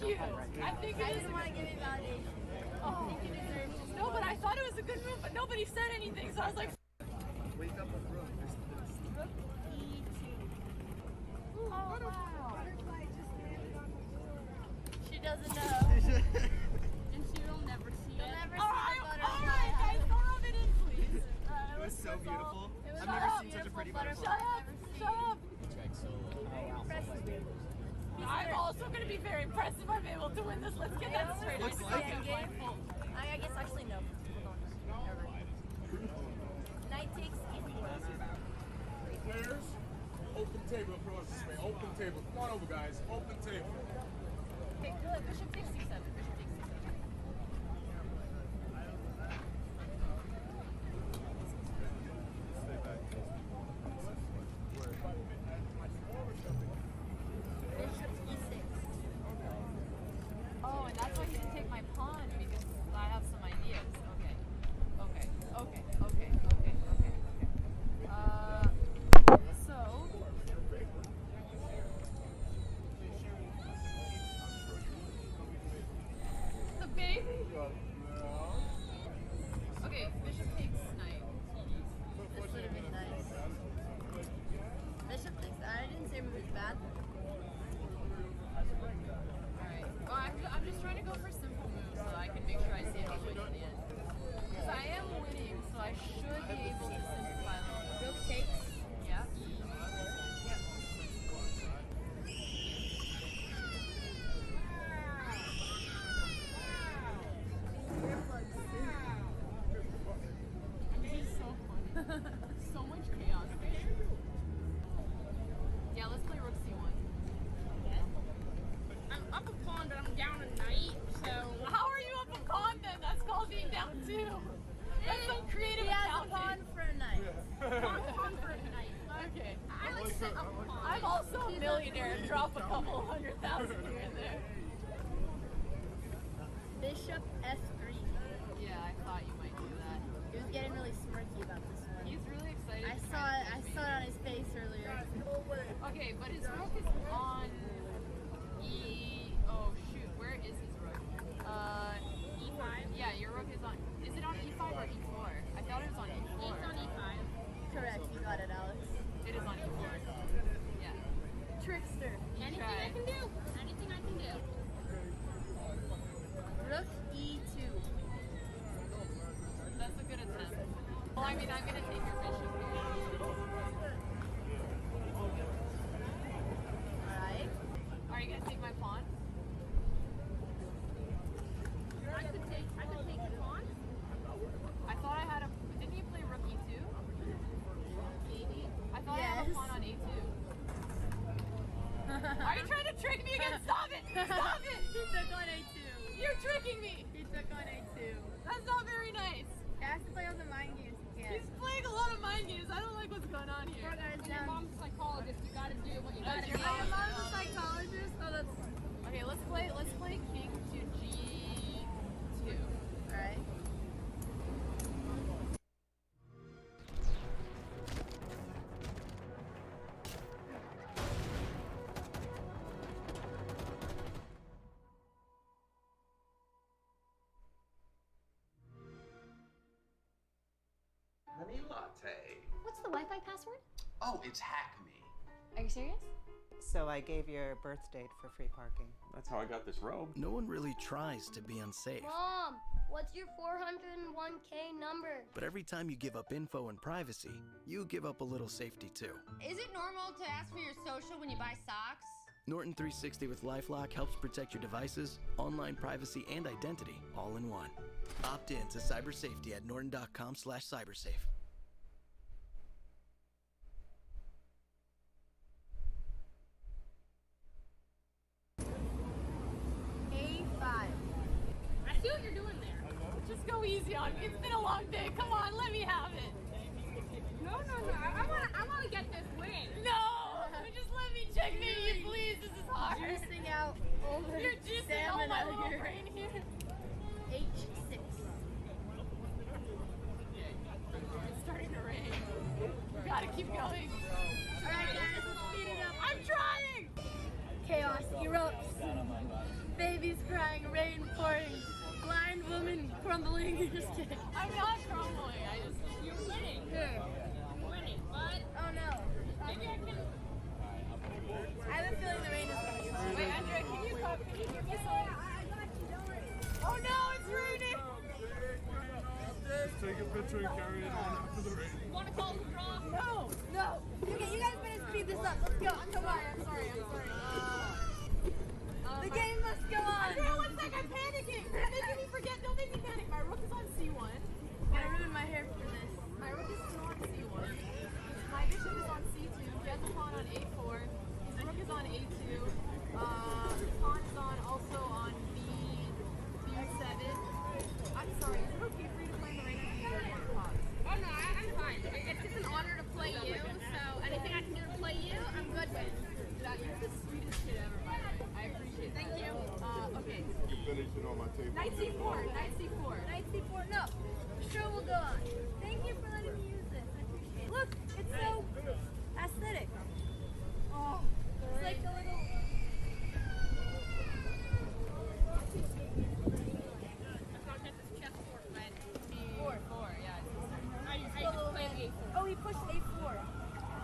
you. I think I didn't want to give you validation. Oh. I think you deserve just No, but I thought it was a good move, but nobody said anything, so I was like, Wake up with Rook. Rook E2. oh, wow. Butterfly just landed on the floor. She doesn't know. And she will never see You'll it. never All see right, the all butterfly. right, guys, go rub it in, please. It was so beautiful. It was I've never a seen such a beautiful pretty butterfly. butterfly. Shut up, shut up. Impresses me. I'm also going to be very impressed if I'm able to win this. Let's get that straight. Looks I like just it. get blindfold. I guess actually no. Never mind. Knight takes E4. Players, open table across this way. Open table. Come on over, guys. Open table. Okay, good. Bishop takes C7. Bishop takes C7. Bishop E6. Oh, and that's why he didn't take my pawn, because I have some ideas. Okay. Okay. Okay. Okay. Okay. Okay. Okay. So. The baby. Okay, bishop takes knight. This would have been nice. Bishop takes. I didn't say it was bad. Alright. Well, I'm just trying to go for simple moves so I can make sure I see it all the way to the end. Because I am winning, so I should be able to simplify a little bit. Rook takes. Yeah. Yep. Earplugs. This is so fun. So much chaos there. Yeah, let's play rook c1. I'm up a pawn, but I'm down a knight, so... How are you up a pawn then? That's called being down two. That's some creative He has a accounting. pawn for a knight. pawn for a knight. Okay. I like set up a pawn. I'm also a millionaire and drop a couple 100,000 here and there. Bishop F3. Yeah, I thought you might do that. He was getting really smirky about this one. He's really excited. I to saw try it. to I beat saw me. it on his face earlier. Okay, but his rook is on E. Oh shoot, where is his rook? E5. Yeah, your rook is on. Is it on E5 or E4? I thought it was on E4. It's on E5. Correct. You got it, Alex. It is on E4. Yeah. Trickster. Anything I can do. Anything I can do. Rook E2. That's a good attempt. Well, I mean, I'm gonna take your bishop. Alright. Are you gonna take my pawn? I could take the pawn. I thought I had a. Didn't you play rook E2? Maybe. I thought I had a Yes. pawn on A2. Are you trying to trick me again? Stop it! Stop it! He took on A2. You're tricking me! He took on A2. That's not very nice. He has to play all the mind games he can. He's playing a lot of mind games. I don't like what's going on here. Poor guy's And your down. mom's a psychologist. You gotta do what you That's gotta your do. mom? Mom's a psychologist. Oh, that's Okay, let's play king to G2. alright. Honey latte. What's the Wi-Fi password? Oh, it's Hack Me. Are you serious? So I gave your birth date for free parking. That's how I got this robe. No one really tries to be unsafe. Mom, what's your 401k number? But every time you give up info and privacy, you give up a little safety too. Is it normal to ask for your social when you buy socks? Norton 360 with LifeLock helps protect your devices, online privacy, and identity all in one. Opt in to cyber safety at norton.com/cybersafe. A5. I see what you're doing there. Just go easy on me. It's been a long day. Come on, let me have it. No. I wanna get this win. No! Just let me checkmate you, please. This is hard. Juicing out all the You're juicing all my stamina little here. brain here. H6. It's starting to rain. We gotta keep going. Alright guys, let's speed it up. I'm trying! Chaos erupts. Baby crumbling. Just kidding. I'm not crumbling. You're winning. Here. You're winning, but Oh no. maybe I can. I have a feeling the rain is coming. Wait, Andrea, can you give me some? I got you, don't worry. Oh no, it's raining. Just take a picture and carry it on after the rain. Want to call the draw? No. Okay, you guys better speed this up. Let's go. Come on. I'm sorry. The game must go on. Andrea, one sec, I'm panicking. You're making me forget. Don't make me panic. My rook is on C1. I ruined my hair for this. My rook is still on C1. My bishop is on C2. He has a pawn on A4. His rook is on A2. His pawn is also on B7. I'm sorry. Is it okay for you to play Morena? Oh no, I'm fine. It's just an honor to play you, so anything I can do to play you, I'm good with. You're the sweetest kid ever, by the way. I appreciate it. Thank you. Okay. You finish it on my table. Knight C4. Knight C4. Knight C4. No. The show will go on. Thank you for letting me use this. I appreciate it. Look, it's so aesthetic. Oh, it's like a little. Four, yeah. I just play the Oh, he pushed A4.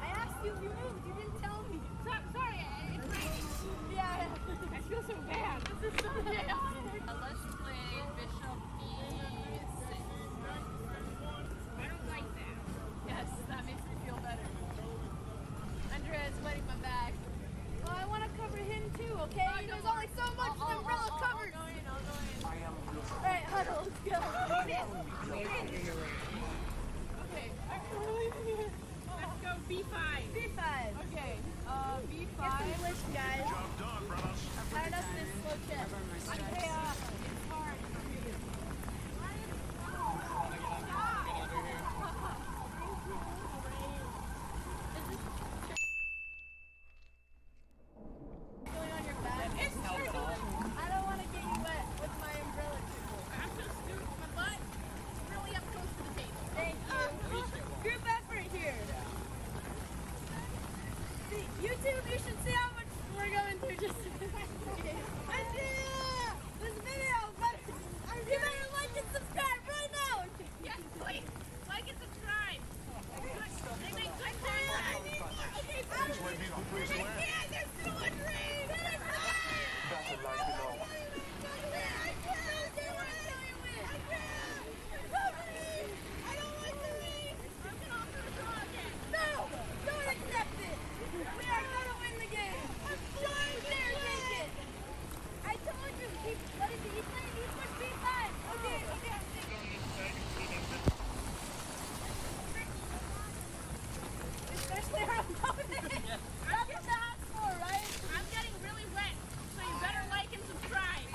I asked you if you moved. You didn't tell me. Sorry, it's raining. Yeah. I feel so bad. This is so bad. Let's play Bishop B6. I don't like that. Yes, that makes me feel better. Andrea is wetting my back. Well, I want to cover him too, okay? There's only so much the umbrella covers. I'll go in. Alright, huddle, let's go. Okay. Let's go B5. B5. Okay. B5. Get some glitch, guys. I don't know if this slow chess. Andrea, it's hard. Going on your back. It's trickling. I don't want to get you wet with my umbrella trickle. I'm so stupid. My butt is really up close to the table. Thank you. Group effort here. See, YouTube, you should see how much we're going through just Andrea! This video, but you better like and subscribe right now. Yes, please. Like and subscribe. They make good content. Okay, yeah, there's so much rain. No, don't accept it. We are gonna win the game. Don't dare take it. I told you. What is he playing? He pushed B5. Okay, I'm taking it. Especially our opponent. That's what they asked for, right? I'm getting really wet, so you better like and subscribe.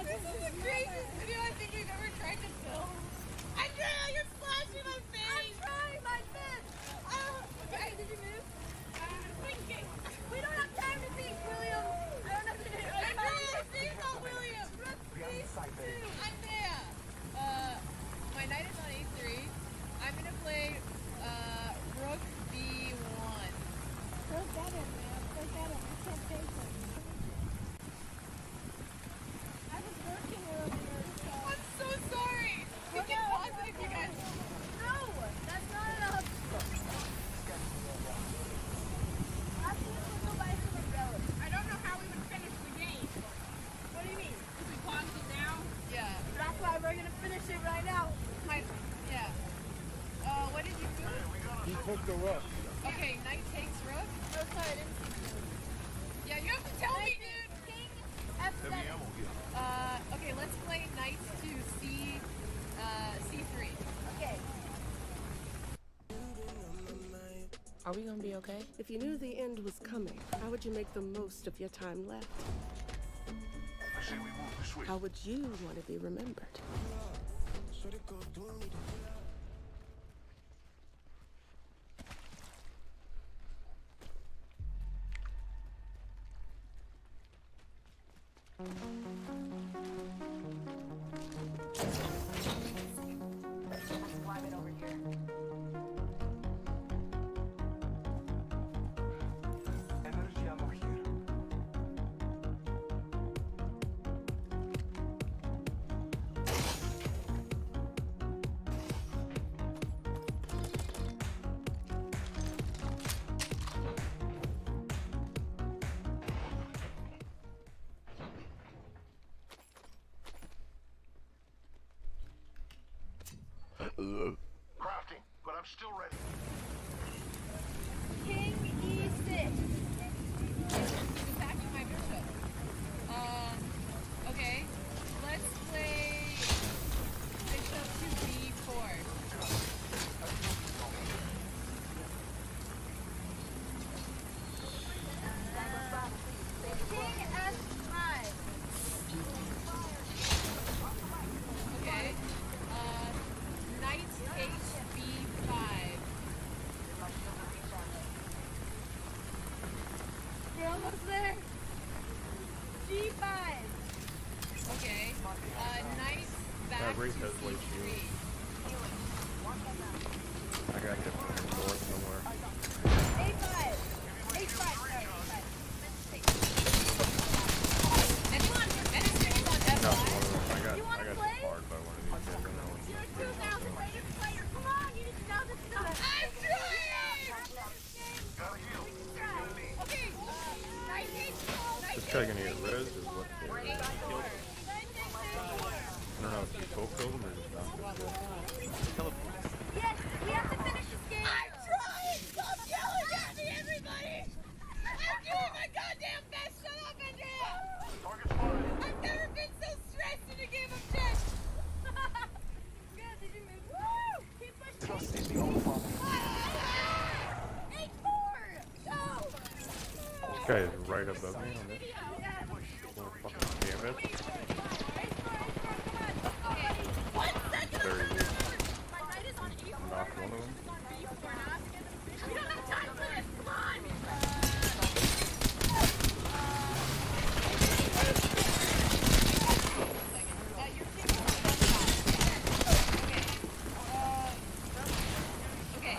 This is the craziest video I think we've ever tried to film. Andrea, you're splashing my I'm face. trying my best. Okay, did you move? I'm thinking. We don't have time to think, William. I don't have to do it. Andrea, please not William. Andrea. My knight is on A3. I'm gonna play Rook B1. Go get him, man. Go get him. I can't take him. I was working earlier, so... I'm so sorry. We can pause it if you guys. No, that's not enough. I think we'll go buy some umbrellas. I don't know how we would finish the game. What do you mean? If we paused it now. Yeah. That's why we're gonna finish it right now. Yeah. What did you do? He took the rook. Okay, knight takes rook. No, sorry, I didn't see you. Yeah, you have to tell me, dude. King F7. Okay, let's play knight to C3. Okay. Are we gonna be okay? If you knew the end was coming, how would you make the most of your time left? How would you want to be remembered? Crafting, but I'm still ready. King E6. Attacking my bishop. Okay. Let's play bishop to B4. King F5. Okay. Knight HB5. We're almost there. G5. Okay. Knight back to Reese has way C3. I got hit from the north somewhere. A5. H5. Sorry. Anyone on I got F5? one of them. I got You wanna hit play? hard by one of these guys. I know. You're 2,000 rated player. Come on, you need to know this stuff. I'm trying. Okay. Knight H4. This guy gonna get res or what? I don't know if you killed him or just not. Yes, we have to finish this game. I'm trying. Stop yelling at me, everybody. I'm doing my goddamn best. Shut up, Andrea. I've never been so stressed in a game of chess. Good, did you move? Woo! Keep pushing. Trust is the only one. H4. Go. This guy is right above me on this little fucking canvas. Very weak. My knight is on E4. Knocked one of them. We don't have time for this. Come on. Okay.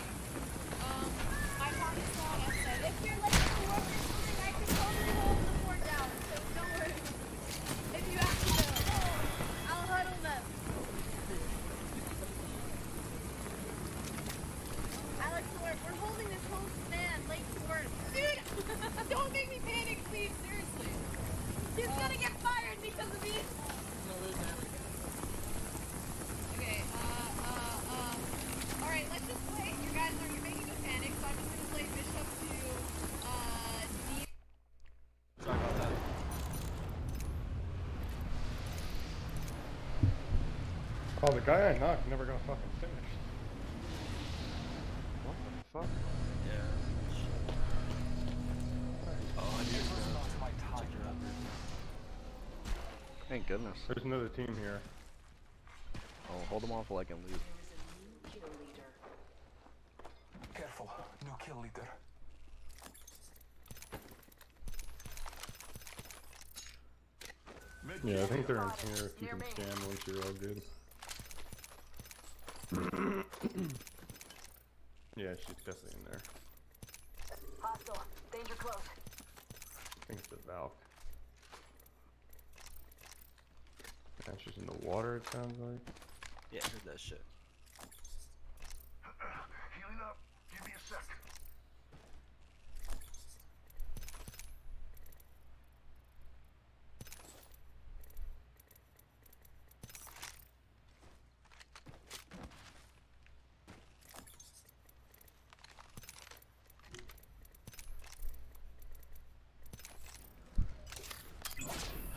My pawn is on F7. If you're like the world is moving, I can totally hold the fort down. So don't worry. If you have to, I'll huddle them. Alex, we're holding this whole span late to work. Dude, don't make me panic, please. Seriously. He's gonna get fired because of me. Okay, alright, let's just play. You guys are, you're making me panic, so I'm just gonna play bishop to, D. Sorry about that. Oh, the guy I knocked never got fucking finished. What the fuck? Yeah. Oh, I need to check your record. Thank goodness. There's another team here. Oh, hold them off while I can leave. Careful, new kill leader. Yeah, I think they're in here if you can stand once you're all good. Yeah, she's definitely in there. Hostile. Danger close. I think it's a Valk. Yeah, she's in the water, it sounds like. Yeah, I heard that shit. Healing up. Give me a sec.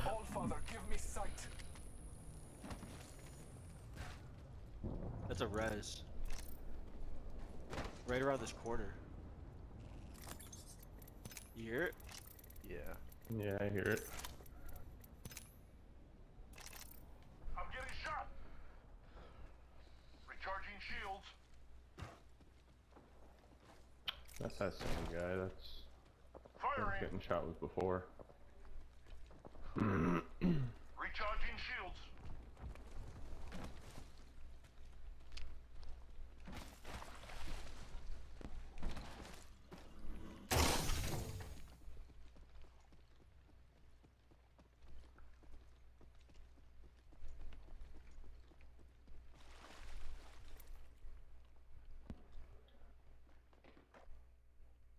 Allfather, give me sight. That's a res. Right around this corner. You hear it? Yeah. Yeah, I hear it. I'm getting shot. Recharging shields. That's that same guy. That's I was getting shot with before. Recharging shields.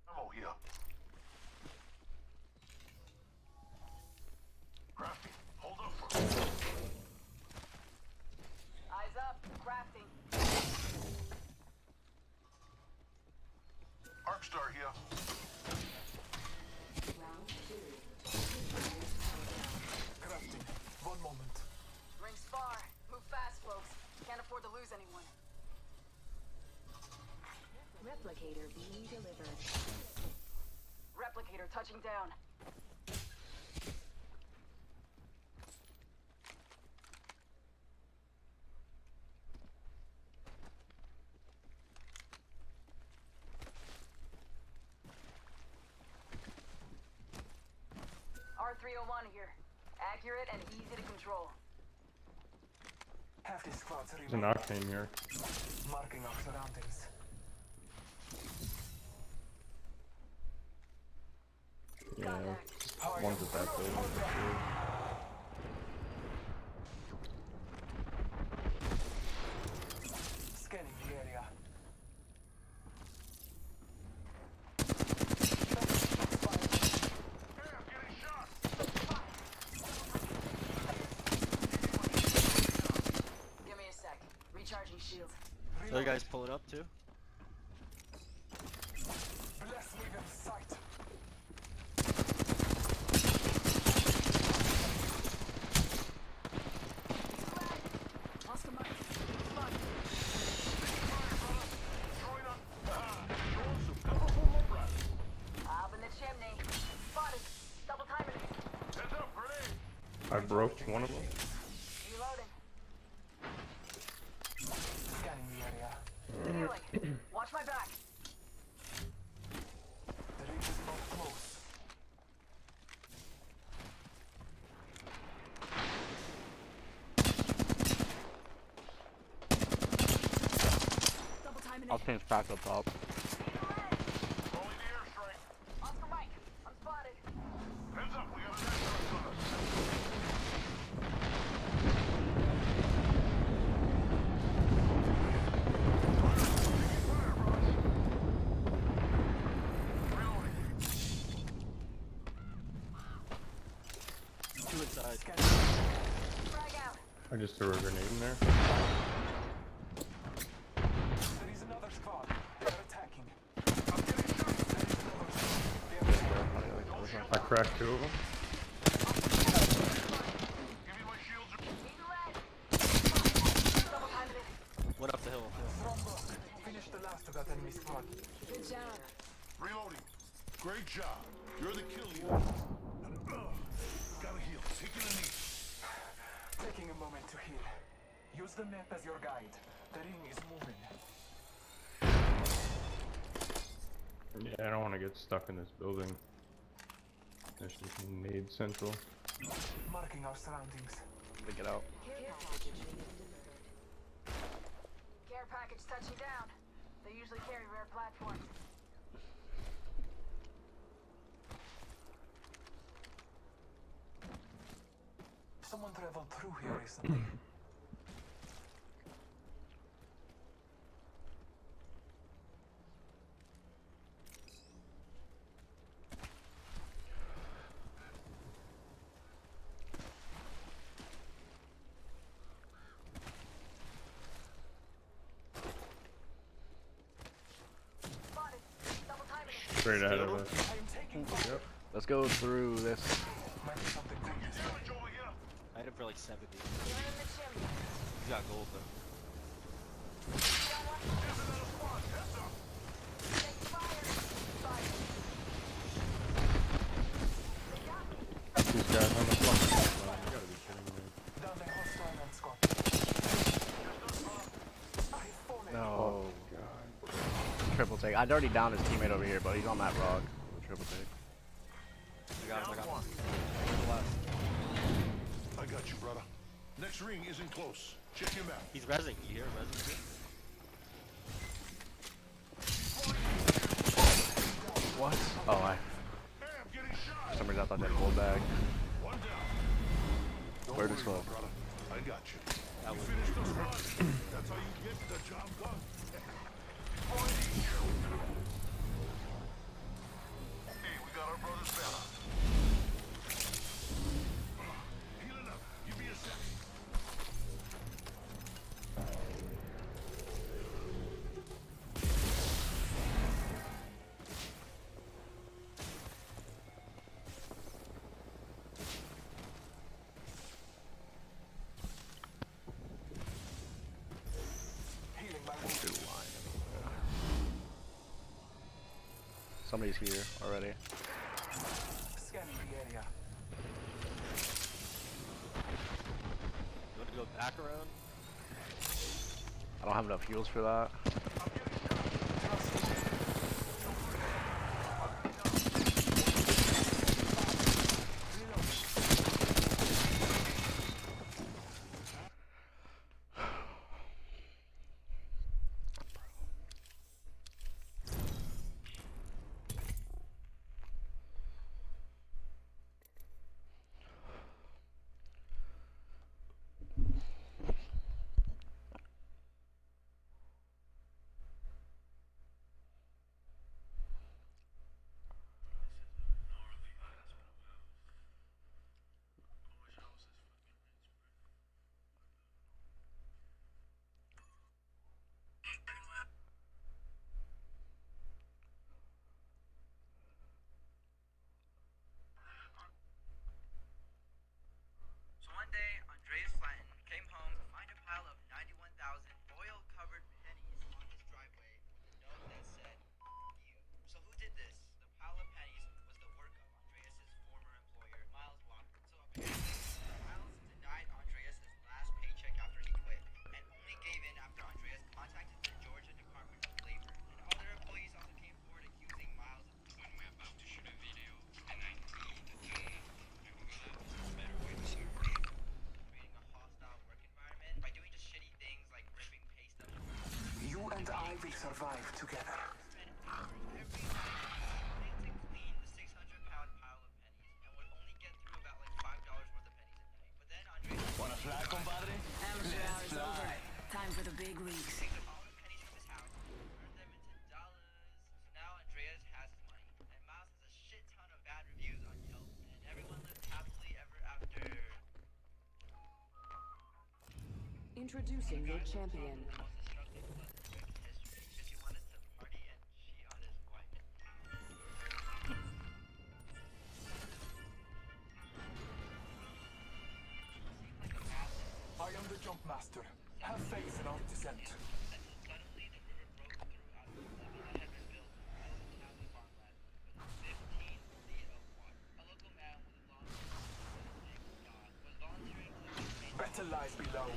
Ammo here. Crafty, hold up for me. star here. Crafting. One moment. Rings far. Move fast, folks. Can't afford to lose anyone. Replicator being delivered. Replicator touching down. R301 here. Accurate and easy to control. Half the squads There's an Octane here. marking our surroundings. Yeah, one's at that building for sure. Scanning the area. Give me a sec. Recharging shield. The other guys pull it up too. Bless within sight. Oscar Mike. Up in the chimney. Spotted. Double timing it. Heads up, grenade. I broke one of them. Reloading. Scanning the area. Healing. Watch my back. The ring is not close. Double timing I'll it. change back up top. Only the airstrike. Oscar Mike. I'm spotted. Heads up, we got an airstrike on us. Two inside. Frag out. I just threw a grenade in there. There is another squad. They are attacking. I'm getting shot. I cracked two of them. Give me my shields. Double timing it. Went up the hill. Strong work. Finish the last of that enemy squad. Good job. Reloading. Great job. You're the kill leader. Gotta heal. Taking a knee. Taking a moment to heal. Use the map as your guide. The ring is moving. Yeah, I don't want to get stuck in this building. There's just nade central. Marking our surroundings. They get out. Care package touching down. They usually carry rare platforms. Someone traveled through here recently. Spotted. Double timing it. Straight ahead of us. I am taking Yep. Let's go through this. Might be something to this. Damage over here. I hit him for like 70. You're in the chimney. He's got gold though. There's another squad. Heads up. Take fire. Fire. These guys on the floor. You gotta be kidding me. Down the hostile and squad. I've fallen. No. Triple take. I'd already downed his teammate over here, but he's on that rock. Triple take. I got him. I got him. I got you, brother. Next ring isn't close. Check him out. He's rezzing. You hear him rezzing? What? Oh, I. Hey, I'm getting shot. For some reason I thought that full bag. One down. Where'd Don't it worry, go? brother. I got you. That You was- finish the squad. That's how you get the job done. Hey, we got our brother's banner. Healing up. Give me a sec. Somebody's here already. Scanning the area. You want to go back around? I don't have enough heals for that. So one day, Andreas Flatton came home to find a pile of 91,000 oil-covered pennies on his driveway with a note that said, "You." So who did this? The pile of pennies was the work of Andreas's former employer, Miles Walker. So apparently, Miles denied Andreas's last paycheck after he quit, and only gave in after Andreas contacted the Georgia Department of Labor. And other employees also came forward accusing Miles of, "When we're about to shoot a video, and I need to tell you, a better way to serve creating a hostile work environment by doing just shitty things like ripping pay stubs." You and I will survive together. Spent hours every night to clean the 600-pound pile of pennies and would only get through about like $5 worth of pennies a day. But then Andreas Wanna fly, compadre? Amateur Let's hours fly. over. Time for the big leagues. Take all the pennies from his house, turned them into dollars. So now Andreas has his money, and Miles has a shit ton of bad reviews on Yelp, and everyone lived happily ever after. Introducing your champion. I am the jump master. Have faith in our descent. Better lies below.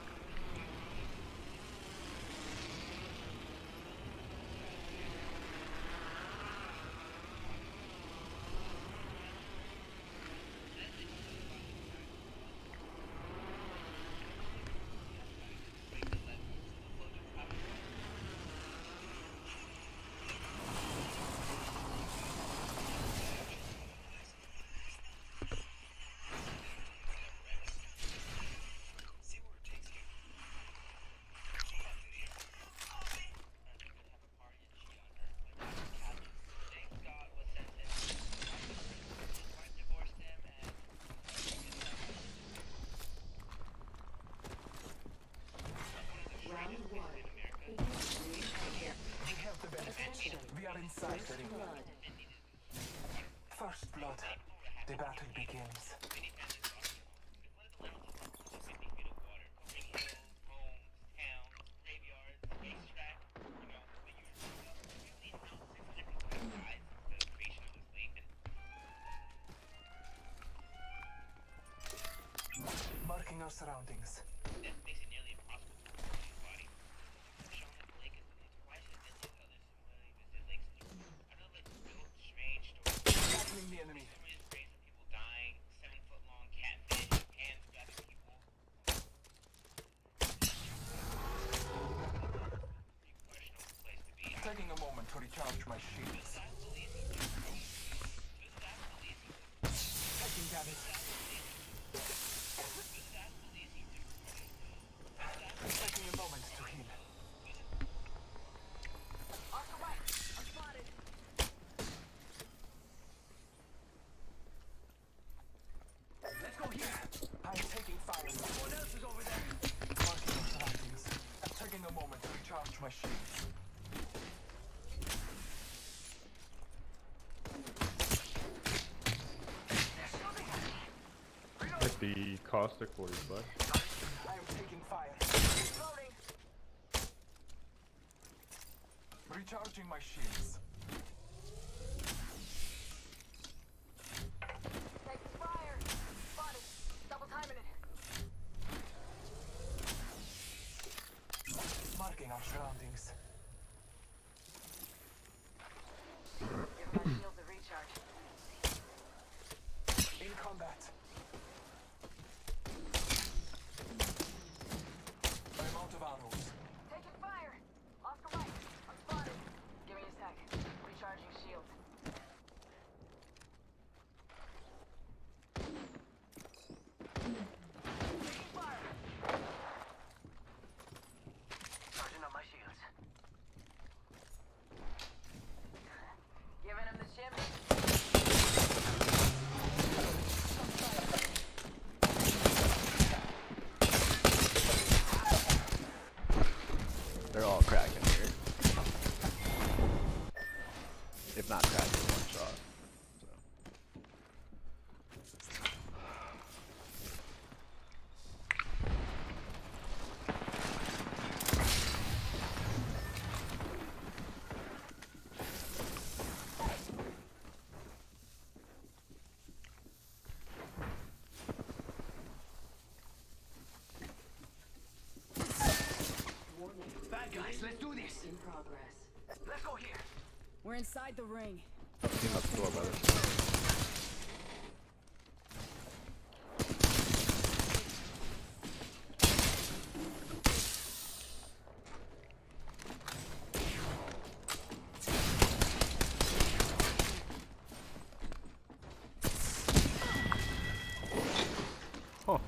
We are inside the ring. First blood. The battle begins. Marking our surroundings. Battling the enemy. Taking a moment to recharge my shields. Taking damage. Taking a moment to heal. Let's go here. I'm taking fire. Someone else is over there. Marking our surroundings. I'm taking a moment to recharge my shields. Like the caustic for his butt. I am taking fire. Recharging my shields. our surroundings. Give my shields a recharge. In combat. I'm out of arrows. Taking fire. Lost the light. I'm spotted. Give me a sec. Recharging shield. Taking fire. Charging up my shields. Giving him the shimmy. They're all cracking here. If not cracking, one shot. Bad guys, let's do this. In progress. Let's go here. We're inside the ring. Clean up the door, brother. Huh.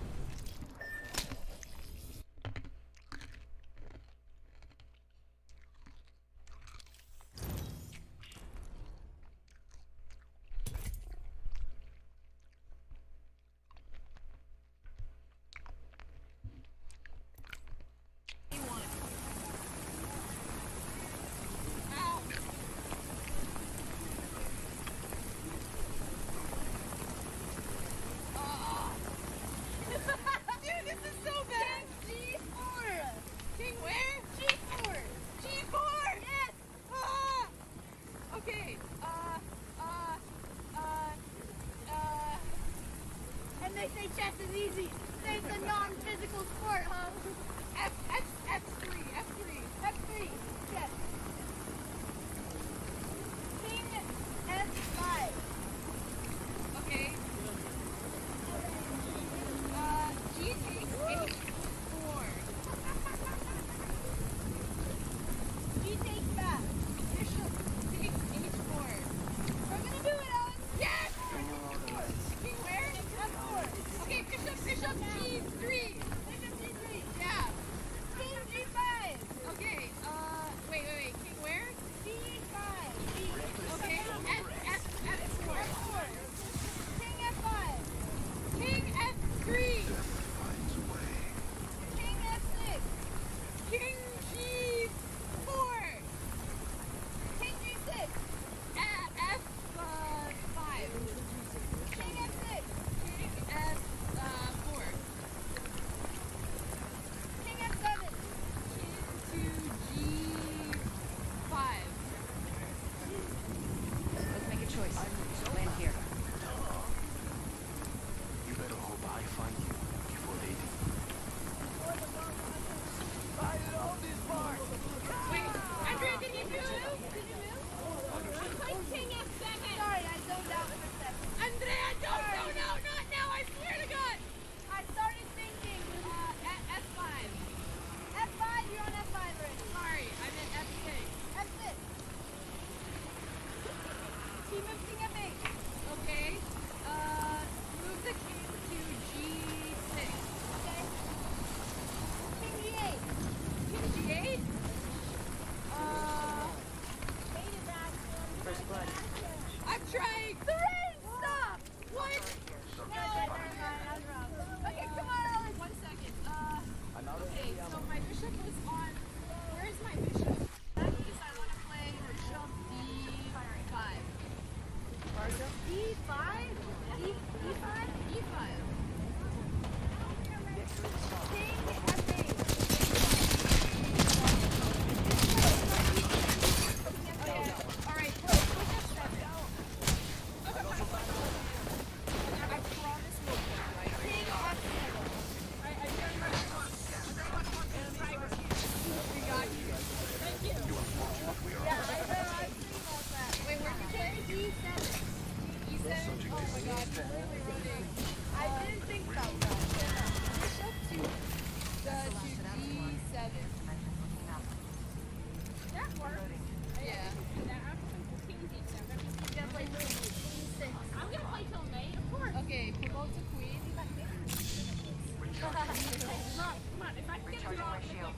Come on, if I can get you off, I can.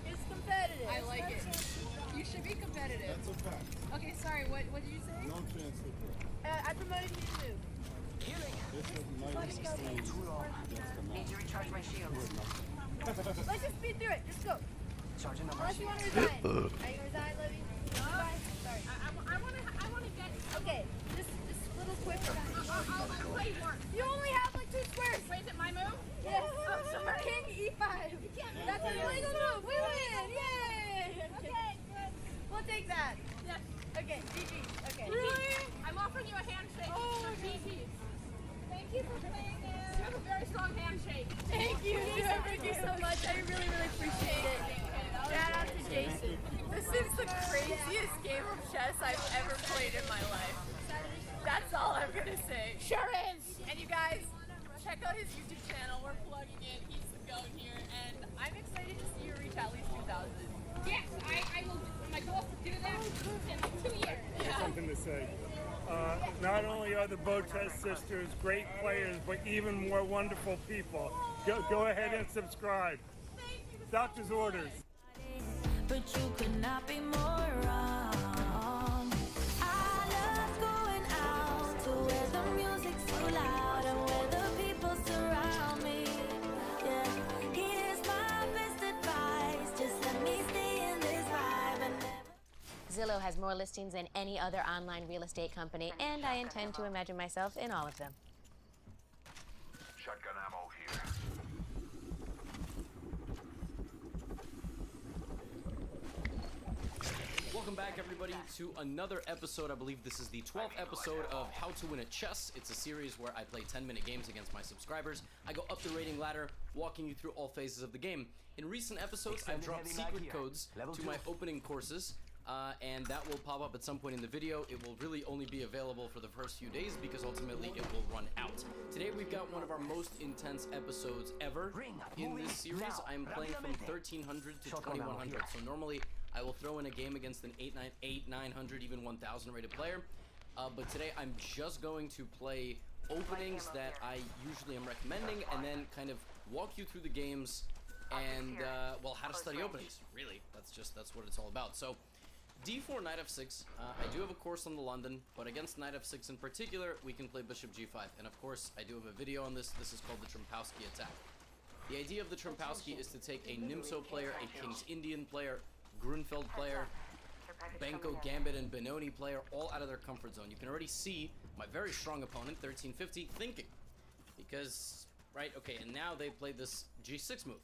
It's competitive. I like it. You should be competitive. That's a fact. Okay, sorry, what did you say? No chance to do. I promoted you to move. Healing. This is minus 16. Too long. Need to recharge my shields. Let's just speed through it. Just go. Charging up my Unless you want to shields. resign. Are you gonna resign, Libby? Resign? Sorry. I wanna get. Okay, just little quick. I'll play work. You only have like 2 squares. Wait, is it my move? Yes. Oh, sorry. King E5. That's an illegal move. We win. Yay. Okay, good. We'll take that. Yes. Okay, GG. Okay. Really? I'm offering you a handshake. Oh, for GG. Thank you for playing this. You have a very strong handshake. Thank you, sir. Thank you so much. I really, really appreciate it. Shout out to Jason. This is the craziest game of chess I've ever played in my life. That's all I'm gonna say. Sure is. And you guys, check out his YouTube channel. We're plugging in. He's the goat here, and I'm excited to see you reach at least 2,000. Yes, I will. My goal is to do that in 2 years. There's something to say. Not only are the Botez sisters great players, but even more wonderful people. Go ahead and subscribe. Doctor's orders. But you could not be more wrong. I love going out to where the music's so loud and where the people surround me. Yeah, here's my best advice. Just let me stay in this vibe and never. Zillow has more listings than any other online real estate company, and I intend to imagine myself in all of them. Shotgun ammo here. Welcome back, everybody, to another episode. I believe this is the 12th episode of How to Win at Chess. It's a series where I play 10-minute games against my subscribers. I go up the rating ladder, walking you through all phases of the game. In recent episodes, I've dropped secret codes to my opening courses, and that will pop up at some point in the video. It will really only be available for the first few days because ultimately it will run out. Today we've got one of our most intense episodes ever in this series. I'm playing from 1300 to 2100. So normally I will throw in a game against an 900, even 1000 rated player. But today I'm just going to play openings that I usually am recommending and then kind of walk you through the games and, well, how to study openings. Really, that's what it's all about. So D4, Knight F6. I do have a course on the London, but against Knight F6 in particular, we can play Bishop G5. And of course, I do have a video on this. This is called the Trompowsky attack. The idea of the Trompowsky is to take a Nimzo player, a King's Indian player, Grunfeld player, Benko, Gambit, and Benoni player, all out of their comfort zone. You can already see my very strong opponent, 1350, thinking. Because, right, okay, and now they played this G6 move.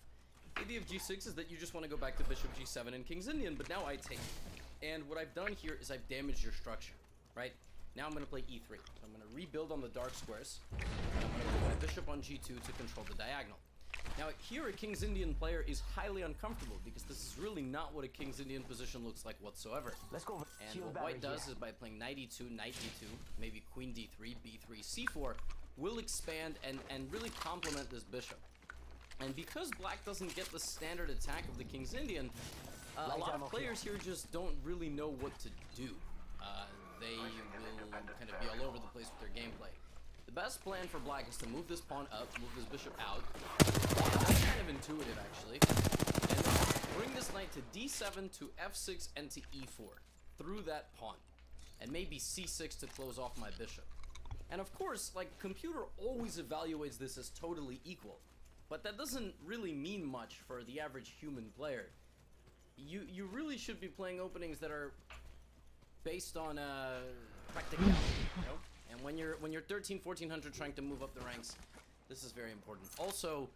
The idea of G6 is that you just want to go back to Bishop G7 and King's Indian, but now I take. And what I've done here is I've damaged your structure, right? Now I'm going to play E3. I'm going to rebuild on the dark squares. And I'm going to put my bishop on G2 to control the diagonal. Now here a King's Indian player is highly uncomfortable because this is really not what a King's Indian position looks like whatsoever. Let's go. And what white does is by playing Knight E2, Knight D2, maybe Queen D3, B3, C4, will expand and really complement this bishop. And because black doesn't get the standard attack of the King's Indian, a lot of players here just don't really know what to do. They will kind of be all over the place with their gameplay. The best plan for black is to move this pawn up, move this bishop out. That's kind of intuitive, actually. And then bring this knight to D7, to F6, and to E4. Through that pawn. And maybe C6 to close off my bishop. And of course, like, computer always evaluates this as totally equal. But that doesn't really mean much for the average human player. You really should be playing openings that are based on practicality, you know? And when you're 1400 trying to move up the ranks, this is very important. Also,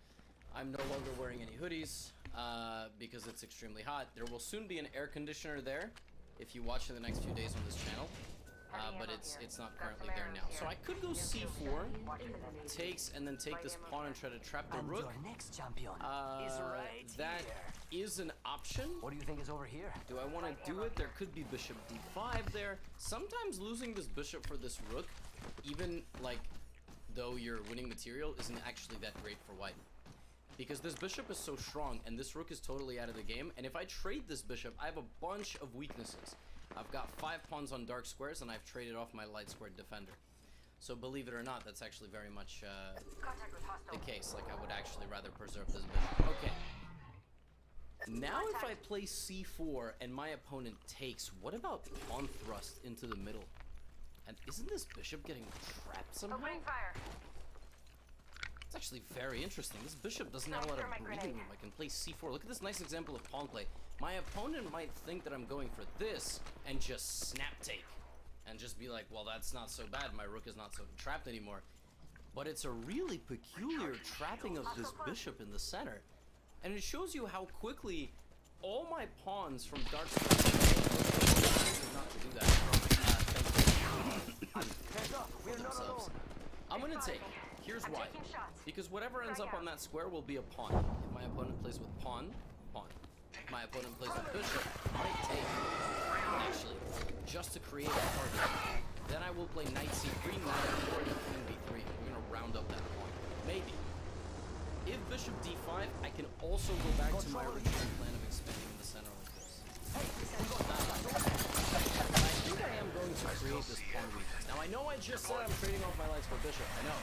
I'm no longer wearing any hoodies because it's extremely hot. There will soon be an air conditioner there if you watch in the next few days on this channel. But it's not currently there now. So I could go C4, takes, and then take this pawn and try to trap the rook. Next champion is right that is an option. What do you think is over here? Do I want to do it? There could be bishop D5 there. Sometimes losing this bishop for this rook, even like though you're winning material, isn't actually that great for white. Because this bishop is so strong and this rook is totally out of the game. And if I trade this bishop, I have a bunch of weaknesses. I've got 5 pawns on dark squares and I've traded off my light squared defender. So believe it or not, that's actually very much the case. Like I would actually rather preserve this bishop. Okay, Now if I play c4 and my opponent takes, what about pawn thrust into the middle? And isn't this bishop getting trapped somehow? Opening fire. It's actually very interesting. This bishop doesn't have a lot of breathing room. I can play c4. Look at this nice example of pawn play. My opponent might think that I'm going for this and just snap take. And just be like, well, that's not so bad. My rook is not so trapped anymore. But it's a really peculiar trapping of this bishop in the center. And it shows you how quickly all my pawns from dark not to do that. I'm gonna take. Here's why. Because whatever ends up on that square will be a pawn. If my opponent plays with pawn, pawn. If my opponent plays with bishop, might take. Actually, just to create a target. Then I will play knight c3, knight f4, and queen b3. We're gonna round up that pawn. Maybe. If bishop d5, I can also go back to my original plan of expanding in the center like this. I think I am going to create this pawn weakness. Now I know I just said I'm trading off my light square bishop, I know.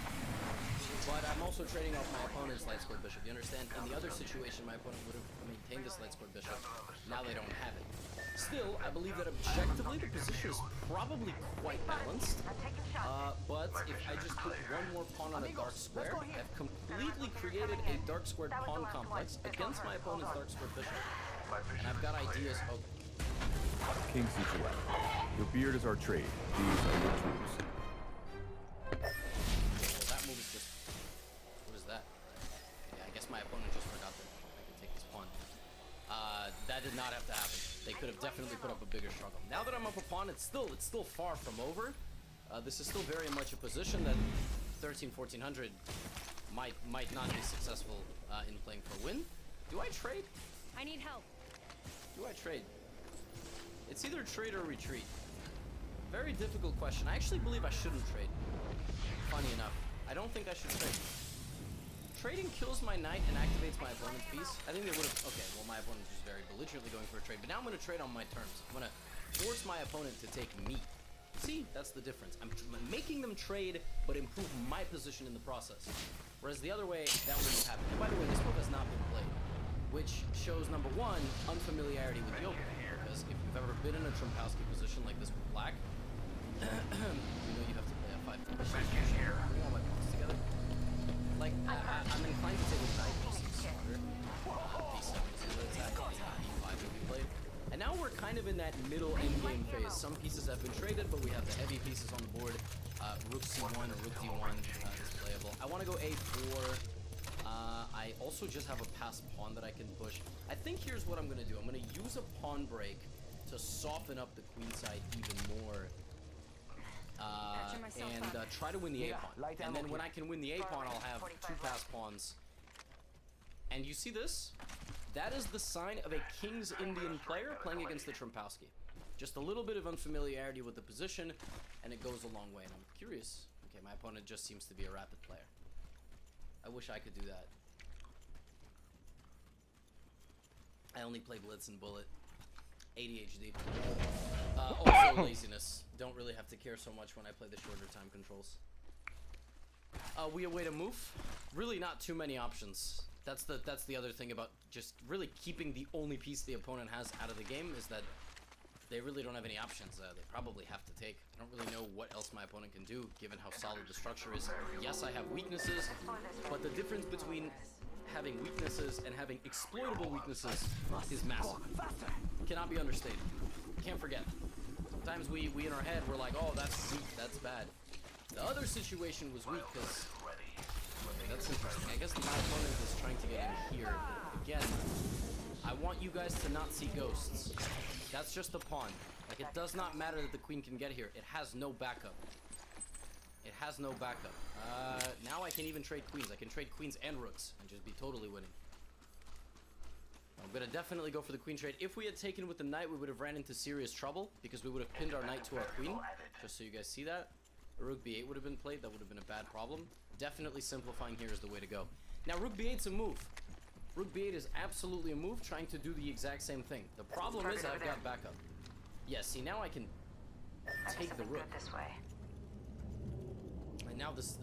But I'm also trading off my opponent's light square bishop. You understand? In the other situation, my opponent would have maintained this light square bishop. Now they don't have it. Still, I believe that objectively the position is probably quite balanced. But if I just put one more pawn on a dark square, I've completely created a dark squared pawn complex against my opponent's dark squared bishop. And I've got ideas. Oh. King C2. Your beard is our trade. These are your tools. Well, that move is just... What is that? Yeah, I guess my opponent just forgot that I could take this pawn. That did not have to happen. They could have definitely put up a bigger struggle. Now that I'm up a pawn, it's still far from over. This is still very much a position that 13-1400 might not be successful in playing for a win. Do I trade? I need help. Do I trade? It's either trade or retreat. Very difficult question. I actually believe I shouldn't trade. Funny enough, I don't think I should trade. Trading kills my knight and activates my opponent's piece. I think they would have... Okay, well, my opponent is very belligerently going for a trade, but now I'm going to trade on my terms. I'm going to force my opponent to take me. See? That's the difference. I'm making them trade, but improve my position in the process. Whereas the other way, that wouldn't happen. And by the way, this book has not been played, which shows, number one, unfamiliarity with the opening. Because if you've ever been in a Trumpowski position like this with black, you know you have to play a 5-4. Bring all my pawns together. Like, I'm inclined to take a knight, just seems smarter. B7 is the attack, E5 will be played. And now we're kind of in that middle endgame phase. Some pieces have been traded, but we have the heavy pieces on the board. Rook C1 or Rook D1 is playable. I want to go A4. I also just have a passed pawn that I can push. I think here's what I'm going to do. I'm going to use a pawn break to soften up the queen side even more. And try to win the A-pawn. And then when I can win the A-pawn, I'll have two passed pawns. And you see this? That is the sign of a King's Indian player playing against the Trumpowski. Just a little bit of unfamiliarity with the position, and it goes a long way. And I'm curious. Okay, my opponent just seems to be a rapid player. I wish I could do that. I only play Blitz and Bullet. ADHD. Also laziness. Don't really have to care so much when I play the shorter time controls. We await a move. Really not too many options. That's the other thing about just really keeping the only piece the opponent has out of the game is that they really don't have any options. They probably have to take. I don't really know what else my opponent can do given how solid the structure is. Yes, I have weaknesses, but the difference between having weaknesses and having exploitable weaknesses is massive. Cannot be understated. Can't forget. Sometimes we in our head, we're like, oh, that's weak, that's bad. The other situation was weak because... That's interesting. I guess my opponent is trying to get in here. Again, I want you guys to not see ghosts. That's just a pawn. Like, it does not matter that the queen can get here. It has no backup. It has no backup. Now I can even trade queens. I can trade queens and rooks and just be totally winning. I'm gonna definitely go for the queen trade. If we had taken with the knight, we would have ran into serious trouble because we would have pinned our knight to our queen. Just so you guys see that. A rook b8 would have been played. That would have been a bad problem. Definitely simplifying here is the way to go. Now rook b8's a move. Rook b8 is absolutely a move trying to do the exact same thing. The problem is I've got backup. Yeah, see now I can take the rook. And now this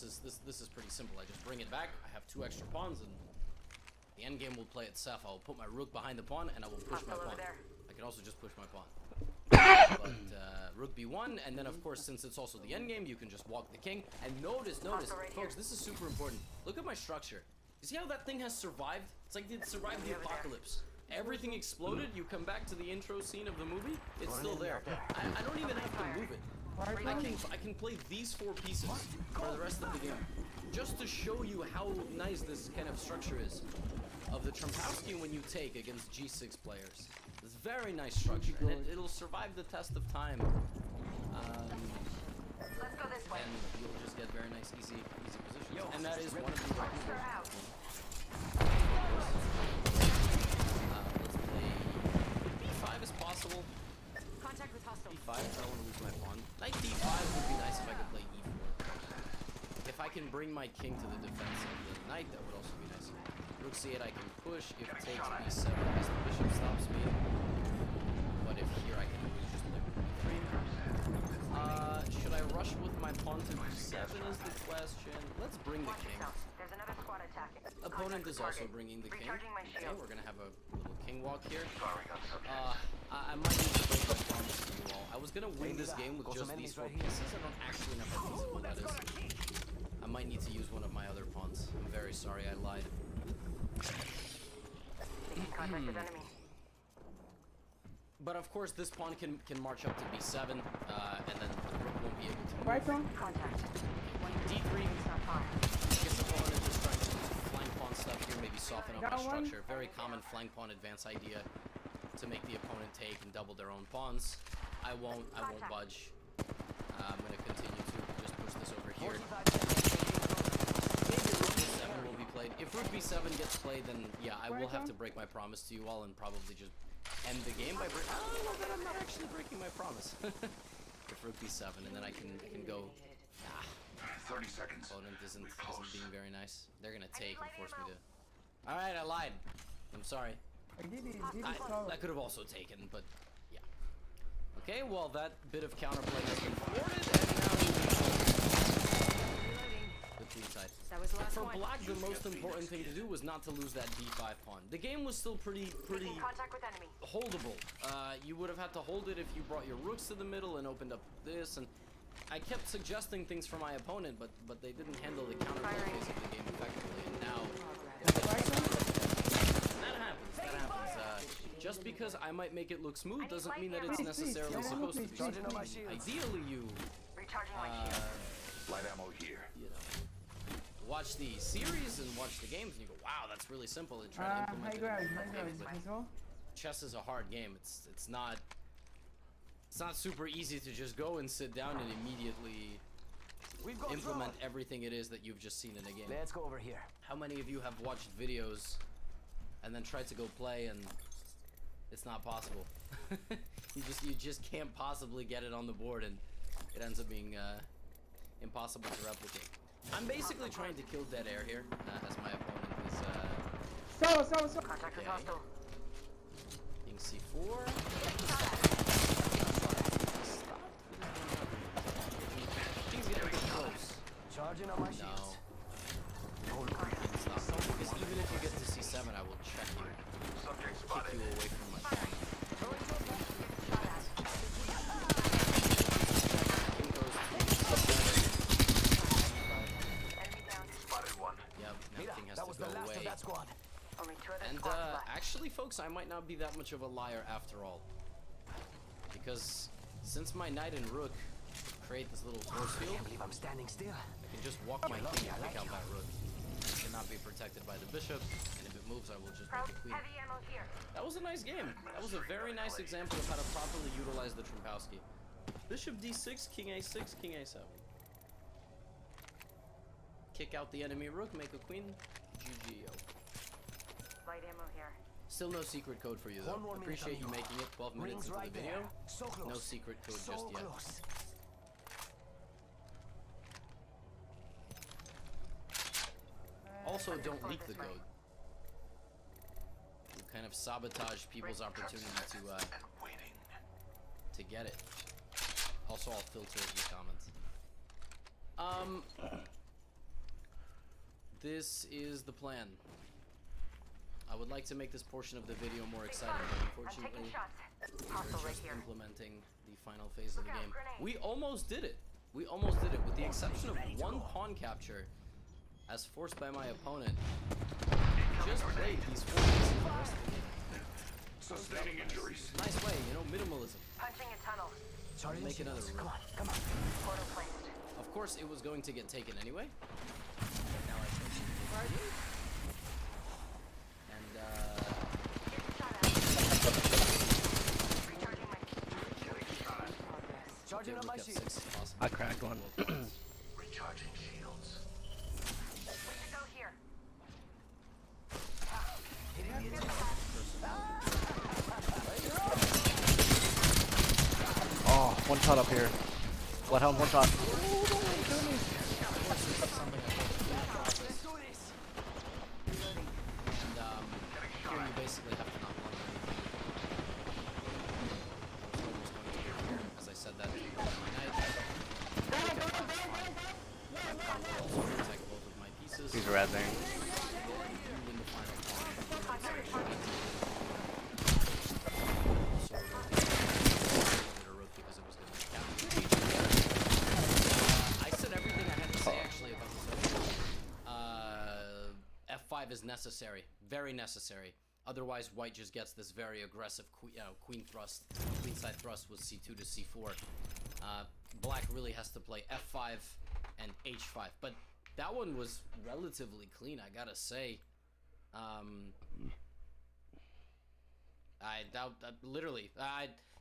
is pretty simple. I just bring it back. I have two extra pawns and The endgame will play itself. I will put my rook behind the pawn, and I will push my pawn. I can also just push my pawn. But rook b1, and then of course, since it's also the endgame, you can just walk the king. And notice, folks, this is super important. Look at my structure. You see how that thing has survived? It's like it survived the apocalypse. Everything exploded, you come back to the intro scene of the movie, it's still there. I don't even have to move it. I can play these 4 pieces for the rest of the game. Just to show you how nice this kind of structure is. Of the Trumpowski when you take against g6 players. It's very nice structure, and it'll survive the test of time. Let's go this way. And you'll just get very nice, easy positions. And that is one of the recommendations. Let's play b5 as possible. Contact with hostile. b5, I don't want to lose my pawn. Knight d5 would be nice if I could play e4. If I can bring my king to the defense of the knight, that would also be nice. Rook c8 I can push. If it takes b7, as the bishop stops me. But if here I can really just play with b3. Should I rush with my pawn to b7 is the question. Let's bring the king. There's another squad attacking. Opponent is also bringing the king. Okay, we're gonna have a little king walk here. I might need to break my promise to you all. I was gonna win this game with just these 4 pieces. I don't actually know how feasible that is. I might need to use one of my other pawns. I'm very sorry, I lied. But of course, this pawn can march up to b7, and then the rook won't be able to move. Right on. Contact. d3. I guess the opponent is trying to do flank pawn stuff here, maybe soften up my structure. Very common flank pawn advance idea to make the opponent take and double their own pawns. I won't budge. I'm gonna continue to just push this over here. Will be played. If rook b7 gets played, then yeah, I will have to break my promise to you all and probably just end the game by breaking. Oh, no, then I'm not actually breaking my promise. If rook b7, and then I can go. 30 seconds. Opponent isn't being very nice. They're gonna take and force me to. All right, I lied. I'm sorry. I could have also taken, but yeah. Okay, well that bit of counterplay has been thwarted, and now the queen side. For black, the most important thing to do was not to lose that d5 pawn. The game was still pretty holdable. You would have had to hold it if you brought your rooks to the middle and opened up this, and I kept suggesting things for my opponent, but they didn't handle the counterplay phase of the game effectively, and now that happens. Just because I might make it look smooth doesn't mean that it's necessarily supposed to be smooth. Ideally, you light ammo here. You know, watch the series and watch the games, and you go, "Wow, that's really simple." And try to implement it. Chess is a hard game. It's not super easy to just go and sit down and immediately implement everything it is that you've just seen in a game. Let's go over here. How many of you have watched videos and then tried to go play and it's not possible? you just can't possibly get it on the board, and it ends up being impossible to replicate. I'm basically trying to kill dead air here, as my opponent is Contact with hostile. King c4. King's getting a bit close. Charging on my shields. No. Because even if you get to c7, I will check you. Kick you away from my pawn. Yep, now king has to go away. And actually, folks, I might not be that much of a liar after all. Because since my knight and rook create this little force field, I can't believe I'm standing still. I can just walk my king and pick out that rook. It cannot be protected by the bishop, and if it moves, I will just make a queen. That was a nice game. That was a very nice example of how to properly utilize the Trumpowski. Bishop d6, king a6, king a7. Kick out the enemy rook, make a queen. GG. Light ammo here. Still no secret code for you though. Appreciate you making it 12 minutes into the video. No secret code just yet. Also, don't leak the code. You kind of sabotage people's opportunity to get it. Also, I'll filter the comments. This is the plan. I would like to make this portion of the video more exciting, but unfortunately, we're just implementing the final phase of the game. We almost did it. We almost did it, with the exception of one pawn capture, as forced by my opponent. Just played these 4 pieces for the rest of the game. Sustaining injuries. Nice way, you know, minimalism. Punching a tunnel. I'll make another room. Come on. Portal placed. Of course, it was going to get taken anyway. But now I chose to take it. And, Charging on my shields. I cracked one. Recharging shields. We should go here. Oh, one shot up here. Bloodhound, one shot. And here you basically have to not run anything. As I said that to my knight. I'll also protect both of my pieces. He's razzing. I said everything I had to say actually about the F5 is necessary, very necessary. Otherwise, white just gets this very aggressive queen thrust, queenside thrust with C2 to C4. Black really has to play F5 and H5, but that one was relatively clean, I gotta say. Literally,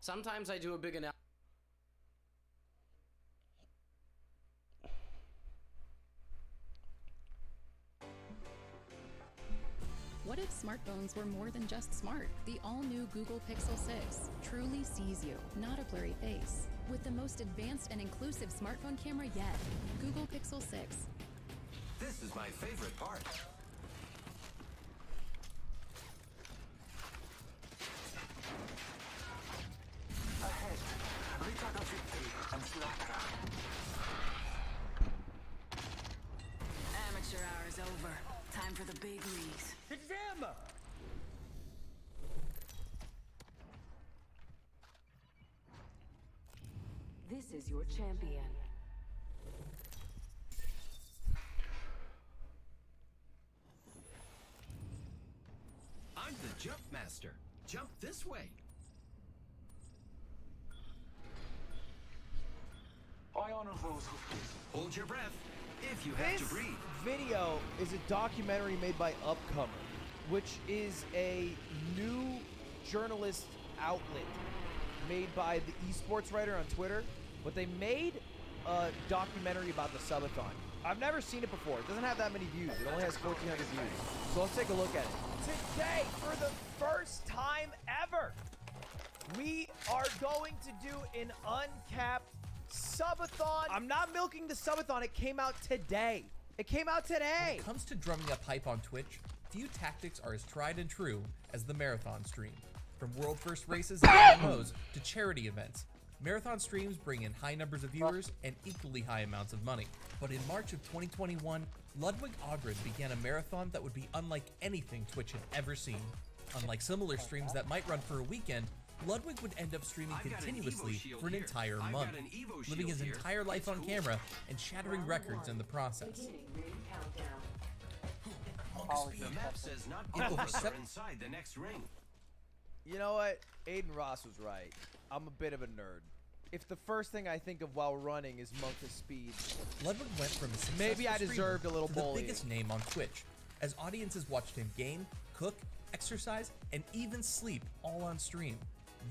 sometimes I do a big analysis. What if smartphones were more than just smart? The all-new Google Pixel 6 truly sees you, not a blurry face. With the most advanced and inclusive smartphone camera yet, Google Pixel 6. This is my favorite part. Ahead. Recharge on feet and slaughter. Amateur hour is over. Time for the big leagues. Exam! This is your champion. I'm the jump master. Jump this way. I honor those who hold your breath if you have to breathe. This video is a documentary made by Upcomer, which is a new journalist outlet made by the esports writer on Twitter. But they made a documentary about the subathon. I've never seen it before. It doesn't have that many views. It only has 1,400 views. So let's take a look at it. Today, for the first time ever, we are going to do an uncapped subathon. I'm not milking the subathon. It came out today. It came out today. When it comes to drumming up hype on Twitch, few tactics are as tried and true as the marathon stream. From world first races and MMOs to charity events, marathon streams bring in high numbers of viewers and equally high amounts of money. But in March of 2021, Ludwig Ogren began a marathon that would be unlike anything Twitch had ever seen. Unlike similar streams that might run for a weekend, Ludwig would end up streaming continuously for an entire month, living his entire life on camera and shattering records in the process. The map says not inside the next ring. You know what? Aiden Ross was right. I'm a bit of a nerd. If the first thing I think of while running is Monka's speed, Ludwig went from a successful maybe I deserved a little to the bullying. biggest name on Twitch, as audiences watched him game, cook, exercise, and even sleep all on stream.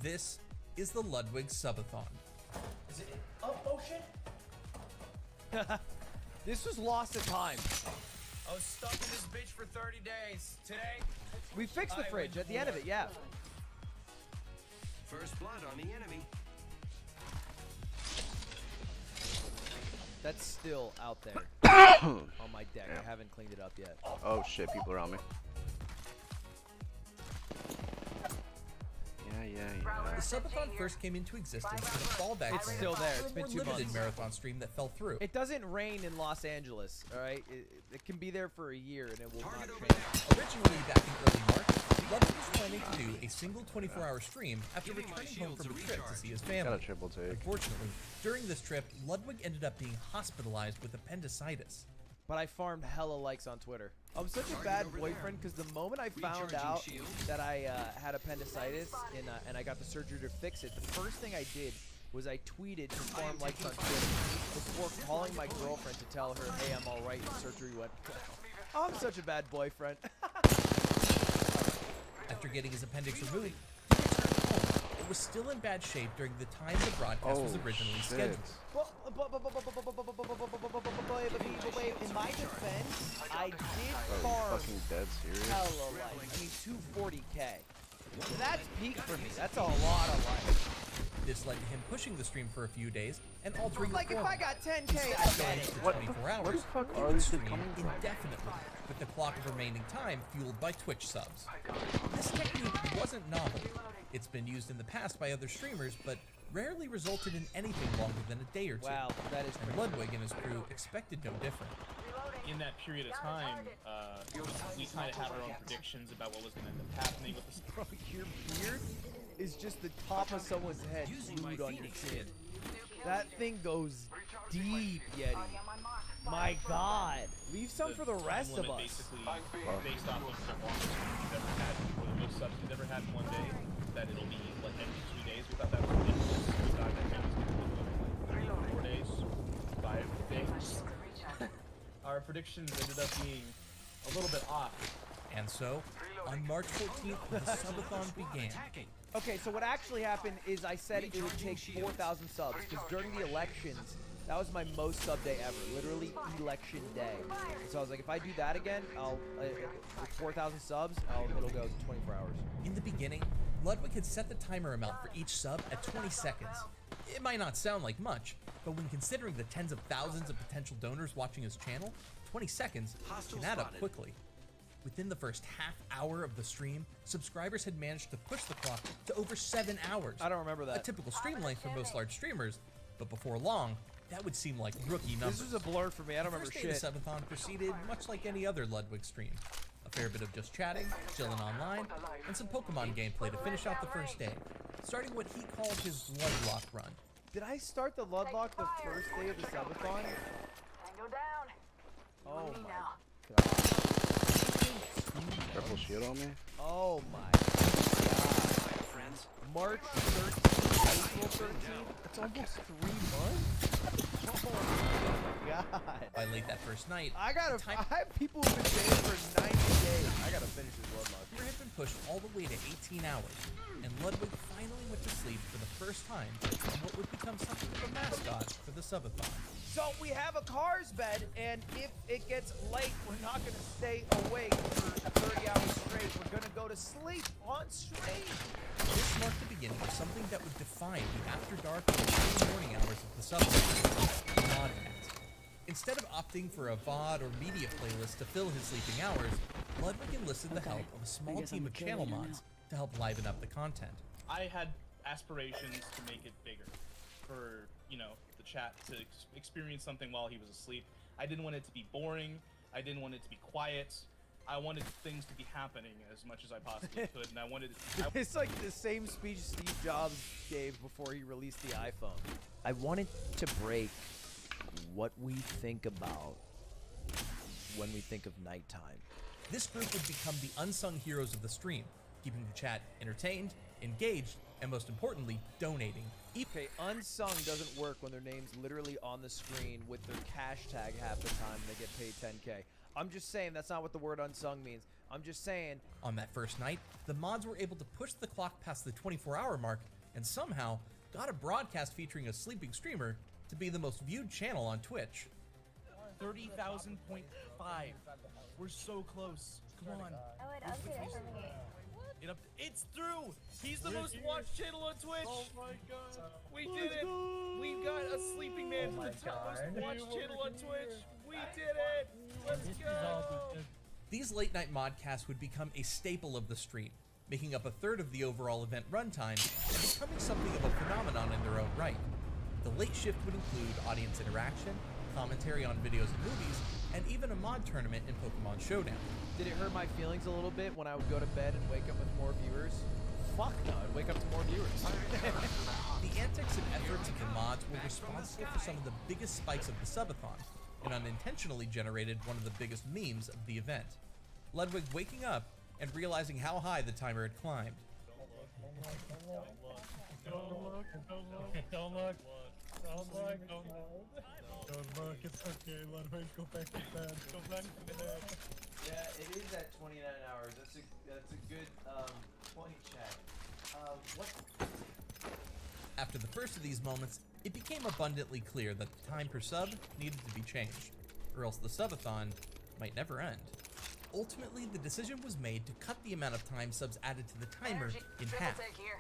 This is the Ludwig Subathon. Is it up motion? This was lost at time. I was stuck in this bitch for 30 days. Today, we fixed the fridge at the end of it, yeah. First blood on the enemy. That's still out there on my deck. I haven't cleaned it up yet. Oh shit, people around me. Yeah. The subathon first came into existence in a fallback. It's still there. It's been 2 limited months. marathon stream that fell through. It doesn't rain in Los Angeles, all right? It can be there for a year and it will not change. Originally, back in early March, to do a single 24-hour stream after returning home from a trip to see his family. Got a triple take. Unfortunately, during this trip, Ludwig ended up being hospitalized with appendicitis. But I farmed hella likes on Twitter. I'm such a bad boyfriend because the moment I found out that I had appendicitis and I got the surgery to fix it, the first thing I did was I tweeted to farm likes on Twitter before calling my girlfriend to tell her, hey, I'm all right, the surgery went well. I'm such a bad boyfriend. After getting his appendix removed, he returned home. It was still in bad shape during the time the broadcast was originally scheduled. In my defense, I did farm hella life. I mean, 240K. That's peak for me. That's a lot of life. This led to him pushing the stream for a few days and altering like the if format. I got 10K, I bet it. For 24 hours, he would stream indefinitely, with the clock of remaining time fueled by Twitch subs. This technique wasn't novel. It's been used in the past by other streamers, but rarely resulted in anything longer than a day or two. Wow, that is and Ludwig and his crew expected no different. In that period of time, we kind of had our own predictions about what was going to end up happening with this. Bro, your beard is just the top of someone's head glued on your chin. That thing goes deep, Yeti. My God. Leave some for the rest of us. Basically, based off of the longest we've ever had, or the most subs we've ever had in one day, that it'll be like every 2 days. We thought that was ridiculous. We thought that game was going to be 4 days, 5 days. Our predictions ended up being a little bit off. And so, on March 14th, the subathon began. Okay, so what actually happened is I said it would take 4,000 subs, because during the elections, that was my most sub day ever, literally election day. So I was like, if I do that again, I'll with 4,000 subs, it'll go 24 hours. In the beginning, Ludwig had set the timer amount for each sub at 20 seconds. It might not sound like much, but when considering the tens of thousands of potential donors watching his channel, 20 seconds can add up quickly. Within the first half hour of the stream, subscribers had managed to push the clock to over 7 hours. I don't remember that. A typical stream length for most large streamers, but before long, that would seem like rookie numbers. This is a blur for me, I don't remember shit. The first day of the subathon proceeded much like any other Ludwig stream. A fair bit of just chatting, chilling online, and some Pokemon gameplay to finish out the first day, starting what he called his Ludlock run. Did I start the Ludlock the first day of the subathon? Go down. Oh my God. Triple shield on me? Oh my God. March 13th, April 13th? That's almost 3 months? Oh my God. By late that first night, I have people who've been staying for 90 days. I gotta finish this Ludlock. The had been pushed all the way to 18 hours, and Ludwig finally went to sleep for the first time on what would become something of a mascot for the subathon. So we have a car's bed, and if it gets late, we're not gonna stay awake for 30 hours straight. We're gonna go to sleep on stream. This marked the beginning of something that would define the after dark and early morning hours of the subathon, the Modcast. Instead of opting for a VOD or media playlist to fill his sleeping hours, Ludwig enlisted the help of a small team of channel mods to help liven up the content. I had aspirations to make it bigger, for, you know, the chat to experience something while he was asleep. I didn't want it to be boring. I didn't want it to be quiet. I wanted things to be happening as much as I possibly could, and I wanted it's like the same speech Steve Jobs gave before he released the iPhone. I wanted to break what we think about when we think of nighttime. This group would become the unsung heroes of the stream, keeping the chat entertained, engaged, and most importantly, donating. Okay, unsung doesn't work when their name's literally on the screen with their cash tag half the time and they get paid 10K. I'm just saying that's not what the word unsung means. I'm just saying. On that first night, the mods were able to push the clock past the 24-hour mark and somehow got a broadcast featuring a sleeping streamer to be the most viewed channel on Twitch. 30,000.5. We're so close. Come on. Oh, it updated for me. It's through! He's the most watched channel on Twitch! Oh my God! We did it! We got a sleeping man for the top most watched channel on Twitch! We did it! Let's go! These late night modcasts would become a staple of the stream, making up a third of the overall event runtime and becoming something of a phenomenon in their own right. The late shift would include audience interaction, commentary on videos and movies, and even a mod tournament in Pokemon Showdown. Did it hurt my feelings a little bit when I would go to bed and wake up with more viewers? responsible for some of the biggest spikes of the subathon, and unintentionally generated one of the biggest memes of the event. Ludwig waking up and realizing how high the timer had climbed. Don't look. It's okay. Ludwig, go back to bed. Go back to bed. Yeah, it is at 29 hours. That's a good point, Chad. What? After the first of these moments, it became abundantly clear that the time per sub needed to be changed, or else the subathon might never end. Ultimately, the decision was made to cut the amount of time subs added to the timer in half.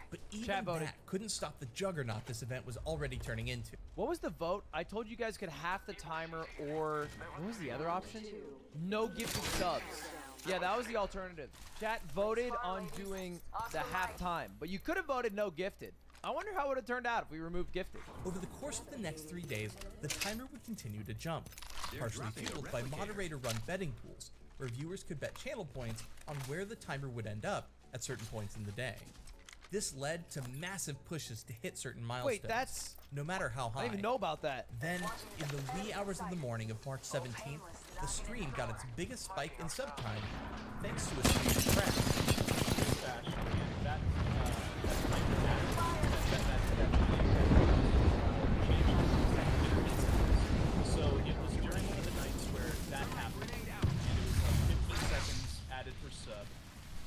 But even that couldn't stop the juggernaut this event was already turning into. What was the vote? I told you guys could half the timer, or what was the other option? No gifted subs. Yeah, that was the alternative. Chat voted on doing the half time, but you could have voted no gifted. I wonder how it would have turned out if we removed gifted. Over the course of the next 3 days, the timer would continue to jump, partially fueled by moderator-run betting pools, where viewers could bet channel points on where the timer would end up at certain points in the day. This led to massive pushes to hit certain milestones. Wait, that's... no matter how high. I didn't even know about that. Then, in the wee hours of the morning of March 17th, the stream got its biggest spike in sub time, thanks to a stream crash. So it was during one of the nights where that happened, and it was 15 seconds added per sub,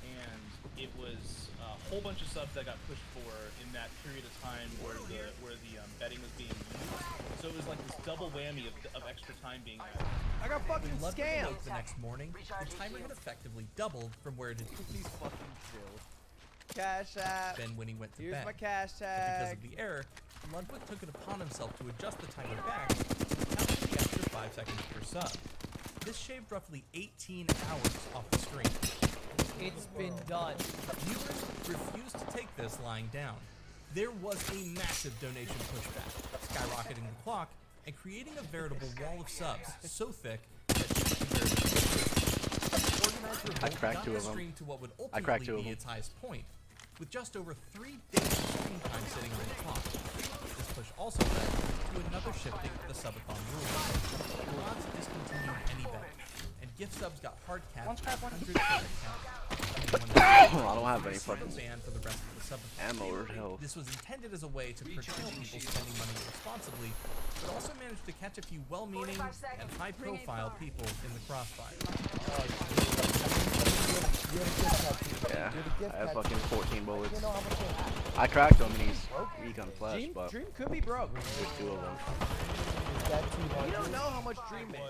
and it was a whole bunch of subs that got pushed for in that period of time where the betting was being used. So it was like this double whammy of extra time being added. I got fucking When Ludwig scammed. awoke the next morning, the timer had effectively doubled from where it had Please fucking chill. Cash app. been when he went to Here's bed. my cash But because tag. of the error, Ludwig took it upon himself to adjust the timer back and count the extra 5 seconds per sub. This shaved roughly 18 hours off the stream. It's been done. Viewers refused to take this lying down. There was a massive donation pushback, skyrocketing the clock and creating a veritable wall of subs so thick that it could barely be seen. Organized revolt got the stream to what would ultimately be its highest point, with just over 3 days of stream time sitting on the clock. This push also led to another shifting of the subathon rules. The mods discontinued any betting, and gift subs got hard capped at 100 per account. I don't have any fucking ban for the rest of the subathon. ammo or health. This was intended as a way to protect people spending money responsibly, but also managed to catch a few well-meaning and high-profile people in the crossfire. Yeah, I have fucking 14 bullets. I cracked him and he's weak on flash, but Dream could be broke. there's 2 of them. You don't know how much Dream made.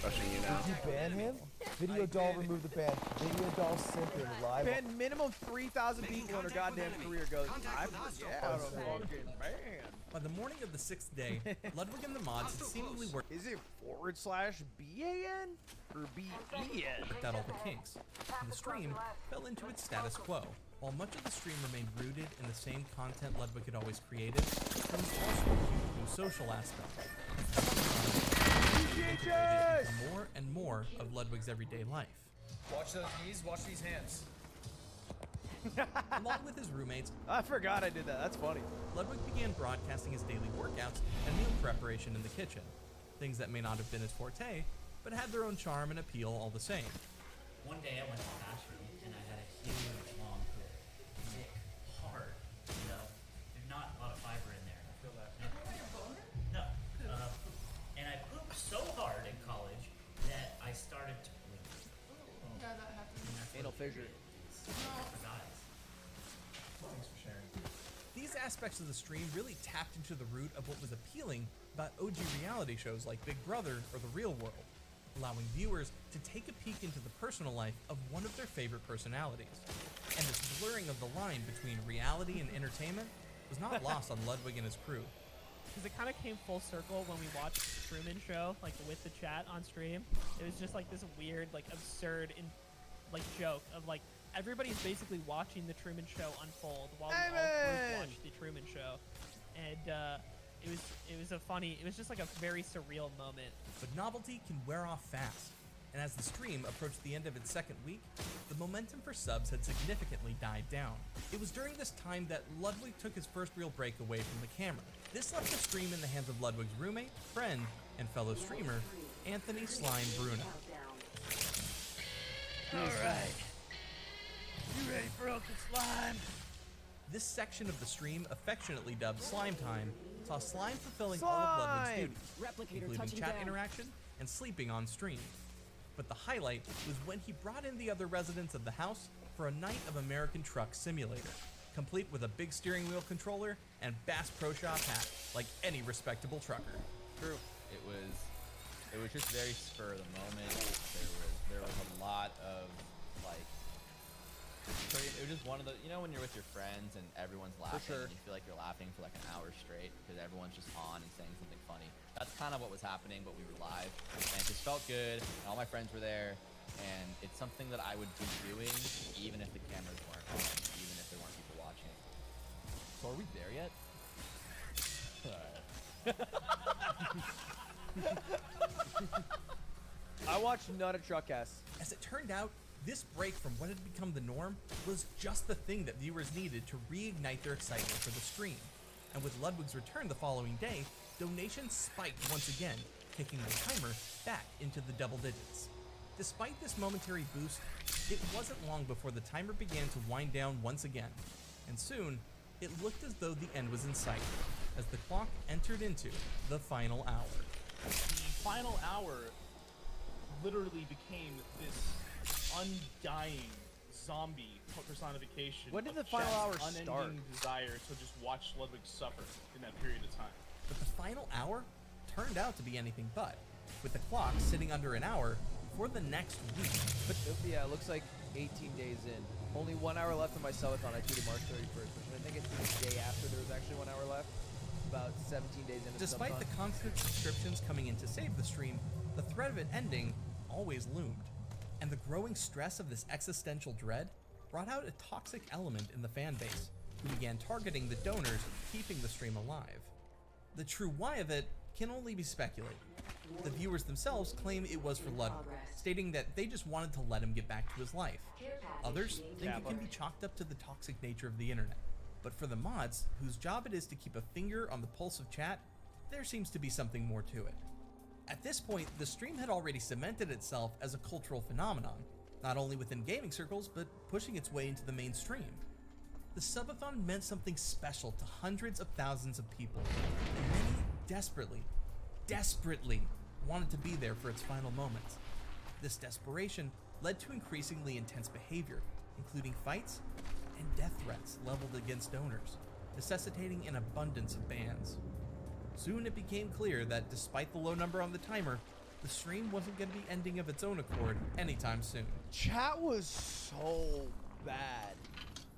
Rushing you now. Did you ban him? Video Doll removed the ban. Video Doll simping live. Man, minimum 3,000 people in her goddamn career goes, I'm out of fucking man. By the morning of the 6th day, Ludwig and the mods had seemingly worked. Is it /BAN or BEN? Out all the kinks, and the stream fell into its status quo. While much of the stream remained rooted in the same content Ludwig had always created, there was also a huge new social aspect. Integrated into more and more of Ludwig's everyday life. Watch those knees, watch these hands. Along with his roommates, I forgot I did that. That's funny. Ludwig began broadcasting his daily workouts and meal preparation in the kitchen. Things that may not have been his forte, but had their own charm and appeal all the same. One day I went to the bathroom and I had a huge long poop. Thick, hard, you know. There's not a lot of fiber in there. I feel that. No. And I pooped so hard in college that I started to bleed. Yeah, that happens. Anal fissure. Thanks for sharing. These aspects of the stream really tapped into the root of what was appealing about OG reality shows like Big Brother or The Real World, allowing viewers to take a peek into the personal life of one of their favorite personalities. And this blurring of the line between reality and entertainment was not lost on Ludwig and his crew. Because it kind of came full circle when we watched the Truman Show, like with the chat on stream. It was just like this weird, like absurd, joke of like everybody's basically watching the Truman Show unfold while we all group watched the Truman Show, and it was just like a very surreal moment. But novelty can wear off fast. and as the stream approached the end of its second week, the momentum for subs had significantly died down. It was during this time that Ludwig took his first real break away from the camera. This left the stream in the hands of Ludwig's roommate, friend, and fellow streamer, Anthony Slime Bruno. Alright. You ready for Uncle Slime? This section of the stream, affectionately dubbed Slime Time, saw Slime fulfilling all of Ludwig's duties, including chat interaction and sleeping on stream. But the highlight was when he brought in the other residents of the house for a night of American Truck Simulator, complete with a big steering wheel controller and Bass Pro Shop hat, like any respectable trucker. True. It was just very spur of the moment. There was a lot of like. It was just one of the, you know, when you're with your friends and everyone's laughing, and you feel like you're laughing for like an hour straight because everyone's just on and saying something funny. That's kind of what was happening, but we were live, and it just felt good, and all my friends were there, and it's something that I would be doing even if the cameras weren't on, even if there weren't people watching. So are we there yet? I watched none of Truckcast. As it turned out, this break from what had become the norm was just the thing that viewers needed to reignite their excitement for the stream. And with Ludwig's return the following day, donations spiked once again, kicking the timer back into the double digits. Despite this momentary boost, it wasn't long before the timer began to wind down once again, and soon, it looked as though the end was in sight, as the clock entered into the final hour. The final hour literally became this undying zombie personification. When did of the final Chat's hour unending start? desire to just watch Ludwig suffer in that period of time. But the final hour turned out to be anything but, with the clock sitting under an hour for the next week. But yeah, it looks like 18 days in. Only 1 hour left on my subathon. I tweeted March 31st, which I think it's the day after there was actually 1 hour left. About 17 days into the Despite the constant subscriptions coming in to save the stream, the threat of it ending always loomed. And the growing stress of this existential dread brought out a toxic element in the fan base, who began targeting the donors keeping the stream alive. The true why of it can only be speculated. The viewers themselves claim it was for Ludwig, stating that they just wanted to let him get back to his life. Others think it can be chalked up to the toxic nature of the internet. But for the mods, whose job it is to keep a finger on the pulse of chat, there seems to be something more to it. At this point, the stream had already cemented itself as a cultural phenomenon, not only within gaming circles, but pushing its way into the mainstream. The subathon meant something special to hundreds of thousands of people, and many desperately wanted to be there for its final moments. This desperation led to increasingly intense behavior, including fights and death threats leveled against donors, necessitating an abundance of bans. Soon it became clear that despite the low number on the timer, the stream wasn't going to be ending of its own accord anytime soon. Chat was so bad.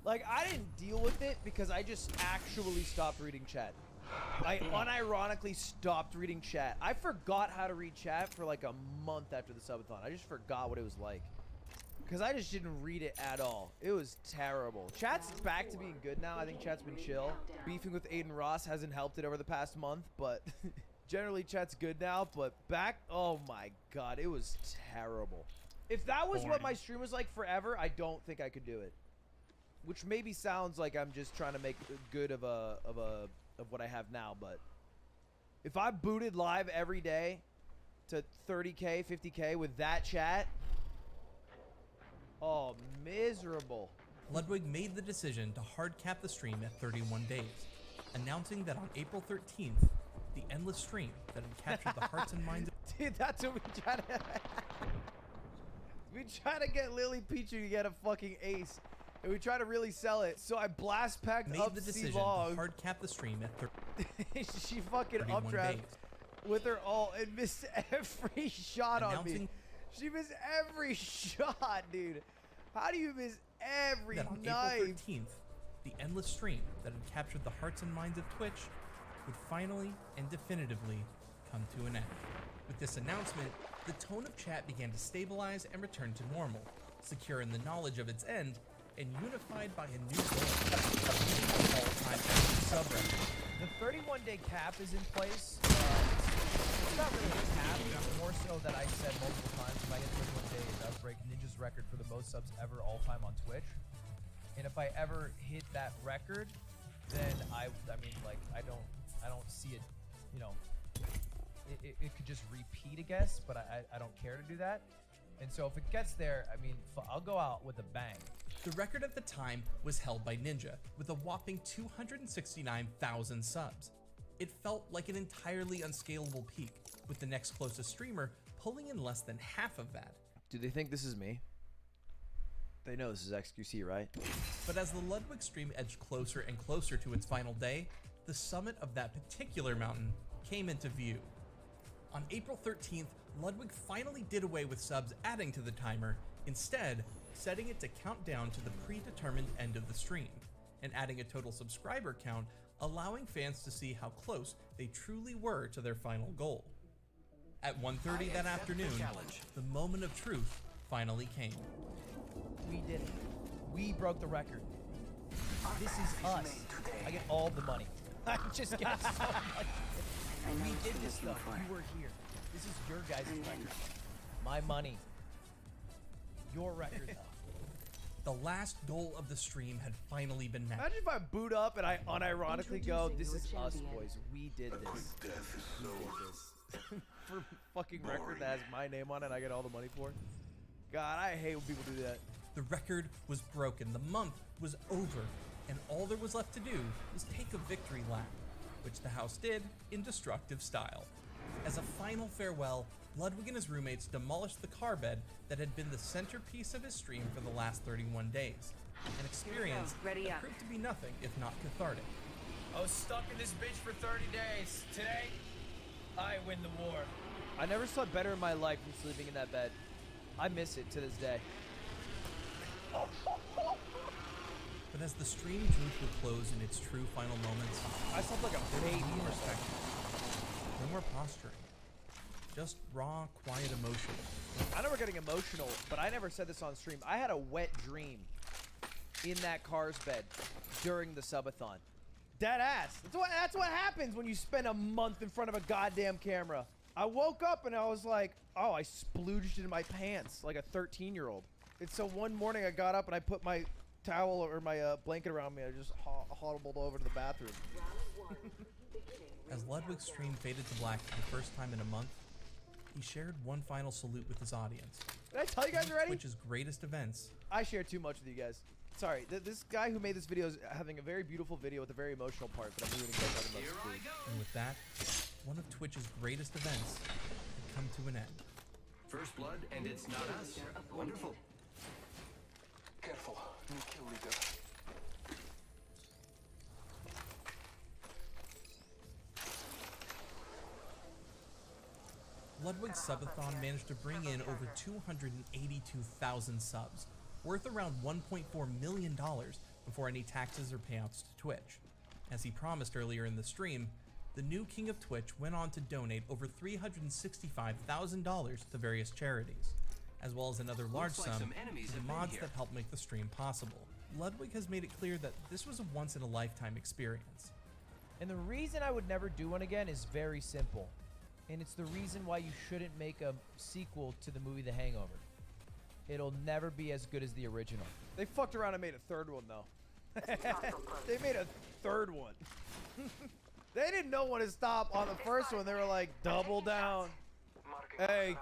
Like, I didn't deal with it because I just actually stopped reading chat. I unironically stopped reading chat. I forgot how to read chat for like a month after the subathon. I just forgot what it was like. Because I just didn't read it at all. It was terrible. Chat's back to being good now. I think chat's been chill. Beefing with Aiden Ross hasn't helped it over the past month, but generally chat's good now. But back, oh my god, it was terrible. If that was what my stream was like forever, I don't think I could do it. Which maybe sounds like I'm just trying to make good of what I have now, but if I booted live every day to 30k, 50k with that chat, oh, miserable. Ludwig made the decision to hard cap the stream at 31 days, announcing that on April 13th, the endless stream that had captured the hearts and minds of Dude, that's what we try to we try to get Lily Pichu to get a fucking ace. And we try to really sell it. So I blast packed made up the decision C-Log. to hard cap the stream at She fucking 31 updraft days. with her ult and missed every shot on me. She missed every shot, dude. How do you miss every that on knife? April 13th, the endless stream that had captured the hearts and minds of Twitch would finally and definitively come to an end. With this announcement, the tone of chat began to stabilize and return to normal, secure in the knowledge of its end, and unified by a new goal, all-time sub record. The 31-day cap is in place. It's not really a cap. It's more so that I said multiple times if I get 31 days, I would break Ninja's record for the most subs ever all time on Twitch. And if I ever hit that record, then I mean, like, I don't see it, you know, it could just repeat, I guess, but I don't care to do that. And so if it gets there, I mean, I'll go out with a bang. The record at the time was held by Ninja with a whopping 269,000 subs. It felt like an entirely unscalable peak, with the next closest streamer pulling in less than half of that. Do they think this is me? They know this is XQC, right? But as the Ludwig stream edged closer and closer to its final day, the summit of that particular mountain came into view. On April 13th, Ludwig finally did away with subs adding to the timer, instead setting it to count down to the predetermined end of the stream, and adding a total subscriber count, allowing fans to see how close they truly were to their final goal. At 1:30 that afternoon, the moment of truth finally came. We did it. We broke the record. This is us. I get all the money. I just get so much. We did this though. You were here. This is your guys' record. My money. Your record though. The last goal of the stream had finally been met. Imagine if I boot up and I unironically go, this is us, boys. We did this. We did this. For fucking record that has my name on it, I get all the money for it. God, I hate when people do that. The record was broken, the month was over, and all there was left to do was take a victory lap, which the house did in destructive style. As a final farewell, Ludwig and his roommates demolished the car bed that had been the centerpiece of his stream for the last 31 days. An experience that proved to be nothing if not cathartic. I was stuck in this bitch for 30 days. Today, I win the war. I never slept better in my life than sleeping in that bed. I miss it to this day. But as the stream drew to a close in its true final moments, I slept like a baby. No more spectacle, no more posturing, just raw, quiet emotion. I know we're getting emotional, but I never said this on stream. I had a wet dream in that car's bed during the subathon. Dead ass. That's what happens when you spend a month in front of a goddamn camera. I woke up and I was like, oh, I splooged in my pants like a 13-year-old. And so one morning I got up and I put my towel or my blanket around me. I just hobbled over to the bathroom. As Ludwig's stream faded to black for the first time in a month, he shared one final salute with his audience. Did I tell you guys already? Twitch's greatest events. I share too much with you guys. Sorry, this guy who made this video is having a very beautiful video with a very emotional part, but I'm ruining it by talking about food. And with that, one of Twitch's greatest events had come to an end. First blood, and it's not us. Wonderful. Careful, new kill leader. Ludwig's subathon managed to bring in over 282,000 subs, worth around $1.4 million before any taxes or payouts to Twitch. As he promised earlier in the stream, the new king of Twitch went on to donate over $365,000 to various charities, as well as another large sum to the mods that helped make the stream possible. Ludwig has made it clear that this was a once-in-a-lifetime experience. And the reason I would never do one again is very simple. And it's the reason why you shouldn't make a sequel to the movie The Hangover. It'll never be as good as the original. They fucked around and made a third one, though. They made a third one. They didn't know when to stop on the first one. They were like, double down. Hey,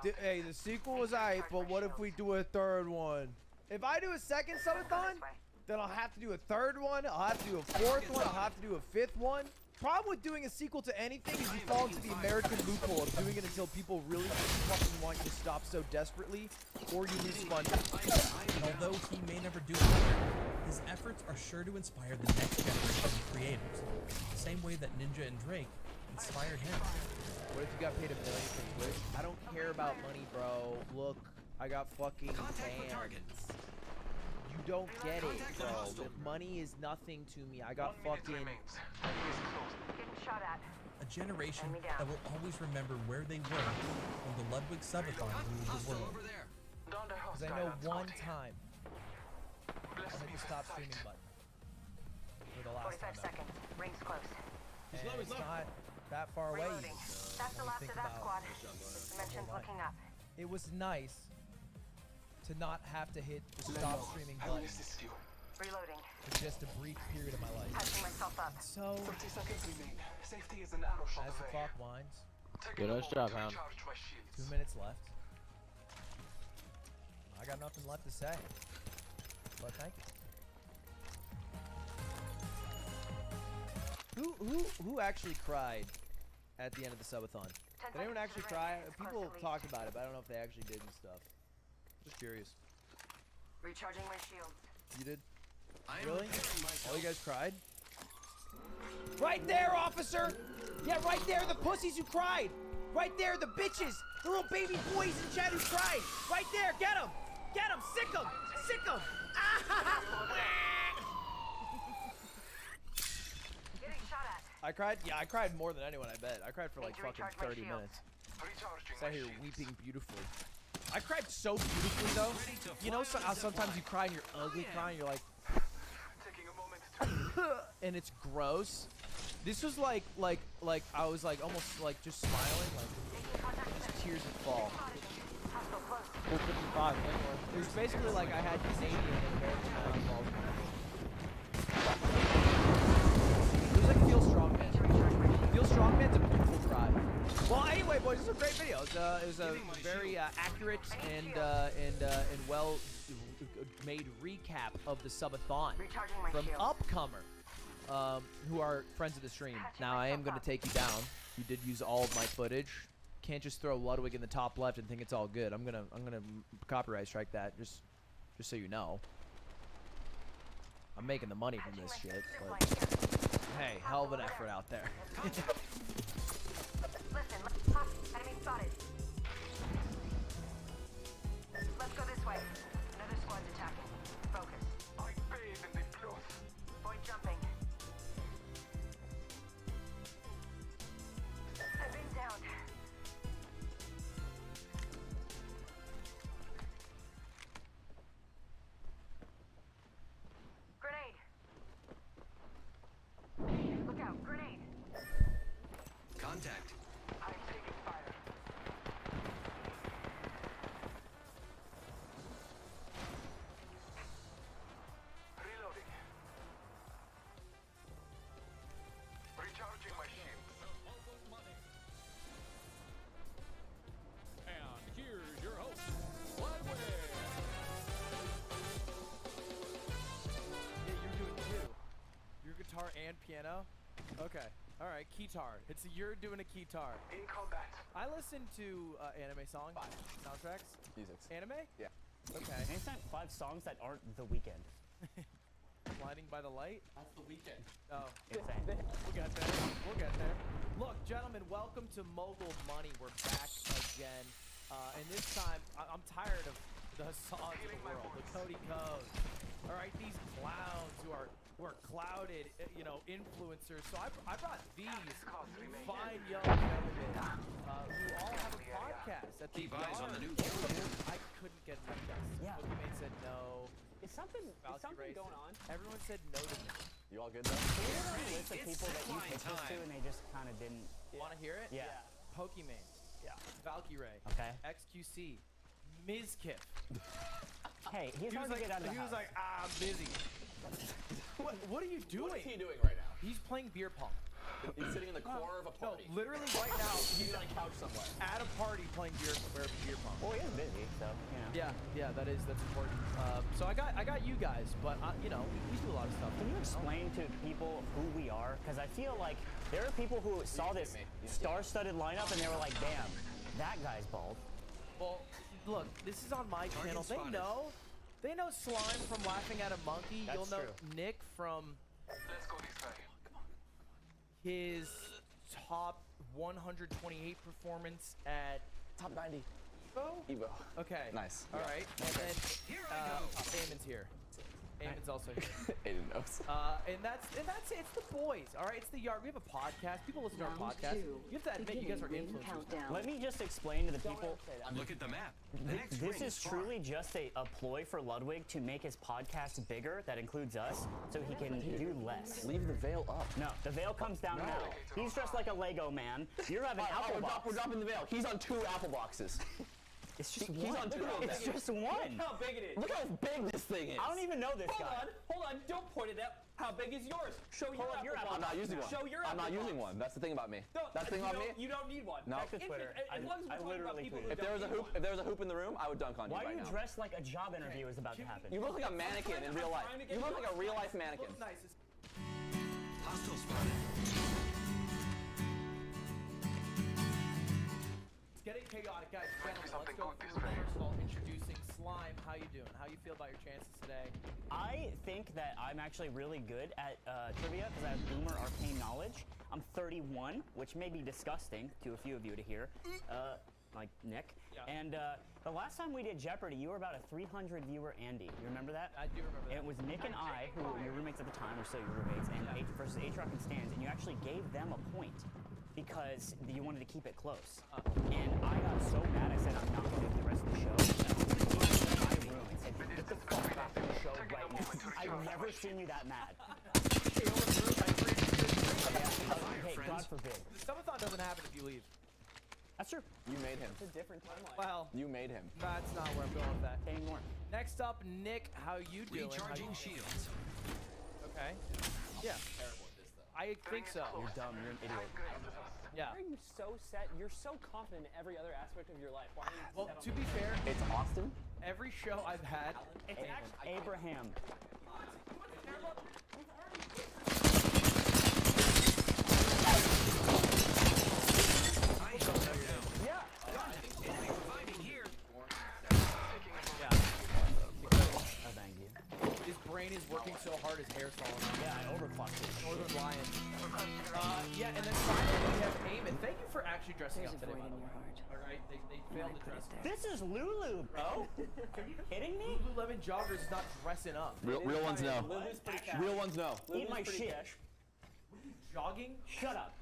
the sequel was aight, but what if we do a third one? If I do a second subathon, then I'll have to do a third one. I'll have to do a fourth one. I'll have to do a fifth one. Problem with doing a sequel to anything is you fall into the American loophole of doing it until people really fucking want you to stop so desperately, or you lose funding. And although he may never do it again, his efforts are sure to inspire the next generation of creators, the same way that Ninja and Drake inspired him. What if you got paid $1 million from Twitch? I don't care about money, bro. Look, I got fucking fans. You don't get it, bro. The money is nothing to me. I got fucking... A generation that will always remember where they were when the Ludwig Subathon ruled the world. Because I know one time I hit the stop streaming button for the last time. 45 seconds. Rings close. And it's not that far away. Reloading. That's the when you last think of that about squad. the whole Dimensions life. looking up. It was nice to not have to hit the stop streaming button Reloading. for just a brief period of my life. Patching myself up. So, 30 seconds remain. Safety is an arrow shot as the away. clock winds, Taking a moment to recharge my shields. 2 minutes left. I got nothing left to say. But thank you. Who actually cried at the end of the subathon? Did anyone actually cry? People talked about it, but I don't know if they actually did and stuff. Just curious. Recharging my shields. You did? Really? All you guys cried? Right there, officer! Yeah, right there, the pussies who cried! Right there, the bitches! The little baby boys in chat who cried! Right there, get them! Get them! Sick them! Sick them! Getting shot at. I cried? Yeah, I cried more than anyone, I bet. I cried for like fucking 30 minutes. Sat here weeping beautifully. I cried so beautifully though. You know how sometimes you cry and you're ugly crying, you're like and it's gross. This was like I was like almost like just smiling, like just tears would fall. 55. It was basically like I had Canadian and American involved. It was like Feel Strong Man. Feel Strong Man's a beautiful cry. Well, anyway, boys, this was a great video. It was a very accurate and well made recap of the subathon from Upcomer, who are friends of the stream. Now, I am going to take you down. You did use all of my footage. Can't just throw Ludwig in the top left and think it's all good. I'm gonna copyright strike that. Just so you know. I'm making the money from this shit, but hey, hell of an effort out there. Listen, let's pop. Enemy spotted. Let's go this way. Another squad's attacking. Focus. I bathe in the blood. Point jumping. I've been down. Grenade. Look out, grenade. Contact. I'm taking fire. Reloading. Recharging my shields. And here's your host, Flyway. Yeah, you're doing two. Your guitar and piano? Okay. Alright, keytar. You're doing a keytar. In combat. I listen to anime songs, soundtracks. Musics. Anime? Yeah. Okay. And it's not 5 songs that aren't The Weeknd. Blinding by the light? That's The Weeknd. Oh. Insane. We'll get there. We'll get there. Look, gentlemen, welcome to Mogul Money. We're back again. And this time, I'm tired of the Hassans of the world, the Cody Codes. All right, these clowns who are clouded, influencers. So I brought these fine young gentlemen who all have a podcast. Keep eyes on the new I couldn't get them guests. Yeah. Pokemon said no. Is something going on? Everyone said no to me. You all good though? Can you have a list of people that you pitched this to and they just kind of didn't? Want to hear it? Yeah. Pokemon. Yeah. Valkyrie. Okay. XQC. Mizkif. Hey, he's hard to get out of the He was house. like, I'm busy. What are you doing? What is he doing right now? He's playing beer pong. He's sitting in the corner of a party. No, literally right now, He's on a couch somewhere. at a party playing beer pong. Well, he is busy, so you know. Yeah, that's important. So I got you guys, but we do a lot of stuff. Can you explain to people who we are? Because I feel like there are people who saw this star-studded lineup and they were like, "Damn, that guy's bald." Well, look, this is on my channel. They know Slime from Laughing at a Monkey. That's You'll know true. Nick from Let's go this way. his top 128 performance at Top 90. Evo. Evo. Okay. Nice. All Yeah. right. And then Damon's here. Eamon's also here. Aiden knows. And that's it. It's the boys. All right, it's the yard. We have a podcast. People listen to our podcast. You have to admit, you guys are influencers. Let me just explain to the people. Look at the map. The next This ring is truly just a ploy for Ludwig to make his podcast bigger, that includes us, so he can do less. Leave the veil up. No, the veil comes down now. He's dressed like a Lego man. You're having apple box. We're dropping the veil. He's on 2 apple boxes. It's just He's one. on 2 of them. It's just one. Look how big it is. Look how big this thing is. I don't even know this guy. Hold on. Don't point it out. How big is yours? Show your apple I'm not using one. Show your I'm not apple using box. one. That's the thing about me. No, That's the thing about me. You don't need one. No. Back to Twitter. As long as we're talking about people who If there was a hoop, if there was a hoop in the room, I would dunk on you Why right are you now. dressed like a job interview is about to happen? You look like a mannequin in real life. You look like a real life mannequin. Hostile spotted. It's getting chaotic, guys. Gentlemen, let's go through first of all introducing Slime. How you doing? How you feel about your chances today? I think that I'm actually really good at trivia because I have boomer arcane knowledge. I'm 31, which may be disgusting to a few of you to hear, like Nick. Yeah. And the last time we did Jeopardy, you were about a 300 viewer Andy. You remember that? I do remember that. And it was Nick and I, who were your roommates at the time, or still your roommates, and versus H-Rock and Stans, and you actually gave them a point because you wanted to keep it close. And I got so mad, I said, I'm not going to do the rest of the show. In my room and said, get the fuck back to the show right now. I've never seen you that mad. Hey, God forbid. The subathon doesn't happen if you leave. That's true. You made him. It's a different timeline. Well, You made him. that's not where I'm going with that. Anymore. Next up, Nick, how you doing? Recharging shields. Okay. Yeah. I think so. You're dumb. You're an idiot. Yeah. Why are you so set? You're so confident in every other aspect of your life. Why are you Well, set on to be fair, It's Austin. every show I've had, It's Abraham. his brain is working so hard, his hair's falling off. Yeah, I overclocked it. Northern Lion. Yeah, and then finally we have Eamon. Thank you for actually dressing up today. All right, they failed to dress. This is Lulu, bro. Are you kidding me? Lululemon joggers is not dressing up. Real ones know. Real ones know. Eat my shit. Jogging? Shut up.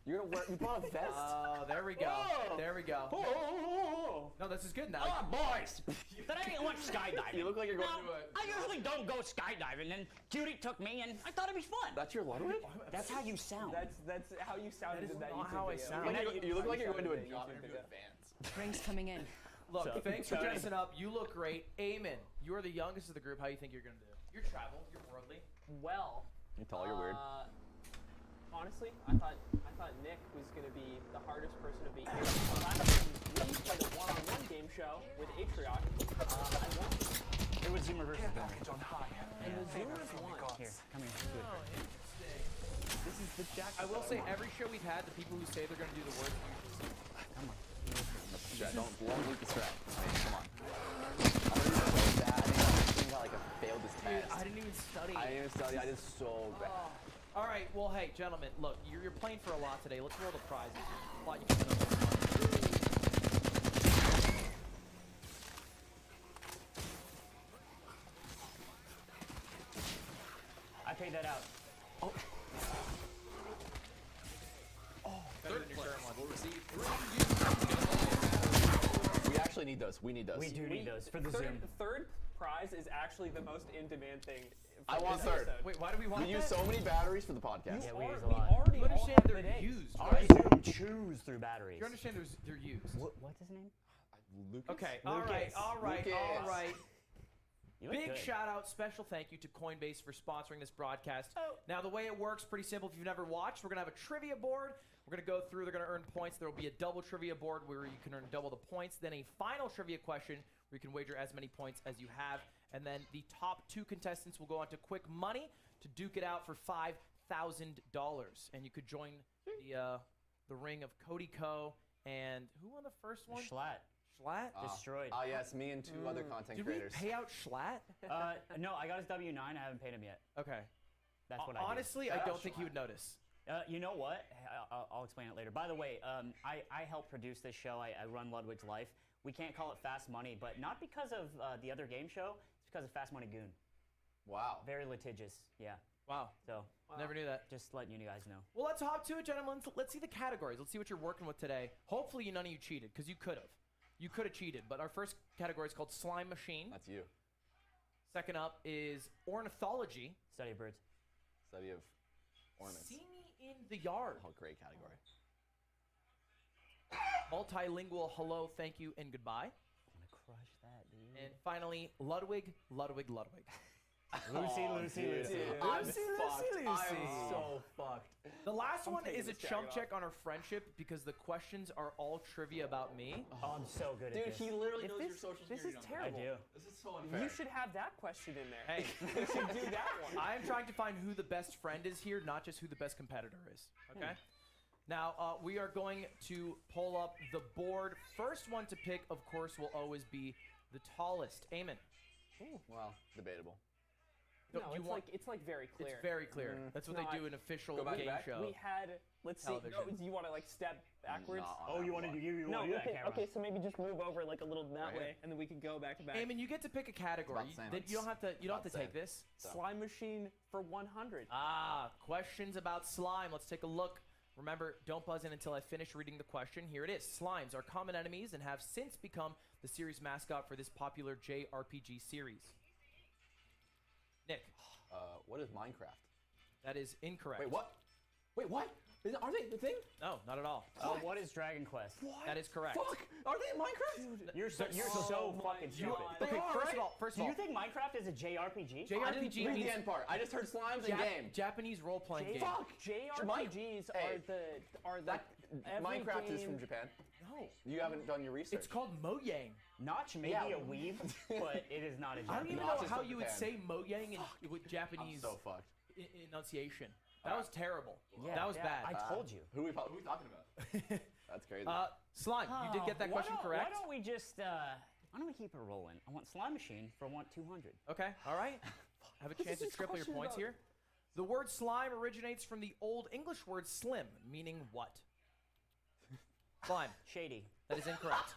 You're gonna wear. You bought a vest. Oh, there we go. Whoa. There we go. Oh. No, this is good now. Oh, boys. But I didn't want skydiving. You look like you're going No, to I usually don't go skydiving, and Judy took me, and I thought it'd be fun. That's your Ludwig? That's how you sound. That's how you sounded That is in that not YouTube how I video. sound. You look like you're going to a job interview. Drinks coming in. Look, So- thanks for dressing up. You look great. Eamon, you are the youngest of the group. How do you think you're going to do? You're travel. You're worldly. Well, You're tall. You're weird. honestly, I thought Nick was going to be the hardest person to beat. Last time we played a one-on-one game show with Atrioc, I won. It was Zoomer versus Boomer. And the Zoomers won. Here, come here. Oh, interesting. This is the Jack. I will say, every show we've had, the people who say they're going to do the worst. Come on. Don't leak the strap. I mean, come on. I'm gonna do so bad. I think I like failed this Dude, test. I didn't even study. I didn't even study. I did so bad. All right, well, hey, gentlemen, look, you're playing for a lot today. Let's roll the prizes. A lot you can win on I paid that out. Oh. better than your current one. Will receive We actually need those. We need those. We do need those for the third, Zoom. Third prize is actually the most in-demand thing. I want this third. episode. Wait, why do we want We that? use so many batteries for the podcast. Yeah, we use a We lot. already You all understand have they're the days. used. Our Zoom chews through batteries. You understand they're used. What's his name? Lucas? Okay, all right, Lucas. all right. You look Big good. shout out, special thank you to Coinbase for sponsoring this broadcast. Oh. Now, the way it works, pretty simple. If you've never watched, we're going to have a trivia board. We're going to go through. They're going to earn points. There will be a double trivia board where you can earn double the points. Then a final trivia question where you can wager as many points as you have. And then the top two contestants will go on to Quick Money to duke it out for $5,000. And you could join the ring of Cody Co. And who won the first one? Schlatt. Schlatt? Destroyed. Ah, yes, me and two other content Did creators. we pay out Schlatt? No, I got his W-9. I haven't paid him yet. Okay. That's what I did. Honestly, I don't think he would notice. You know what? I'll explain it later. By the way, I help produce this show. I run Ludwig's Life. We can't call it Fast Money, but not because of the other game show. It's because of Fast Money Goon. Wow. Very litigious. Yeah. Wow. So. Never knew that. Just letting you guys know. Well, let's hop to it, gentlemen. Let's see the categories. Let's see what you're working with today. Hopefully, none of you cheated, because you could have. You could have cheated, but our first category is called Slime Machine. That's you. Second up is Ornithology. Study of birds. Study of ornaments. See me in the yard. Oh, great category. Multilingual hello, thank you, and goodbye. I'm gonna crush that, dude. And finally, Ludwig. Lucy. I'm so fucked. The last one taking is a this guy chump off. check on our friendship because the questions are all trivia about me. Oh, I'm so good Dude, at this. he literally If knows this- your social this security is number. terrible. I do. This is so unfair. You should have that question in there. Hey, You should do that one. I am trying to find who the best friend is here, not just who the best competitor is. Okay? Now, we are going to pull up the board. First one to pick, of course, will always be the tallest. Eamon. Well, debatable. do No, you it's want- like very clear. It's very clear. That's what Not- they do in official Go back to game back? show. We had. Let's see. Television. No, do you want to like step backwards? Oh, you wanted to give you No. want to do that Okay, camera. okay. So maybe just move over like a little that Right here? way, and then we can go back to back. Eamon, you get to pick a category. It's about the same. You don't have to. You don't have to About take the same. this. So. Slime machine for 100. Ah, questions about slime. Let's take a look. Remember, don't buzz in until I finish reading the question. Here it is. Slimes are common enemies and have since become the series mascot for this popular JRPG series. Nick, What is Minecraft? that is incorrect. Wait, what? Wait, what? Are they the thing? No, not at all. What is Dragon Quest? That is correct. Fuck! Are they in Minecraft? You're so fucking stupid. Okay, are, first right? of all, Do you think Minecraft is a JRPG? I didn't JRPG read means the end part. I just heard slimes and game. Japanese role-playing game. Fuck! JRPGs Hey, are That every Minecraft is game- from Japan. No, You haven't done your research. it's called Mojang. Notch may Yeah. be a weeb, but it is not a JRPG. I don't even Notch know is how from you would Japan. say Mojang with I'm Japanese so fucked. enunciation. That was terrible. Yeah, that was bad. I told you. Who we talking about? That's crazy. Slime, you did get that question correct. Why don't we just, why don't we keep it rolling? I want Slime Machine for 200. Okay, all right. Have a chance to triple your points here. The word slime originates from the Old English word slim, meaning what? Slime. Shady. That is incorrect.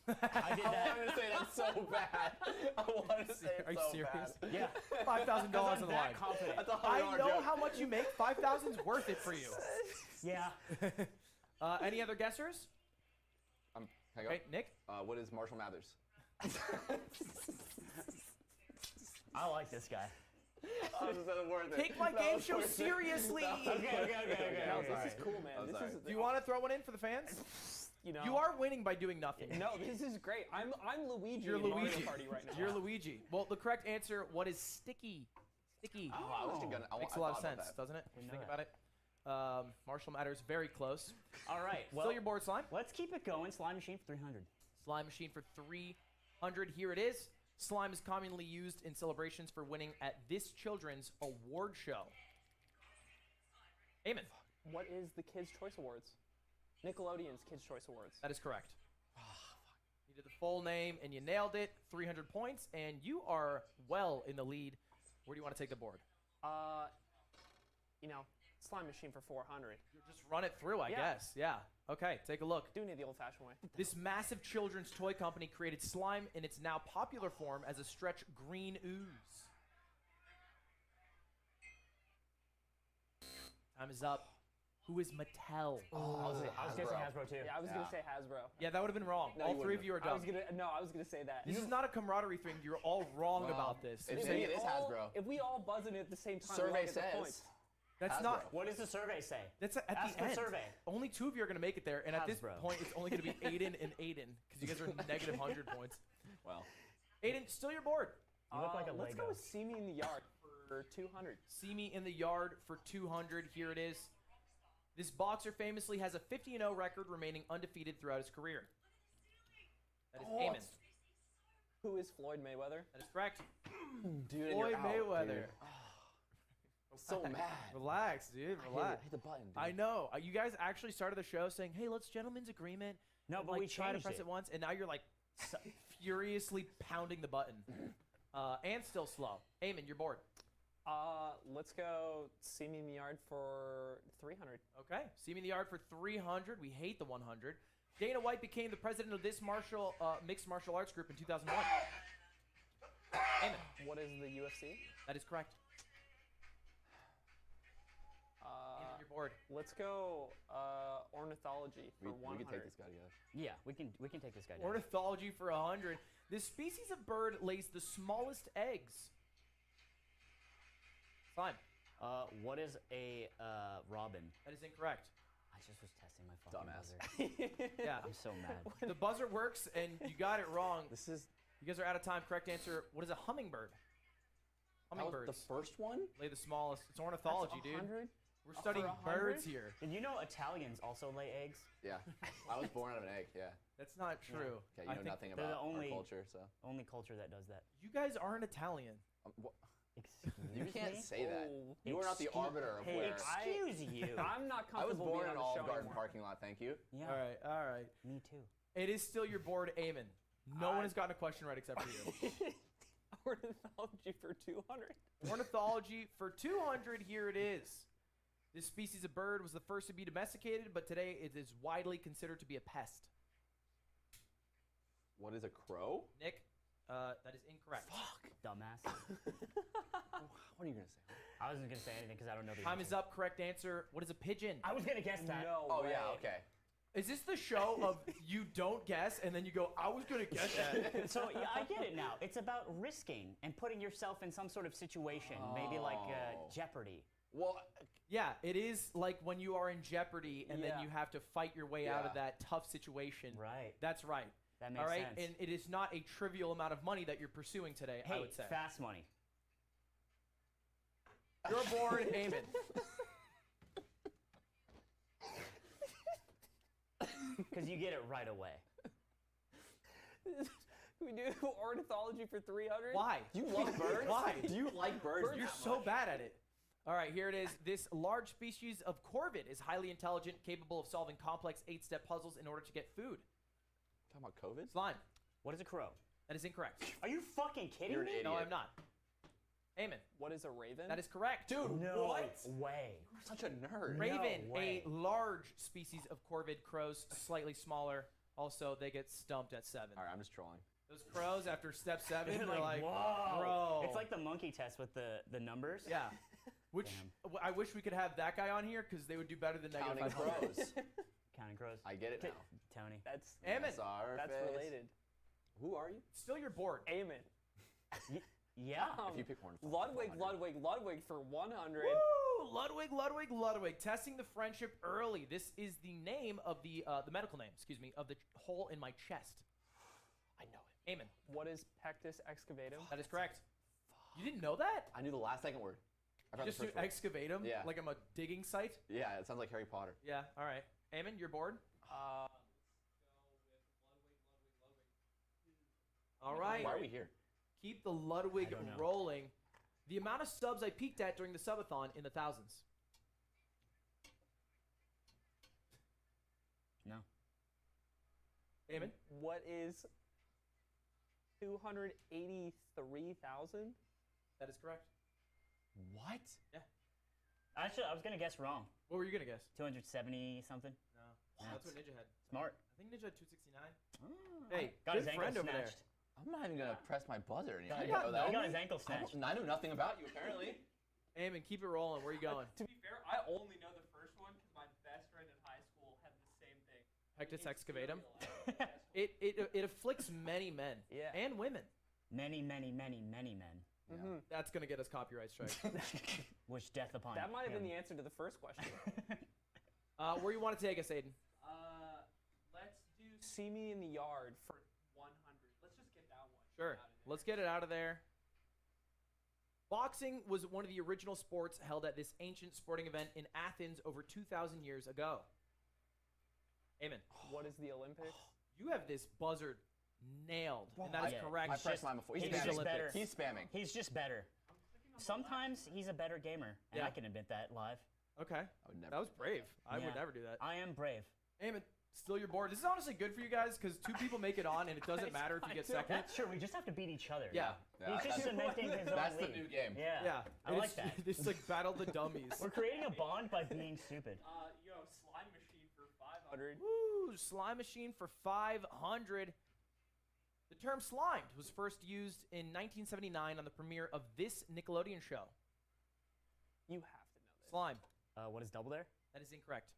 I did I that. wanted to say that so bad. I wanted to say it Are you so serious? bad. Yeah. $5,000 on the line. Confident. That's a I $100 know joke. how much you make. 5,000's worth it for you. Yeah. Any other guessers? Can I go? Okay, Nick. What is Marshall Mathers? I like this guy. I was just worth it. Take my That game was show worth it. seriously. That was Okay. all This right. is cool, man. I'm This sorry. is Do you want to throw one in for the fans? you know. You are winning by doing nothing. No, this is great. I'm Luigi You're in Mario Luigi. Party right now. You're Luigi. Well, the correct answer, what is sticky? Sticky. Oh, I was gonna. Makes a lot of sense, doesn't it? When you think about it. Marshall Matters, very close. All right. Well, Still your board, Slime. let's keep it going. Slime Machine for 300. Slime Machine for 300. Here it is. Slime is commonly used in celebrations for winning at this children's award show. Eamon. What is the Kids' Choice Awards? Nickelodeon's Kids' Choice Awards. That is correct. You did the full name and you nailed it. 300 points, and you are well in the lead. Where do you want to take the board? You know, Slime Machine for 400. Just run it through, I Yeah. guess. Yeah. Okay, take a look. Doing it the old-fashioned way. This massive children's toy company created slime in its now popular form as a stretch green ooze. Time is up. Who is Mattel? I was guessing Hasbro too. Yeah, I was gonna say Hasbro. Yeah, that would have been wrong. No, All you three of you are I was done. gonna say that. This is not a camaraderie thing. You're all wrong Well, about this. it's- You're saying- it is Hasbro. If we all buzz in at the same time, we Survey all get the says. points. That's Hasbro. not. What does the survey say? That's at Ask the the end. survey. Only two of you are going to make it there, and at this Hasbro. point, it's only going to be Aiden and Aiden because you guys are negative 100 points. Well, Aiden, still your board. You look like a Let's Lego. go with See Me in the Yard for 200. See Me in the Yard for 200. Here it is. This boxer famously has a 50-0 record, remaining undefeated throughout his career. That is Eamon. Who is Floyd Mayweather? That is correct. dude, and Floyd you're out, Mayweather. dude. So mad. Relax, dude. Relax. Hit the button, dude. I know. You guys actually started the show saying, "Hey, let's gentlemen's agreement." No, and, but like, we try to changed press it. it once, and now you're like furiously pounding the button, and still slow. Eamon, you're bored. Let's go See Me in the Yard for 300. Okay. See Me in the Yard for 300. We hate the 100. Dana White became the president of this mixed martial arts group in 2001. Amen. What is the UFC? That is correct. Amen, you're bored. Let's go ornithology for 100. We can take this guy together. Yeah, we can take this guy down. Ornithology for 100. This species of bird lays the smallest eggs. Slime. What is a robin? That is incorrect. I just was testing my fucking Dumbass. buzzer. Yeah. I'm so mad. The buzzer works, and you got it wrong. This is. You guys are out of time. Correct answer. What is a hummingbird? That was Hummingbirds. the first one? Lay the smallest. It's ornithology, That's dude. 100? We're studying birds here. Did you know Italians also lay eggs? Yeah. I was born out of an egg, yeah. That's not true. Okay, I you know think nothing they're about the only, our culture, so. Only culture that does that. You guys aren't Italian. You can't say that. Oh. You are not the arbiter of where. Excuse you. I'm not I was comfortable born being in on an the show Olive Garden anymore. parking lot, thank you. Yeah. All right. Me too. It is still your board, Eamon. No one has gotten a question right except for you. Ornithology for 200. Ornithology for 200, here it is. This species of bird was the first to be domesticated, but today it is widely considered to be a pest. What is a crow? Nick, that is incorrect. Fuck. Dumbass. What are you going to say? I wasn't gonna say anything because I don't know the Time answer. is up. Correct answer. What is a pigeon? I was gonna guess that. No Oh, way. yeah, okay. Is this the show of you don't guess and then you go, I was going to guess that? So yeah, I get it now. It's about risking and putting yourself in some sort of situation, maybe like Jeopardy. Well, Yeah, it is like when you are in Jeopardy and then Yeah. you have to fight your way out of Yeah. that tough situation. Right. That's right. That makes All right, sense. and it is not a trivial amount of money that you're pursuing today, Hey, I would say. fast money. You're bored, Eamon. Because you get it right away. We do ornithology for 300? Why? do you love birds? Why? Do you like birds? You're that so much? bad at it. All right, here it is. This large species of corvid is highly intelligent, capable of solving complex 8-step puzzles in order to get food. Talking about COVID? Slime. What is a crow? That is incorrect. Are you fucking kidding You're an me? idiot. No, I'm not. Eamon. What is a raven? That is correct. Dude, No what? way. You're such a nerd. Raven, No way. a large species of corvid crows, slightly smaller. Also, they get stumped at 7. All right, I'm just trolling. Those crows, after step 7, They're they're like, whoa. bro. It's like the monkey test with the numbers. Yeah. Which I wish we could have that guy on here because they would do better than negative Counting 500. crows. Counting crows. I get it now. Tony. That's Eamon. that's Face. related. Who are you? Still your board. Eamon. Yeah. If you pick one. Ludwig for 100. Woo! Ludwig. Testing the friendship early. This is the name of the medical name, of the hole in my chest. I know it. Eamon. What is Pectus excavatum? That is correct. You didn't know that? I knew the last second word. I forgot Just the do first word. excavatum? Yeah. Like I'm a digging site? Yeah, it sounds like Harry Potter. Yeah, all right. Eamon, you're bored? All right. Why are we here? Keep the Ludwig I don't know. rolling. The amount of subs I peaked at during the subathon in the thousands. No. Eamon? What is 283,000? That is correct. What? Yeah. Actually, I was gonna guess wrong. What were you going to guess? 270 something. No. That's what Ninja had. Smart. I think Ninja had 269. Hey, Got his good ankle friend over there. snatched. I'm not even gonna press my buzzer anymore. He You know that. got his ankle snatched. I knew nothing about you apparently. Eamon, keep it rolling. Where are you going? To be fair, I only know the first one because my best friend in high school had the same thing. Pectus excavatum. It afflicts many men. Yeah. And women. Many men. That's going to get us copyright strike. Wish death upon That might have been him. the answer to the first question. Where you want to take us, Aiden? Let's do See me in the yard for 100. Let's just get that one. Sure. Let's get it out of there. Boxing was one of the original sports held at this ancient sporting event in Athens over 2,000 years ago. Amen. What is the Olympics? You have this buzzard nailed, and that is Yeah. correct. I pressed mine before. He's He's spamming. just better. He's spamming. He's just better. Sometimes he's a better gamer, and Yeah. I can admit that live. Okay. I would never. That was brave. I Yeah. would never do that. I am brave. Amen. Still your board. This is honestly good for you guys because 2 people make it on, and it doesn't matter if you get second. That's true. We just have to beat each other. Yeah. He's just cementing his own That's the lead. new game. Yeah. Yeah. I And like it's- that. This is like battle the dummies. We're creating a bond by being stupid. Slime machine for 500. Woo! Slime machine for 500. The term slimed was first used in 1979 on the premiere of this Nickelodeon show. You have to know this. Slime. What is double dare? That is incorrect.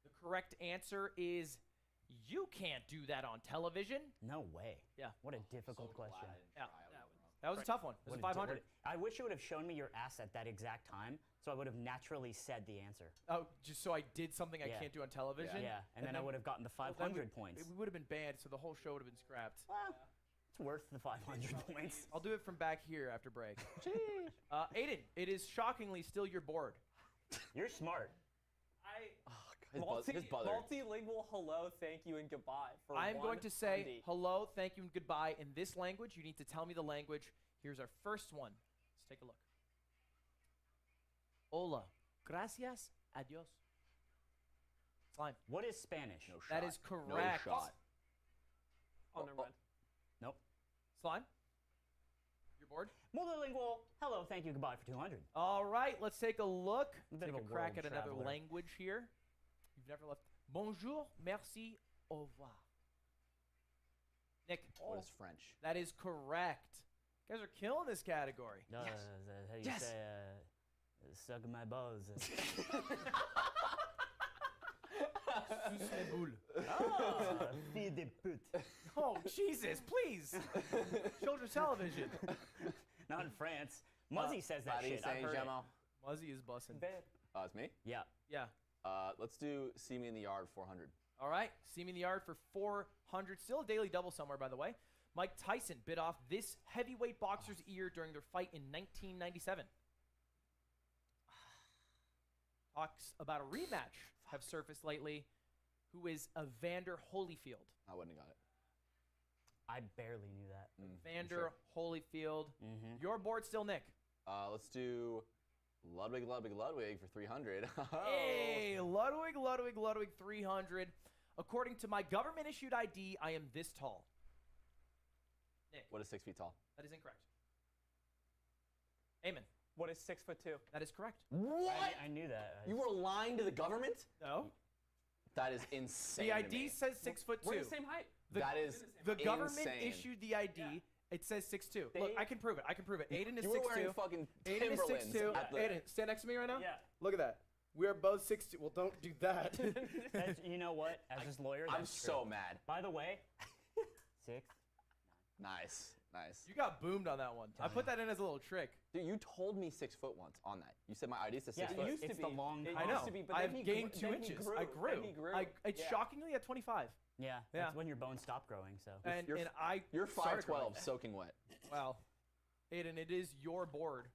The correct answer is you can't do that on television. No way. Yeah. What a difficult question. Yeah. That was a tough one. It was What a di- 500. what a- I wish you would have shown me your ass at that exact time, so I would have naturally said the answer. Oh, just so I did something I Yeah. can't do on television? Yeah, and then I would have gotten the 500 points. We would have been banned, so the whole show would have been scrapped. It's worth the 500 points. I'll do it from back here after break. Aiden, it is shockingly still your board. You're smart. Multilingual hello, thank you, and goodbye. For I'm going to say 100. hello, thank you, and goodbye in this language. You need to tell me the language. Here's our first one. Let's take a look. Hola. Gracias. Adios. Slime. What is Spanish? No That shot. is correct. No shot. Oh, never mind. Nope. Slime. Your board? Multilingual hello, thank you, goodbye for 200. All right, let's take a look. A bit Take of a a crack world at another traveler. language here. You've never left. Bonjour, merci, au revoir. Nick. What is French? That is correct. You guys are killing this category. How do you say, suck my balls. Suce mes boules. Fille de pute. Oh, Jesus, please. Children's television. Not in France. Muzzy says that Paris shit. I've heard it. Saint-Germain. Muzzy is bussing. It's me? Yeah. Yeah. Let's do See Me in the Yard 400. All right. See me in the yard for 400. Still a daily double somewhere, by the way. Mike Tyson bit off this heavyweight boxer's ear during their fight in 1997. Talks about a rematch have surfaced lately. Who is Evander Holyfield? I wouldn't have got it. I barely knew that. Evander Holyfield. Your board still, Nick. Let's do Ludwig for 300. Hey, Ludwig 300. According to my government-issued ID, I am this tall. Nick. What is 6 feet tall? That is incorrect. Eamon. What is 6'2"? That is correct. What? I knew that. You were lying to the government? No. That is insane. The to ID me. says 6'2". We're the same height. That is the government insane. issued the ID. It says 6'2". Look, I can prove it. Aiden is 6'2". You were wearing fucking Aiden is Timberlands 6'2". at the- Aiden, stand next to me right now. Yeah. Look at that. We are both 6'2". Well, don't do that. You know what? As his lawyer, I'm that's so true. mad. By the way, 6. Nice. You got boomed on that one. I put that in as a little trick. Dude, you told me 6 foot once on that. You said my ID says 6 Yeah, foot. It used to it's be. the long It I used know. to be, but I've then he gained grew, 2 then he inches. grew, I grew. Then he grew. It's Yeah. shockingly at 25. Yeah, Yeah. that's when your bones stop growing. So You're started growing. 5'12", soaking wet. Wow. Aiden, it is your board.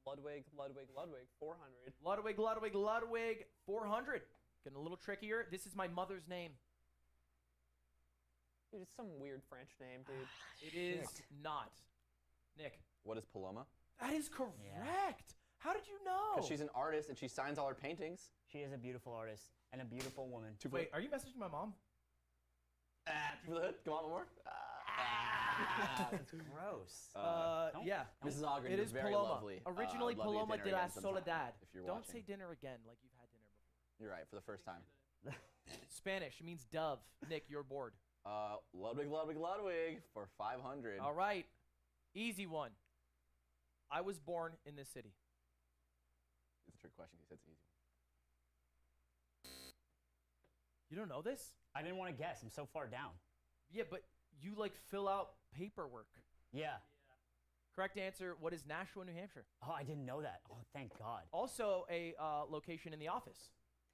Ludwig, 400. Ludwig, 400. Getting a little trickier. This is my mother's name. Dude, it's some weird French name, dude. It is not. Nick. What is Paloma? That is correct. How did you know? Because she's an artist and she signs all her paintings. she is a beautiful artist and a beautiful woman. Wait, are you messaging my mom? For the hood? Come on, one more. That's gross. Yeah. Mrs. Ogren, It you're is very Paloma. lovely. Originally I'd love you at Paloma dinner de la again sometime, Soledad. if you're Don't watching. say dinner again like you've had dinner before. You're right, for the first time. Spanish. It means dove. Nick, you're bored. Ludwig for 500. All right. Easy one. I was born in this city. It's a trick question. He said it's easy. You don't know this? I didn't want to guess. I'm so far down. Yeah, but you like fill out paperwork. Yeah. Correct answer. What is Nashua, New Hampshire? Oh, I didn't know that. Oh, thank God. Also a location in The Office.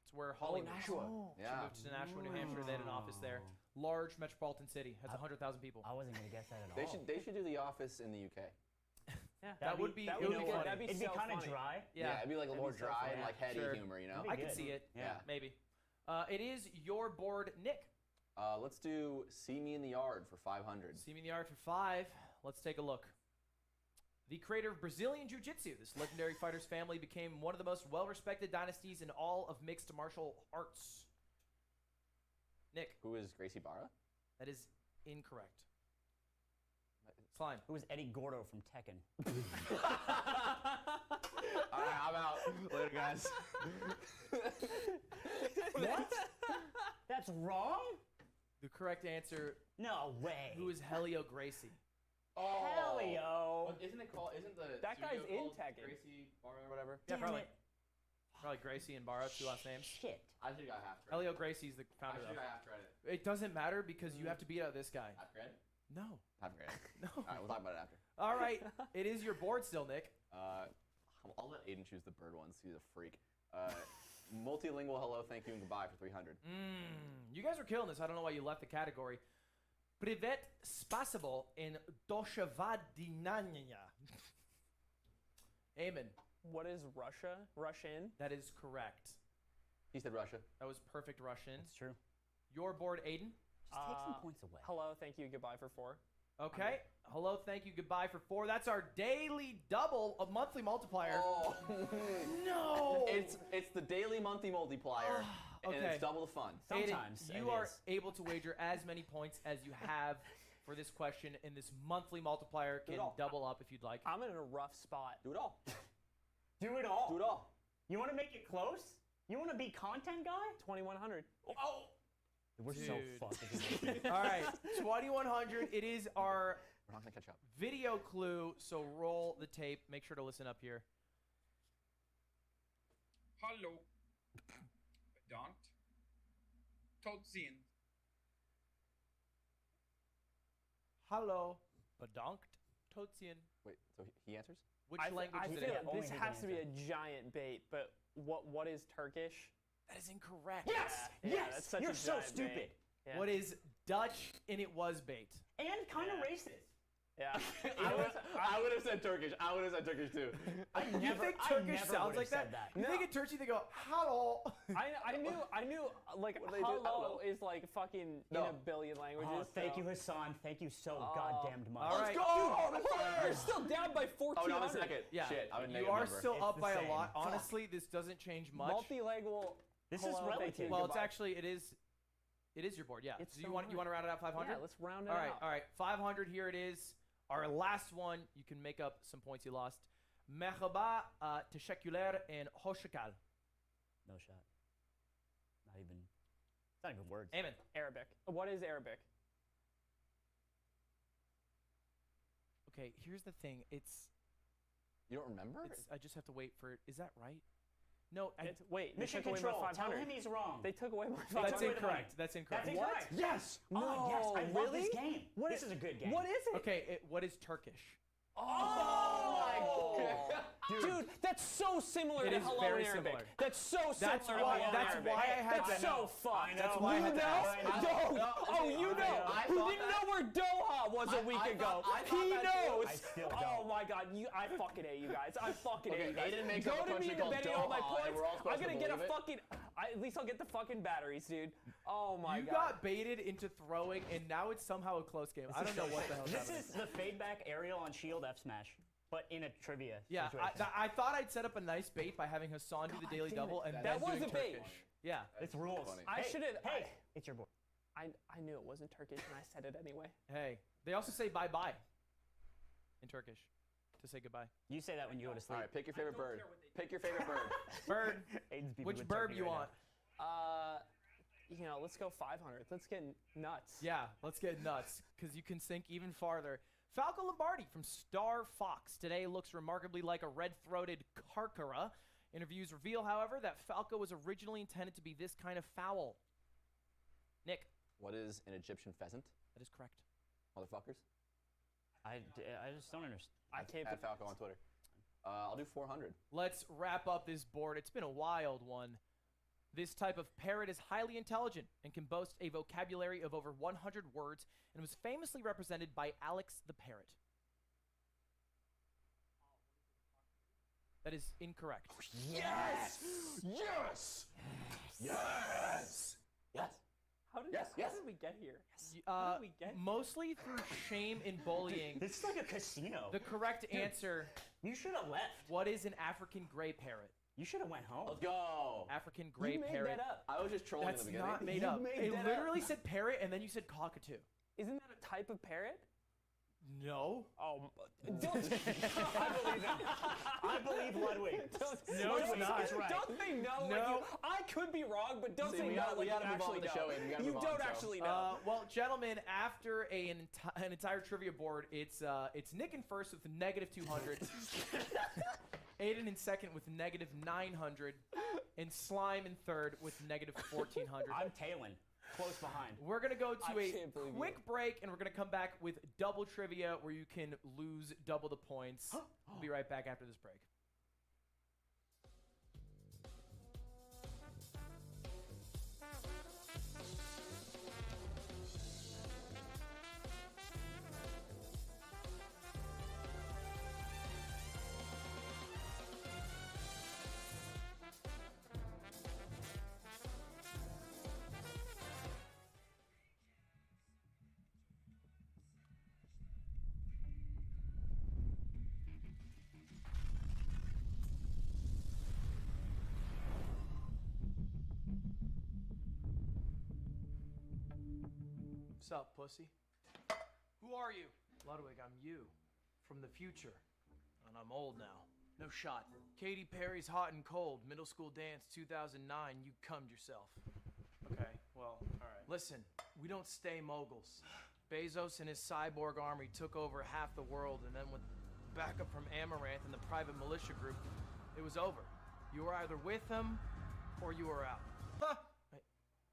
It's where Holly lives. Nashua. She Yeah. moved to Nashua, New Hampshire. They had an office there. Large metropolitan city. Has 100,000 people. I wasn't gonna guess that at all. They should do The Office in the UK. Yeah. That would be that it would would be be good. funny. That'd be It'd be so kind of funny. dry. Yeah, it'd be like a That'd more be so dry funny. and like heady Sure. humor, you know? It'd I be could good. see it. Yeah. Maybe. It is your board, Nick. Let's do See Me in the Yard for 500. See me in the yard for 5. Let's take a look. The creator of Brazilian Jiu-Jitsu, this legendary fighter's family became one of the most well-respected dynasties in all of mixed martial arts. Nick. Who is Gracie Barra? That is incorrect. Slime. Who was Eddie Gordo from Tekken? All right, I'm out. Later, guys. What? That's wrong? The correct answer. No way. Who is Helio Gracie? Helio. But isn't it called? Isn't the That guy's studio in called Tekken. Gracie Barra or whatever? Yeah, Damn probably. it. Probably Gracie and Barra, two last names. Shit. I should got half credit. Helio Gracie's the I founder. should Though. got half credit. It doesn't matter because you have to beat out this guy. Half credit? No. Half credit. No. All right, we'll talk about it after. All right, it is your board still, Nick. I'll let Aiden choose the bird ones. He's a freak. Multilingual hello, thank you, and goodbye for 300. You guys are killing this. I don't know why you left the category. Privet spasibo in doshevadinanya. Amen. What is Russia? Russian? That is correct. He said Russia. That was perfect Russian. That's true. Your board, Aiden. Just take some points away. Hello, thank you, goodbye for 4. Okay. Hello, thank you, goodbye for 4. That's our daily double of monthly multiplier. Oh. No. It's the daily monthly multiplier, and Okay. it's double the fun. Sometimes Aiden, you are able to wager as many points as you have for this question, and this monthly multiplier can double up if you'd like. I'm in a rough spot. Do it all. Do it all. Do it all. You want to make it close? You want to be content guy? 2100. Oh. We're so Dude. fucking. All right, 2100. It is our We're not gonna catch up. video clue, so roll the tape. Make sure to listen up here. Hallo. Bedankt. Tot ziens. Hello, bedankt, totsien. Wait, so he answers? Which I language I did feel it have? this has to be a giant bait, but what is Turkish? That is incorrect. Yes! Yeah, Yes! that's such You're a so giant stupid. bait. Yeah. What is Dutch? And it was bait. And kind of racist. Yeah. I would have said Turkish. I would have said Turkish too. You think Turkish sounds like that? You think in Turkey they go, hello? I knew like What do they do? I don't hello know. is like fucking No. in a billion languages. Oh, thank so- you, Hassan. Thank you so goddamned much. All right. You're still down by 1400. Oh, no, I'm in second. Yeah, Shit, I'm in you negative are number. still It's up the by same. a lot. Fuck. Honestly, this doesn't change much. Multilingual. This is hello, thank you, relative. Well, it's goodbye. actually it is your board. Yeah. It's So so you want to round it out 500? Yeah, let's round it All right, out. all right. 500. Here it is. Our last one. You can make up some points you lost. Merhaba, teşekkürler, and hoşçakal. No shot. Not even. It's not even words. Amen. Arabic. What is Arabic? Okay. Here's the thing. It's. You don't remember? I just have to wait for it. Is that right? No. Wait, they Mission took away control. my 500. Tell him he's wrong. They took away my They 500. That's took away the money. incorrect. That's incorrect. That's incorrect. Yes. Oh, yes. I love this really? game. What This is- is a good game. What is it? Okay. What is Turkish? Oh my god. Dude, that's so similar It to is hello very in Arabic. similar. That's so similar That's to why- hello in that's Arabic. why I had That's to so know. fun. That's why I you had to ask. You know. I Who thought didn't that- know where Doha was a week ago? I thought He that too. knows. I still Oh don't. my god, I fucking hate you guys. I fucking hate Okay, you guys. Aiden makes Go up a to me country to called betting all my Doha, and points. we're all I'm supposed to gonna get a believe it. fucking. At least I'll get the fucking batteries, dude. Oh my You god. got baited into throwing, and now it's somehow a close game. I don't know what the hell. This is the fade back aerial on Shield F Smash, but in a trivia Yeah, situation. I thought I'd set up a nice bait by having Hassan do the daily damn it. double and That then was doing a bait. Turkish. Yeah. It's rules. funny. I Hey, should have. Hey, it's your board. I knew it wasn't Turkish, and I said it anyway. Hey, they also say bye bye in Turkish to say goodbye. You say that when you go to sleep. All right, pick your favorite bird. Pick your favorite bird. Bird. Aiden's beefing Which with bird Turkey you right want? Let's go 500. Let's get nuts. Yeah, let's get nuts because you can sink even farther. Falco Lombardi from Star Fox today looks remarkably like a red-throated carcara. Interviews reveal, however, that Falco was originally intended to be this kind of fowl. Nick. What is an Egyptian pheasant? That is correct. Motherfuckers. I just don't understand. I can't. At Falco on Twitter. I'll do 400. Let's wrap up this board. It's been a wild one. This type of parrot is highly intelligent and can boast a vocabulary of over 100 words and was famously represented by Alex the Parrot. That is incorrect. Yes! Yes! Yes! Yes! How did, Yes, how yes. did we get here? How did we get here? Mostly through shame and bullying. This is like a casino. The correct answer. You should have left. What is an African gray parrot? You should have went home. Let's go. African gray You made parrot. that up. I was just trolling That's in the beginning. not made You up. made It that literally up. said parrot and then you said cockatoo. Isn't that a type of parrot? No. Oh, don't. I believe him. I believe Ludwig. No, it's not. He's right. Don't say no. No. Like you, I could be wrong, but don't See, say we no gotta- we like you gotta move on actually with the show, know. Aiden. We gotta You move on, don't so. actually know. Well, gentlemen, after an entire trivia board, it's Nick in first with -200, Aiden in second with -900, and Slime in third with -1400. I'm tailing. Close behind. We're gonna go to I a can't believe quick break, and we're gonna come back with double trivia, where you can lose double the points. We'll be right back after this break. What's up, pussy? Who are you? Ludwig, I'm you. From the future. And I'm old now. No shot. Katy Perry's Hot and Cold, Middle School Dance 2009, you cummed yourself. Okay, well, alright. Listen, we don't stay moguls. Bezos and his cyborg army took over half the world, and then with backup from Amaranth and the private militia group, it was over. You were either with them, or you were out. Wait,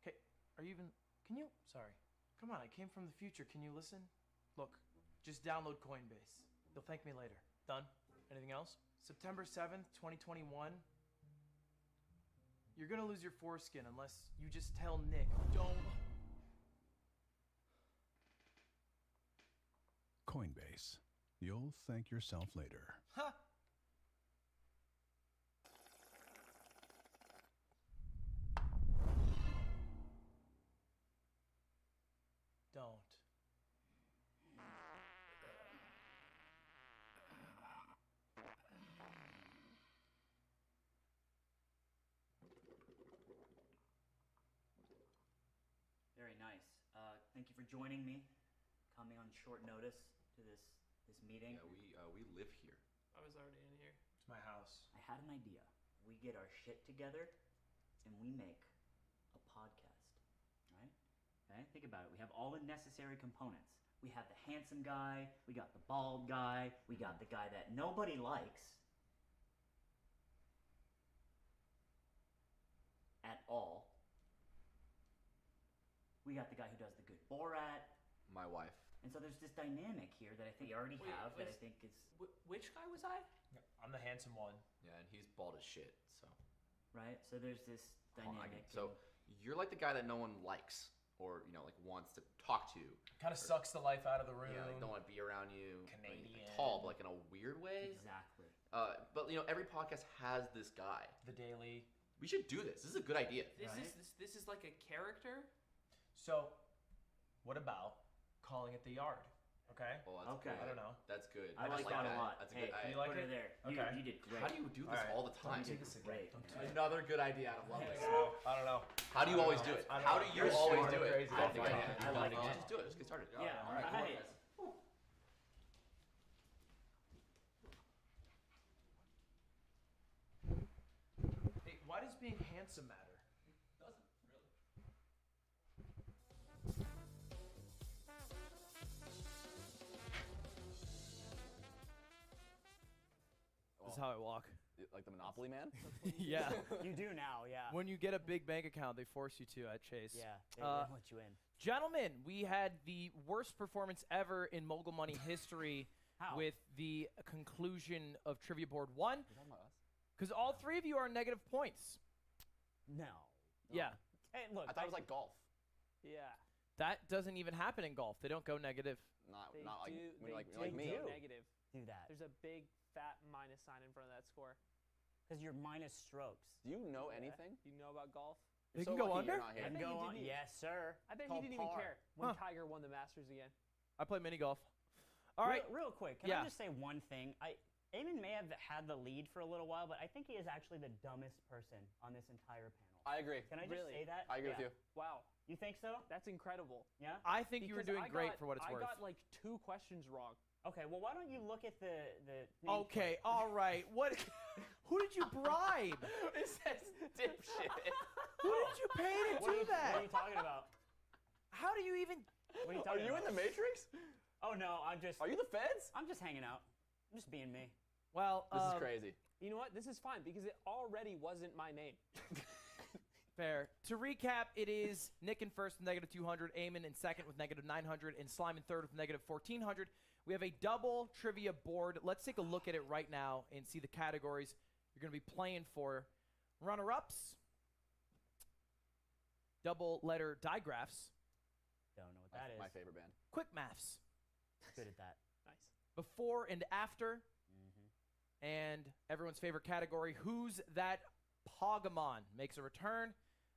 okay, are you even... Can you... Sorry. Come on, I came from the future. Can you listen? Look, just download Coinbase. You'll thank me later. Done? Anything else? September 7th, 2021. You're gonna lose your foreskin unless you just tell Nick. Don't. Coinbase. You'll thank yourself later. Huh? Don't. Very nice. Thank you for joining me, coming on short notice to this meeting. Yeah, we live here. I was already in here. It's my house. I had an idea. We get our shit together, and we make a podcast, right? Okay, think about it. We have all the necessary components. We have the handsome guy, we got the bald guy, we got the guy that nobody likes at all. We got the guy who does the good Borat. My wife. And so there's this dynamic here that I think we already have that I think is... Which guy was I? I'm the handsome one. Yeah, and he's bald as shit, so. Right? So there's this dynamic. So you're like the guy that no one likes or, like wants to talk to. Kind of sucks the life out of the room. Yeah, like don't want to be around you. Canadian. Like, tall, but like in a weird way. Exactly. But every podcast has this guy. The Daily. We should do this. This is a good idea. This is like a character? So, what about calling it the Yard? Okay. Oh, that's Okay. good. I don't know. That's good. I like that a lot. That's a Hey, good. you like put it? her there. Okay. You did great. How do you do this all the time? Don't do this again. Great. Don't do it. Another good idea out of Ludwig. I don't know. How do you always do it? I don't How know. do you You're always smart do and it? crazy. I think I like it. Just do it. Let's get started. Yeah. All right. Cool. Hey. Hey, why does being handsome matter? This is how I walk. Like the Monopoly man? Yeah. You do now, yeah. When you get a big bank account, they force you to at Chase. Yeah, they won't let you in. Gentlemen, we had the worst performance ever in Mogul Money history with the conclusion of Trivia Board 1. Because all three of you are negative points. No. Yeah. Hey, look. I thought it was like golf. Yeah. That doesn't even happen in golf. They don't go negative. Not They like do, when they you're like me. do negative. Do that. There's a big fat minus sign in front of that score. Because you're minus strokes. Do you know anything? You know about golf? They So can go lucky under? you're not I here. bet Go he on. didn't even- Yes, sir. I bet he Called didn't even par. care when Huh. Tiger won the Masters again. I play mini golf. All right. Real quick, can Yeah. I just say one thing? Eamon may have had the lead for a little while, but I think he is actually the dumbest person on this entire panel. I agree. Can I just say that? I agree with you. Wow. You think so? That's incredible. Yeah? I think you were Because doing great for what it's I worth. got like 2 questions wrong. Okay, well, why don't you look at the Okay, all right. What? Who did you bribe? It says dipshit. Who did you pay to do that? What are you talking about? How do you even? What are you Are talking you about? in the Matrix? Oh no, I'm just. Are you the feds? I'm just hanging out. I'm just being me. Well, This is crazy. You know what? This is fine because it already wasn't my name. Fair. To recap, it is Nick in first with -200, Eamon in second with -900, and Slime in third with -1400. We have a double trivia board. Let's take a look at it right now and see the categories you're going to be playing for. Runner-ups, double letter digraphs, Don't know what that is. My favorite band. quick maths, Good at that. Nice. before and after, and everyone's favorite category, Who's That Pokemon, makes a return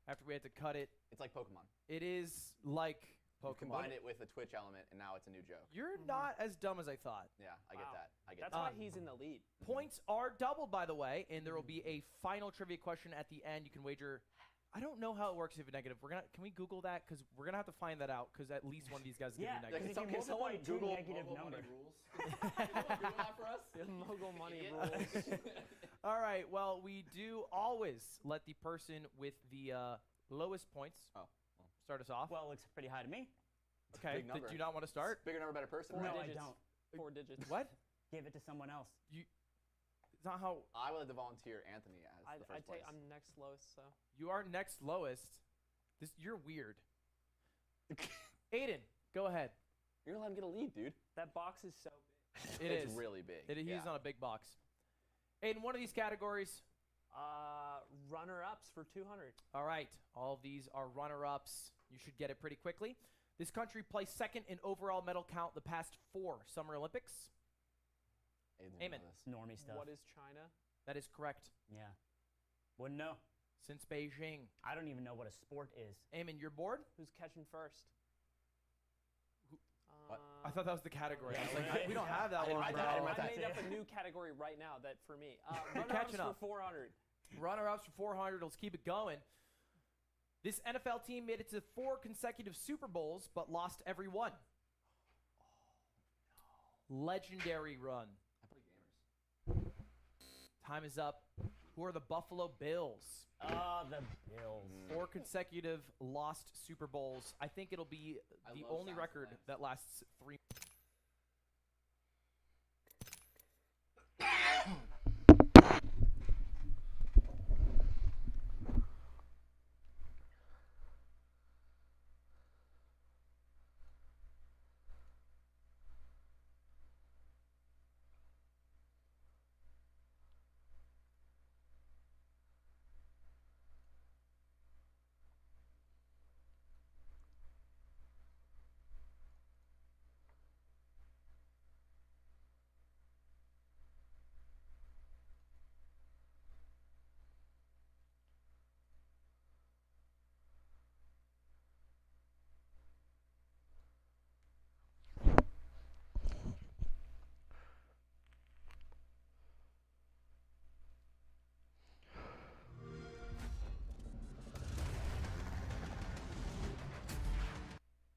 after we had to cut it. It's like Pokemon. It is like You Pokemon. combine it with the Twitch element, and now it's a new joke. You're not as dumb as I thought. Yeah, I get that. I get That's that. why he's in the lead. Points are doubled, by the way, and there will be a final trivia question at the end. You can wager. I don't know how it works if you're negative. Can we Google that? Because we're gonna have to find that out. Because at least one of these guys is Yeah, gonna be negative. because if you multiply two negative numbers. Mogul money rules. All right. Well, we do always let the person with the lowest points start us off. Well, it looks pretty high to me. Okay. big number. Did you not want to start? Bigger number, better person. 4 No, I digits. don't. 4 digits. What? Give it to someone else. It's not how. I would like to volunteer Anthony as the first place. I'm next lowest, so. You are next lowest. You're weird. Aiden, go ahead. You're gonna let him get a lead, dude. That box is so big. It's really big. He's yeah. on a big box. Aiden, one of these categories. Runner-ups for 200. All right. All of these are runner-ups. You should get it pretty quickly. This country placed second in overall medal count the past 4 Summer Olympics. Amen. Normie stuff. What is China? That is correct. Yeah. Wouldn't know. Since Beijing. I don't even know what a sport is. Eamon, you're bored? Who's catching first? What? I thought that was the category. I was Yeah, like, right. we don't have that one, bro. I made up a new category right now that for me. Runner-ups catching for up. 400. Runner-ups for 400. Let's keep it going. This NFL team made it to 4 consecutive Super Bowls, but lost every one. Legendary run. I play gamers. Time is up. Who are the Buffalo Bills? The Bills. 4 consecutive lost Super Bowls. I think it'll be the love only Sounds record Alliance. that lasts 3.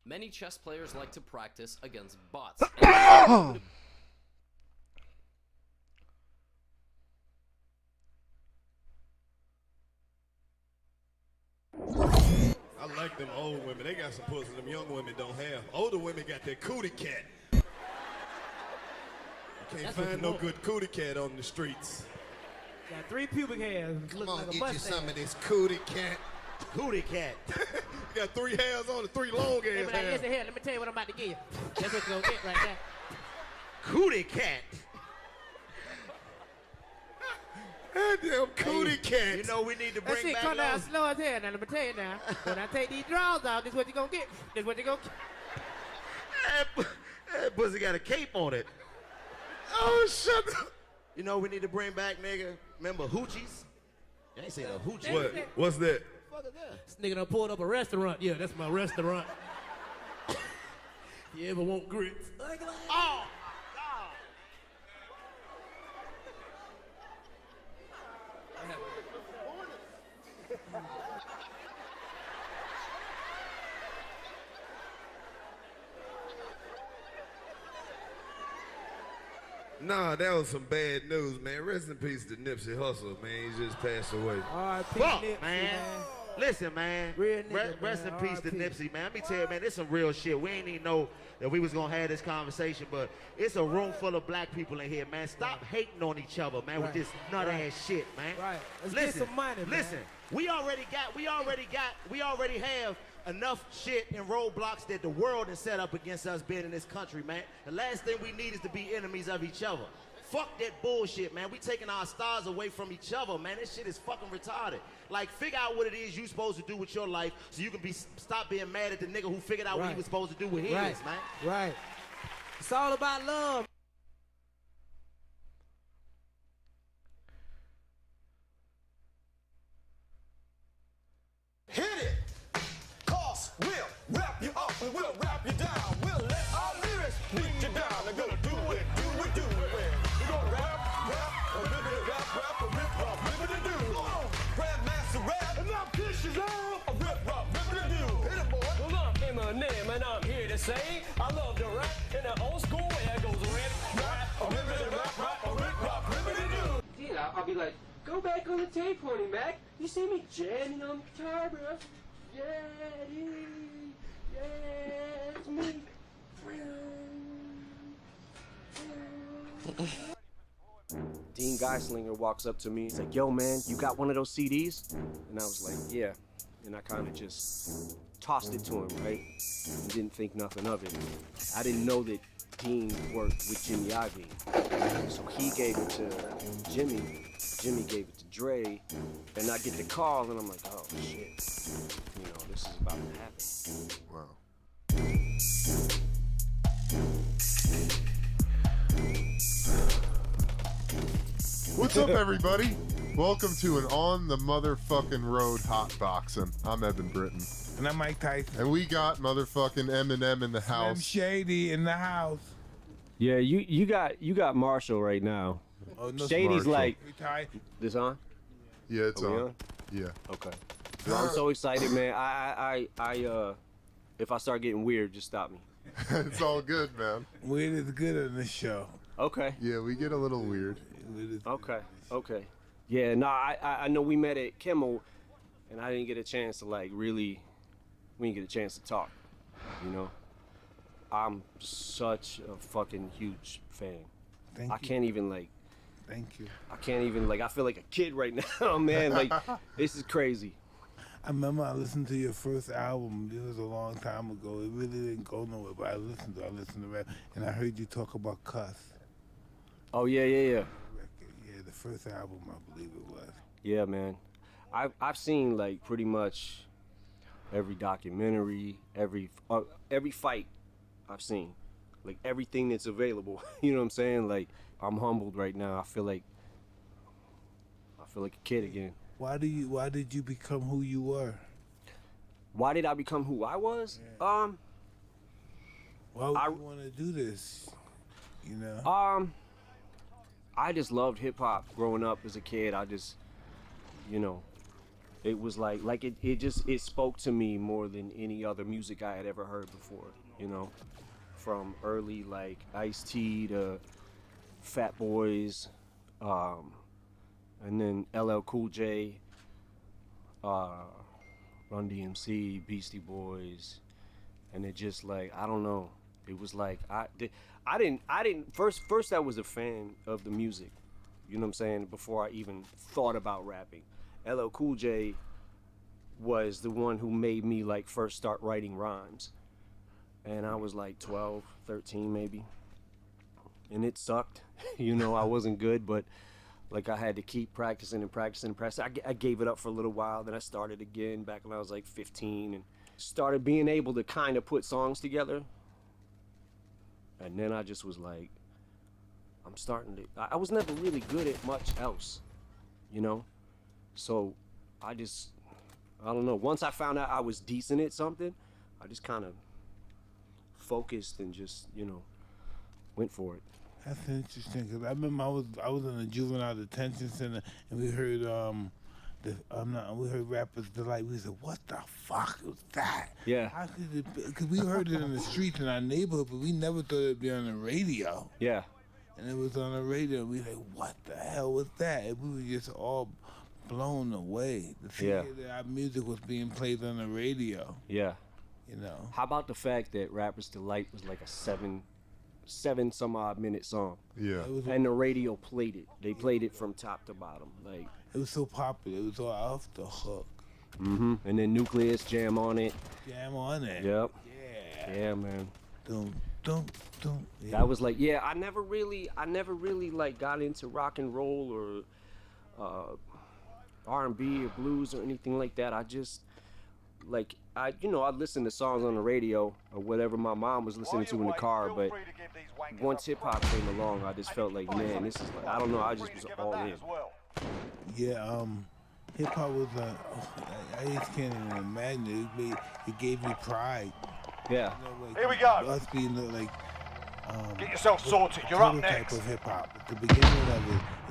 Many chess players like to practice against bots. I like them old women. They got some pussy them young women don't have. Older women got that cootie cat. You can't find no good cootie cat on the streets. Got 3 pubic hairs. Come Look on, like a get you mustache. some of this cootie cat. Cootie cat. You got 3 hairs on it, 3 long Hey, ass but like, hairs. listen here, let me tell you what I'm about to give you. That's what you're gonna get right there. Cootie cat. Goddamn cootie cat. You know we need to bring back come down slow as hell. Now let me tell you now. When I take these drawers out, this is what you're gonna get. This is what you're gonna get. That pussy got a cape on it. Oh, shut up. You know we need to bring back, nigga. Remember hoochies? You ain't say no hoochies. What? What's that? This nigga done pulled up a restaurant. Yeah, that's my restaurant. You ever want grits? Oh! Nah, that was some bad news, man. Rest in peace to Nipsey Hussle, man. He just passed away. R.I.P. Fuck, Nipsey, man. Listen, man. Real nigga, Rest in man. peace to R.I.P. Nipsey, man. Let me tell you, man, this some real shit. We ain't even know that we was gonna have this conversation, but it's a room full of black people in here, man. Stop hating on each other, man, with this nut ass shit, man. Right. Let's Listen, get some money, man. listen. We already have enough shit and roadblocks that the world has set up against us being in this country, man. The last thing we need is to be enemies of each other. Fuck that bullshit, man. We taking our stars away from each other, man. This shit is fucking retarded. Like, figure out what it is you supposed to do with your life so you can stop being mad at the nigga who figured out what he was supposed to do with his, man. Right. It's all about love. Hit it! Cause we'll wrap you up and we'll wrap you down. We'll let our lyrics beat you down. They're gonna do it. We're gonna rap, a rip, ribbity do. Grandmaster rap, and I'm Dishes on. A rip, ribbity do. Hit it, boy. Well, I'm Eminem, and I'm here to say I love the rap in the old school way. It goes rap, a ribbity rap, a rip, ribbity do. You know, I'll be like, go back on the tape, honey, Mac. You see me jamming on the guitar, bro? Yeah, it's me. Dean Geislinger walks up to me. He's like, yo, man, you got one of those CDs? And I was like, yeah. And I kind of just tossed it to him, right? And didn't think nothing of it. I didn't know that Dean worked with Jimmy Iovine. So he gave it to Jimmy. Jimmy gave it to Dre. And I get the call, and I'm like, oh, shit. You know, this is about to happen. Wow. What's up, everybody? Welcome to an On the Motherfucking Road Hotboxing. I'm Evan Britton. And I'm Mike Tyson. And we got motherfucking Eminem in the house. I'm Shady in the house. Yeah, you got Marshall right now. Oh, no, Shady's Marshall. like, Ty. this on? Yeah, it's Are we on. Yeah. Okay. No, I'm so excited, man. I if I start getting weird, just stop me. It's all good, man. Weird is good on this show. Okay. Yeah, we get a little weird. Okay. Yeah, no, I know we met at Kimmel, and I didn't get a chance to we didn't get a chance to talk, you know? I'm such a fucking huge fan. Thank I you. can't even Thank you. I can't even I feel like a kid right now, man. Like, this is crazy. I remember I listened to your first album. It was a long time ago. It really didn't go nowhere, but I listened to rap, and I heard you talk about cuss. Oh, yeah. Yeah, the first album, I believe it was. Yeah, man. I've seen pretty much every documentary, every fight I've seen, everything that's available. You know what I'm saying? Like, I'm humbled right now. I feel like a kid again. Why did you become who you were? Why did I become who I was? Yeah. Why would you want to do this? You know? I just loved hip hop growing up as a kid. I just, it was it spoke to me more than any other music I had ever heard before, from early Ice-T to Fat Boys, and then LL Cool J, Run DMC, Beastie Boys, and it just I don't know. It was I didn't first I was a fan of the music, you know what I'm saying, before I even thought about rapping. LL Cool J was the one who made me first start writing rhymes. And I was 12, 13 maybe. And it sucked. I wasn't good, but I had to keep practicing. I gave it up for a little while, then I started again back when I was 15 and started being able to kind of put songs together. And then I just was I'm starting to, I was never really good at much else, So I don't know. Once I found out I was decent at something, I just kind of focused and just, went for it. That's interesting, because I remember I was in a juvenile detention center, and we heard we heard Rappers Delight. We said, "What the fuck was that?" Yeah. How could it be? Because we heard it in the streets in our neighborhood, but we never thought it'd be on the radio. Yeah. and it was on the radio. We like, what the hell was that? And we were just all blown away. To see that our music was being played on the radio. Yeah. You know. How about the fact that Rapper's Delight was like a seven some odd minute song? Yeah. And the radio played it. They played it from top to bottom. Like it was so popular. It was all off the hook. Mm-hmm. And then Nucleus jam on it. Jam on it. Yep. Yeah. Yeah, man. Dum. Yeah. That was like, I never really like got into rock and roll or R&B or blues or anything like that. I just like I'd listen to songs on the radio or whatever my mom was listening to in the car, but once hip hop came along, I just felt like, man, this is like, I don't know, I just was all in. Yeah, hip hop was I just can't even imagine it. It gave me pride. Yeah. Here we go. Us being like get yourself sorted. You're up next. Type of hip hop. At the beginning of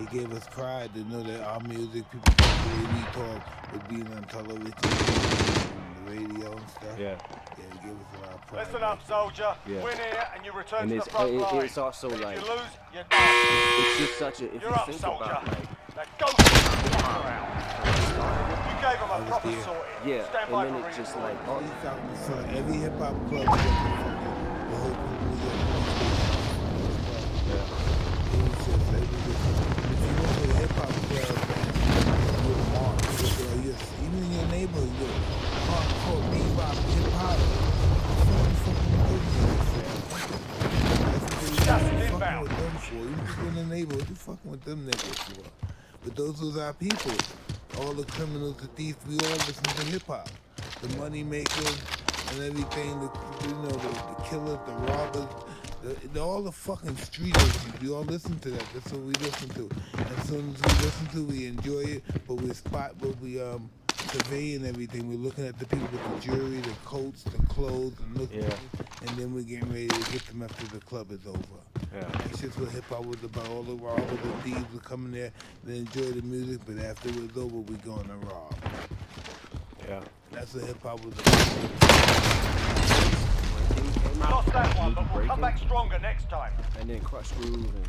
it gave us pride to know that our music, people the way we talk, was being on television, and the radio and stuff. Yeah. Yeah, it gave us a lot of pride. Listen up, soldier. Yeah. Win here and you return And to the front line. it's also like, If you lose, you're done. it's just such a, if You're you up, think soldier. about like, Now go around. You gave him a proper sorting. yeah, Stand and by then for it's just reinforcement. like, So every hip hop club, the whole hip hop club, even in your neighborhood, you're hardcore bebop, hip hop. Even in the neighborhood, you fucking with them niggas for. But those was our people. All the criminals, the thieves, we all listen to hip hop. The money makers and everything, the killers, the robbers. All the fucking street issues, we all listen to that. That's what we listen to. As soon as we listen to, we enjoy it. But we surveying everything. We're looking at the people with the jewelry, the coats, the clothes, and looking at it, and then we're getting ready to get them after the club is over. Yeah. That's just what hip hop was about. All the robbers, the thieves would come in there, they enjoy the music, but after it was over, we going to rob. Yeah. That's what hip hop was about. Lost that one, but we'll come back stronger next time. And then Crush Groove and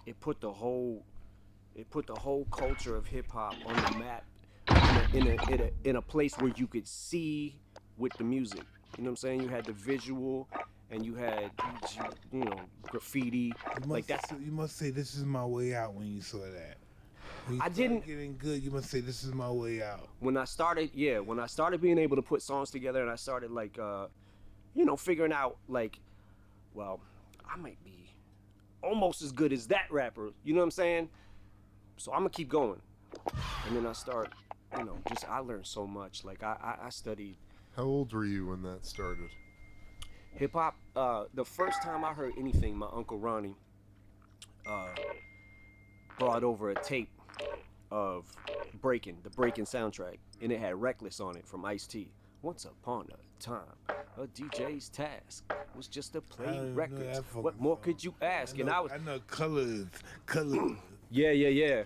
it put the whole culture of hip hop on the map in a place where you could see with the music. You know what I'm saying? You had the visual and you had graffiti. You must say this is my way out when you saw that. When you I didn't getting good. You must say this is my way out. When I started being able to put songs together, and I started like, figuring out like, well, I might be almost as good as that rapper. You know what I'm saying? So I'm gonna keep going. And then I start, I learned so much. Like I studied. How old were you when that started? Hip hop. The first time I heard anything, my Uncle Ronnie brought over a tape of the Breakin' soundtrack, and it had Reckless on it from Ice-T. Once upon a time, a DJ's task was just to play records. What more could you ask? I know Colors. Yeah.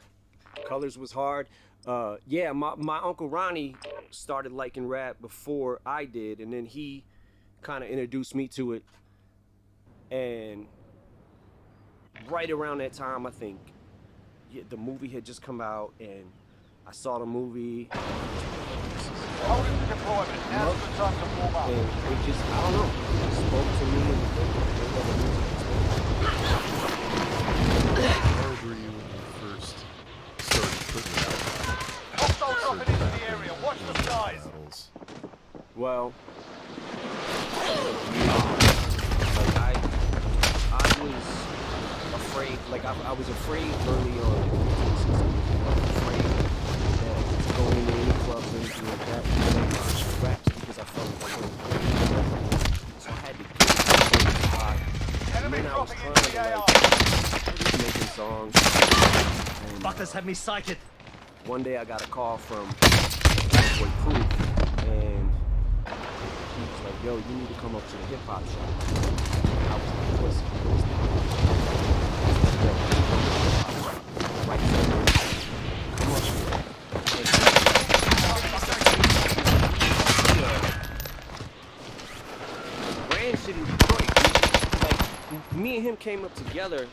Colors was hard. My Uncle Ronnie started liking rap before I did, and then he kind of introduced me to it. And right around that time, I think, the movie had just come out, and I saw the movie. Hold it to deployment. Now's the time to warm up. And it just, I don't know, it spoke to me. How old were you when you first started putting it out? Hostile dropping into the area. Watch the skies. Well, I was afraid, I was afraid early on. I was afraid that going into any clubs or anything like that, raps because I felt like I couldn't. So I had to get hot. And then I was kind of making songs. Fuckers have me sighted. One day I got a call from Boy Proof, and he was like, yo, you need to come up to the hip hop show. I was like, what's right there. Come up here. Ran shit in came up together,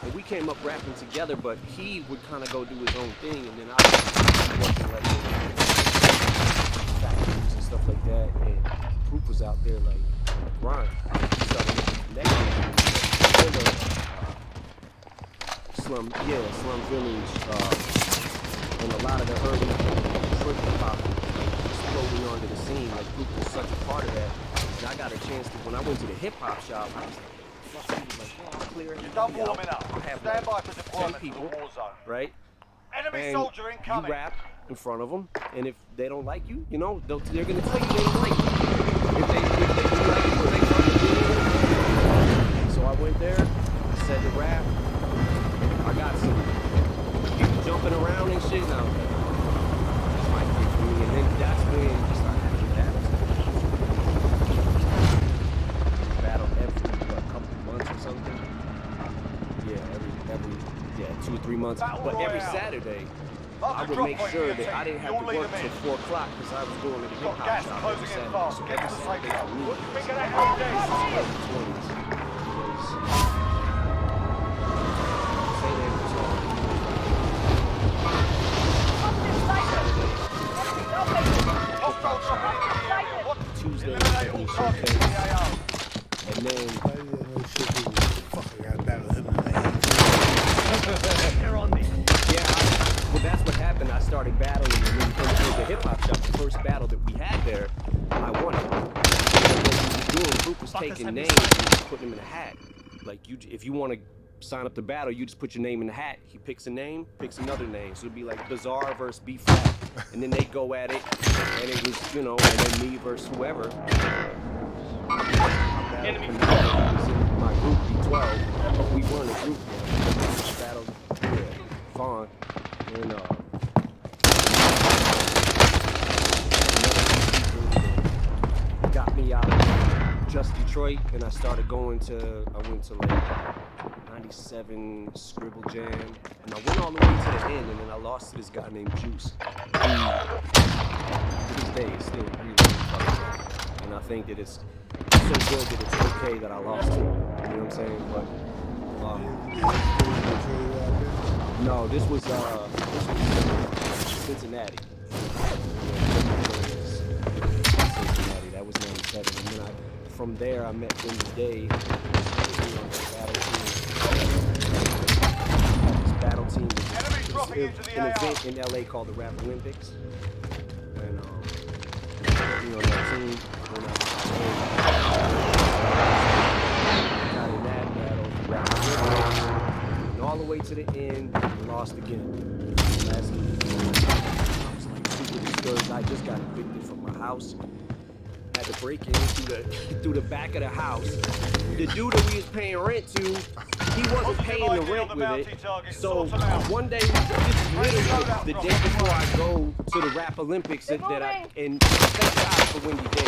and we came up rapping together, but he would kind of go do his own thing, and then I was working like factories and stuff like that, and Proof was out there like grind. So I Slum Village, and a lot of the early Detroit hip-hop exploding onto the scene. Like, Proof was such a part of that. And I got a chance to, when I went to the hip-hop shop, I was like, clear. You're done warming up. I'll have Stand by like for 10 deployment to people, the war zone. right? Enemy And soldier incoming. you rap in front of them, and if they don't like you, you know, they're gonna tell you they don't like you. If they do like you, they fucking do. So I went there, I said the rap. I got some people jumping around and shit. Now that's my thing for me, and then that's when you start having battles. Battle every couple months or something. Yeah, every 2 or 3 months. But every Saturday, I would make sure that I didn't have to work till 4 o'clock because I was going to the hip hop shop every Saturday. So every Saturday for me, Tuesday, and then well, that's what happened. I started battling, and then when we went to the hip hop shop, the first battle that we had there, I won it. And what we were doing, Group was taking names and just putting them in a hat. Like, if you want to sign up to battle, you just put your name in the hat. He picks a name, picks another name. So it'd be like Bizarre versus B-Flat, and then they go at it, and it was, you know, and then me versus whoever. Enemy was in my group, B12, but we weren't a group yet. Battle, yeah, Vaughn, and got me out of just Detroit, and I started going to, I went to like 97 Scribble Jam, and I went all the way to the end, and then I lost to this guy named Juice. To this day, it's still really fucking good. And I think that it's so good that it's okay that I lost to him. You know what I'm saying? But no, this was Cincinnati. Cincinnati, that was 97. And then from there I met Wendy Day on the battle team. This battle team was an event in LA called the Rap Olympics. And you know, that team when I got in that battle, Rap Olympics, and all the way to the end, and lost again. Last week, I was like super discouraged. I just got evicted from my house. Had to break in through the back of the house. The dude that we was paying rent to, he wasn't paying the rent with it. So one day, literally the day before I go to the Rap Olympics, and thank God for Wendy Day,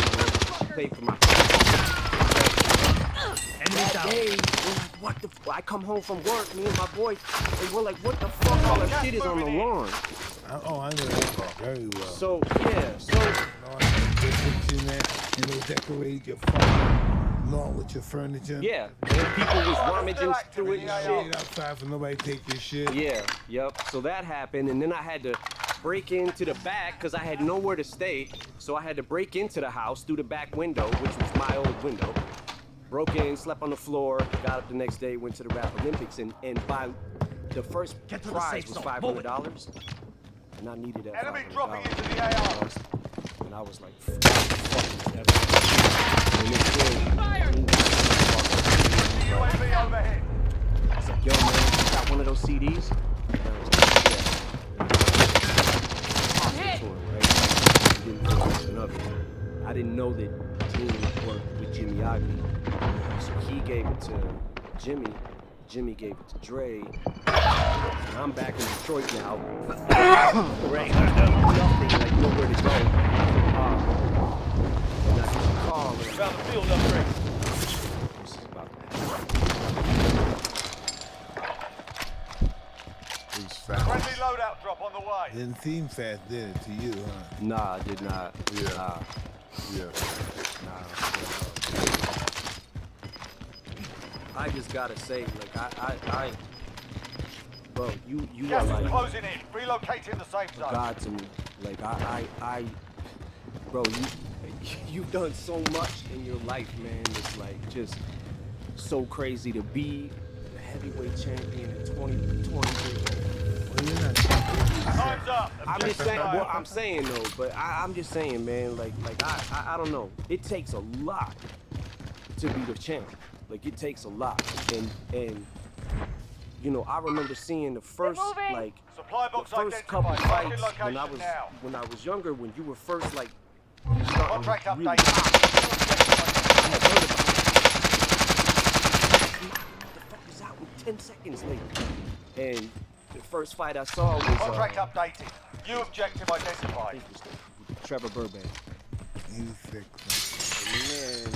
she paid for my that day, we're like, what the f? I come home from work, me and my boy, and we're like, what the fuck? All the shit is on the lawn. Oh, I know that very well. So, yeah, so. You know, decorate your fucking lawn with your furniture. Yeah, and people was rummaging through it and shit. Outside for nobody take your shit. Yeah, yep. So that happened, and then I had to break into the back because I had nowhere to stay. So I had to break into the house through the back window, which was my old window. Broke in, slept on the floor, got up the next day, went to the Rap Olympics, and by the first prize was $500, and I needed that $500. Enemy dropping into the AR. And I was like, fuck this. UAV overhead. I was like, yo, man, you got one of those CDs? And I was like, yeah. I didn't know that Team worked with Jimmy Ivey. So he gave it to Jimmy. Jimmy gave it to Dre. And I'm back in Detroit now. Right. Nothing, like nowhere to go. And I get a call. Found the field upgrade. This is about to happen. Friendly loadout drop on the way. Didn't seem fast, did it, to you, huh? Nah, I did not. Yeah. I I just gotta say, like, I bro, you are Gas is like closing in. Relocating the safe a zone. god to me. Like, bro, you've done so much in your life, man. It's like just so crazy to be the heavyweight champion at 20 years old. Time's up. I'm just saying what I'm saying though, but I'm just saying, man, like I don't know. It takes a lot to be the champ. Like it takes a lot. And you know, I remember seeing the first like Supply box couple identified. fights Marking when I location now. was younger, when you were first like Contract starting update. really I had heard about it. What the fuck is out in 10 seconds later? And the first fight I saw was Contract updated. New objective identified. Trevor Burbank. He's sick. Man,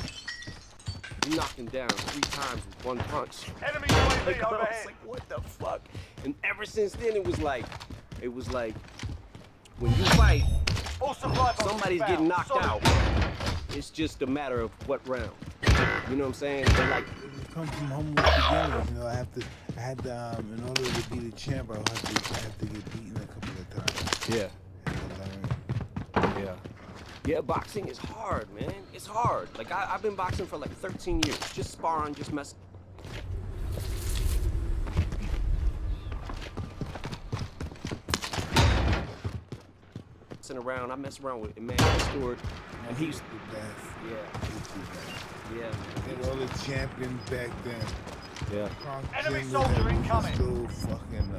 you knocked him down 3 times with 1 punch. Enemy UAV Like, I was overhead. like, what the fuck? And ever since then, it was like, when you fight, All supply boxes somebody's found. getting knocked Solid. out. It's just a matter of what round. You know what I'm saying? But like, It comes from humble beginnings. You know, I had to, in order to be the champ, I have to get beaten a couple of times. yeah. Yeah. Yeah, boxing is hard, man. It's hard. Like, I've been boxing for like 13 years. Just sparring, just messing. Around, I mess around with Emmanuel Stewart, and he's the best. Yeah, And all the champions back then. Yeah. Enemy soldier incoming. So fucking,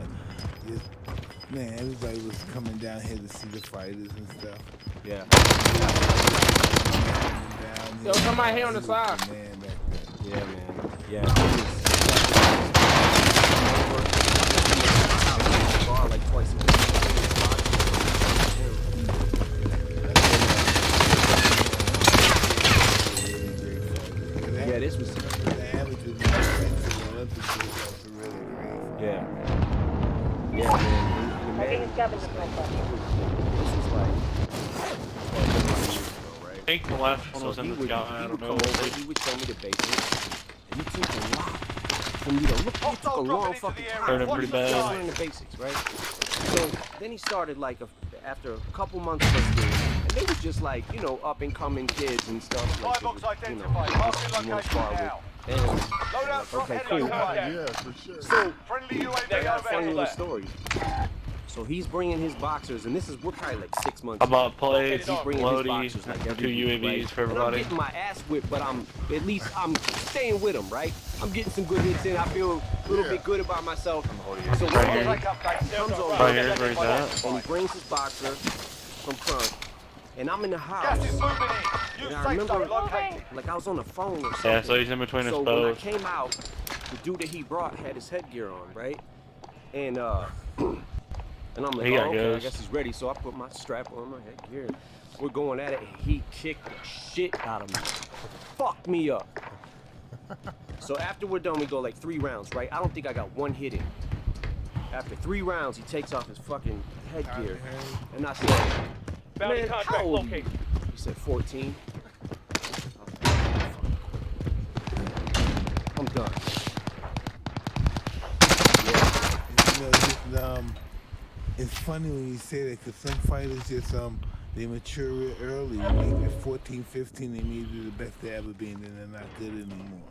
man, everybody was coming down here to see the fighters and stuff. Yeah. Yo, somebody here on the side. Man, back then. Yeah, man. Yeah. Like twice a week. Yeah, this was. The amateurs the Olympics was really great. Yeah. Yeah, man. This was like. I think the last one was in the sky. I don't know. He would show me the basics. And it took a lot for me to look. It took a long fucking time. Hurt him pretty bad. Learning the basics, right? So then he started like after a couple months of us doing, and they was just like, you know, up and coming kids and stuff. Like, box you know, identified. you want to spar now. with. And Loadout from okay, enemy cool. UAV. Yeah, for sure. So Friendly I UAV got a funny little overhead. story. So he's bringing his boxers, and we're probably like 6 months. I bought plates, He's bringing his Lodi, boxers like 2 every week, UAVs right? for And everybody. I'm getting my ass whipped, but I'm staying with him, right? I'm getting some good hits in. I feel a little bit good about myself. So Right here. he comes over, Right here, where he's at. and he brings his boxer from front, and I'm in the house. Gas is moving in. And New I safe remember, zone located. like I was on the phone or something. Yeah, so he's in between us So when I both. came out, the dude that he brought had his headgear on, right? And and I'm like, He got oh, okay, I ghost. guess he's ready. So I put my strap on my headgear. We're going at it, and he kicked the shit out of me. Fucked me up. So after we're done, we go like 3 rounds, right? I don't think I got 1 hit in. After 3 rounds, he takes off his fucking headgear. And I said, man, how old are you? He said 14. I'm done. You know, it's funny when you say that because some fighters just they mature real early. Maybe at 14, 15, they may be the best they ever been, and they're not good anymore.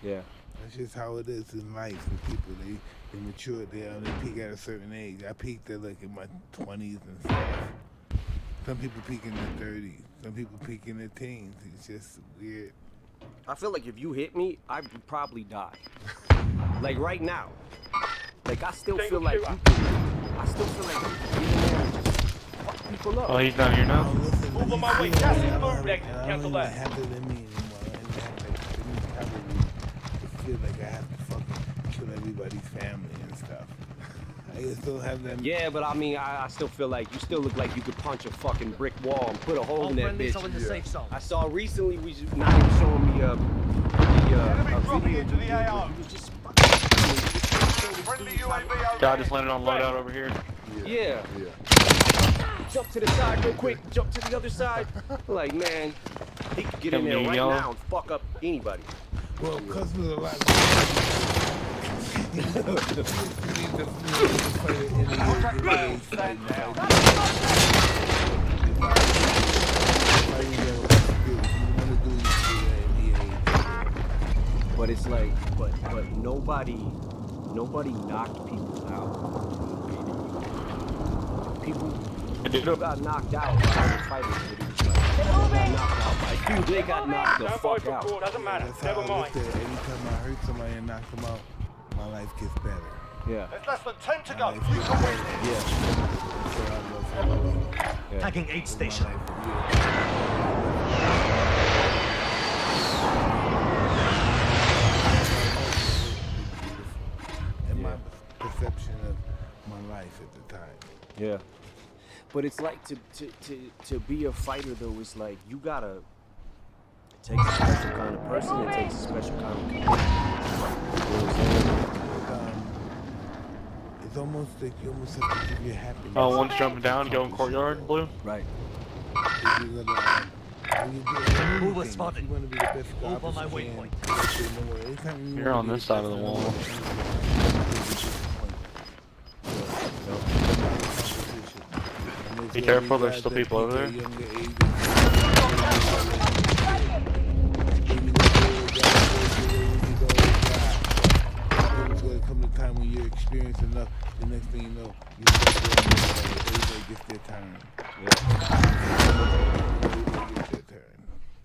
Yeah. That's just how it is in life with people. They mature, they peak at a certain age. I peaked at like in my 20s and stuff. Some people peak in their 30s. Some people peak in their teens. It's just weird. I feel like if you hit me, I would probably die. Like right now. Like I still feel like you can, I still feel like you can get in there and just fuck people up. Oh, he's down here now. Move on my way. Gas is moving. I don't even have it in me anymore. I don't have like I feel like I have to fucking kill everybody's family and stuff. I still have them. Yeah, but I mean, I still feel like you still look like you could punch a fucking brick wall and put a hole in that bitch. I saw recently, not even showing me a video into the AO. he was just Friendly UAV Guy just landed on loadout over here. Yeah. Jump to the side real quick. Jump to the other side. Like, man, he could get in there right now and fuck up anybody. Well, because there's a lot of But it's like, but nobody knocked people out. People got knocked out by other fighters. They got knocked the fuck out. Doesn't matter. Never mind. Anytime I hurt somebody and knock them out, my life gets better. Yeah. There's less than 10 to go. Yeah. Tagging 8 station. And my perception of my life at the time. Yeah. But it's like to be a fighter though, it's like you gotta, it takes a special kind of person, it takes a special kind of community. You know what I'm saying? It's almost like you almost have to give your happiness. Oh, one's jumping down, going courtyard, blue. Right. Move was spotted. You want to be the best Over my waypoint. You're on this side of the wall. Be careful, there's still people over there. It's going to come to a time when you're experienced enough, the next thing you know, everybody gets their turn.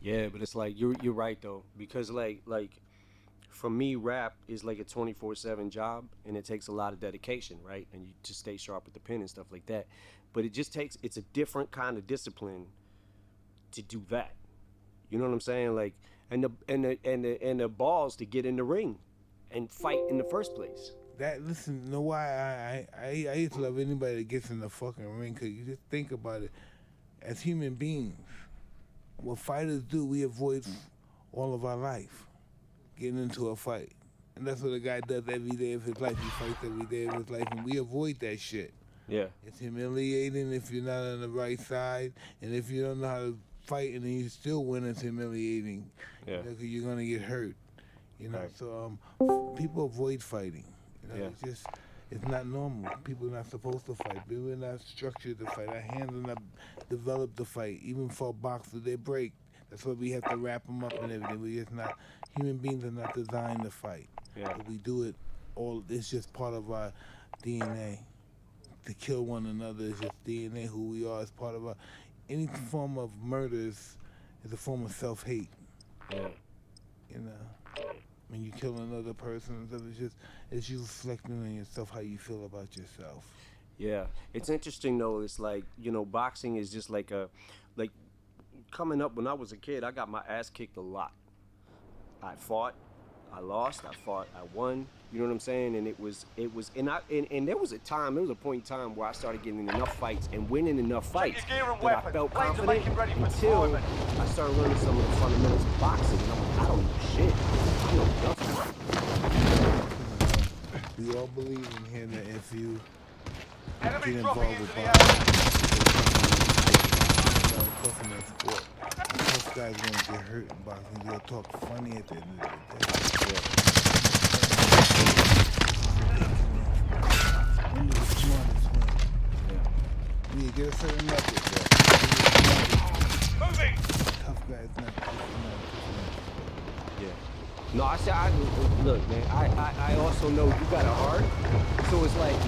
Yeah, but it's like you're right though, because like for me, rap is like a 24/7 job, and it takes a lot of dedication, right? And you just stay sharp with the pen and stuff like that. But it's a different kind of discipline to do that. You know what I'm saying? Like, and the balls to get in the ring and fight in the first place. Listen, you know why I used to love anybody that gets in the fucking ring, because you just think about it. As human beings, what fighters do, we avoid all of our life, getting into a fight. And that's what a guy does every day of his life. He fights every day of his life, and we avoid that shit. Yeah. It's humiliating if you're not on the right side, and if you don't know how to fight and then you still win, it's humiliating. Yeah. Because you're gonna get hurt. You know, Right. so people avoid fighting. You know, Yeah. it's not normal. People are not supposed to fight. People are not structured to fight. Our hands are not developed to fight. Even for boxers, they break. That's why we have to wrap them up and everything. We just not, human beings are not designed to fight. Yeah. But we do it all, it's just part of our DNA. To kill one another is just DNA, who we are, is part of our, any form of murder is a form of self-hate. Yeah. You know, when you kill another person and stuff, it's you reflecting on yourself, how you feel about yourself. Yeah, it's interesting though. It's like, you know, boxing is just like coming up when I was a kid, I got my ass kicked a lot. I fought, I lost, I fought, I won. You know what I'm saying? And and there was a point in time where I started getting enough fights and winning enough fights that I felt confident until I started learning some of the fundamentals of boxing. And I'm like, I don't know shit. I know nothing. We all believe in here that if you get Enemy involved dropping with into the boxing, sport, tough guys gonna get hurt in boxing. They'll talk funny at the end of the day. When you're the smartest one. When you get a certain method, Moving! tough guys not. Yeah. No, look, man, I also know you got it hard. So it's like,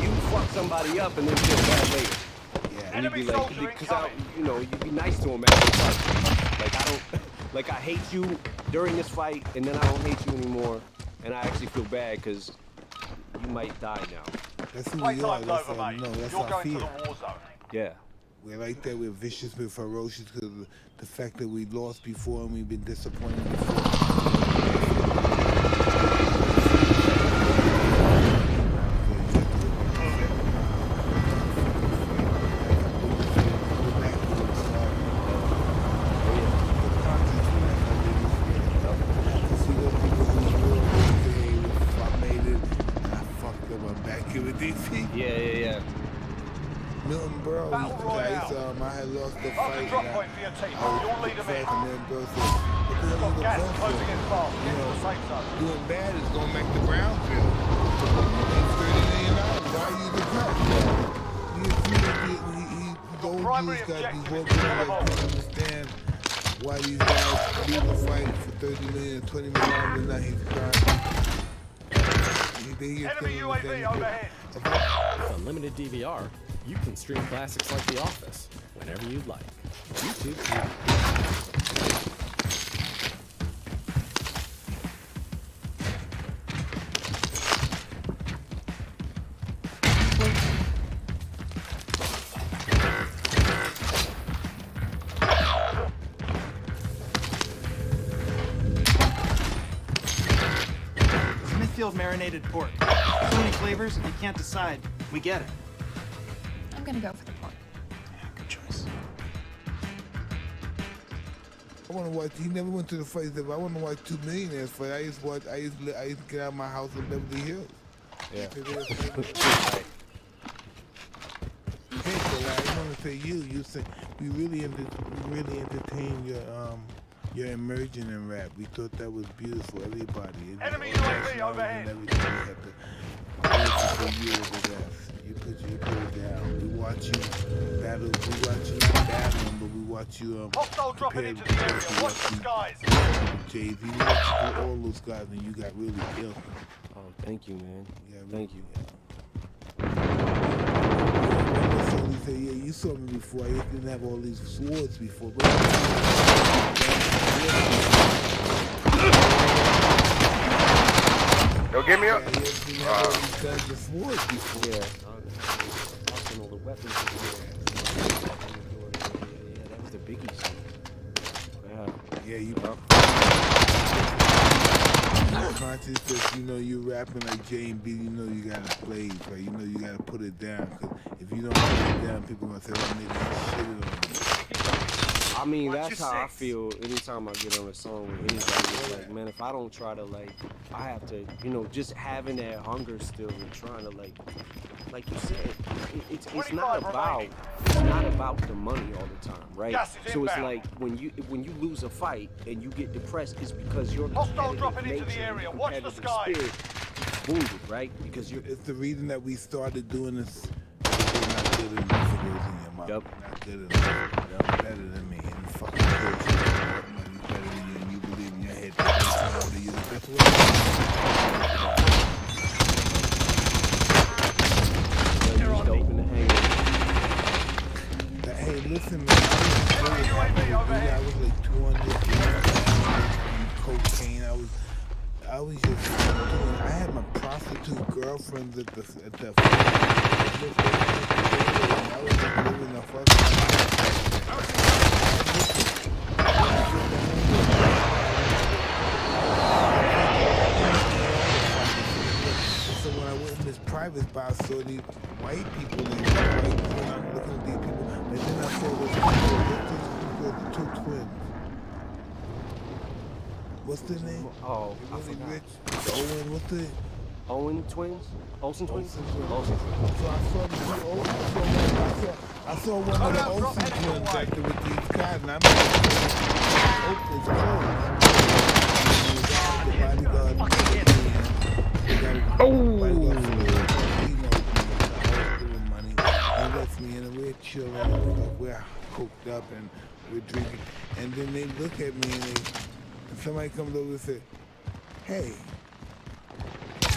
you fuck somebody up and then feel bad later. Yeah. And you be like, because you be nice to him after the fight. Like I hate you during this fight, and then I don't hate you anymore, and I actually feel bad because you might die now. That's who we are. That's over, mate. That's You're our going fear. to the war zone. Yeah. We're like that. We're vicious. We're ferocious because of the fact that we lost before and we've been disappointed before. Yeah. Milton Berle, Battle guys, Royale. I had lost the Mark fight. a drop point for your team. You'll lead them in. And then Berle said, gas closing in fast. Get to the safe zone. Doing bad is going back to Brownsville. $30 million. Why are you the cut? Those dudes got these workers that don't understand why these guys leave a fight for $30 million, $20 million, and now he's crying. Enemy UAV overhead. With unlimited DVR, you can stream classics like The Office whenever you'd like. YouTube TV. Smithfield marinated pork. So many flavors, if you can't decide, we get it. I'm gonna go for the pork. Yeah, good choice. I want to watch. He never went to the fight. I want to watch 2 Millionaires fight. I used to get out of my house in Beverly Hills. Yeah. Hey, so I want to say you say we really entertained your immersion in rap. We thought that was beautiful. Everybody. Enemy UAV overhead. Everything we had to for you was the best. You put it down. We watch you battle. We watch you not battling, but we watch you Hostile dropping into the area. Watch the skies. Jay-Z, we watched you all those guys, and you got really ill. Oh, thank you, man. Thank you. So he said, yeah, you saw me before. I didn't have all these swords before. But Yo, give me up. Yeah, you didn't have all these guns of swords before. Yeah. Watching all the weapons. Yeah, that was the biggie shit. Yeah, you conscious that you know you're rapping like J and B, you know you gotta play, but you know you gotta put it down. Cause if you don't put it down, people gonna say, "Oh, nigga, shit on you." I mean, that's how I feel anytime I get on a song with anybody. It's like, man, if I don't try to, like, I have to, you know, just having that hunger still and trying to, like you said, it's not about the money all the time, right? So it's like when you lose a fight and you get depressed, it's because your competitive nature and competitive spirit is wounded, right? Because it's the reason that we started doing this. You're not good enough. It goes in your mouth. Yep. Not good enough. You're better than me. And fucking good. You're better than you, and you believe in your head that you're the best way. Hey, listen, man. I was like 200 cocaine. I was just doing. I had my prostitute girlfriends at the. I was just living the So when I went in this private spot, I saw these white people and I'm looking at these people. And then I saw those two twins. What's their name? Oh, really rich. Owen, what's the? Owen twins? Olsen twins? Olsen twins. So I saw the two Olsen. I saw one of the Olsen twins acting with these guys, and I'm open me and we're chilling, we're hooked up and we're drinking, and then they look at me and somebody comes over and says, "Hey,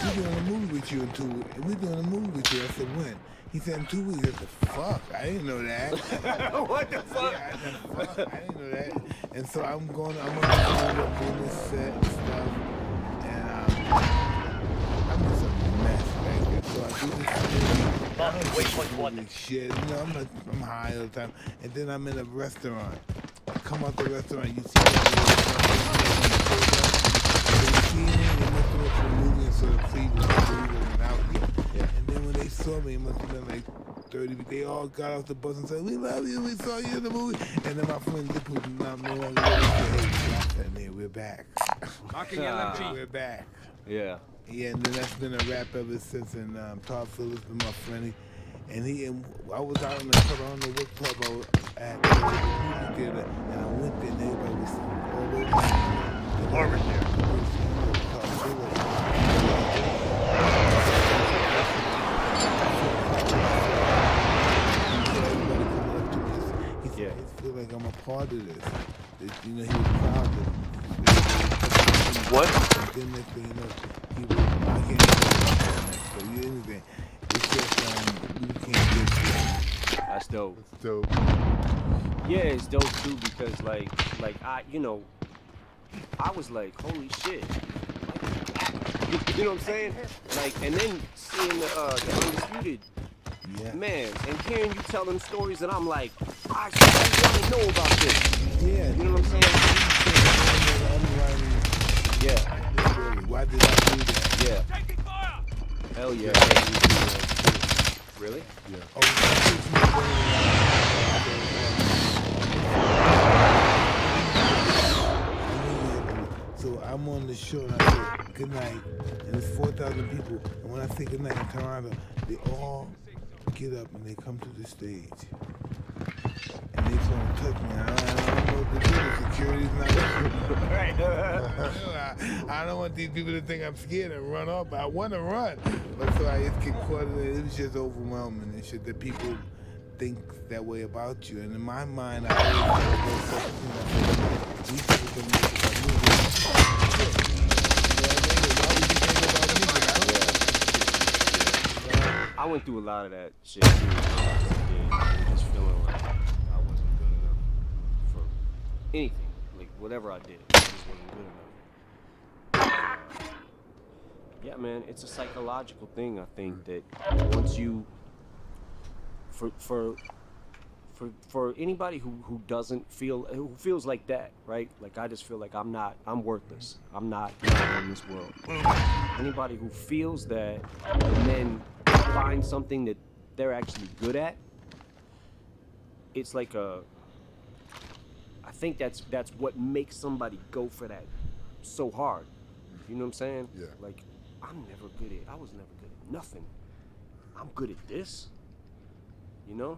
we're doing a movie with you in 2 weeks. We're doing a movie with you." I said, "When?" He said, "In 2 weeks." I said, "Fuck, I didn't know that." What the fuck? Yeah, I said, "Fuck, I didn't know that." And so I'm going to do this set and stuff, and I'm just a mess back there. So I do this shit, you know, I'm high all the time, and then I'm in a restaurant. I come out the restaurant, you see and then when they saw me, it must have been like 30. They all got off the bus and said, "We love you, we saw you in the movie." And then my friend Lip, who's not no longer hey, we're back. We're back. Yeah. Yeah, and then that's been a rap ever since. And Todd Phillips been my friend. And I was out in the club, I don't know what club I was at, the movie theater, and I went there and everybody was all over me. Marvin there. I feel like I'm a part of this. You know, he was proud of it. What? Then next thing you know, I can't do anything. It's just, we can't get through. That's dope. That's dope. Yeah, it's dope too because like I, you know, I was like, holy shit. You know what I'm saying? Like, and then seeing the Undisputed. Yeah. Man, and hearing you tell them stories, and I'm like, I actually want to know about this. Yeah. You know what I'm saying? Yeah. Why did I do that? Yeah. Hell yeah. Really? Yeah. So I'm on the show and I say good night, and it's 4,000 people. And when I say good night in Toronto, they all get up and they come to the stage. And they trying to touch me. I don't know what to do. The security's not right. I don't want these people to think I'm scared and run off, but I want to run. But so I just get caught in it. It was just overwhelming and shit that people think that way about you. And in my mind, I always these people can make it about me. I went through a lot of that shit too. Just feeling like I wasn't good enough for anything. Like whatever I did, I just wasn't good enough. Yeah, man, it's a psychological thing. I think that once you, for anybody who doesn't feel, who feels like that, right? Like I just feel like I'm worthless. I'm not in this world. Anybody who feels that and then find something that they're actually good at, it's like I think that's what makes somebody go for that so hard. You know what I'm saying? Yeah. Like, I was never good at nothing. I'm good at this. You know?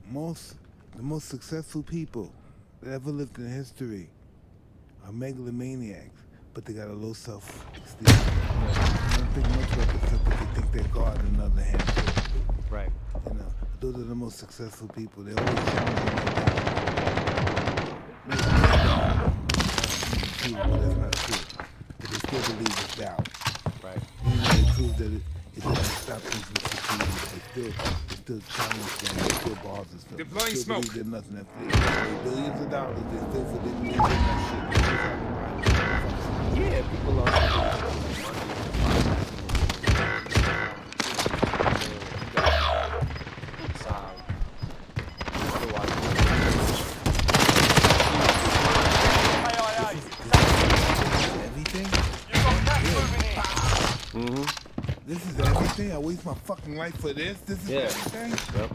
The most successful people that ever lived in history are megalomaniacs, but they got a low self-esteem. They don't think much about themselves, but they think they're God on the other hand. Right. You know, those are the most successful people. They always challenge but that's not true. But they still believe it's doubt. Right. Even though they prove that it doesn't stop them from succeeding, they still challenge them, they still bars and stuff. Deploying they still smoke. believe they're nothing. If they made billions of dollars, they still feel they believe in that shit. Yeah, people are. This is everything? I waste my fucking life for this? This is everything? Yep.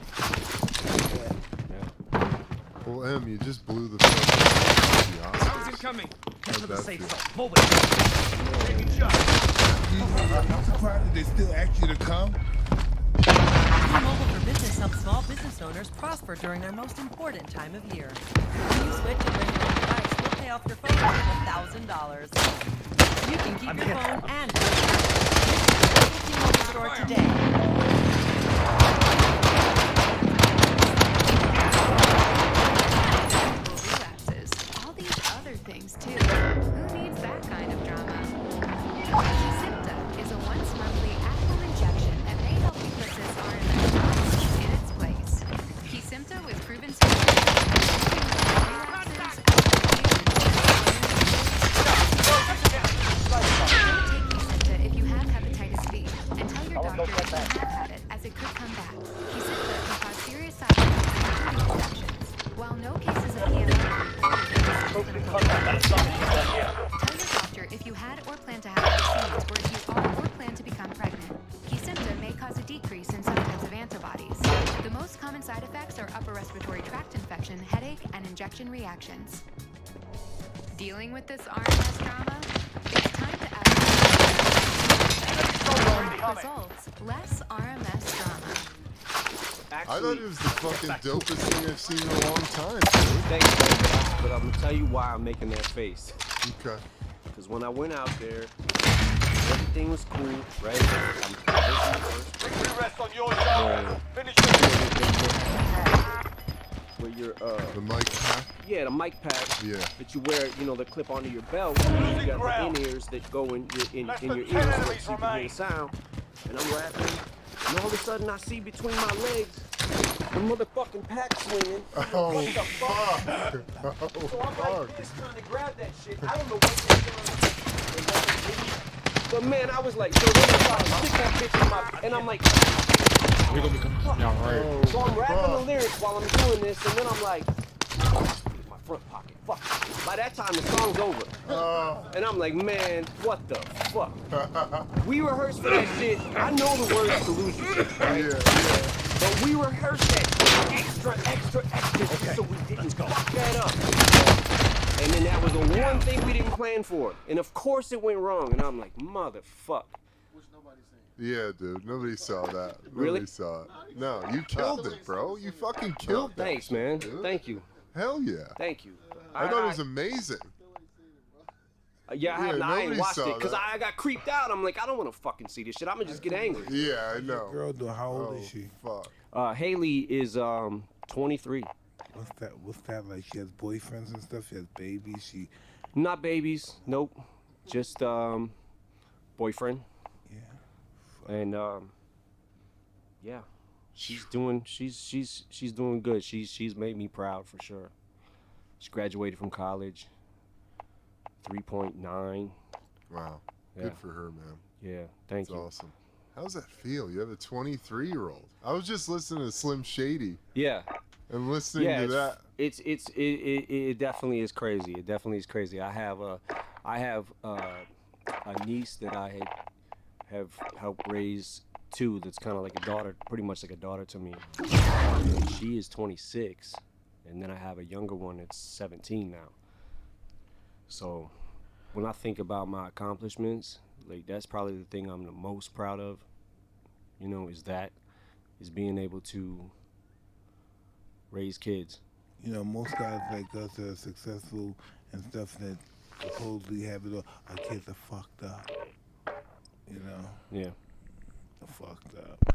Well, M, you just blew the fucking Sounds incoming. How'd that feel? I'm surprised that they still ask you to come. T-Mobile for Business helps small business owners prosper during their most important time of year. When you switch and bring your own device, we'll pay off your phone bill $1,000. You can keep your phone and T-Mobile store today. All these other things too. Who needs that kind of drama? Kesimpta is a once monthly at-home injection that may help you put this RMS in its place. Kesimpta with proven if you have hepatitis B, and tell your doctor if you have had it, as it could come back. Kesimpta can cause serious side effects including infections. While no cases of PML are reported in this clinical trial, tell your doctor if you had or plan to have vaccines, or if you are or plan to become pregnant. Kesimpta may cause a decrease in some types of antibodies. The most common side effects are upper respiratory tract infection, headache, and injection reactions. Dealing with this RMS drama? It's time to add results, less RMS drama. I thought it was the fucking dopest thing I've seen in a long time, dude. Thanks, man. But I'm gonna tell you why I'm making that face. Okay. Because when I went out there, everything was cool, right? Rest on your shoulder. Finish it. Where your the mic pack? Yeah, the mic pack. Yeah. That you wear, you know, that clip onto your belt. You got the in-ears that go in your ears so you can hear the sound. And I'm rapping, and all of a sudden I see between my legs the motherfucking pack swinging. Oh, what the fuck? So I'm like this trying to grab that shit. I don't know what they're doing. But man, I was like, so then I tried to stick that bitch in my, and I'm like, We're gonna be coming down right. so I'm rapping the lyrics while I'm doing this, and then I'm like, my front pocket, fuck. By that time, the song's over. And I'm like, man, what the fuck? We rehearsed for that shit. I know the words to Lose Your Shit, right? But we rehearsed that extra so we didn't fuck that up. And then that was the one thing we didn't plan for. And of course it went wrong. And I'm like, motherfuck. Yeah, dude. Nobody saw that. Really? Nobody saw it. No, you killed it, bro. You fucking killed it. Thanks, man. Dude. Thank you. Hell yeah. Thank you. I thought it was amazing. Yeah, I ain't nobody watched saw it because that. I got creeped out. I'm like, I don't want to fucking see this shit. I'm gonna just get angry. Yeah, I know. Girl, how old is she? Fuck. Haley is 23. What's that like? She has boyfriends and stuff. She has babies. She Not babies. Nope. Just boyfriend. Yeah. And yeah, she's doing good. She's made me proud for sure. She graduated from college. 3.9. Wow. Yeah. Good for her, man. Yeah. Thank you. That's awesome. How does that feel? You have a 23-year-old. I was just listening to Slim Shady. Yeah. And listening to that. It definitely is crazy. It definitely is crazy. I have a niece that I have helped raise too. That's kind of like a daughter, pretty much like a daughter to me. And she is 26, and then I have a younger one that's 17 now. So when I think about my accomplishments, like that's probably the thing I'm the most proud of. You know, is being able to raise kids. You know, most guys like us that are successful and stuff that supposedly have it all, our kids are fucked up. You know? Yeah. They're fucked up.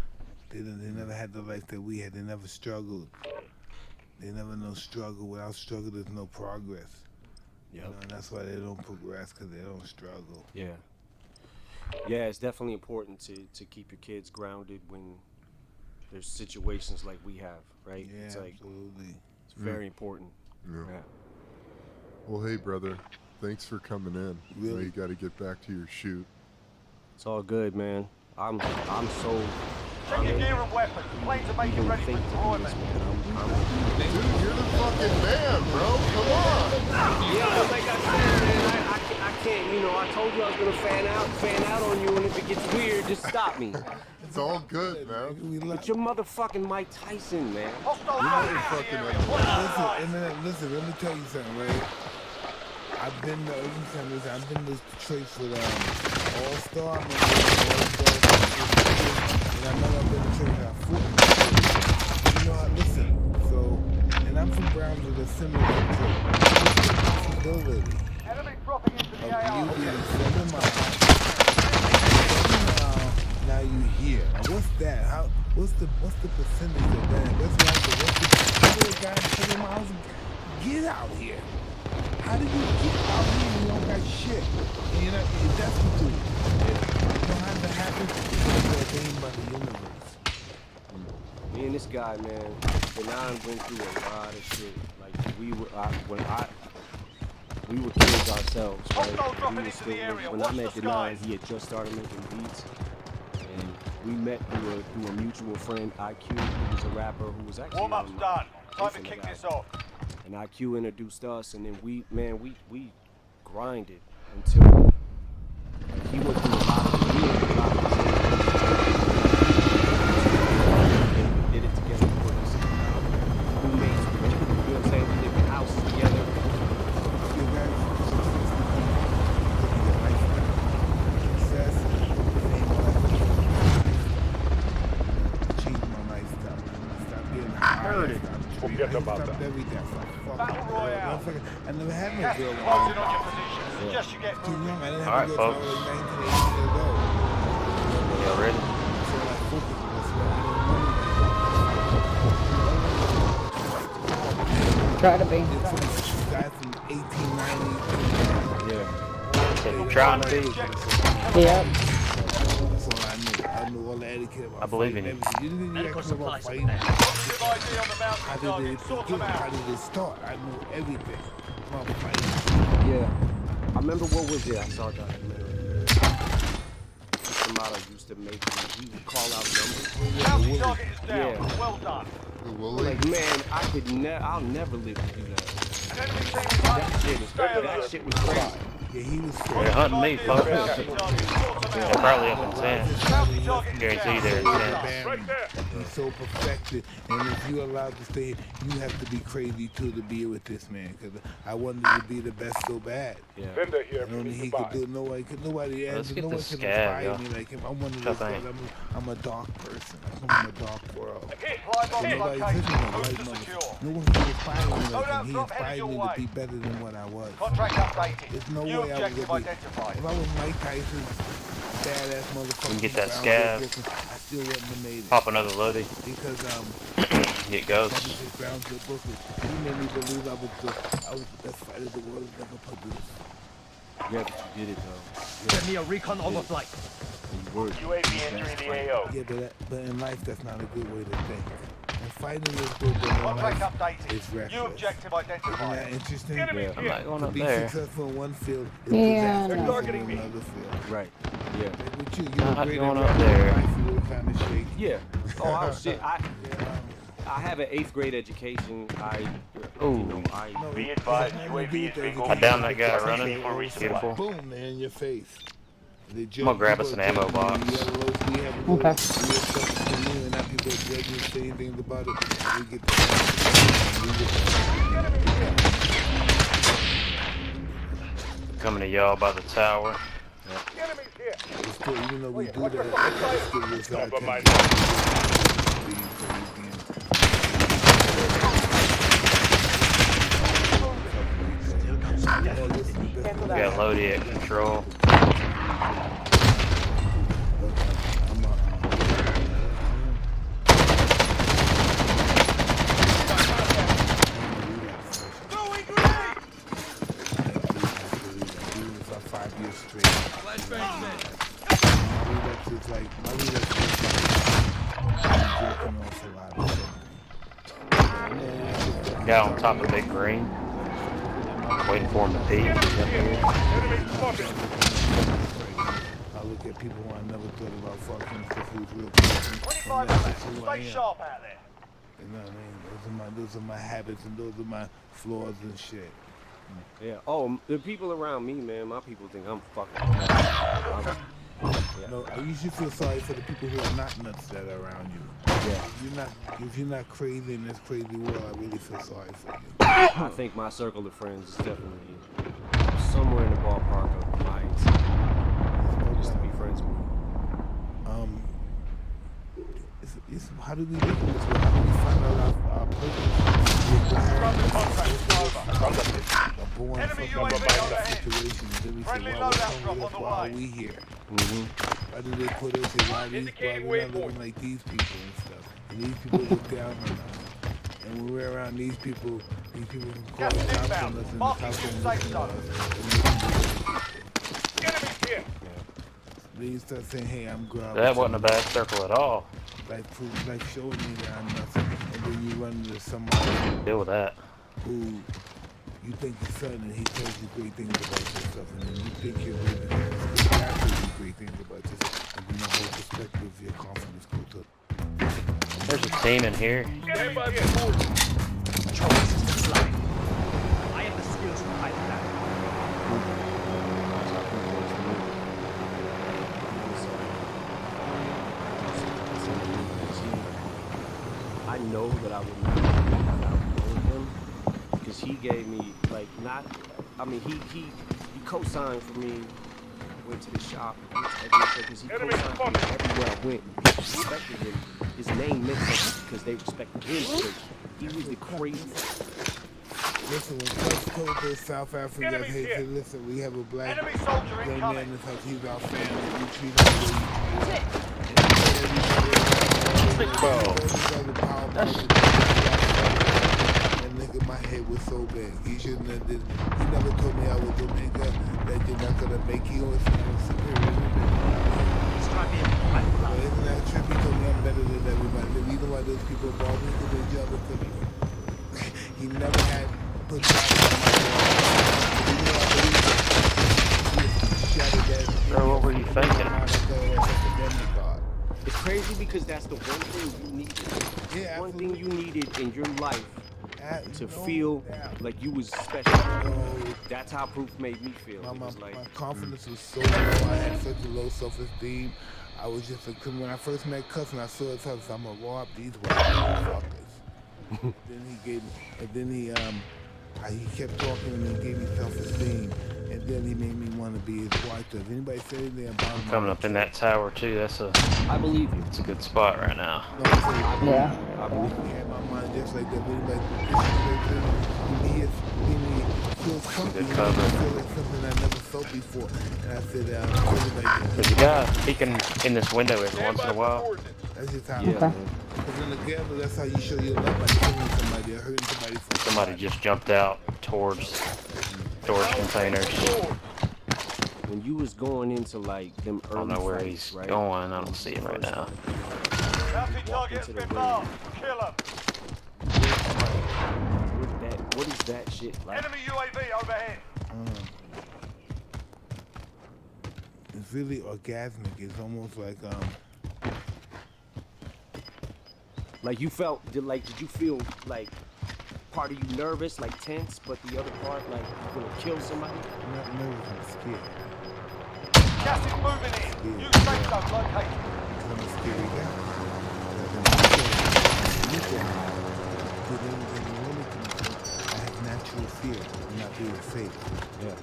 They never had the life that we had. They never struggled. They never know struggle. Without struggle, there's no progress. You know, and that's why they don't progress, because they don't struggle. Yeah. Yeah, it's definitely important to keep your kids grounded when there's situations like we have, right? Yeah, it's like, absolutely. It's very important. Yeah. Well, hey, brother. Thanks for coming in. Really? Now you got to get back to your shoot. It's all good, man. I'm so. Check your gear and weapons. Planes are making ready for deployment. Dude, you're the fucking man, bro. Come on. Yeah, like I said, man, I can't. You know, I told you I was gonna fan out on you, and if it gets weird, just stop me. It's all good, man. But you're motherfucking Mike Tyson, man. Listen, let me tell you something, right? I've been to Detroit for All-Star. And I know I've been to Detroit for football. You know, listen, so, and I'm from Brownsville, a similar to Detroit. Possibility of you being 7 miles. Now you here. Now what's that? What's the percentage of that? What's the guy 7 miles? Get out here. How did you get out here and you don't got shit? And you're not, you're destitute. You know how that happens? It's ordained by the universe. Me and this guy, man, Denon went through a lot of shit. Like we were kids ourselves, right? We were still, when I met Denon, he had just started making beats, and we met through a mutual friend, IQ, who was a rapper who was actually Warm-up's done. Time to kick this off. And IQ introduced us, and then we grinded until he went through a lot of shit. And we did it together. We were roommates. You know what I'm saying? We lived in houses together. Change my lifestyle. Pretty. Forget about that. Battle Royale. I never had no girl. Closing on your position. Suggest you get Too young. I didn't All have right, a girl folks. until I was 19, 18 years old. Y'all ready? So I focused on this. Try to be. Guy from 1890. Said you trying to be. Yep. That's all I knew. I knew all the etiquette about I believe in fighting, you. everything. You didn't Medical ask me about supplies fighting. up How did it begin? How did it start? I knew everything about fighting. Yeah. I remember what was it? I saw a documentary. Somebody used to make he would call out numbers. Bounty target is down. Yeah. Well done. Like man, I'll never live to do that. That shit was crazy. Yeah, he was They're hunting me, folks. They're probably up in 10. Guarantee they're in 10. He's so perfected, and if you're allowed to stay, you have to be crazy too to be with this man. Because I wanted to be the best so bad. Yeah. Vendor here. And only he could do it. Nobody could. Nobody Let's else. get No one this can scab, inspire yo. me like him. I'm one of Tough those guys. ain't. I'm a dark person. I come from a dark world. Hit live on Nobody's location. hitting no Move white to mother. secure. No one can inspire me like Loadout him. He drop headed inspired your me way. to be better than what I was. Contract updated. There's no New way I was objective gonna be. identified. If I was Mike Tyson's badass motherfucker, We can get that around scab. there looking, I still wouldn't have made it. Pop another loadie. Because Get ghosts. I was just ground to the book. He made me believe I was the best fighter the world has ever produced. Yeah, but you did it though. Send me a recon overflight. UAV entering the AO. Yeah, but in life that's not a good way to think. And fighting is good, but in Contract life updated. it's reckless. New objective Isn't identified. that interesting? Enemy I'm not going To up be there. successful in one field is Yeah, disastrous no. in another field. Right. Yeah. Like with you, I'm were not great going at up rap, there. life you were kind of shaky. Yeah. Oh, I was shit. I have an 8th grade education. Ooh. Be advised, UAV is being I downed that guy running. Beautiful. Boom, man, in your face. I'm gonna grab us an ammo box. Okay. Coming to y'all by the tower. Enemies here. It's good, even though we do that. It's good with our We got Lodi at control. Guy on top of Big Green. Waiting for him to peek. I look at people who I never thought about fucking because who's real person. 25 minutes. Stay sharp out there. You know what I mean? Those are my habits and those are my flaws and shit. Yeah. Oh, the people around me, man. My people think I'm fucking. No, you should feel sorry for the people who are not nuts that are around you. Yeah. If you're not crazy in this crazy world, I really feel sorry for you. I think my circle of friends is definitely somewhere in the ballpark of mine. Just to be friends with me. How do we live in this world? How do we find out our purpose? A born fucking situation. Then we say, well, what's wrong with us? Why are we here? Why do they put us here? Why are we not living like these people and stuff? And these people look down on us. And when we're around these people can call the cops on us and the cops don't listen to us. Then you start saying, hey, I'm grounded. That wasn't a bad circle at all. Like showing me that I'm nothing. And then you run into somebody Deal with that. who you think is son and he tells you great things about yourself. And then you think you're great and he tells you great things about yourself. And then the whole perspective of your confidence goes up. There's a team in here. I have the skills to fight that. I know that I would not outgrow him because he gave me like not. I mean, he co-signed for me. Went to the shop because he co-signed for me everywhere I went. respected him. His name meant something because they respected him. So he was the craziest. Listen, when Cuz told the South Africans, hey, said, listen, we have a black young man in this house, he's our family, we treat him the way and nigga, my head was so big. He shouldn't have did. He never told me I was a nigga that you're not gonna make. He always said I was superior. But isn't that true? He told me I'm better than everybody. The reason why those people brought me to their job is because he never had put Bro, what were you thinking? It's crazy because that's the one thing you needed. Yeah, one thing you needed in your life to feel like you was special. That's how Proof made me feel. My confidence was so low. I had such a low self-esteem. I was just a criminal. When I first met Cuz and I saw his house, I'm gonna rob these white motherfuckers. Then he gave me, and then he kept talking and he gave me self-esteem. And then he made me want to be his wife. If anybody said anything about him, Coming up in that tower too. That's a. I believe you. It's a good spot right now. Yeah. I believe he had my mind just like that. But he feels comfortable. I feel like something I never felt before. And I said, There's a guy peeking in this window every once in a while. That's just how Because in the gamble, that's how you show your love by killing somebody or hurting somebody. Somebody just jumped out towards storage containers. When you was going into like them early I don't know where fights, he's right? going. I don't see him right now. Target's been marked. Kill him. What is that shit like? Enemy UAV overhead. It's really orgasmic. It's almost like you felt, did you feel like part of you nervous, like tense, but the other part like you're gonna kill somebody? I'm not nervous, I'm scared. Gas is moving in. You safe zone located. I'm a scary guy. I have natural fear of not being safe. Yeah.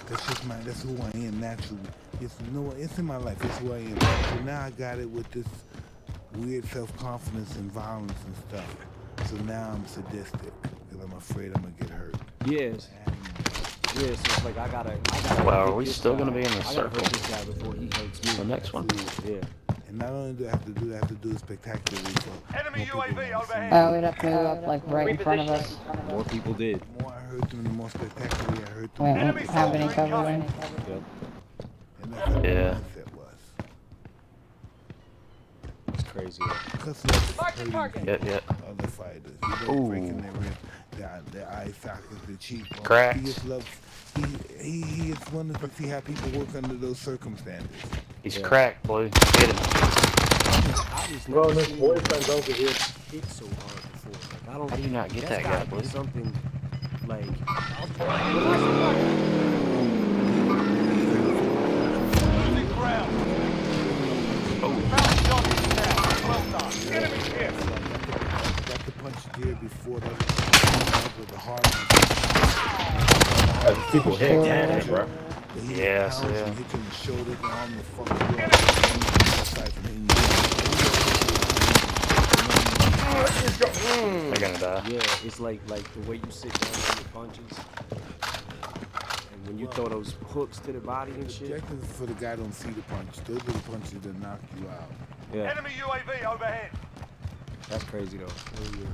That's who I am naturally. It's in my life, it's who I am. So now I got it with this weird self-confidence and violence and stuff. So now I'm sadistic because I'm afraid I'm gonna get hurt. Yes. Yes, it's like I gotta Well, are we still gonna be in the circle? This guy before he hurts me. The next one. Yeah. And not only do I have to do it, I have to do it spectacularly. So enemy UAV overhead. Oh, we'd have to move up like right in front of us. More people did. The more I hurt them, the more spectacularly I hurt them. We don't have any cover then. Yep. And that's how my mindset was. It's crazy. Because Yep. other fighters. You know, breaking their ribs, their eye sockets, their cheekbones. Cracks. He just loves. He is wonderful to see how people work under those circumstances. He's cracked, Blue. Get him. Bro, this boyfriend's over here hit so hard before. Like, I don't. How do you not get that guy, Blue? Something like. Losing ground. Found target down. Well done. Enemy here. Got the punch gear before that with the heart. People hit damage, bro. Yes, yeah. Hit you in the shoulder, the arm, the fucking They're gonna die. Yeah, it's like the way you sit down on your punches. And when you throw those hooks to the body and shit. Objective is for the guy don't see the punch. Those are the punches that knock you out. Yeah. Enemy UAV overhead. That's crazy though. Oh, yeah.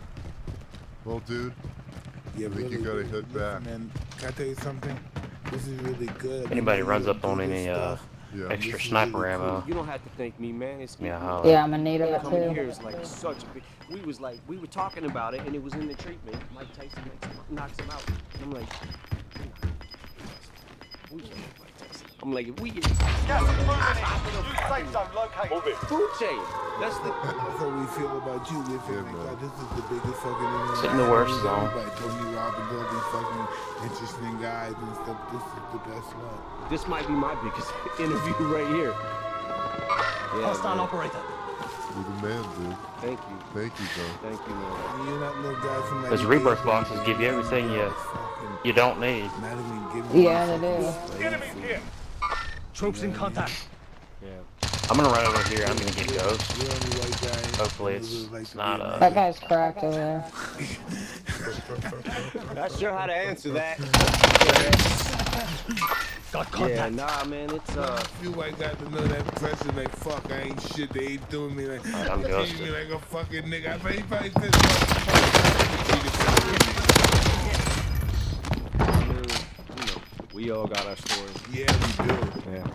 Well, dude, Yeah, I think you gotta hit back. Man, can I tell you something? This is really good. Anybody runs up on any extra sniper ammo? You don't have to thank me, man. It's me. Yeah, I'm in need of it Coming here too. is like such a big. We were talking about it, and it was in the treatment. Mike Tyson knocks him out. I'm like, we can't hit Mike Tyson. I'm like, if we get Gas is moving in. You safe zone located. move it, food chain. That's the. That's how we feel about you. We feel like, God, this is the biggest fucking. Sit in the worst zone. Like Tony Robbins, all these fucking interesting guys and stuff. This is the best one. This might be my biggest interview right here. Yeah, Hostile man. operator. You're the man, dude. Thank you. Thank you, bro. Thank you, man. You're not no guy from like. Those rebirth boxes give you everything you don't need. Not even give me Yeah, they do. Enemies here. Troops in contact. Yeah. I'm gonna run over here. I'm gonna get Ghost. Hopefully it's not That guy's cracked over there. Not sure how to answer that. Yeah, nah, man, it's I feel like I got to know that pressure, like fuck, I ain't shit. They ain't doing me like. I'm treating ghosted. me like a fucking nigga. I bet he probably we all got our stories. Yeah, we do. Yeah.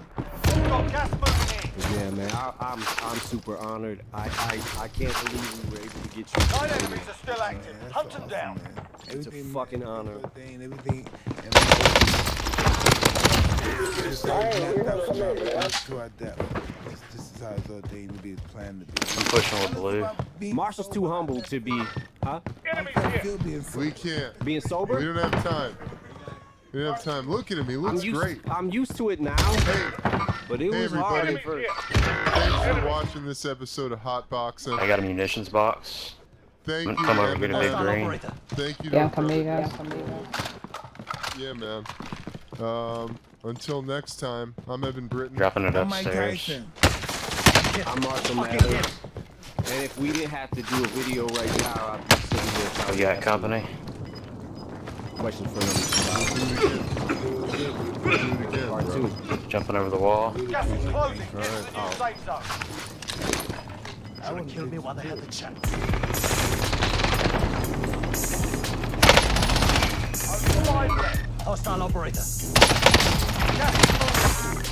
Yeah, man, I'm super honored. I can't believe we were able to get you. 9 enemies are still active. Hunt them down. It's a fucking honor. Everything. This is how it's ordained to be planned to be. I'm pushing with blue. Marshall's too humble to be, huh? We can't. Being sober? We don't have time. We don't have time. Look at him. He looks great. I'm used to it now. But it was hard at first. Thanks for watching this episode of Hot Boxing. I got a munitions box. Thank you. Come over, get a big green. Thank you. Yeah, conmigo. Yeah, man. Until next time, I'm Evan Britton. Dropping it upstairs. I'm Marshall Mathers. And if we didn't have to do a video right now, I'd be sitting here. We got company. Question for number 2. Part 2. Jumping over the wall. Gas is closing. Get to the new Oh. safe zone. That would kill me while they had the chance. Hostile operator. Gas is closing.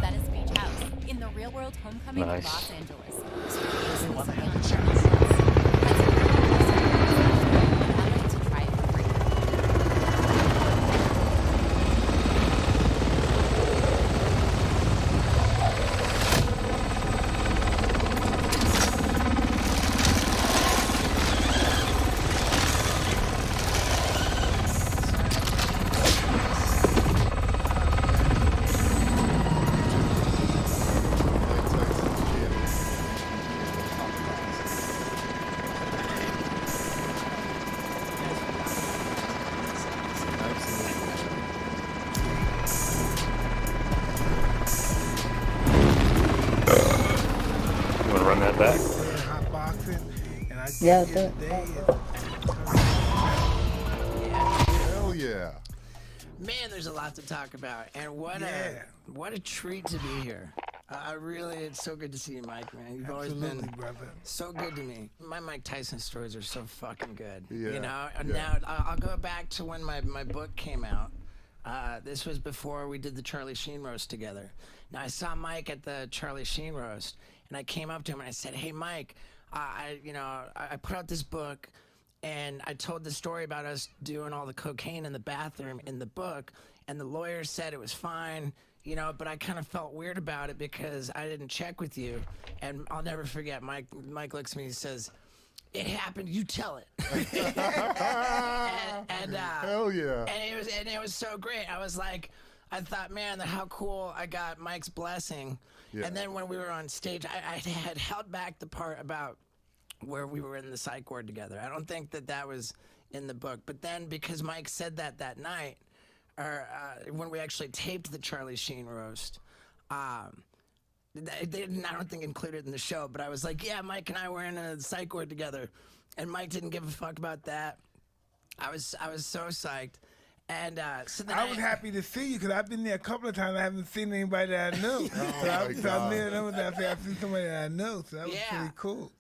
That is Beach House, in the real-world homecoming Nice. of Los Angeles. To try it for free. You wanna run that back? Hot boxing, and I Yeah, that's it. Hell yeah. Man, there's a lot to talk about, and what a treat to be here. I really, it's so good to see you, Mike, man. You've always been brother. so good to me. My Mike Tyson stories are so fucking good. Yeah, You know, yeah. now I'll go back to when my book came out. This was before we did the Charlie Sheen roast together. Now I saw Mike at the Charlie Sheen roast, and I came up to him and I said, "Hey, Mike, I put out this book, and I told the story about us doing all the cocaine in the bathroom in the book, and the lawyer said it was fine, you know, but I kind of felt weird about it because I didn't check with you." And I'll never forget, Mike looks at me and says, "It happened, you tell it." and Hell yeah. And it was so great. I thought, man, how cool. I got Mike's blessing. Yeah. And then when we were on stage, I had held back the part about where we were in the psych ward together. I don't think that was in the book. But then because Mike said that night, or when we actually taped the Charlie Sheen roast, they didn't, I don't think, included in the show, but I was like, yeah, Mike and I were in a psych ward together, and Mike didn't give a fuck about that. I was so psyched, and so then I was happy to see you because I've been there a couple of times. I haven't seen anybody that I knew. So I'm there, and I see somebody that I know. So that was pretty cool.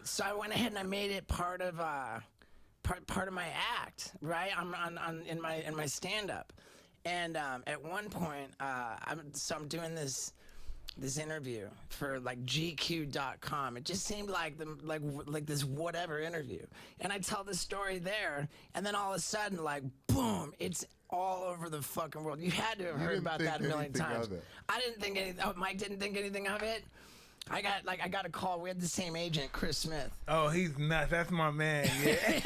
So I went ahead and I made it part of my act, right? In my stand up, and at one point, I'm doing this interview for like GQ.com. It just seemed like this whatever interview, and I tell this story there, and then all of a sudden, like boom, it's all over the fucking world. You had to have heard about that a million times. I didn't think anything. Oh, Mike didn't think anything of it. I got a call. We had the same agent, Chris Smith. Oh, he's nuts. That's my man. Yeah.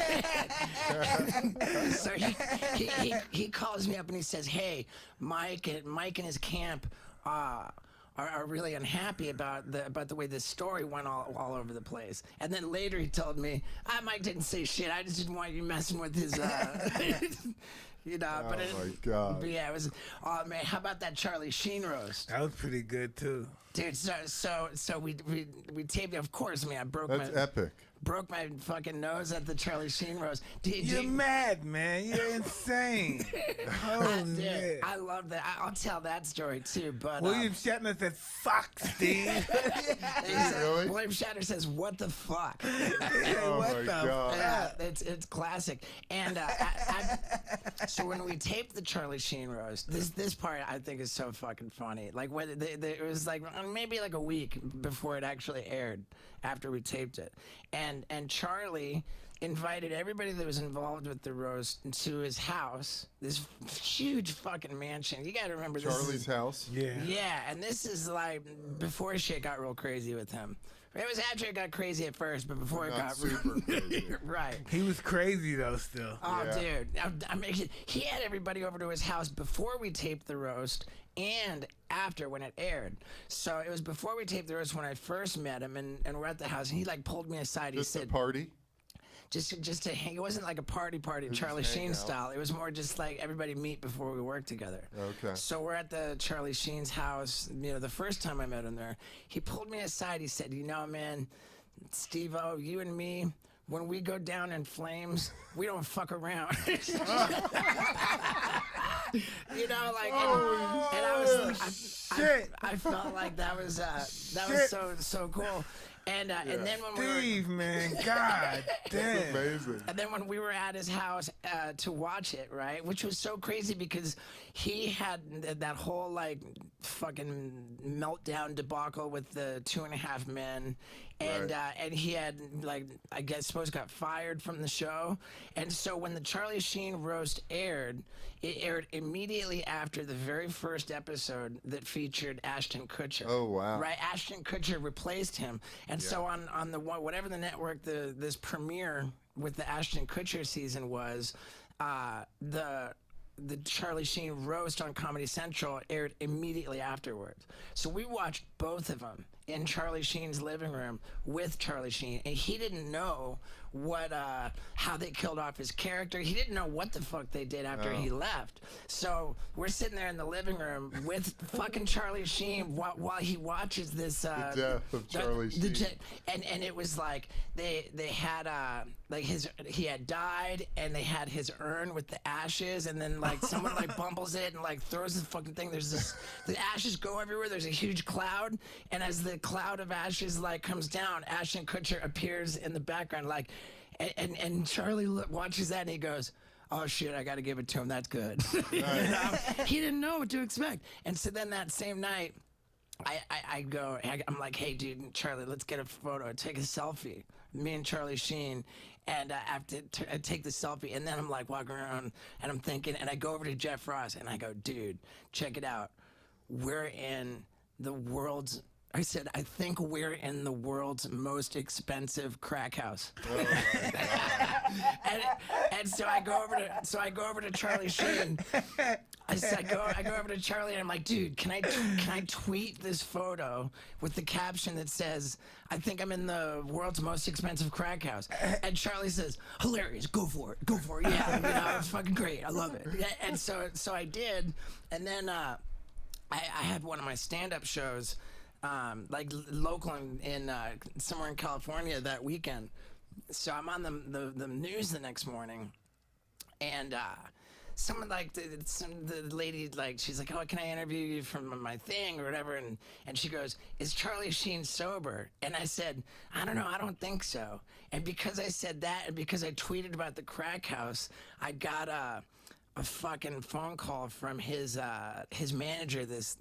So he calls me up and he says, "Hey, Mike and his camp are really unhappy about the way this story went all over the place. And then later he told me, Mike didn't say shit. I just didn't want you messing with his, you know. Oh my God. But yeah, it was. Oh man, how about that Charlie Sheen roast? That was pretty good too. Dude, so we taped it. Of course, I broke That's epic. Broke my fucking nose at the Charlie Sheen roast. You're mad, man. You're insane. Oh, Dude, man. I love that. I'll tell that story too. But William Shatner said, "Fuck, Steve." Really? William Shatner says, "What the fuck?" Oh What my the God. Yeah, it's classic. And so when we taped the Charlie Sheen roast, this part I think is so fucking funny. Like when it was like maybe like a week before it actually aired, after we taped it, and Charlie invited everybody that was involved with the roast to his house, this huge fucking mansion. You gotta remember this. Charlie's house? Yeah. Yeah, and this is like before shit got real crazy with him. It was after it got crazy at first, but before it Not got super crazy. right. He was crazy though. Still. Oh, Yeah. dude, he had everybody over to his house before we taped the roast and after when it aired. So it was before we taped the roast when I first met him, and we're at the house, and he like pulled me aside. Just he a said, party? just to hang. It wasn't like a party, was Charlie just hang Sheen out. style. It was more just like everybody meet before we work together. Okay. So we're at the Charlie Sheen's house. You know, the first time I met him there, he pulled me aside. He said, "You know, man, Steve-O, you and me, when we go down in flames, we don't fuck around." You know, like, and I was, I felt like that was so cool. And then when Steve, man, God damn. Amazing. And then when we were at his house to watch it, right, which was so crazy because he had that whole like fucking meltdown debacle with the 2.5 Men, and and he had like I guess supposed got fired from the show, and so when the Charlie Sheen roast aired, it aired immediately after the very first episode that featured Ashton Kutcher. Oh wow. Right, Ashton Kutcher replaced him, and so on the whatever the network this premiere with the Ashton Kutcher season was, the Charlie Sheen roast on Comedy Central aired immediately afterwards. So we watched both of them in Charlie Sheen's living room with Charlie Sheen, and he didn't know what how they killed off his character. He didn't know what the fuck they did after he left. So we're sitting there in the living room with fucking Charlie Sheen while he watches this The death of Charlie Sheen. And it was like they had like he had died, and they had his urn with the ashes, and then like someone like bumbles it and like throws the fucking thing. There's the ashes go everywhere. There's a huge cloud, and as the cloud of ashes like comes down, Ashton Kutcher appears in the background like, and Charlie watches that and he goes, "Oh shit, I gotta give it to him. That's good." You know? He didn't know what to expect, and so then that same night, I'm like, "Hey, dude, Charlie, let's get a photo, take a selfie." Me and Charlie Sheen, and I have to take the selfie, and then I'm like walking around, and I'm thinking, and I go over to Jeff Ross, and I go, "Dude, check it out. We're in the world's." I said, "I think we're in the world's most expensive crack house." and so I go over to Charlie Sheen. I go over to Charlie and I'm like, "Dude, can I tweet this photo with the caption that says, 'I think I'm in the world's most expensive crack house'?" And Charlie says, "Hilarious, go for it, yeah, you know, it's fucking great, I love it." Yeah, and so I did, and then I had one of my stand-up shows, like local in somewhere in California that weekend. So I'm on the news the next morning, and someone like the lady, like, she's like, "Oh, can I interview you from my thing or whatever?" And she goes, "Is Charlie Sheen sober?" And I said, "I don't know, I don't think so." And because I said that, and because I tweeted about the crack house, I got a fucking phone call from his manager, this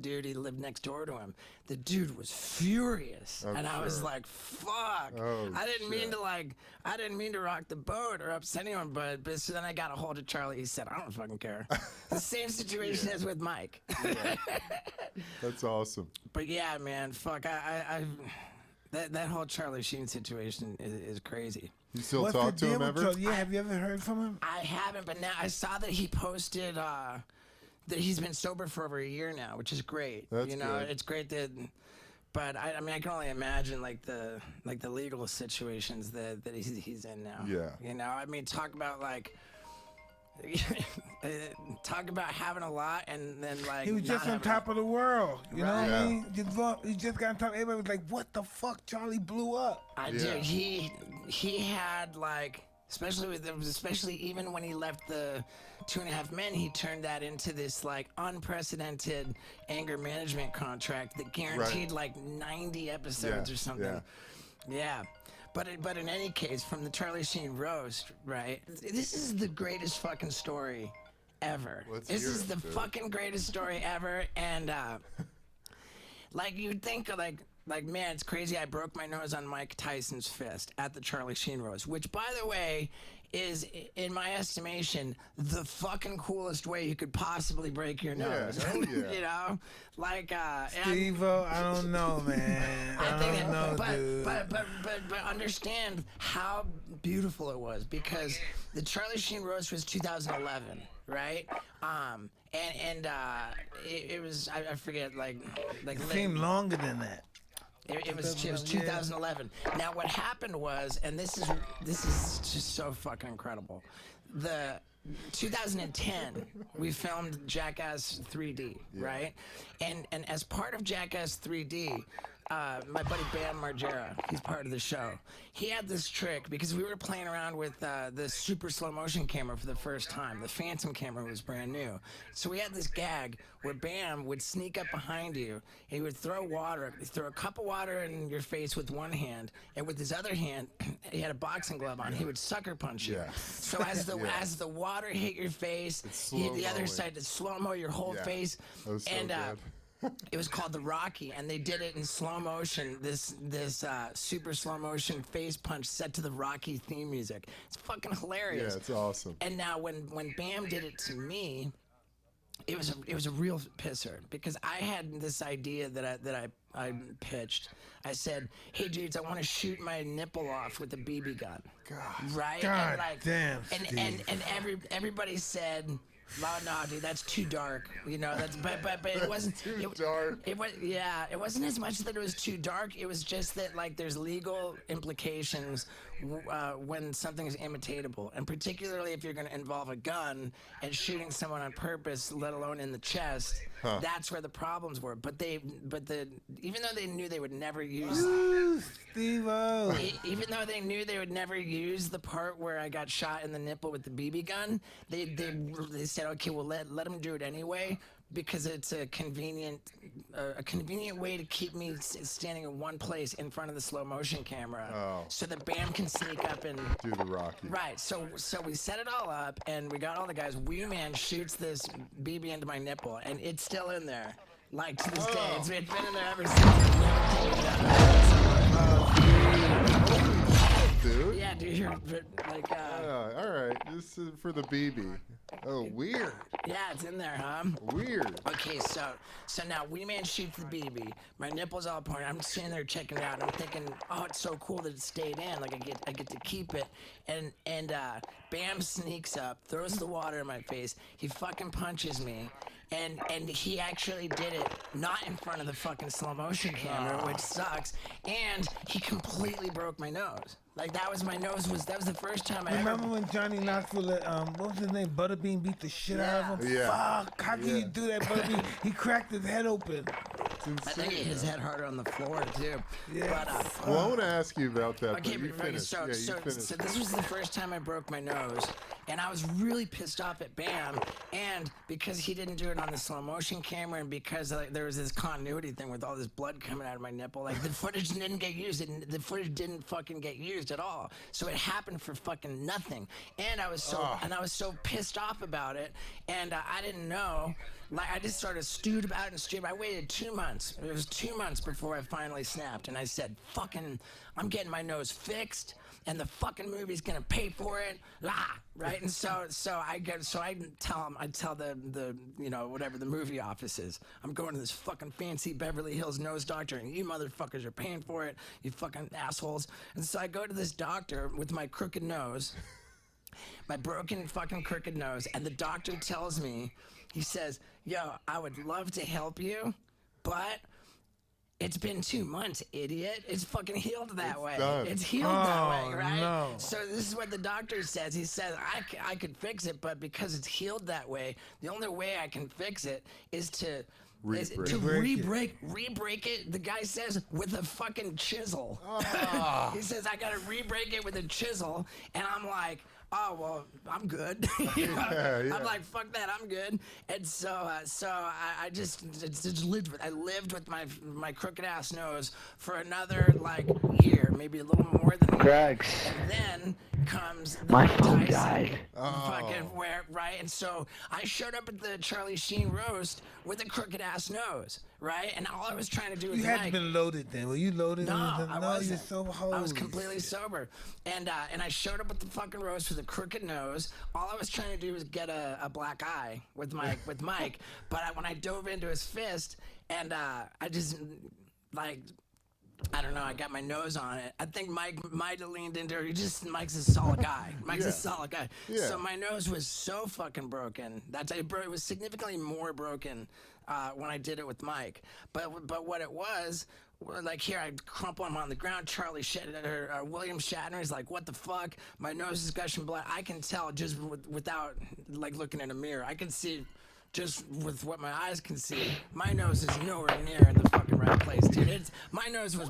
dude. He lived next door to him. The dude was furious, and I was like, "Fuck!" I didn't mean to rock the boat or upset anyone, but so then I got a hold of Charlie. He said, "I don't fucking care." The same situation as with Mike. That's awesome. But yeah, man, fuck, that whole Charlie Sheen situation is crazy. You still talk to him ever? Yeah, have you ever heard from him? I haven't, but now I saw that he posted he's been sober for over a year now, which is great. That's you know, good. it's great that. But I mean, I can only imagine like the legal situations that he's in now. Yeah. You know, I mean, talk about like. Talk about having a lot and then like He was just on top of the world. You know what I mean? He just got on top. Everybody was like, "What the fuck? Charlie blew up." Dude, he had like, especially even when he left the 2.5 Men, he turned that into this like unprecedented anger management contract that guaranteed like 90 episodes or something. Yeah. But in any case, from the Charlie Sheen roast, right? This is the greatest fucking story ever. This is the fucking greatest story ever, and like you'd think like man, it's crazy. I broke my nose on Mike Tyson's fist at the Charlie Sheen roast, which by the way is, in my estimation, the fucking coolest way you could possibly break your nose. Hell yeah. You know, like Steve-O, I don't know, man. I don't know, dude. But understand how beautiful it was, because the Charlie Sheen roast was 2011, right? It was I forget like it seemed longer than that. It was 2011. Now what happened was, and this is just so fucking incredible. The 2010 we filmed Jackass 3D, right? And as part of Jackass 3D, my buddy Bam Margera, he's part of the show. He had this trick because we were playing around with the super slow motion camera for the first time. The Phantom camera was brand new. So we had this gag where Bam would sneak up behind you and he would throw a cup of water in your face with one hand, and with his other hand, he had a boxing glove on. He would sucker punch you. So as the water hit your face, the other side to slow-mo your whole face. That was so and good. it was called The Rocky, and they did it in slow motion. This super slow motion face punch set to the Rocky theme music. It's fucking hilarious. Yeah, it's awesome. And now when Bam did it to me, it was a real pisser, because I had this idea that I pitched. I said, "Hey dudes, I want to shoot my nipple off with a BB gun." God. Right? God and like, damn, and everybody said, "No, dude, that's too dark." You know, but it wasn't too dark. It wasn't as much that it was too dark. It was just that like there's legal implications when something is imitatable, and particularly if you're going to involve a gun and shooting someone on purpose, let alone in the chest. That's where the problems were. Even though they knew they would never use Steve-O. Even though they knew they would never use the part where I got shot in the nipple with the BB gun, they said, okay, well let them do it anyway, because it's a convenient way to keep me standing in one place in front of the slow motion camera, so that Bam can sneak up and do the Rocky. Right. So we set it all up, and we got all the guys. Wee Man shoots this BB into my nipple, and it's still in there, like to this day. It's been in there ever since. Dude. Yeah, dude. You're like. All right. This is for the BB. Oh, weird. Yeah, it's in there, huh? Weird. Okay, so now Wee Man shoots the BB. My nipple's all pointed. I'm sitting there checking it out. I'm thinking, oh, it's so cool that it stayed in. Like I get to keep it. And Bam sneaks up, throws the water in my face. He fucking punches me. And he actually did it not in front of the fucking slow motion camera, which sucks. And he completely broke my nose. Like that was the first time I Remember when Johnny Knoxville let what was his name? Butterbean beat the shit out of him? Yeah. Fuck, how can you do that, Butterbean? He cracked his head open. I think he hit his head harder on the floor too. Yeah. But, Well, I want to ask you about that. Okay, but you finished. so this was the first time I broke my nose, and I was really pissed off at Bam, and because he didn't do it on the slow motion camera, and because there was this continuity thing with all this blood coming out of my nipple, like the footage didn't get used, the footage didn't fucking get used at all, so it happened for fucking nothing, and I was so pissed off about it, and I didn't know. Like I just sort of stewed about it. I waited 2 months. It was 2 months before I finally snapped, and I said, "Fucking, I'm getting my nose fixed, and the fucking movie's gonna pay for it." Right? And so I tell the whatever the movie office is. I'm going to this fucking fancy Beverly Hills nose doctor, and you motherfuckers are paying for it. You fucking assholes. And so I go to this doctor with my crooked nose. my broken fucking crooked nose, and the doctor tells me, he says, yo, I would love to help you, but it's been 2 months, idiot. It's fucking healed that way. done. It's healed that way, Oh, right? no. So this is what the doctor says. He says, I could fix it, but because it's healed that way, the only way I can fix it is to re-break it. The guy says with a fucking chisel. Oh. He says I gotta re-break it with a chisel, and I'm like, oh well, I'm good. You know? Yeah. I'm like, fuck that, I'm good. And so I just lived with my crooked ass nose for another like year, maybe a little more than that. Greg. And then comes the My Mike phone Tyson died. fucking where, right? And so I showed up at the Charlie Sheen roast with a crooked ass nose, right? And all I was trying to do was You hadn't been loaded then. Were you loaded? No, I wasn't. You're so holy. I was completely sober, and I showed up with the fucking roast with a crooked nose. All I was trying to do was get a black eye with Mike, but when I dove into his fist, and I just like. I don't know. I got my nose on it. I think Mike might have leaned into it. Mike's a solid guy. Mike's a solid guy. Yeah. So my nose was so fucking broken. It was significantly more broken when I did it with Mike. But what it was, like here, I crumple him on the ground. William Shatner is like, what the fuck? My nose is gushing blood. I can tell just without like looking in a mirror. I can see. Just with what my eyes can see, my nose is nowhere near in the fucking right place, dude. My nose was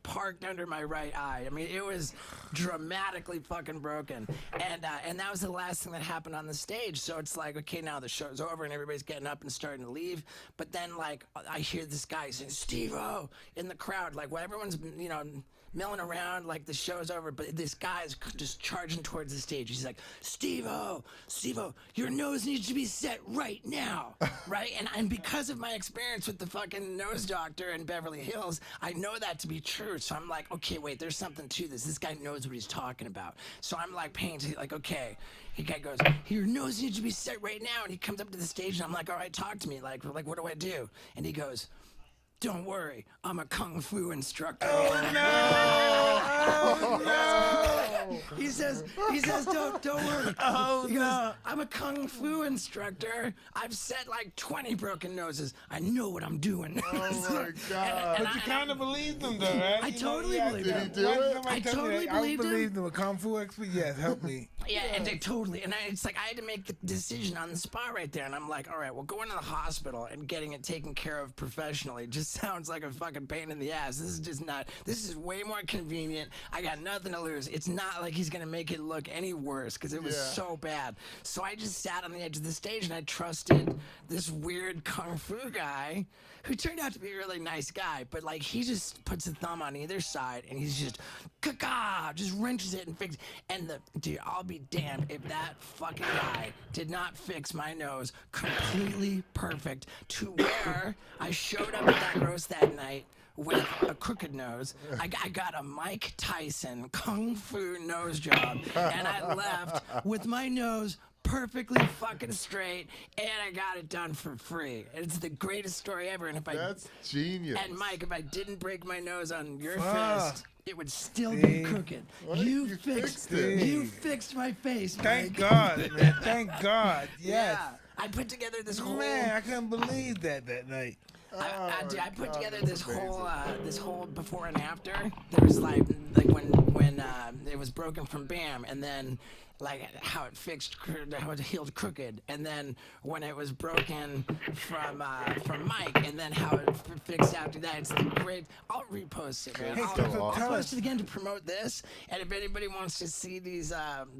parked under my right eye. I mean, it was dramatically fucking broken, and that was the last thing that happened on the stage. So it's like, okay, now the show's over and everybody's getting up and starting to leave. But then like I hear this guy saying Steve-O in the crowd, like well, everyone's milling around like the show's over, but this guy's just charging towards the stage. He's like, Steve-O, your nose needs to be set right now, right? And because of my experience with the fucking nose doctor in Beverly Hills, I know that to be true. So I'm like, okay, wait, there's something to this. This guy knows what he's talking about. So I'm like paying attention, like, okay. The guy goes, your nose needs to be set right now. And he comes up to the stage and I'm like, all right, talk to me. Like what do I do? And he goes, don't worry, I'm a kung fu instructor. Oh no! He says, don't worry. Oh he goes, I'm a kung fu instructor. I've set like 20 broken noses. I know what I'm doing. Oh my god! But you kind of believed him, though, right? I totally believed him. Did he do it? I totally believed him. I believed him. A kung fu expert? Yes, help me. Yeah, and they totally. And it's like I had to make the decision on the spot right there. And I'm like, all right, well, going to the hospital and getting it taken care of professionally just sounds like a fucking pain in the ass. This is just not. This is way more convenient. I got nothing to lose. It's not like he's gonna make it look any worse because it was so bad. So I just sat on the edge of the stage and I trusted this weird kung fu guy who turned out to be a really nice guy, but like he just puts a thumb on either side and he's just just wrenches it and fixes it. And dude, I'll be damned if that fucking guy did not fix my nose completely perfect to where I showed up at that roast that night with a crooked nose. I got a Mike Tyson kung fu nose job, and I left with my nose perfectly fucking straight, and I got it done for free. It's the greatest story ever. And That's genius. And Mike, if I didn't break my nose on your fist, it would still be crooked. You fixed it. You fixed my face, Mike. Thank God, man. Thank God. Yes. Yeah. I put together this whole. Man, I couldn't believe that night. I put together this whole before and after. There was like when it was broken from Bam, and then like how it healed crooked, and then when it was broken from Mike, and then how it fixed after that. It's the great. I'll repost it, man. I'll post it again to promote this. And if anybody wants to see these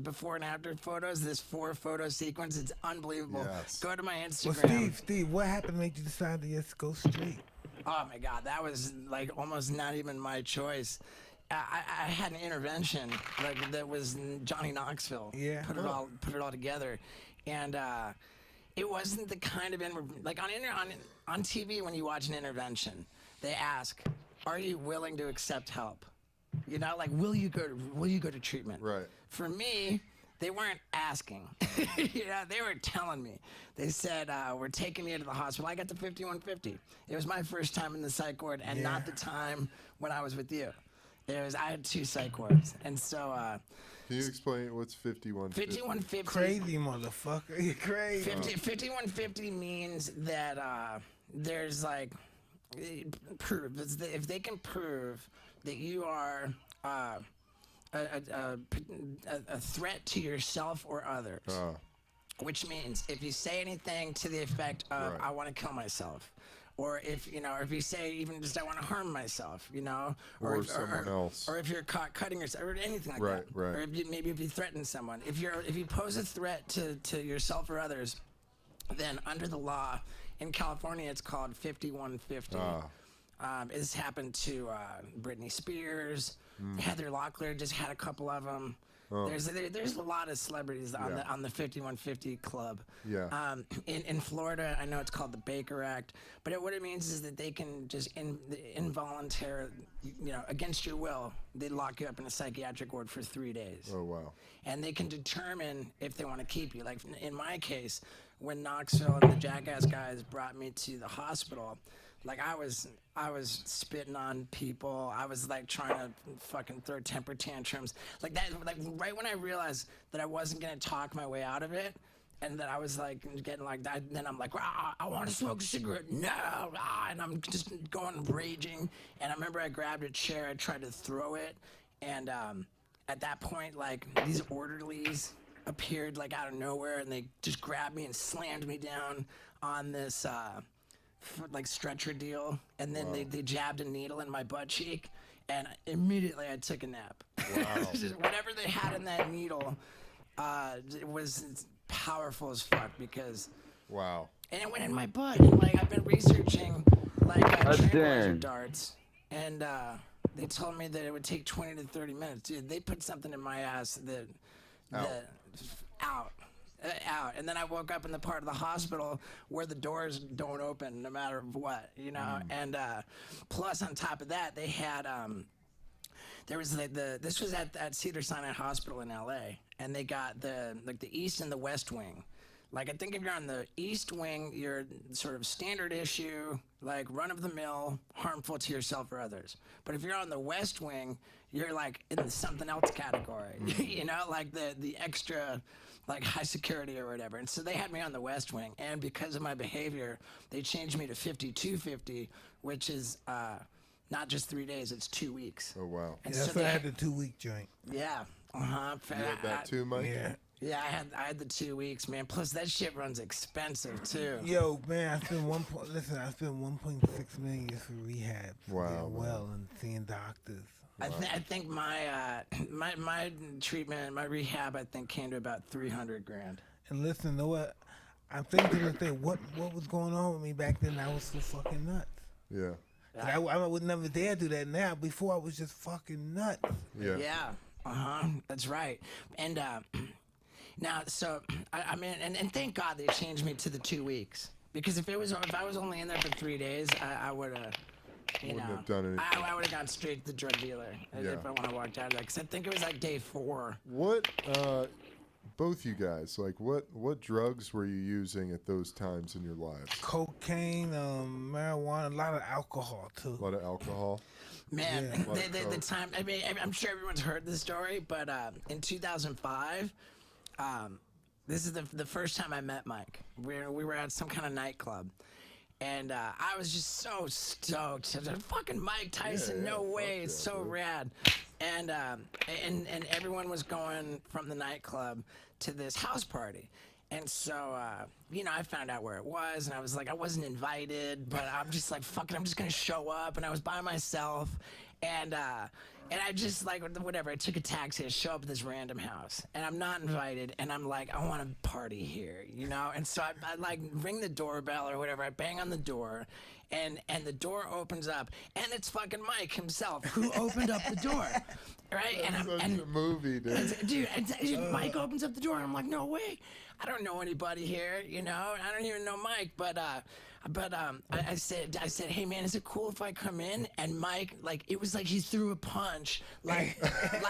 before and after photos, this 4-photo sequence, it's unbelievable. Yes. Go to my Instagram. Well, Steve, what happened to make you decide to just go straight? Oh my God, that was like almost not even my choice. I had an intervention like that was Johnny Knoxville. Yeah. Put it all together, and it wasn't the kind of like on TV when you watch an intervention, they ask, "Are you willing to accept help?" You know, like will you go to treatment? Right. For me, they weren't asking. You know, they were telling me. They said, we're taking you to the hospital. I got the 5150. It was my first time in the psych ward and not the time when I was with you. I had 2 psych wards. And so Can you explain what's 5150? 5150. Crazy motherfucker. You're crazy. 5150 means that there's like proof. If they can prove that you are a threat to yourself or others, which means if you say anything to the effect of "I want to kill myself," or if you say even just "I want to harm myself," or someone else, or if you're caught cutting yourself, or anything like that, right. Or if you threaten someone, if you pose a threat to yourself or others, then under the law in California it's called 5150. It's happened to Britney Spears, Heather Locklear just had a couple of them. There's a lot of celebrities on the 5150 club. Yeah. In Florida, I know it's called the Baker Act, but what it means is that they can just involuntarily, against your will, they lock you up in a psychiatric ward for 3 days. Oh wow. And they can determine if they want to keep you. Like in my case, when Knoxville and the Jackass guys brought me to the hospital, like I was spitting on people. I was like trying to fucking throw temper tantrums. Like that, like right when I realized that I wasn't gonna talk my way out of it, and that I was like getting like that, then I'm like, I want to smoke a cigarette. No, and I'm just going raging. And I remember I grabbed a chair, I tried to throw it, and at that point, like these orderlies appeared like out of nowhere, and they just grabbed me and slammed me down on this like stretcher deal, and then they jabbed a needle in my butt cheek, and immediately I took a nap. Wow. Whatever they had in that needle it was powerful as fuck, because wow. And it went in my butt. And, like I've been researching like tranquilizer darts, and they told me that it would take 20 to 30 minutes. Dude, they put something in my ass that out. And then I woke up in the part of the hospital where the doors don't open no matter what, and plus on top of that they had there was like this was at Cedars-Sinai Hospital in LA, and they got the East and the West Wing. Like I think if you're on the East Wing, you're sort of standard issue, like run-of-the-mill, harmful to yourself or others. But if you're on the West Wing, you're like in the something else category, like the extra, like high security or whatever. And so they had me on the West Wing, and because of my behavior, they changed me to 5250, which is not just 3 days, it's 2 weeks. Oh wow. And that's so why I had the 2 week joint. Yeah. You had that too, Mike? Yeah. Yeah, I had the 2 weeks, man. Plus that shit runs expensive too. Yo, man, I spent 1.6 million for rehab. Wow. Well, and seeing doctors. I think my treatment, my rehab, I think came to about $300 grand. And listen, know what? I'm thinking to say what was going on with me back then. I was so fucking nuts. Yeah. I would never dare do that now. Before I was just fucking nuts. Yeah. Yeah. That's right. And now, so I mean, and thank God they changed me to the 2 weeks, because if I was only in there for 3 days, I would have. Wouldn't have done anything. I would have gone straight to the drug dealer if I want to walk out of there, because I think it was like day 4. What, both you guys, like what drugs were you using at those times in your lives? Cocaine, marijuana, a lot of alcohol too. A lot of alcohol. Man, Yeah. the time. I mean, I'm sure everyone's heard this story, but in 2005, this is the first time I met Mike. We were at some kind of nightclub. And I was just so stoked. I was like, fucking Mike Tyson, no way, it's so rad. And everyone was going from the nightclub to this house party. And so, I found out where it was, and I was like, I wasn't invited, but I'm just like, fuck it, I'm just gonna show up. And I was by myself, and I just like, whatever, I took a taxi to show up at this random house, and I'm not invited, and I'm like, I want to party here, And so I like ring the doorbell or whatever, I bang on the door, and the door opens up, and it's fucking Mike himself who opened up the door, right? That's such a movie, dude. Dude, Mike opens up the door, and I'm like, no way, I don't know anybody here, I don't even know Mike, but I said, hey man, is it cool if I come in? And Mike, like, it was like he threw a punch, like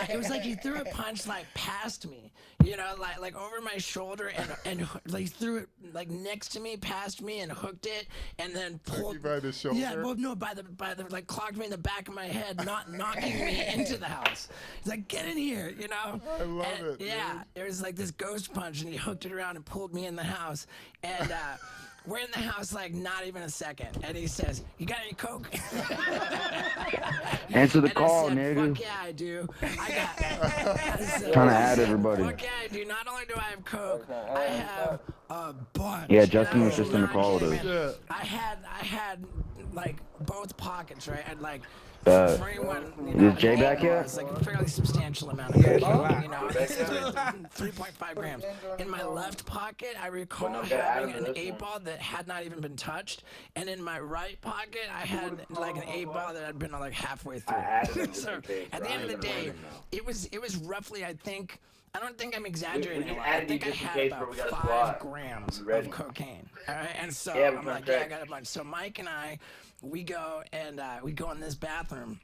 it was like he threw a punch like past me, you know, like over my shoulder, and like threw it like next to me, past me, and hooked it, and then pulled. By the shoulder? Yeah, well, no, by the like clocked me in the back of my head, not knocking me into the house. He's like, get in here, you know. I love it. Yeah, dude. it was like this ghost punch, and he hooked it around and pulled me in the house, and. We're in the house like not even a second, and he says, "You got any coke?" Answer the and call, I said, nigga. Fuck yeah, I do. I said, Trying to add everybody. Fuck yeah, I do. Not only do I have coke, I have a bunch. Yeah, Justin was just in the call with us. Man. I had like both pockets, right? I'd like. Is Jay back It yet? was like a fairly substantial amount of cocaine, you know, 3.5 grams. In my left pocket, I recall having an 8-ball that had not even been touched, and in my right pocket, I had like an 8-ball that had been like halfway through. So at the end of the day, it was roughly, I don't think I'm exaggerating a lot. I think I had about 5 grams of cocaine. All right, and so I'm like, yeah, I got a bunch. So Mike and I, we go and we go in this bathroom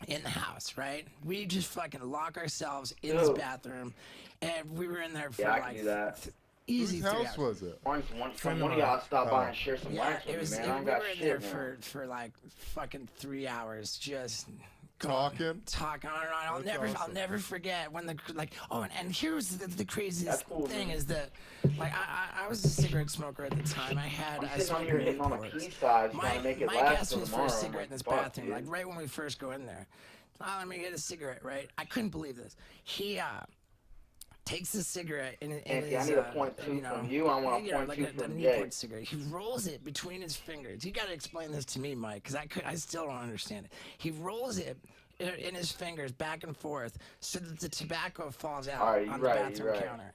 in the house, right? We just fucking lock ourselves in this bathroom, and we were in there for like easy. Whose house was it? One of y'all stop by and share some wax it was. with me, man. I don't We got were in shit, there man. for like fucking 3 hours, just. Talking on and on. I'll never forget when and here's the craziest thing is that like I was a cigarette smoker at the time. I smoked Newports. Mike asked me for a cigarette in this bathroom, like right when we first go in there. Let me get a cigarette, right? I couldn't believe this. He takes the cigarette in his, I need a point two from you. I want a point two from Jay. Newport cigarette. He rolls it between his fingers. You got to explain this to me, Mike, because I still don't understand it. He rolls it in his fingers back and forth so that the tobacco falls out on the bathroom counter.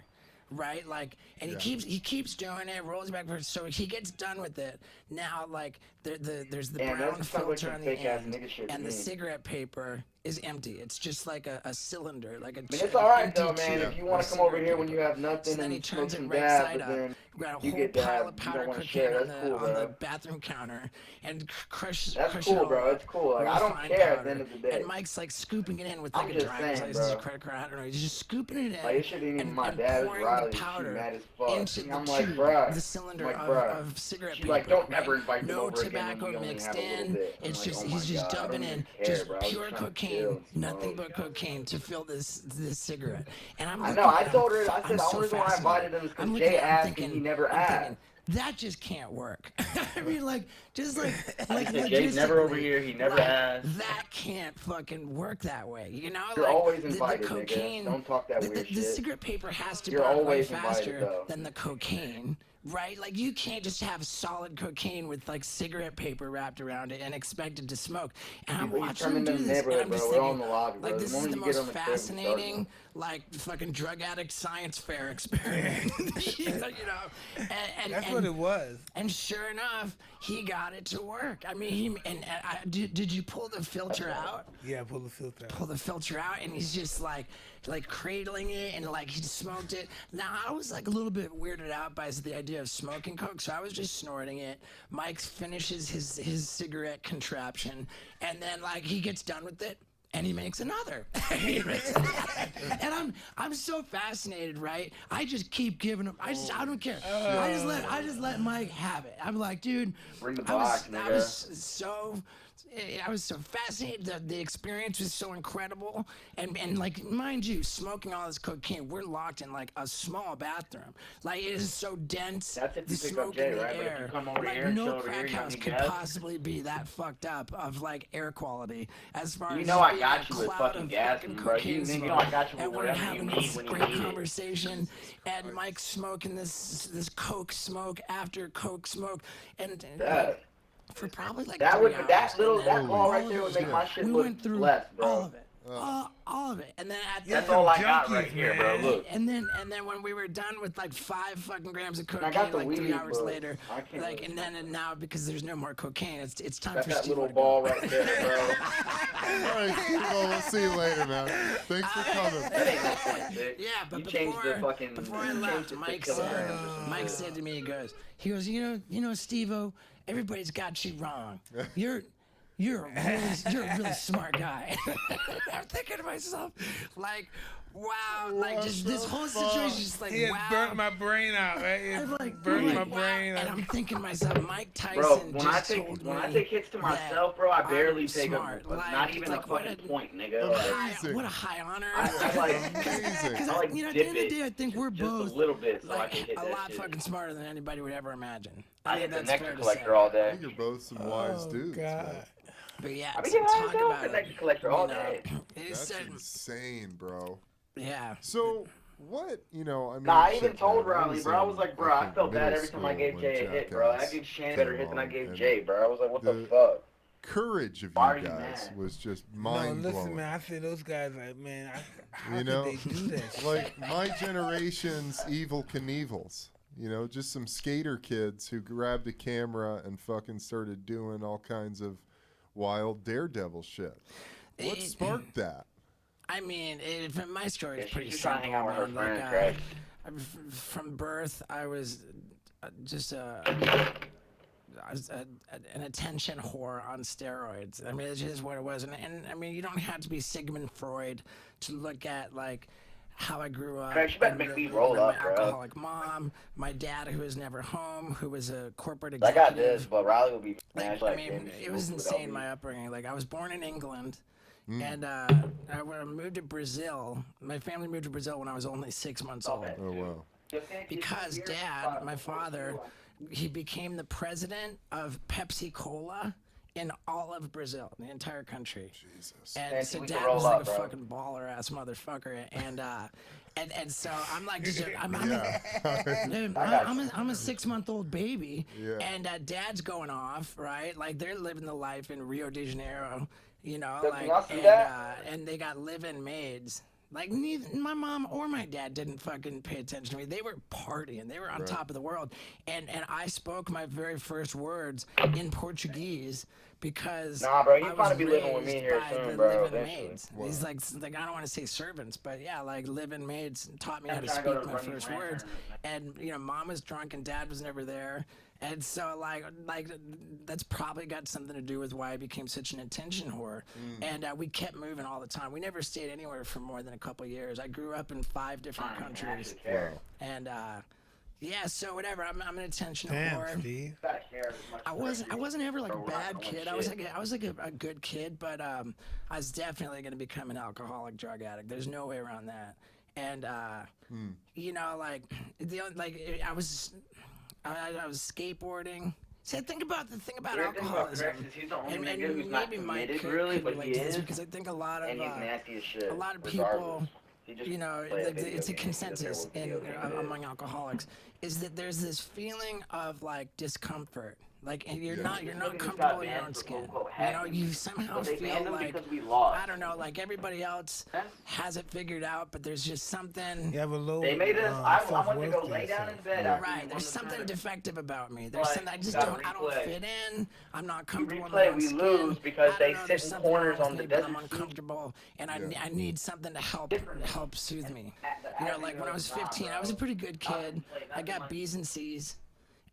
Right, like, and he keeps doing it, rolls it back, so he gets done with it. Now, like, there's the brown filter on the end, and the cigarette paper is empty. It's just like a cylinder, like a. It's all right though, man. If you want to come over here when you have nothing then he and turns smoke it some right dab, side but up. then We got a you whole get pile dab, of you powder don't want to cocaine share. on That's cool, the bro. bathroom counter, and crush. That's crush cool, it all bro. It's cool. Like, I don't fine care at powder. the end of the day. And Mike's like scooping it in with like I'm a just driver's saying, license, a bro. credit card. I don't know. He's just scooping it in. Like, it shouldn't even my and dad is pouring Riley. the She powder mad as fuck. into the I'm like, tube, bruh. the cylinder I'm like, bruh. of cigarette She's paper. like, don't right? ever invite me No over again when tobacco you only mixed have a little in. bit. I'm It's like, just oh he's my just God, I dumping don't in even care, just bro. I was pure trying to cocaine, chill, nothing smoke. but cocaine to fill this cigarette. And I'm I know. I looking- told her. I I'm said the so only reason why I fascinated. invited him is I'm because looking Jay at it, I'm asked and he thinking- never I'm asked. thinking, that just can't work. I mean, like, just like Jay's never over logistically, here. He never like, asked. That can't fucking work that way. You know, You're like, always the invited, cocaine. nigga. Don't talk that weird The shit. cigarette paper has to You're burn way always invited, faster though. than the cocaine. Right? Like, you can't just have solid cocaine with, like, cigarette paper wrapped around it and expect it to smoke. And I'm You watching come him into do the this, and neighborhood, I'm just bro. We're all in thinking, the lobby, bro. like, The this is moment the you get most on the crib, we start fascinating, like, fucking drug addict science fair experiment. you know? That's what it was. And sure enough, he got it to work. I mean, did you pull the filter out? Yeah, pull the filter out. Pull the filter out, and he's just like cradling it, and like he smoked it. Now I was like a little bit weirded out by the idea of smoking coke, so I was just snorting it. Mike finishes his cigarette contraption, and then like he gets done with it. And he makes another. And I'm so fascinated, right? I just keep giving him. I don't care. I just let Mike have it. I'm like, dude, Bring the I box, was so fascinated. The experience was so incredible, and like, mind you, smoking all this cocaine, we're locked in like a small bathroom. Like, it is so dense. That's if you the pick up smoke Jay, in the right? But if air. you come over Like, here and no chill over here, crack you don't house need could gas? possibly be that fucked up of like air quality as far You as know I being got a you with cloud fucking of gas, fucking bro. cocaine You know smoke. I got you with And we're whatever you having need this when you great need it. conversation, and Mike's smoking this coke smoke after coke smoke, and Yeah. for probably like That 3 would hours, that and little then that ball all right of there it would make my shit we look went through blessed, bro. all of it. All of it, and then at That's the all I got right here, bro. Look. and then when we were done with like 5 fucking grams of I got cocaine, the like 3 weed, hours bro. later, I can't like, really and now because there's no more cocaine, it's time Got for that Steve little to ball go. right there, bro. All right, Steve, we'll see you later, man. Thanks for coming. That ain't no point, Vic. Yeah, but you changed the fucking. before I you left, changed the Mike 6 kilograms or something. Mike said to me, he goes, you know, Steve-O, everybody's got you wrong. You're a really smart guy. I'm thinking to myself, like, wow, like just this whole situation, just like He had wow. burnt my brain out, right? He I'm had like, burnt my wow. brain And out. I'm thinking to myself, Mike Tyson Bro, when I just take told when me I take hits to myself, bro, I barely take smart. not even a fucking point, nigga. Like, what a high honor. I like, Because I like you know, at the dip end of the it day, I think we're just both a little bit, so I like can hit a that lot shit. fucking smarter than anybody would ever imagine. I think hit the that's nectar fair to collector say. all I day. think you're both some wise dudes, man. But yeah, I be so getting high talk myself, about the it. nectar collector all You know, day. it's, That's insane, bro. Yeah. So what, you know, I mean, Nah, I shit, even told man, Riley, was bro. I in, was like, bro, I think, felt bad middle every time I school gave when Jay a hit, bro. I Jackass gave Shane came better hit than I along, gave and Jay, bro. I was like, what the fuck? Courage of Why you are you guys mad? was just No, mind listen, blowing. man. I see those guys like, man, how You could know, they do that? like my generation's Evil Knievels. You know, just some skater kids who grabbed a camera and fucking started doing all kinds of wild daredevil shit. What sparked that? I mean, from my story, it's Yeah, pretty she's trying to simple. hang out with her man. Like, friends, from birth, I was just an attention whore on steroids. I mean, it's just what it was. And I mean, you don't have to be Sigmund Freud to look at, like, how I grew up. Craig, you better and make me living roll with up, my bro. alcoholic mom, my dad who was never home, who was a corporate I executive. got this, but Riley will be Like, I mean, it was insane, my upbringing. Like, I was born in England, and I moved to Brazil. My family moved to Brazil when I was only 6 months old. Oh, wow. Because Dad, my father, he became the president of Pepsi Cola in all of Brazil, the entire country. Jesus. And Fancy, so we Dad can roll was like up, a bro. fucking baller ass motherfucker, and so I'm like, I'm a 6 month old baby, Yeah. and Dad's going off, right? Like they're living the life in Rio de Janeiro, you know, Does like y'all see that? and they got live-in maids. Like neither my mom or my dad didn't fucking pay attention to me. They were partying. They were on top of the world. And I spoke my very first words in Portuguese because Nah, bro, you I was probably be living with me raised here by soon, the bro, live-in eventually. maids. Wow. These like I don't want to say servants, but yeah, like live-in maids taught me I'm how to trying to go speak to my Running first Man. words. And you know, mom was drunk and dad was never there. And so like that's probably got something to do with why I became such an attention whore. And we kept moving all the time. We never stayed anywhere for more than a couple years. I grew up in 5 different countries. And yeah, so whatever. I'm an attention whore. Steve. I wasn't ever like a bad kid. I was like a good kid, but I was definitely gonna become an alcoholic drug addict. There's no way around that. And you know, like I was skateboarding. See, the thing about alcoholism, He's the only and nigga who's not maybe Mike committed, could really, but relate he to this is. because I think a lot of And he's nasty as shit. a lot of regardless. people, He just you know, plays like, video it's a games. consensus He doesn't care what video game it is. among alcoholics is that there's this feeling of like discomfort. Like and you're not comfortable in your own skin. You know, you somehow But they feel banned him like because we lost. I don't know, like everybody else has it figured out, but there's just something. You have a low They made us. I went to self-worth go to lay down yourself. in bed. after we Right, won there's the something tournament. defective about me. There's But something I just gotta don't replay. fit in. I'm not comfortable in replay, my own we skin. lose because I they don't know, sit there's in something corners wrong on with the me, but I'm desert uncomfortable, and I need something to help soothe me. You know, like when I was 15, I was a pretty good kid. I got B's and C's.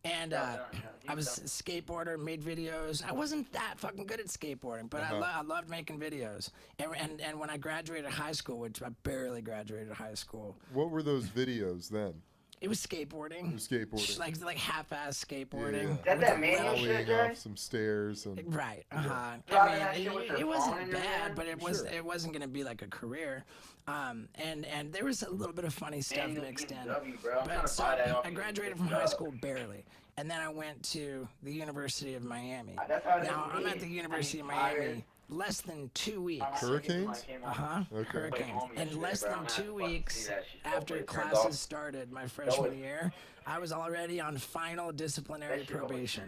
And I was a skateboarder, made videos. I wasn't that fucking good at skateboarding, but I loved making videos. And when I graduated high school, which I barely graduated high school, What were those videos then? it was skateboarding. It was skateboarding. Like half-ass skateboarding. Yeah. Is that manual shit, Volleying Jay? off some stairs and Right. Driving that I shit mean, with your it phone wasn't in your bad, hand? but it wasn't gonna be like a career. And there was a little bit of funny stuff Manual mixed in. BMW, bro. I'm trying But to so buy that off I you. graduated from high school barely, and then I went to the University of Miami. That's how it is Now with I'm me. at the University of I'm tired. Miami less than 2 weeks. Hurricanes? Okay. Hurricanes. In less than 2 weeks after Hopefully it turns classes off. started my freshman year, I was already on final disciplinary probation.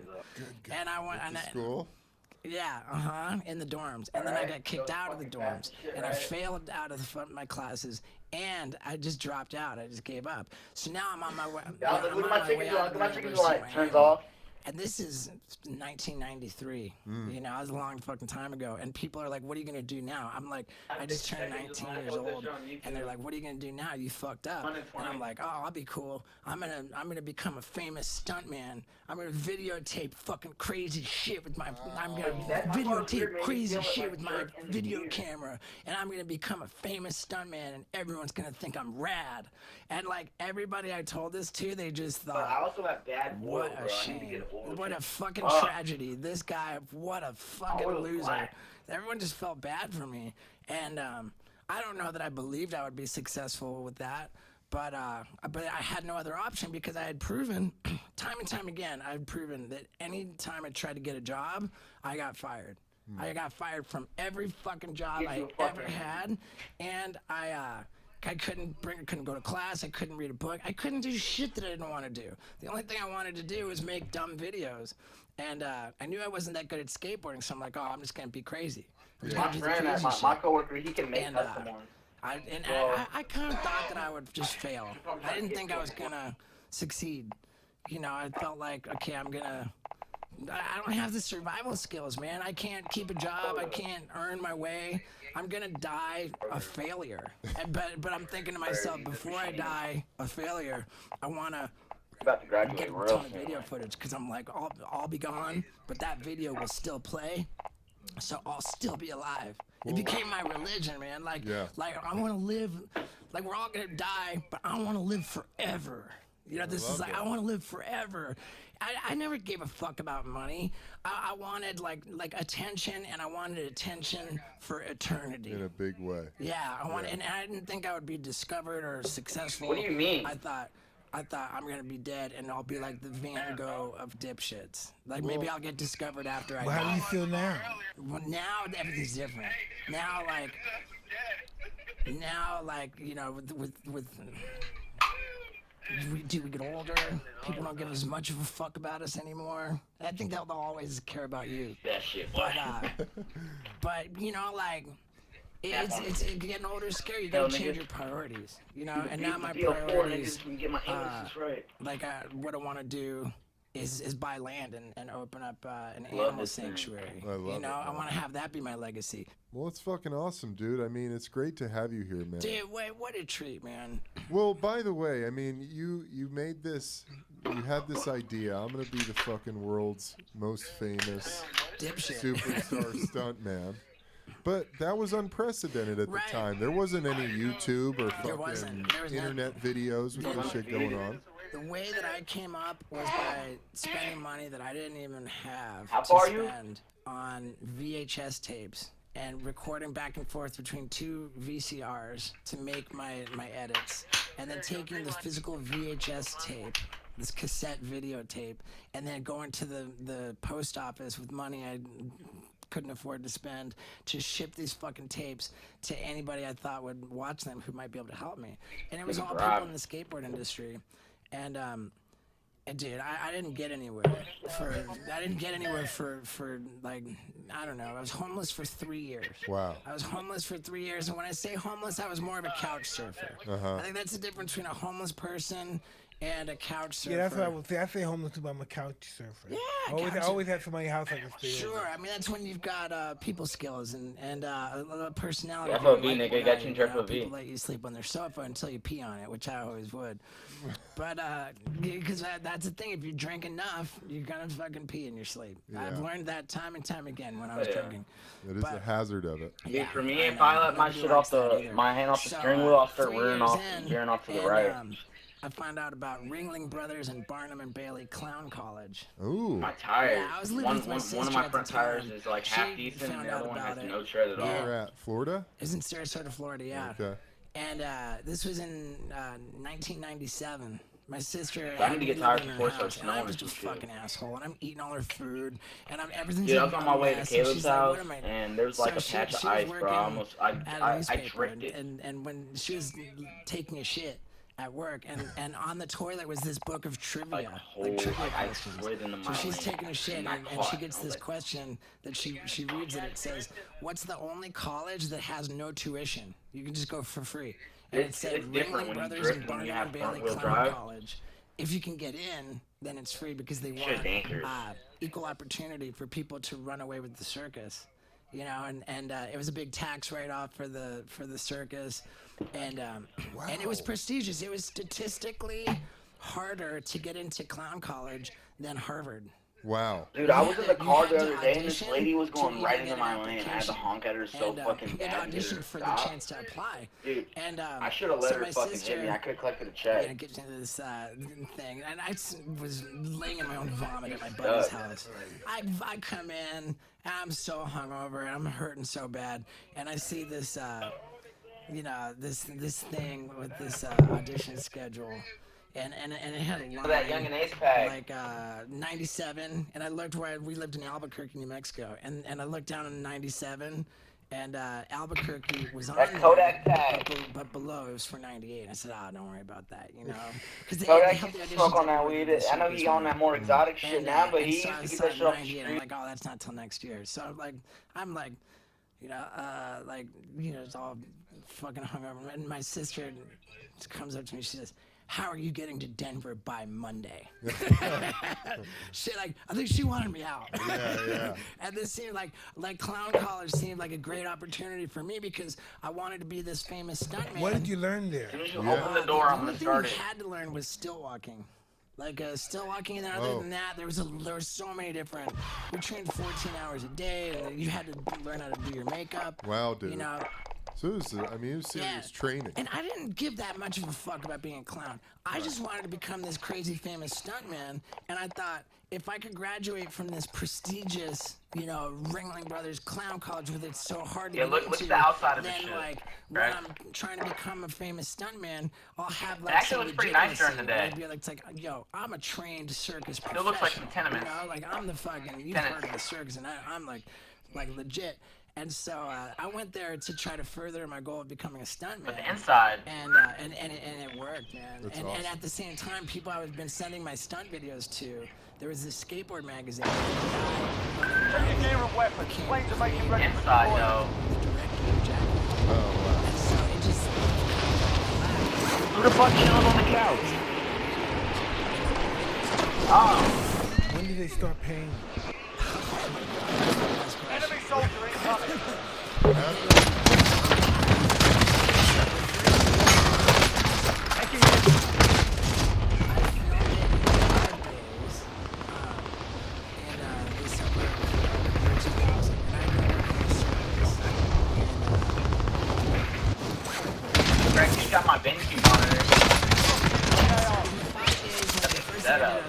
And I went To school? Yeah, in the dorms. And then I got kicked out of the dorms. And I failed out of my classes. And I just dropped out. I just gave up. So now I'm on my way. Yeah, I'm look on at my my chicken way joint. out of Look the at my chicken University of joint. Turns Miami. off. And this is 1993. Mm. You know, that was a long fucking time ago. And people are like, what are you going to do now? I'm like, I just turned 19 years old. And they're like, what are you going to do now? You fucked up. And I'm like, oh, I'll be cool. I'm gonna become a famous stuntman. I'm going to videotape fucking crazy shit with my, I'm going to videotape crazy shit with my video camera. And I'm going to become a famous stuntman. And everyone's going to think I'm rad. And like everybody I told this to, they just thought, But I also have bad boil, what bro. a I need to shame. get oil. What a fucking Fuck. tragedy. This guy, what a fucking Oil's loser. black. Everyone just felt bad for me. And I don't know that I believed I would be successful with that. But I had no other option because I had proven, time and time again, I had proven that any time I tried to get a job, I got fired. I got fired from every fucking job I ever had. And I couldn't go to class. I couldn't read a book. I couldn't do shit that I didn't want to do. The only thing I wanted to do was make dumb videos. And I knew I wasn't that good at skateboarding, so I'm like, oh, I'm just gonna be crazy. My friend, my coworker, he can make custom ones. I kind of thought that I would just fail. I didn't think I was gonna succeed. You know, I felt like, okay, I don't have the survival skills, man. I can't keep a job. I can't earn my way. I'm gonna die a failure. But I'm thinking to myself, before I die a failure, I wanna About to graduate get a real ton of soon. video footage because I'm like, I'll be gone, but that video will still play, so I'll still be alive. It became my religion, man. Like I want to live. Like we're all gonna die, but I want to live forever. You know, this is like I want to live forever. I never gave a fuck about money. I wanted like attention, and I wanted attention for eternity. In a big way. Yeah, and I didn't think I would be discovered or successful. What do you mean? I thought I'm gonna be dead, and I'll be like the Van Gogh of dipshits. Like maybe I'll get discovered after I Well, how do die. you feel now? Well, now everything's different. Now, like you know, with we get older, people don't give as much of a fuck about us anymore. I think they'll always care about you. That shit, but you know, like it's getting older is scary. You gotta change your priorities, you know. And now my priorities, like what I want to do is buy land and open up an animal sanctuary. You know, I want to have that be my legacy. Well, it's fucking awesome, dude. I mean, it's great to have you here, man. Dude, wait, what a treat, man. Well, by the way, I mean, you made this, you had this idea. I'm gonna be the fucking world's most famous Dipshit. superstar stuntman. But that was unprecedented at the time. There wasn't any YouTube or fucking internet videos with this shit going on. The way that I came up was by spending money that I didn't even have How far are to you? spend on VHS tapes and recording back and forth between two VCRs to make my edits, and then taking the physical VHS tape, this cassette videotape, and then going to the post office with money I couldn't afford to spend to ship these fucking tapes to anybody I thought would watch them who might be able to help me. And it was all people in the skateboard industry. And dude, I didn't get anywhere for like, I don't know. I was homeless for 3 years. Wow. I was homeless for 3 years, and when I say homeless, I was more of a couch surfer. Uh-huh. I think that's the difference between a homeless person and a couch surfer. Yeah, that's what I would say. I say homeless too, but I'm a couch surfer. Yeah, I always have somebody in the house I can stay Sure, over. I mean that's when you've got people skills and a personality. FOV, Like, nigga, got you in FOV. People let you sleep on their sofa until you pee on it, which I always would. But because that's the thing, if you drink enough, you're gonna fucking pee in your sleep. I've Yeah. learned that time and time again when I was drinking. It is a hazard of it. Dude, for me, if I let my shit off my hand off the steering wheel, I'll start veering off to the right. I found out about Ringling Brothers and Barnum and Bailey Clown College. Ooh. My tires. Yeah, I was living with my sister one of my at front the time. tires is like half She decent, and found the out other one has about it. no tread at all. Where at? Florida? It's in Sarasota, Florida, yeah. Okay. And this was in 1997. My sister. I need to get tires before it house, starts and I snowing was and just shit. fucking asshole, and I'm eating all her food, and everything's. Dude, I was a on my way to mess, and Caleb's she's like, house, "What am I-" and there's like a she- patch she of was ice, bro. working I at a I newspaper, tricked it. And when she was taking a shit at work, and on the toilet was this book of trivia, like trivia I questions. slid into So my she's lane. taking a shit, and she gets this question that she reads it. It says, "What's the only college that has no tuition? You can just go for free." And it said It's different Ringling when you Brothers drift and when you Barnum have and Bailey front-wheel Clown drive. College. if you can get in, then it's free because they Shit, want dangerous. equal opportunity for people to run away with the circus. You know, and it was a big tax write-off for the circus, and it was prestigious. It was statistically harder to get into clown college than Harvard. Wow. Dude, I was in the car the other day and this lady was going right into my lane. I had to honk at her so fucking bad. Auditioned for the chance to apply. Dude, and I should have let her fucking hit me. I could have collected a check. Get into this thing, and I was laying in my own vomit at my buddy's house. I come in, and I'm so hungover, and I'm hurting so bad, and I see this, this thing with this audition schedule. And it had a line, that Young and Ace pack. like 97, and I looked where we lived in Albuquerque, New Mexico, and I looked down on 97, and Albuquerque was on that there, Kodak tag. but below it was for 98. I said, don't worry about that, you know. Kodak used to smoke on that weed. I know he on that more exotic shit now, but he used to get that shit off the street. I'm like, that's not till next year. So I'm like, it's all fucking hungover. And my sister comes up to me, she says, how are you getting to Denver by Monday? Shit, I think she wanted me out. Yeah. And this seemed like clown college seemed like a great opportunity for me because I wanted to be this famous stuntman. What did you learn there? Open the door, I'm gonna start it. The only thing you had to learn was still walking. Still walking, and then other than that, there was so many different. We trained 14 hours a day, and you had to learn how to do your makeup. Wow, dude. You know. So it was serious training. And I didn't give that much of a fuck about being a clown. I just wanted to become this crazy famous stuntman, and I thought if I could graduate from this prestigious, Ringling Brothers Clown College, where it's so hard to get look into, the outside of the then shit, when I'm trying to become a famous stuntman, I'll have It actually looks pretty nice during the day. I'd be like, I'm a trained circus professional. Still looks like some tenements. I'm the fucking, you've heard of the circus, and I'm like legit. And so I went there to try to further my goal of becoming a stuntman. But the inside. And it worked, man. That's And awesome. at the same time, people I've been sending my stunt videos to, there was this skateboard magazine. Check your gear and weapons. Planes are making ready for Inside, deployment. though. Oh, And so it just... Who the fuck chilling on the couch? Oh. When did they start paying? Enemy soldier incoming. Greg, you got my BenQ monitor. Set up.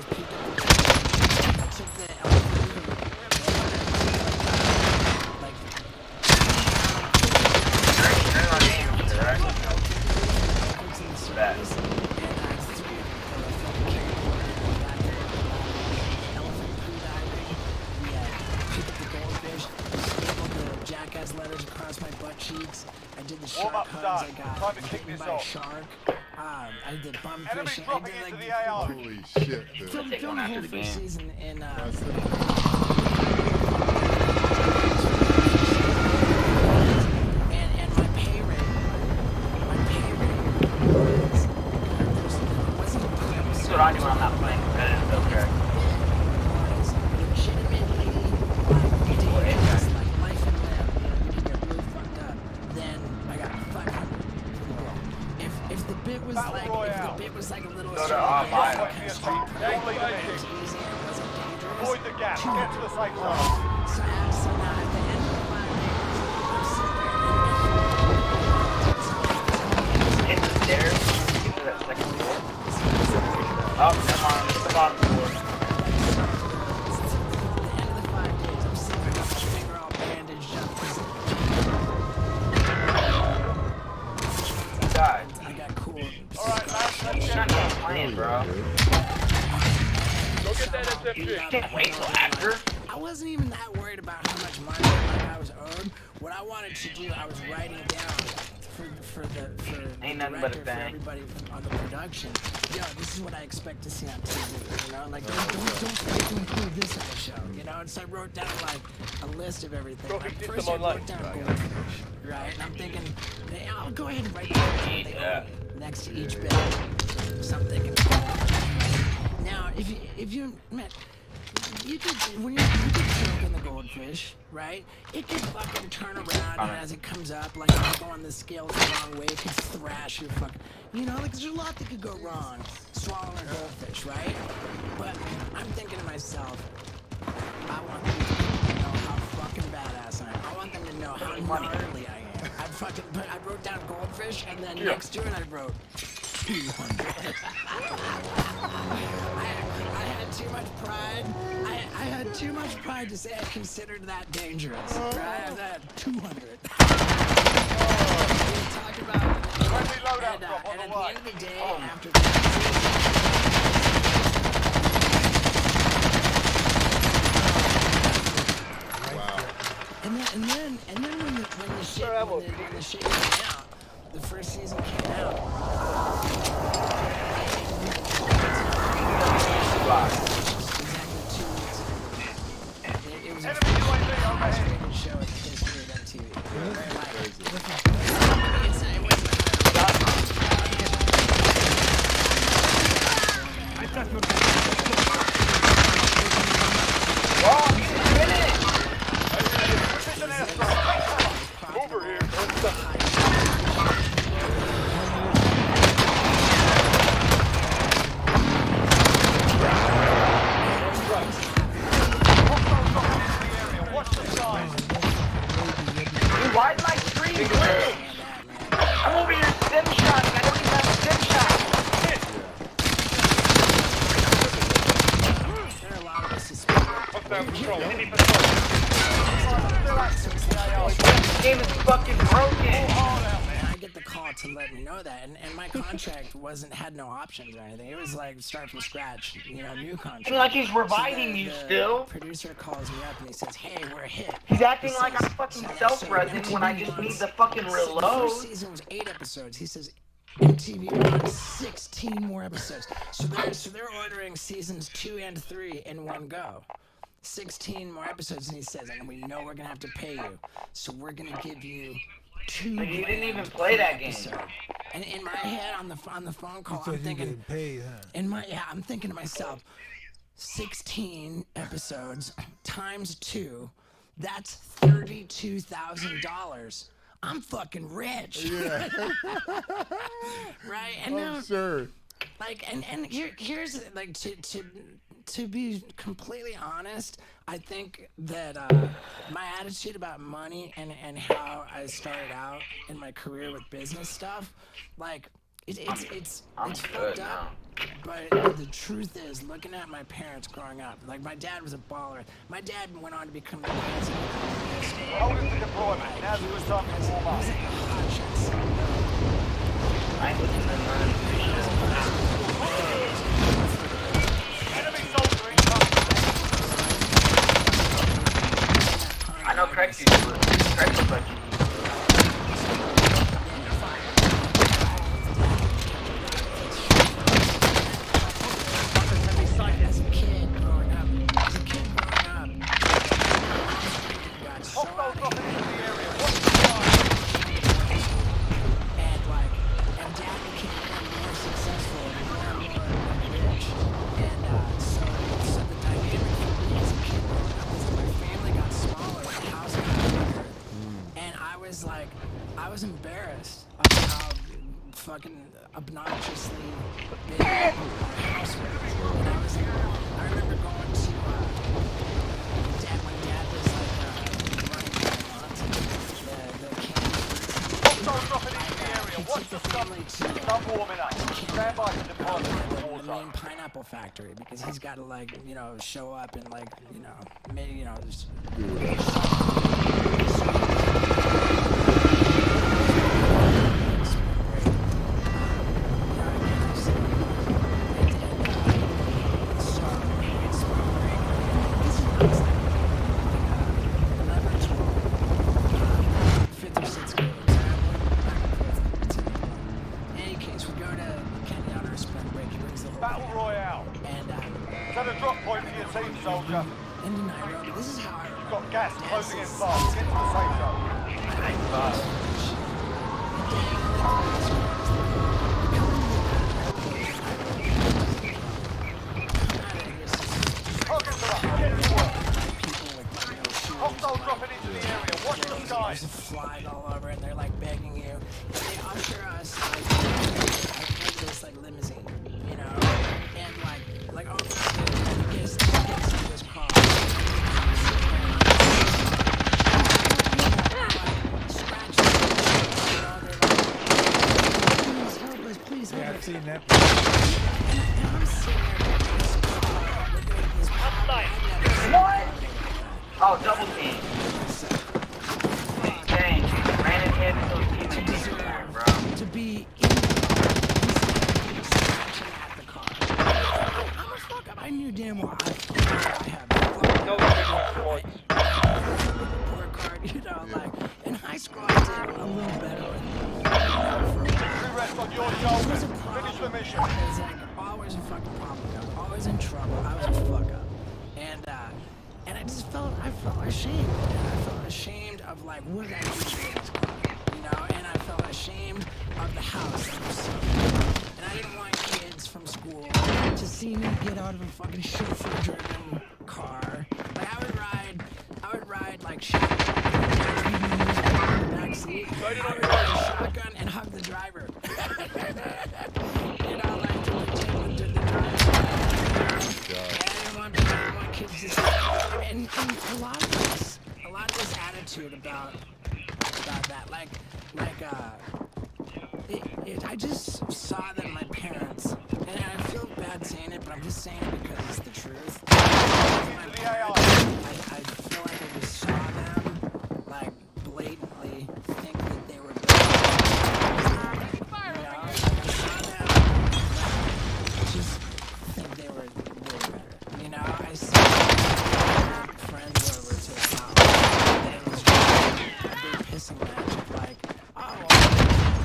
Jackass letters across my butt cheeks. I did the Warm shark up hugs. start. I got Time to kick bitten this by a off. shark. I did bum Enemy fishing. I dropping did into the AR. Holy shit, dude. Film Take one the after whole the first game. season in That's the- and my pay rate wasn't That's what I do when I'm not playing competitive, though, Greg. life and limb. You get really fucked up. Then I got 500. If the bit was Battle Royale. a little Go to mine. Don't leave it in. easy and it wasn't dangerous. Avoid the gap. Get to the safe zone. So now at the end of the 5 days, I'm sitting there Hit the stairs. Get to that second floor. Oh, come on. It's the bottom floor. at the end of the 5 days, I'm sitting there with my finger all bandaged up. God. I got cool. All right, lads, let's You're get not it even done. playing, bro. Go get that SFG. You can't wait till after. I wasn't even that worried about how much money I was owed. What I wanted to do, I was writing down for the Ain't nothing but a director, for thing. everybody on the production. Yo, this is what I expect to see on TV. You know, like don't forget to include this on the show. You know, and so I wrote down like a list of everything. Trophy Like, system first I online. wrote down goldfish, right? And I'm thinking, hey, I'll go ahead and write down what they Yeah. owe next to each bit. So I'm thinking. if you, man, you could, when you choke in the goldfish, right? It could fucking turn around, and as it comes up, like, if you go on the scales the wrong way, it could thrash your fucking, you know, like, there's a lot that could go wrong swallowing a goldfish, right? But I'm thinking to myself, I want them to know how fucking badass I am. I want them to know how gnarly I am. I wrote down goldfish, and then next to it I wrote 200. I had too much pride. I had too much pride to say I considered that dangerous. Right? I had 200. We talked about and at the end of the day, after And then when the shit came out, the first season came out. It was a frustrating show in the history of MTV. Over here. Why is my screen glitching? I'm over here stim shotting. I don't even have a stim shot. There are a lot of us suspect. This game is fucking broken. I get the call to let me know that, and my contract had no options or anything. It was like start from scratch, you know, new contract. Acting like he's reviving you still. Producer calls me up and he says, "Hey, we're a hit." He's acting like I'm fucking self-resin when I just need the fucking reload. The first season was 8 episodes. He says, MTV wants 16 more episodes. So they're ordering seasons 2 and 3 in one go. 16 more episodes, and he says, and we know we're gonna have to pay you, so we're gonna give you $2 But you didn't even play that game. And in my head, on the phone call, I'm thinking, paid, huh? I'm thinking to myself, 16 episodes times 2, that's $32,000. I'm fucking rich. Yeah. Right? And now, sure. Like, and here's like to be completely honest, I think that my attitude about money and how I started out in my career with business stuff, like it's fucked up. But the truth is, looking at my parents growing up, like my dad was a baller. My dad went on to become the president of the Hold it to deployment. Now's the time to warm up. Enemy soldier incoming. I know Craig looks like you. I was embarrassed of how fucking obnoxiously big my house was. And I remember going to my dad was like running the main pineapple factory because he's got to like, you know, show up and like, you know, maybe, you know, just Battle Royale. And set a drop point for your team, soldier. In Nairobi, this is how I got gas closing in fast. Get to the safe zone. knew damn well I have report card, you know, like in high school I did a little better. Rest on your shoulders. Finish the mission. It's like always a fucking problem. I was always in trouble. I was a fuck up, and I just felt ashamed. I felt ashamed of like what I did, you know, and I felt ashamed of the house that was so. And I didn't want kids from school to see me get out of a fucking chauffeur-driven car. Like I would ride like shit. Backseat, shotgun, and hug the driver. You know, like to pretend the driver. And I didn't want kids to see. And a lot of this attitude about that, I just saw that my parents, and I feel bad saying it, but I'm just saying it because it's the truth. I feel like I just saw them, like, blatantly think that they were better. You know, like I saw them, just think they were better. You know, I saw friends over to the house, and it was just a big pissing match of like, oh,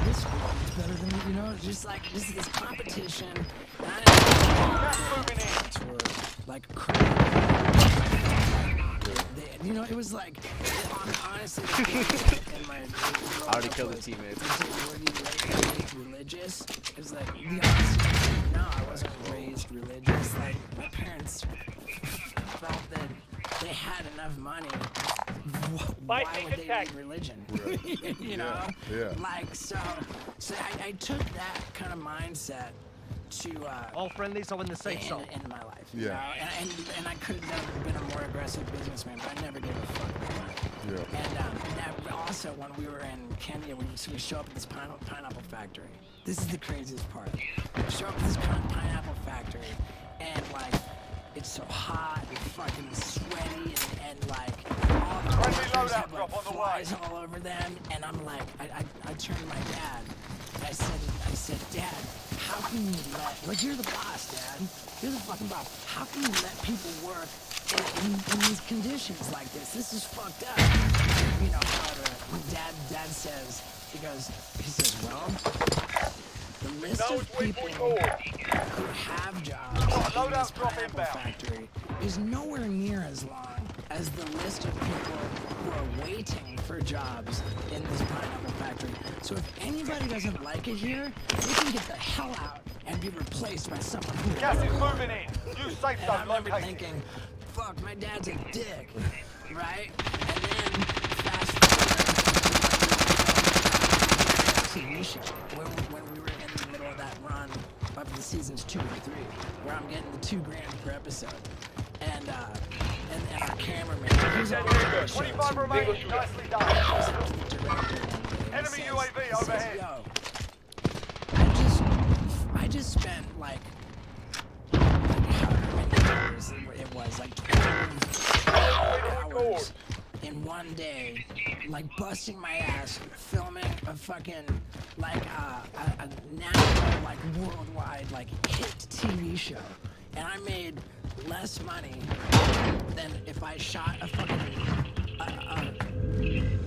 this one's better than me, you know, just this competition. And I didn't know like crazy. You know, it was like, honestly, in my I already killed the teammates. Were you raised religious? It was like, the opposite. No, I wasn't raised religious. Like, my parents felt that they had enough money. Why would they need religion? Right. You know? Yeah. Like, so I took that kind of mindset to all friendlies are in the safe zone in my life. Yeah. You know? And I could have never been a more aggressive businessman, but I never gave a fuck about money. Yeah. And also when we were in Kenya, we show up at this pineapple factory. This is the craziest part. We show up at this pineapple factory, and like it's so hot and fucking sweaty, and like all the workers have like flies all over them, and I'm like, I turned to my dad. I said, Dad, how can you like you're the boss, Dad. You're the fucking boss. How can you let people work in these conditions like this? This is fucked up. You know, Dad says, he says, well, the list of people who have jobs in this pineapple factory is nowhere near as long as the list of people who are waiting for jobs in this pineapple factory. So if anybody doesn't like it here, they can get the hell out and be replaced by someone who Gas is moving in. New safe and I zone remember located. thinking, fuck, my dad's a dick, right? And then fast forward TV show when we were in the middle of that run up to seasons 2 and 3, where I'm getting the $2 grand per episode, and our cameraman, he's on the show, 25 remaining. Nicely done. Enemy UAV overhead. Yo, I just spent like however many hours it was, like 12 hours in one day, like busting my ass, filming a fucking like a national, like worldwide, like hit TV show, and I made less money than if I shot a fucking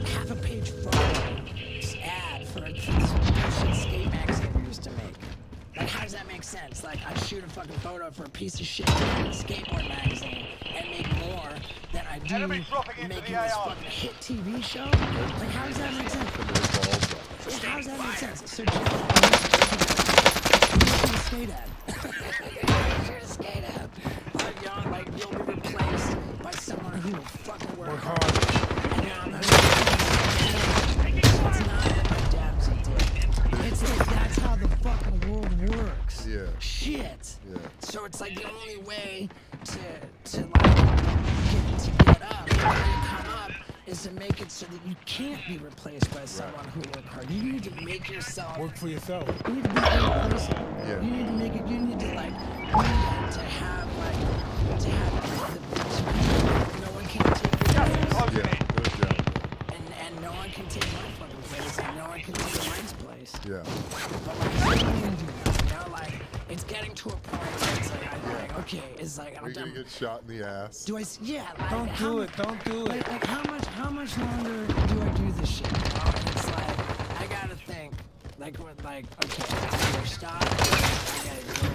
half a page photo ad for this bullshit skate magazine we used to make. Like, how does that make sense? Like, I shoot a fucking photo for a piece of shit skateboard magazine and make more than I do making this fucking hit TV show? Like, how does that make sense? Yeah, how does that make sense? So, Jeff, you shoot a skate ad. Shoot a skate ad. Like, you'll be replaced by someone who will fucking work hard. And it's not that my dad's a dick. It's like, that's how the fucking world works. Yeah. Shit. Yeah. So it's like the only way to like get up, to come up, is to make it so that you can't be replaced by someone who worked hard. You need to make yourself work for yourself. You need to be irreplaceable. Yeah. You need to make it. You need to like to have no one can take your place. And no one can take my fucking place, and no one can take Mike's place. Yeah. But like, you know, like, it's getting to a point where it's like, I'm like, okay, it's like Are you gonna get shot in the ass? do I? Yeah. Like, Don't do it. Don't do it. Like how much longer do I do this shit? It's like I gotta think. Like okay, I gotta stop. I gotta go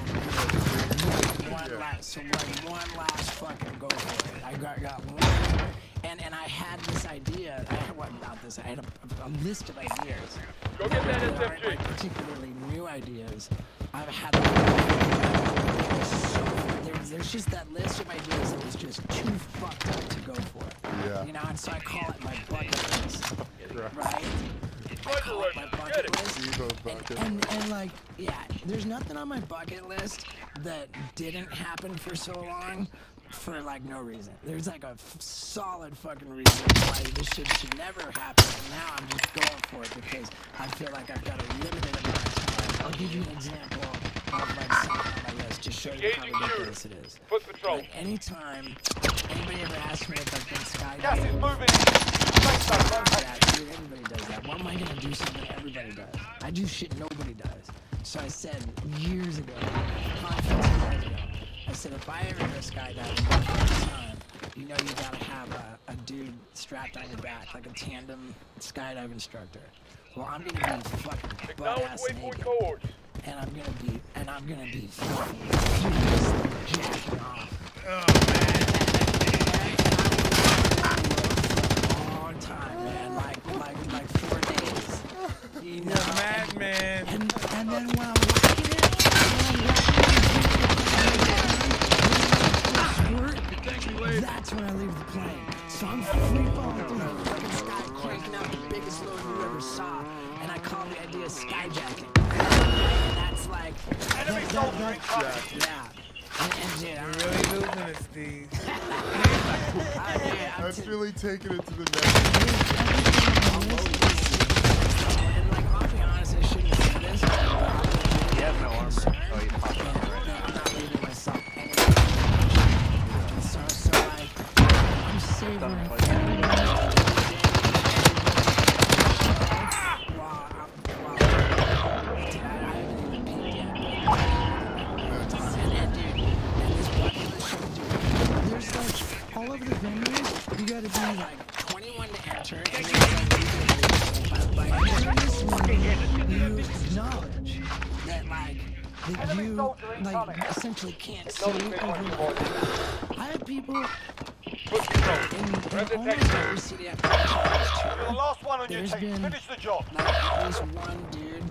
one last fucking go for it. I got one, and I had this idea. I had a list of ideas. Go get that aren't, SMG. like, particularly new ideas. I've had. There's just that list of ideas that was just too fucked up to go for. Yeah. You know, and so I call it my bucket list. Right? I call it my bucket list. And like, yeah, there's nothing on my bucket list that didn't happen for so long for like no reason. There's like a solid fucking reason why this shit should never happen. And now I'm just going for it because I feel like I've got a limited amount of time. I'll give you an example of like something on my list to show you how ridiculous it is. Foot patrol. Like anytime anybody ever asks me if I've been skydiving, Gas is moving. dude, everybody does that. Why am I gonna do something everybody does? I do shit nobody does. So I said years ago, I said if I ever go skydiving for the first time, you know you gotta have a dude strapped on your back, like a tandem skydive instructor. Well, I'm gonna be fucking butt-ass naked. And I'm gonna be jacking off. Long time, man, like 4 days. You know, madman. And then when I'm walking it, that's when I leave the plane. So I'm free falling through the fucking sky, cranking out the biggest load you ever saw, and I call the idea skyjacking. And that's like, yeah. And dude, You're really losing it, Steve. That's really taking it to the next. And like, I'll be honest, I shouldn't have said this. He has no armor. Oh, he's popping up right now. I'm not leaving myself anywhere. So like, I'm savoring there's like, all over the venues, you gotta be like 21 to enter, and by entering this one, you acknowledge that like, that you like essentially can't see over. I have people in almost every city I've been You're the last one on your there's team. been Finish the job. like at least one dude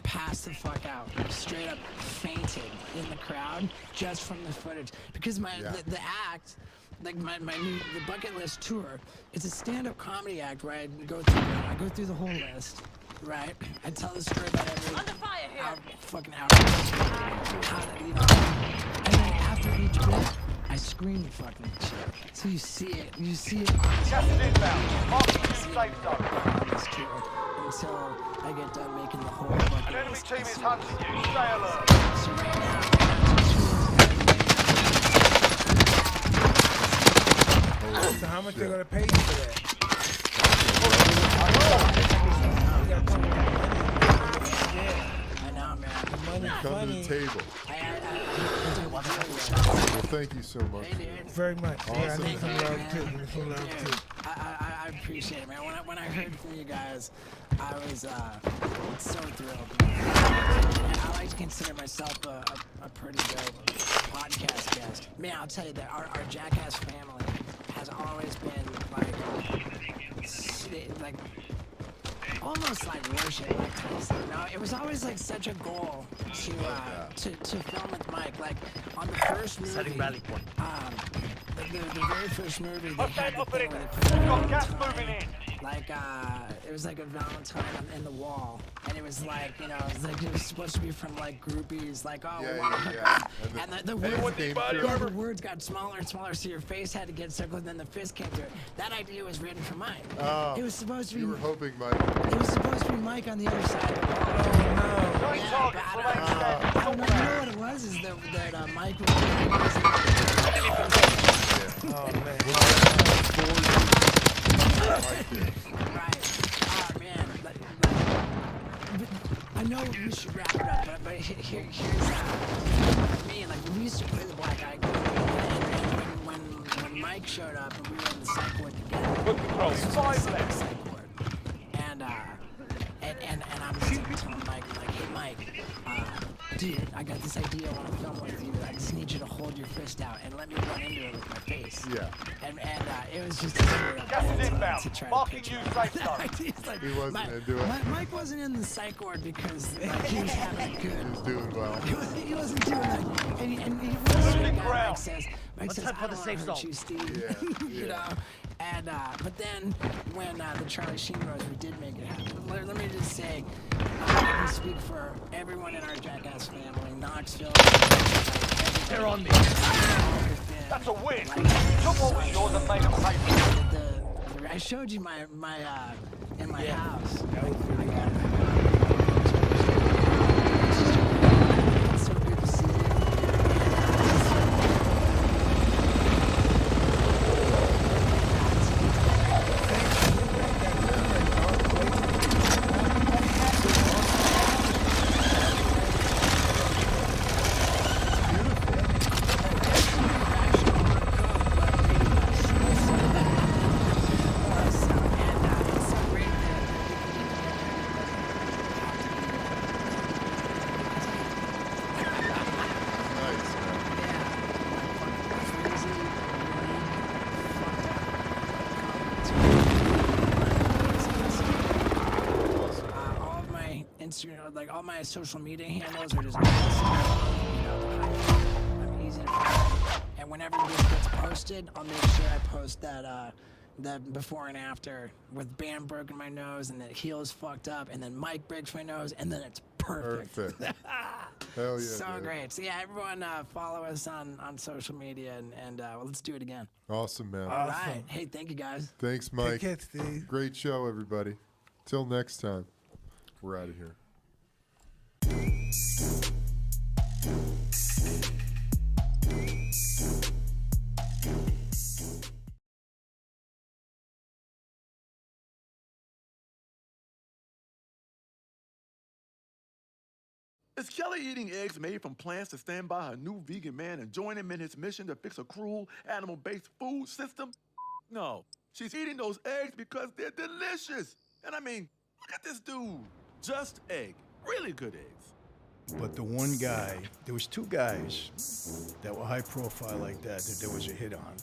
passed the fuck out, straight up fainted in the crowd just from the footage because the act, like my new the bucket list tour, it's a stand-up comedy act where I go through the whole list, right? I tell the story about every fucking hour, you know, and then after each bit, I scream the fucking shit. So you see it on this tour until I get done making the whole bucket An enemy list. team is hunting you. Stay alert. So right now, So how much they gonna pay you for that? I know, man. Money, Come to the table. Well, thank you so much. Very much. Yeah, I Awesome. need some love too. Need some love too. I appreciate it, man. When I heard from you guys, I was so thrilled. I like to consider myself a pretty dope podcast guest. Man, I'll tell you that our Jackass family has always been like almost like worship, like kind of stuff. No, it was always like such a goal to film with Mike. Like on the first movie, the very first movie, they had the thing where they put a Valentine, like it was like a Valentine in the wall, and it was like, you know, it was supposed to be from like groupies, like and the words, the words got smaller and smaller, so your face had to get circled, and then the fist came through it. That idea was written for Mike. It was supposed to be. You were hoping, Mike. It was supposed to be Mike on the other side of the wall. Oh no! Yeah, but I don't know. You know what it was? Is that Mike was. Oh man. Right. Oh man. But I know we should wrap it up, but here's me. Like we used to play the Black Eyed Peas. Mike showed up and we were in the psych ward together. Good control. 5 Psych left. ward. And I'm telling Mike, like, hey Mike, dude, I got this idea I want to film with you. I just need you to hold your fist out and let me run into it with my face. Yeah. And it was just a straight up Gas is bull inbound. to try Marking to you picture safe it. zone. He's like, He wasn't into it. Mike wasn't in the psych ward because like, he was having it good. He was doing well. He wasn't doing that. And he was Losing Mike ground. says, I don't want to hurt you, Steve. Yeah, You know? And, but then when the Charlie Sheen Rose, we did make it happen. Let me just say, I speak for everyone in our Jackass family, Knoxville. They're on me. That's a win. Took what was yours and made them pay for it. I showed you my in my house. It's so good to see you. Instagram, like all my social media handles are just I'm easy to find. And whenever this gets posted, I'll make sure I post that that before and after with Bam broken my nose and the heel's fucked up and then Mike breaks my nose and then it's perfect. Hell yeah. So dude. great. So yeah, everyone follow us on social media and well, let's do it again. Awesome, man. All right. Hey, thank you guys. Thanks, Mike. Take care, Steve. Great show, everybody. Till next time. We're out of here. Is Kelly eating eggs made from plants to stand by her new vegan man and join him in his mission to fix a cruel, animal-based food system? No. She's eating those eggs because they're delicious. And I mean, look at this dude. Just egg. Really good eggs. But the one guy, there was two guys that were high profile like that there was a hit on.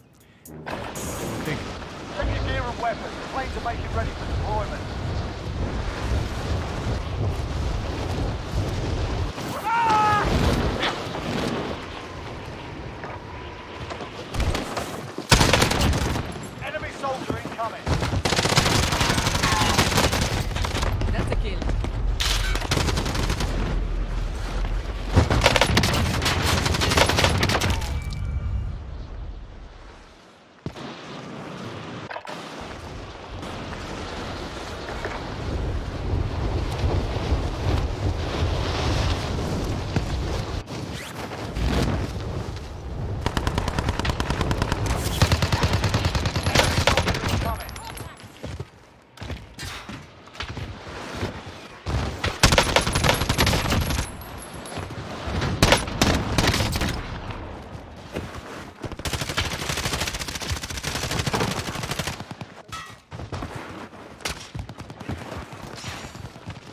Check your gear and weapons. The planes are making ready for deployment. Enemy soldier incoming. That's a kill.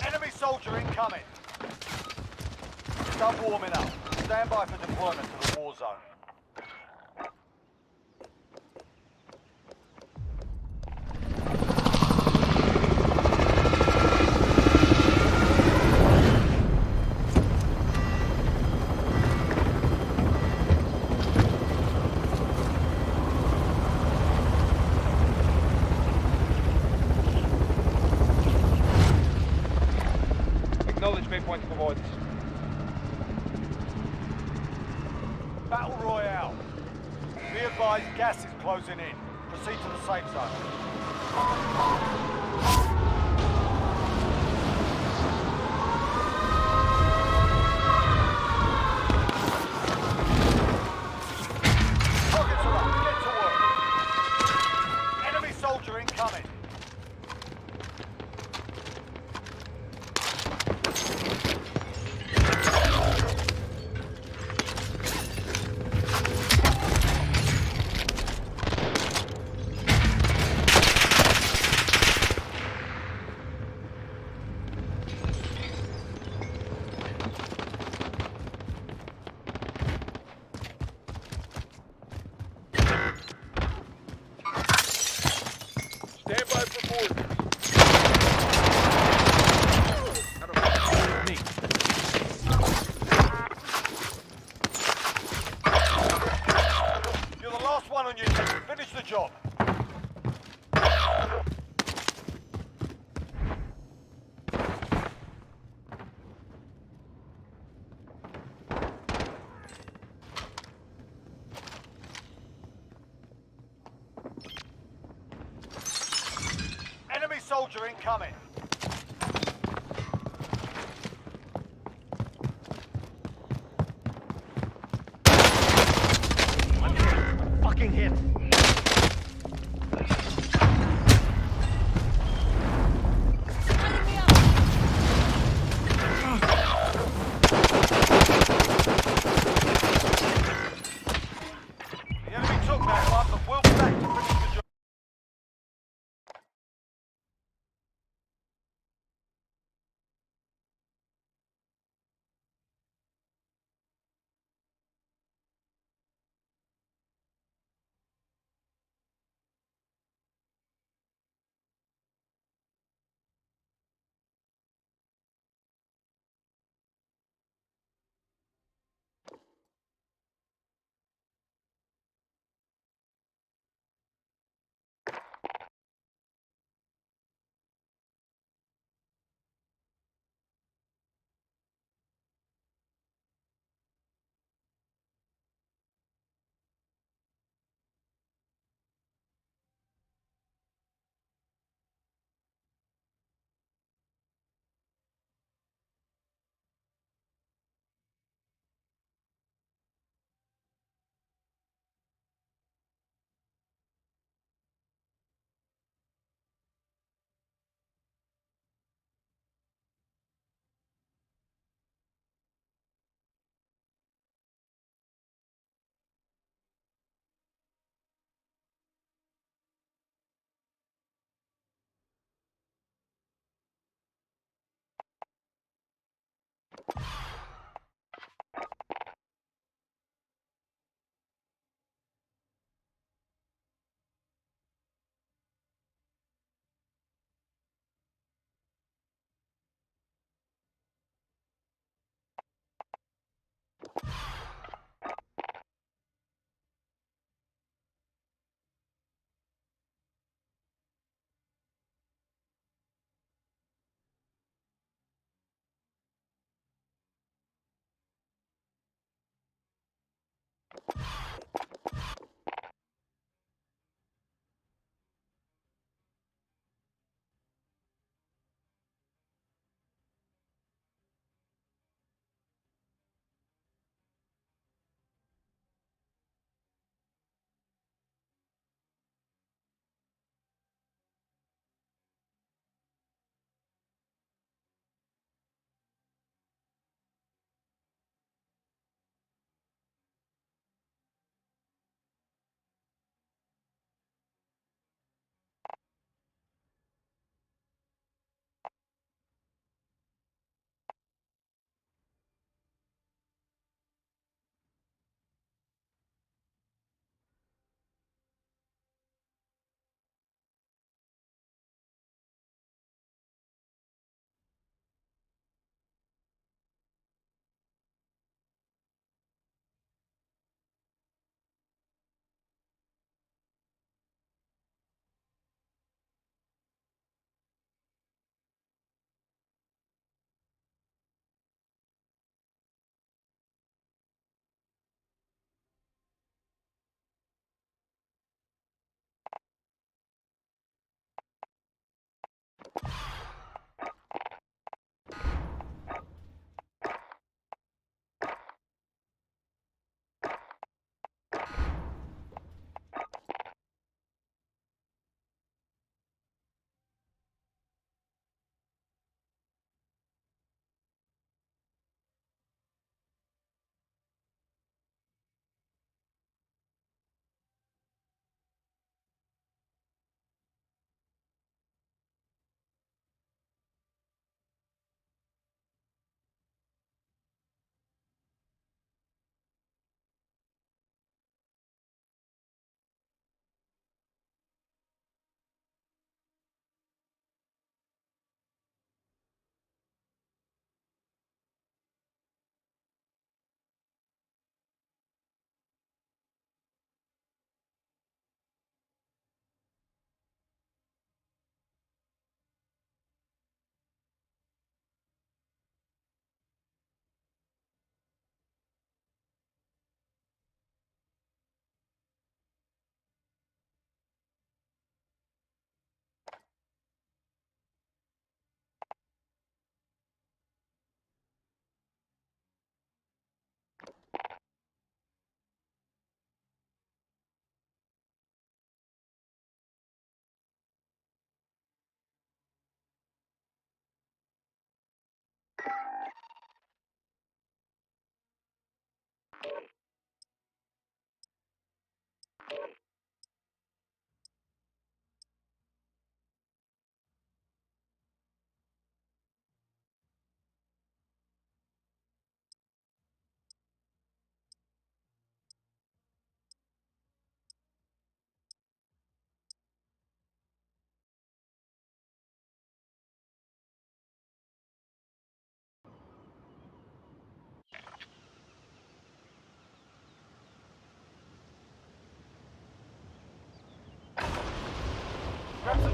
Enemy soldier incoming. Start warming up. Stand by for deployment to the war zone. Acknowledge waypoint provided. Battle Royale. Be advised, gas is closing in. Proceed to the safe zone. Targets are up. Get to work. Enemy soldier incoming. You're the last one on your team. Finish the job. Enemy soldier incoming. Fucking hit. The enemy took that one, but we'll be back to finish the job.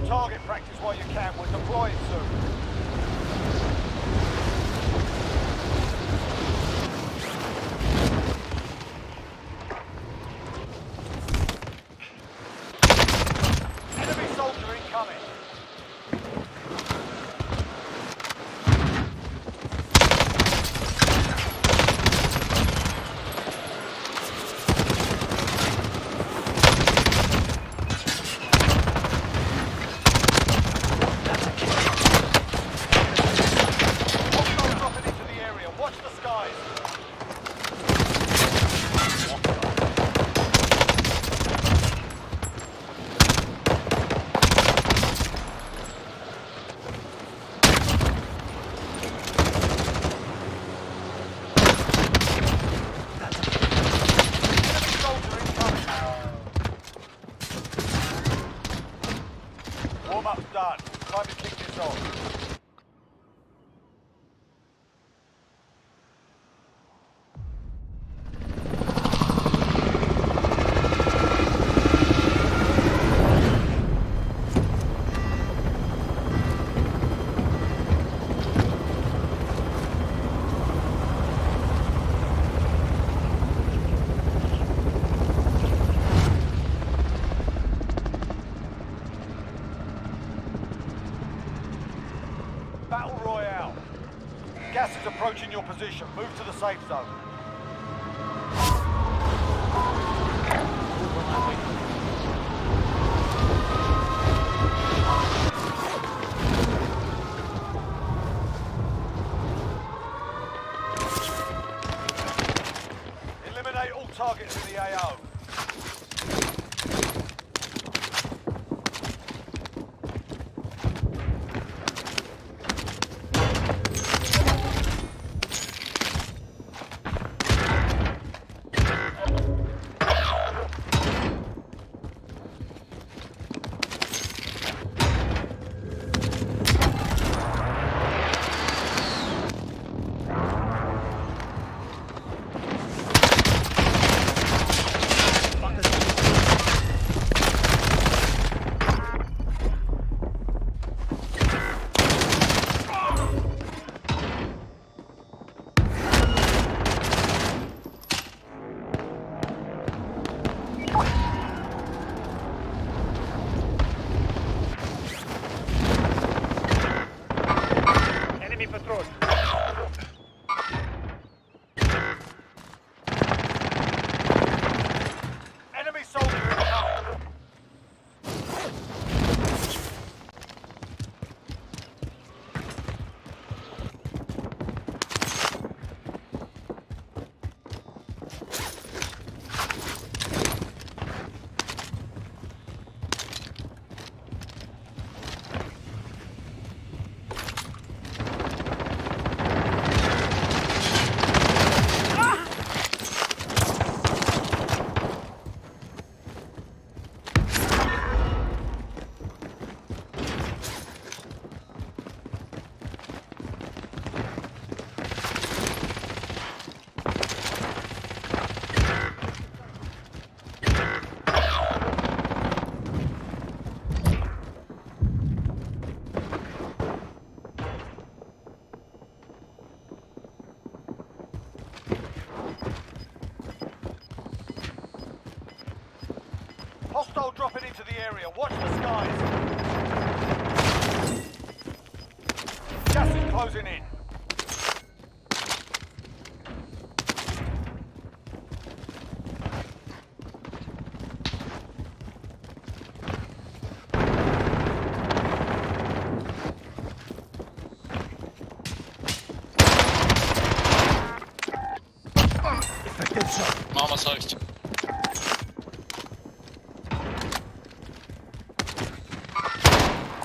target practice while you can. We're deploying soon. Enemy soldier incoming. Warm-up's done. Time to kick this off. Battle Royale. Gas is approaching your position. Move to the safe zone. Eliminate all targets in the AO. Hostile dropping into the area. Watch the skies. Gas is closing in. Mama sagt.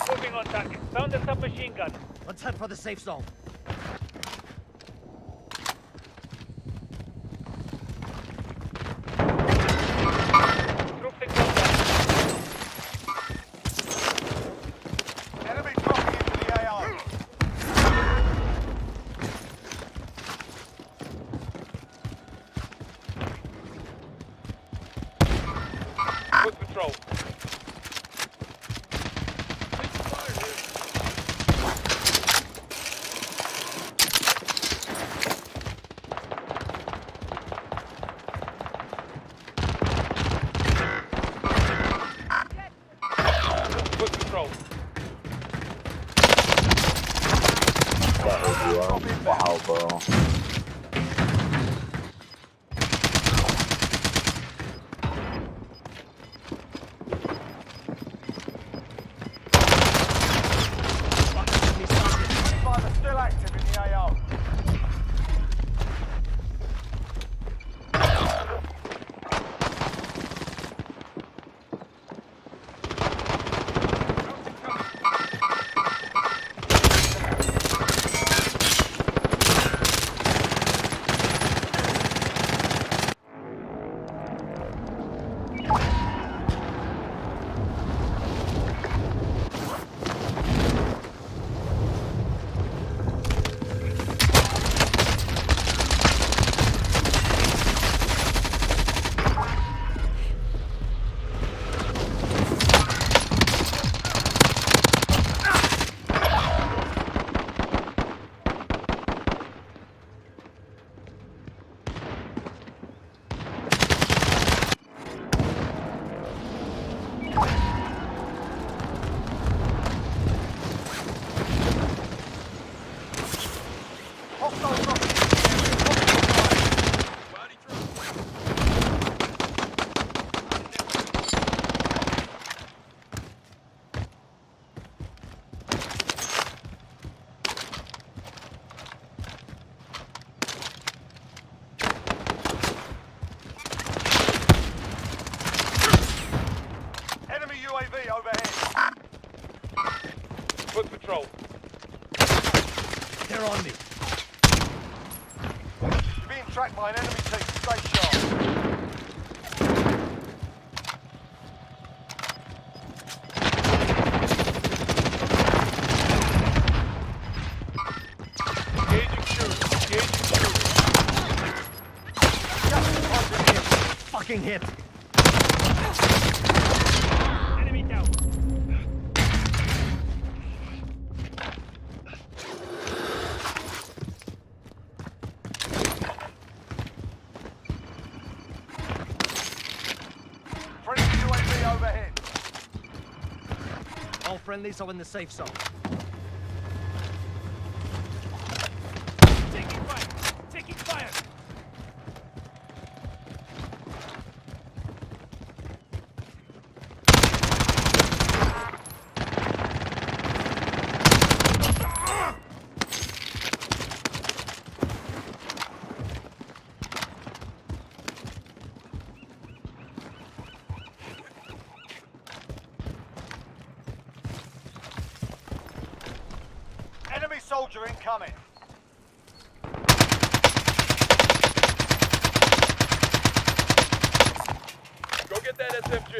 Moving on target. Found a submachine gun. Let's head for the safe zone. Troops in contact. Enemy dropping into the AO. Good patrol. bro. Still active in the AO. UAV overhead. Foot patrol. They're on me. You're being tracked by an enemy team. Stay sharp. Engaging shooter. Engaging shooter. Fucking hit. Enemy down. Friendly UAV overhead. All friendlies are in the safe zone. Taking fire. Taking fire. Enemy soldier incoming. Go get that SMG.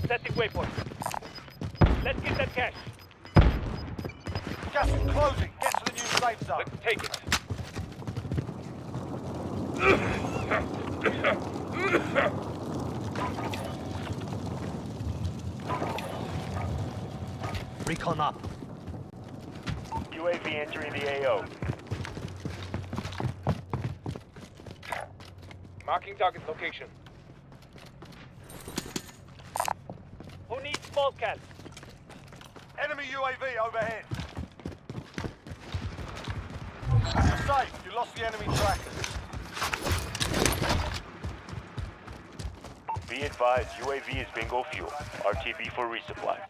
Setting waypoint. Let's get that cash. Gas is closing. Get to the new safe zone. Let's take it. Recon up. UAV entering the AO. Marking target location. Who needs small cats? Enemy UAV overhead. You're safe. You lost the enemy tracker. Be advised, UAV is bingo fuel. RTB for resupply.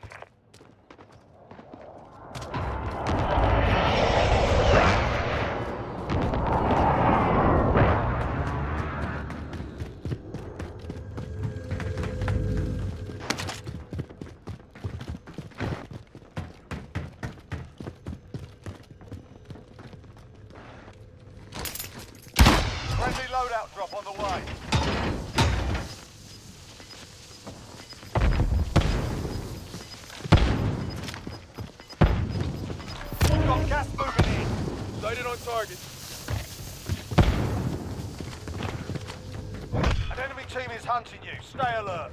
Friendly loadout drop on the way. Got gas moving in. Sighted on target. An enemy team is hunting you. Stay alert.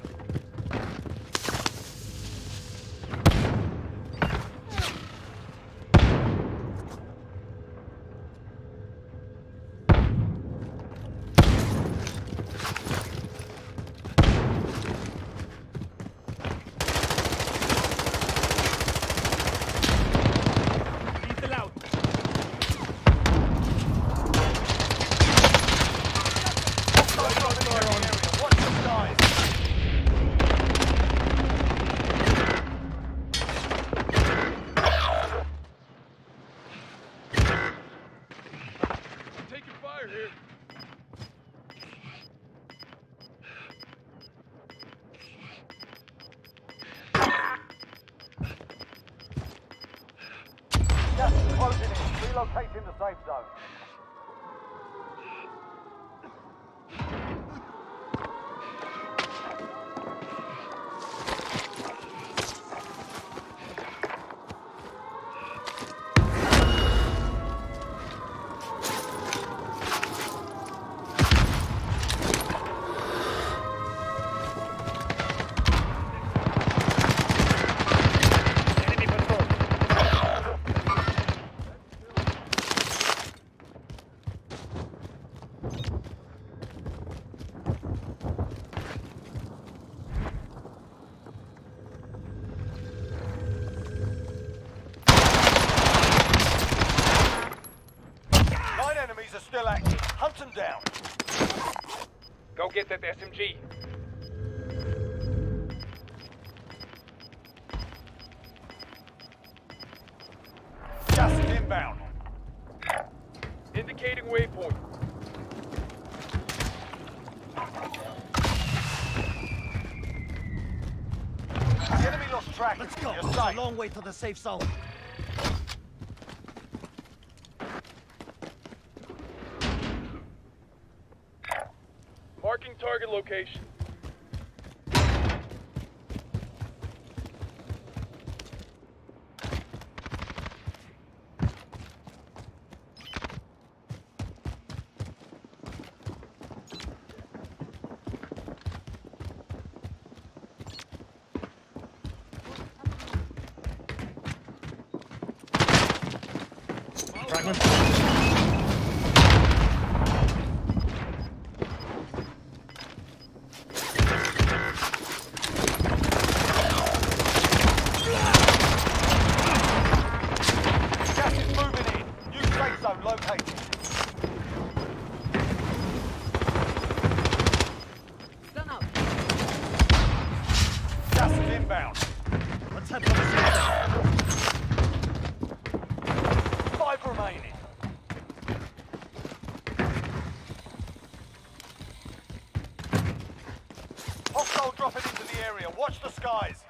fire here. Gas is closing in. Relocating the safe zone. Enemies are still active. Hunt them down. Go get that SMG. Gas is inbound. Indicating waypoint. The enemy lost track. Let's go. You're It's safe. a long way to the safe zone. Marking target location. Gas is moving in. New safe zone located. Gas is inbound. Let's head for the safe zone. 5 remaining. Hostile dropping into the area. Watch the skies.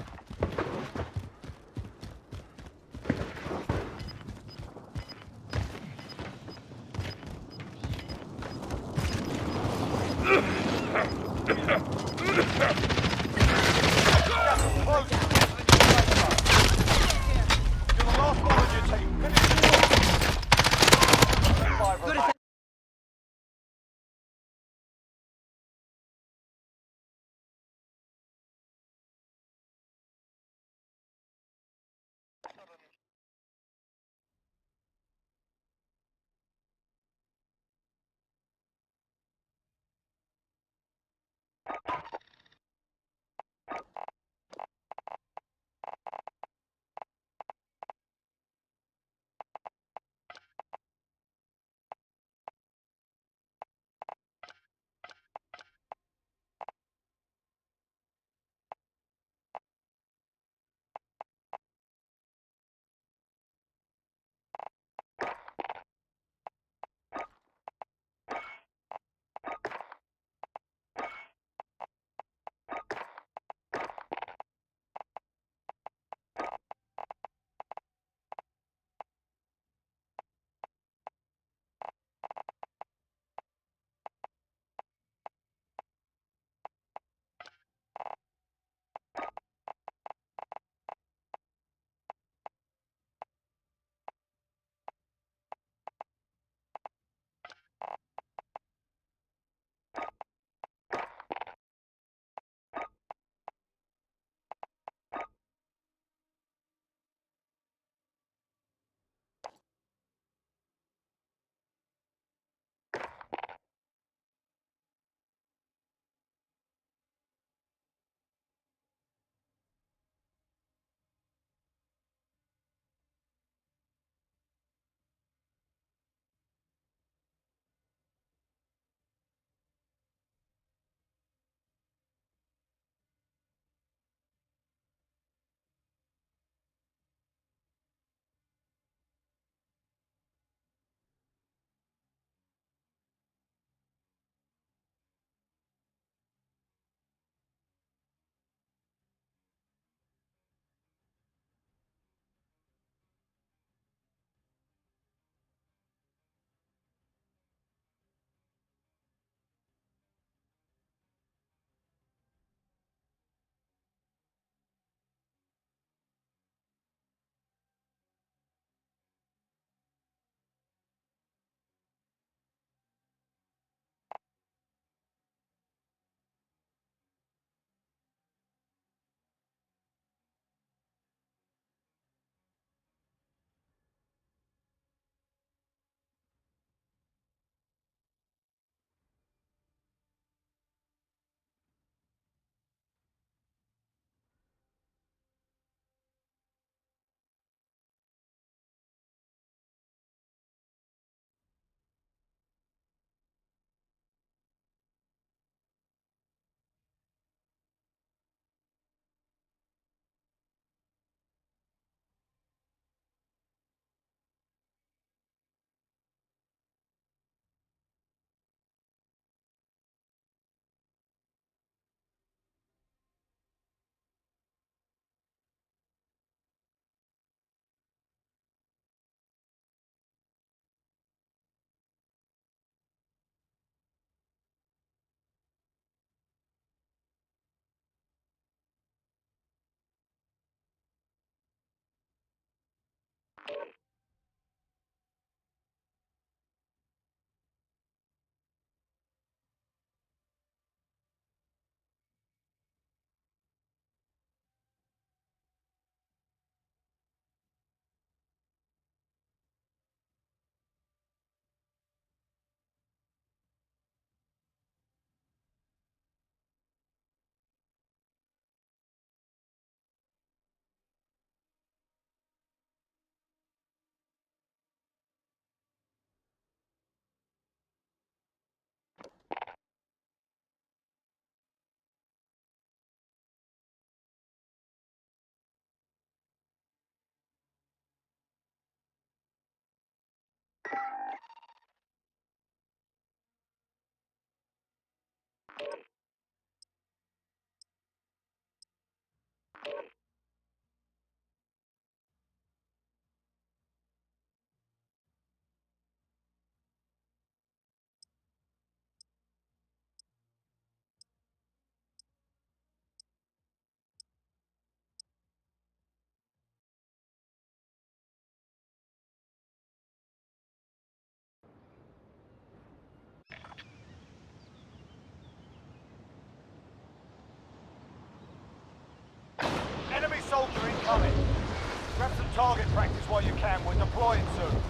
target practice while you can. We're deploying soon.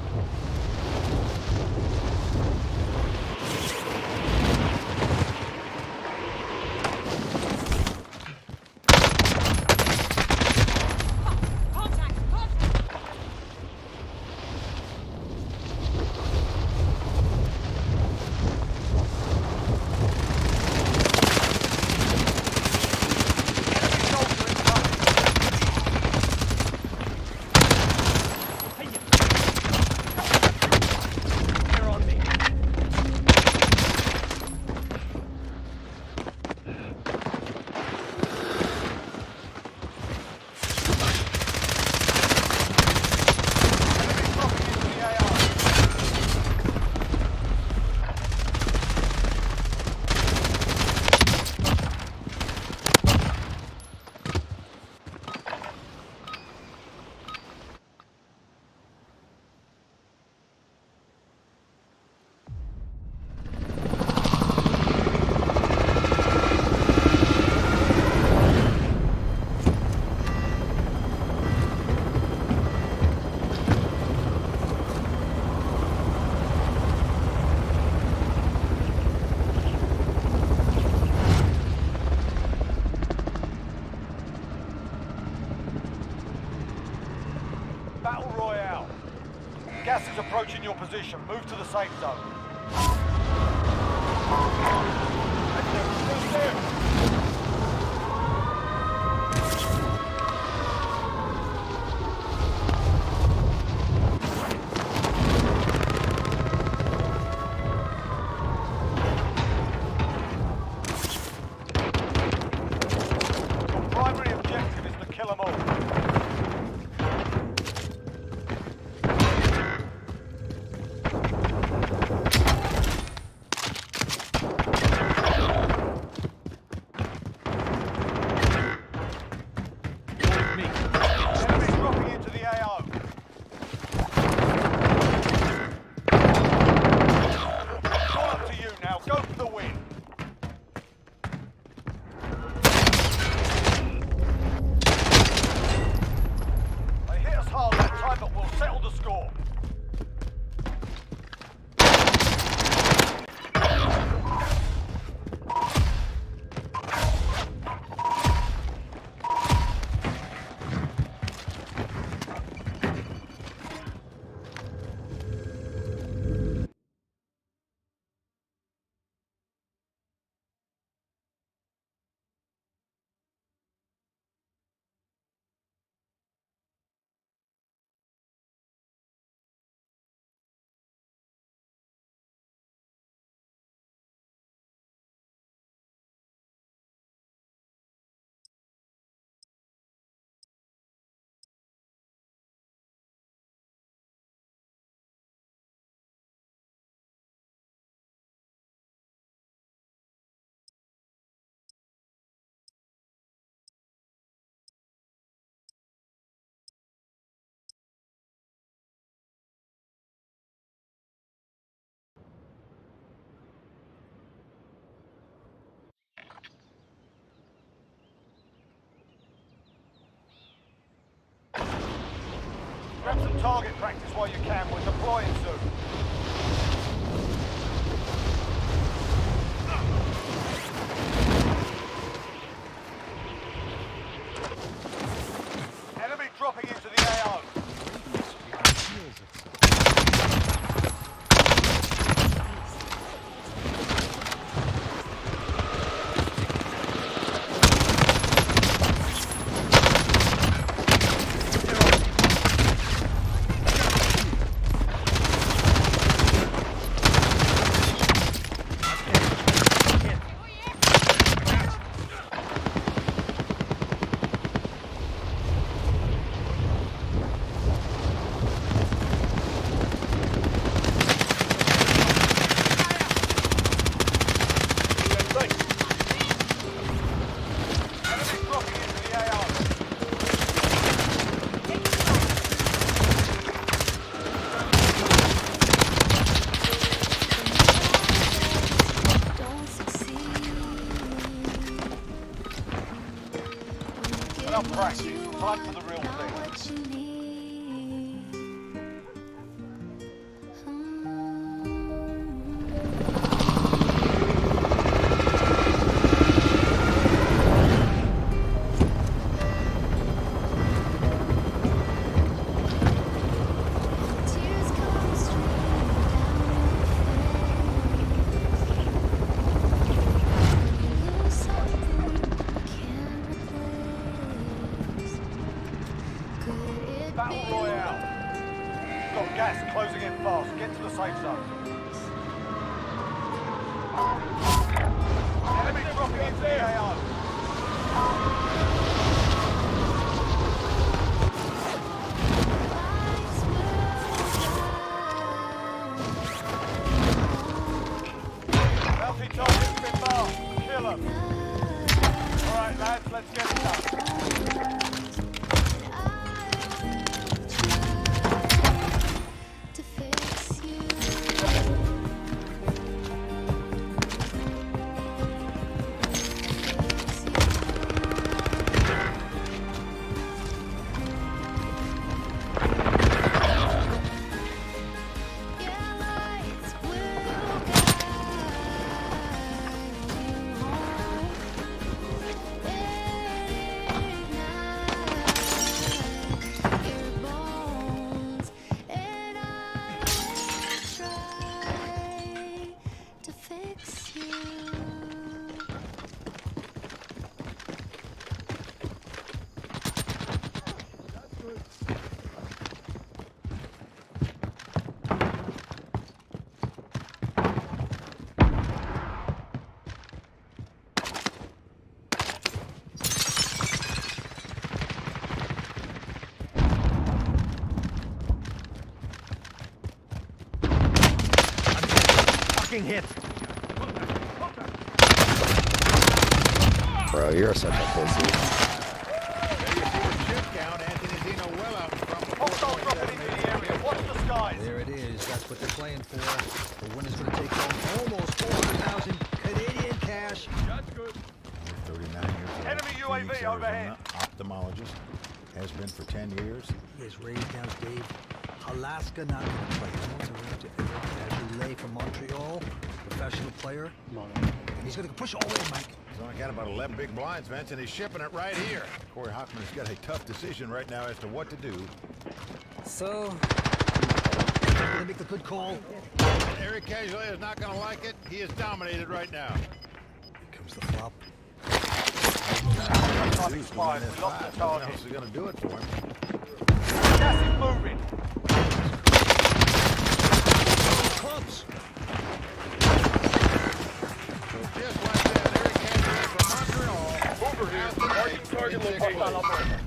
Battle Royale. Gas is approaching your position. Move to the safe zone. Your primary objective is to kill them all. Grab some target practice while you can. We're deploying soon. Enemy dropping into the AO. Enough practice. Time for the real thing. Enemy dropping into the AO. Bounty target's been marked. Kill 'em. Alright lads, let's get it done. Hit. Bro, you're such a pussy. There it is. That's what they're playing for. The winner's going to take home almost 400,000 Canadian cash. That's good. 39 years old. Enemy UAV overhead. Ophthalmologist. Has been for 10 years. He has raised down Dave. Alaska not going to play. He wants to run to Eric Lay from Montreal. Professional player. And he's going to push all in, Mike. He's only got about 11 big blinds, Vince, and he's shipping it right here. Corey Hockman's got a tough decision right now as to what to do. So, they make the good call. Eric Casually is not going to like it. He is dominated right now. Here comes the flop. What else is going to do it for him? Gas is moving. Clubs. Just like that, Eric Casually from Montreal. Over here. Marking target location.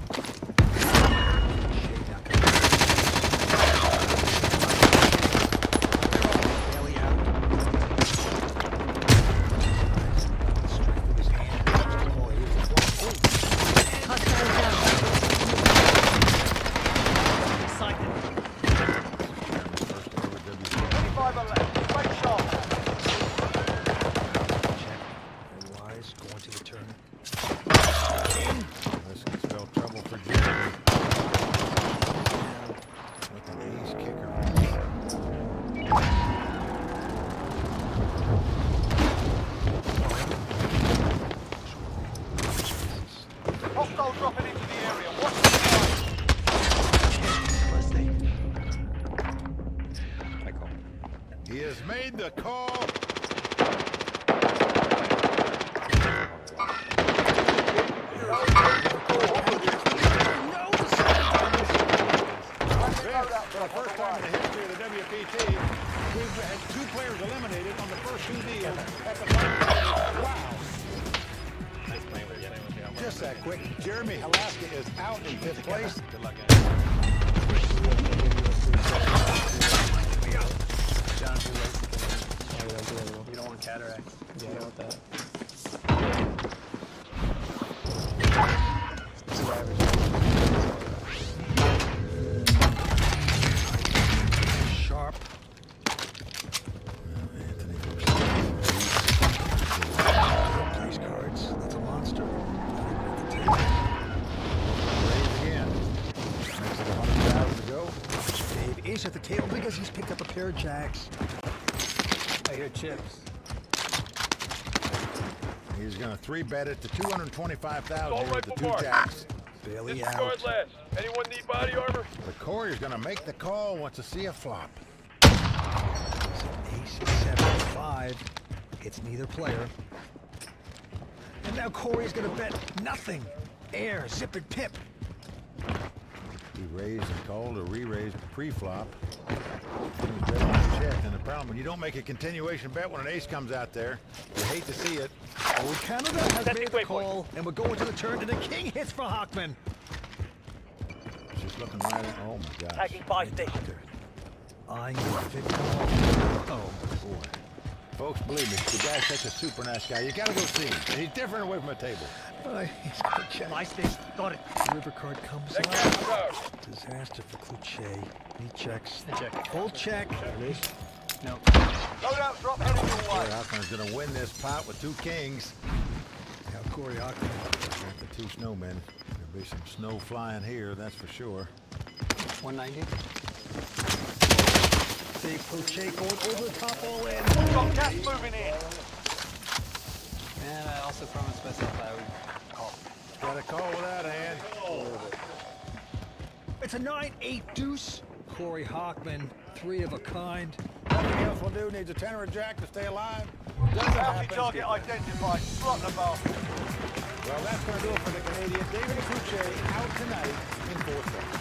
He has made the call. For the first time in the history of the WPT, we've had 2 players eliminated on the first 2 deals at the wow. Just that quick. Jeremy Alaska is out in 5th place. Good luck, guys. John, you don't want cataract. Yeah, I want that. Sharp. These cards. That's a monster. Again. Makes it 100,000 to go. Dave is at the table because he's picked up a pair of jacks. I hear chips. He's going to 3-bet it to 225,000 with the 2 jacks. Bailey out. last. Anyone need body armor? But Corey's going to make the call, wants to see a flop. Ace 7-5. It's neither player. And now Corey's gonna bet nothing. Air, zip and pip. He He raised and called or re-raised pre-flop. He was betting on check, and the problem when you don't make a continuation bet when an ace comes out there, you hate to see it. Oh, Canada has made the call, and we're going to the turn, and the king hits for Hockman. Just looking right at. Oh my God. Tagging 5 station. Eyeing the 50. Oh boy. Folks, believe me, the guy's such a super nice guy. You gotta go see him. He's different away from the table. He's gonna check. My station. Got it. River card comes out. Disaster for Cloutier. He checks. Check. Full check. No. Load out, drop heading your way. Corey Hockman's gonna win this pot with 2 kings. Now Corey Hockman. Got the 2 snowmen. There'll be some snow flying here, that's for sure. 190. Dave Cloutier going over the top, all in. Got gas moving in. And I also promised myself I would call. Got a call without a hand. It's a 9-8 deuce. Corey Hockman, 3 of a kind. Nothing else will do. Needs a 10 or a jack to stay alive. Bounty target identified. Slot the bar. Well, that's going to do it for the Canadian. David Cloutier out tonight in 4th place.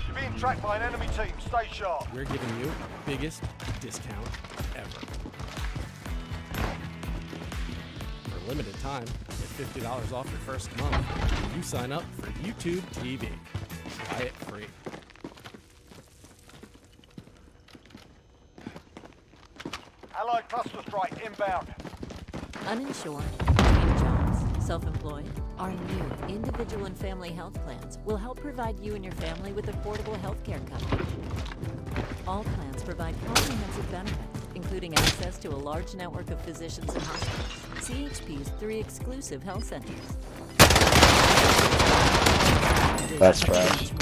You're being tracked by an enemy team. Stay sharp. We're giving you biggest discount ever. For a limited time, get $50 off your first month when you sign up for YouTube TV. Try it free. Allied cluster strike inbound. Uninsured, between jobs, self-employed, our new individual and family health plans will help provide you and your family with affordable health care coverage. All plans provide comprehensive benefits, including access to a large network of physicians and hospitals, CHP's 3 exclusive health centers. That's right.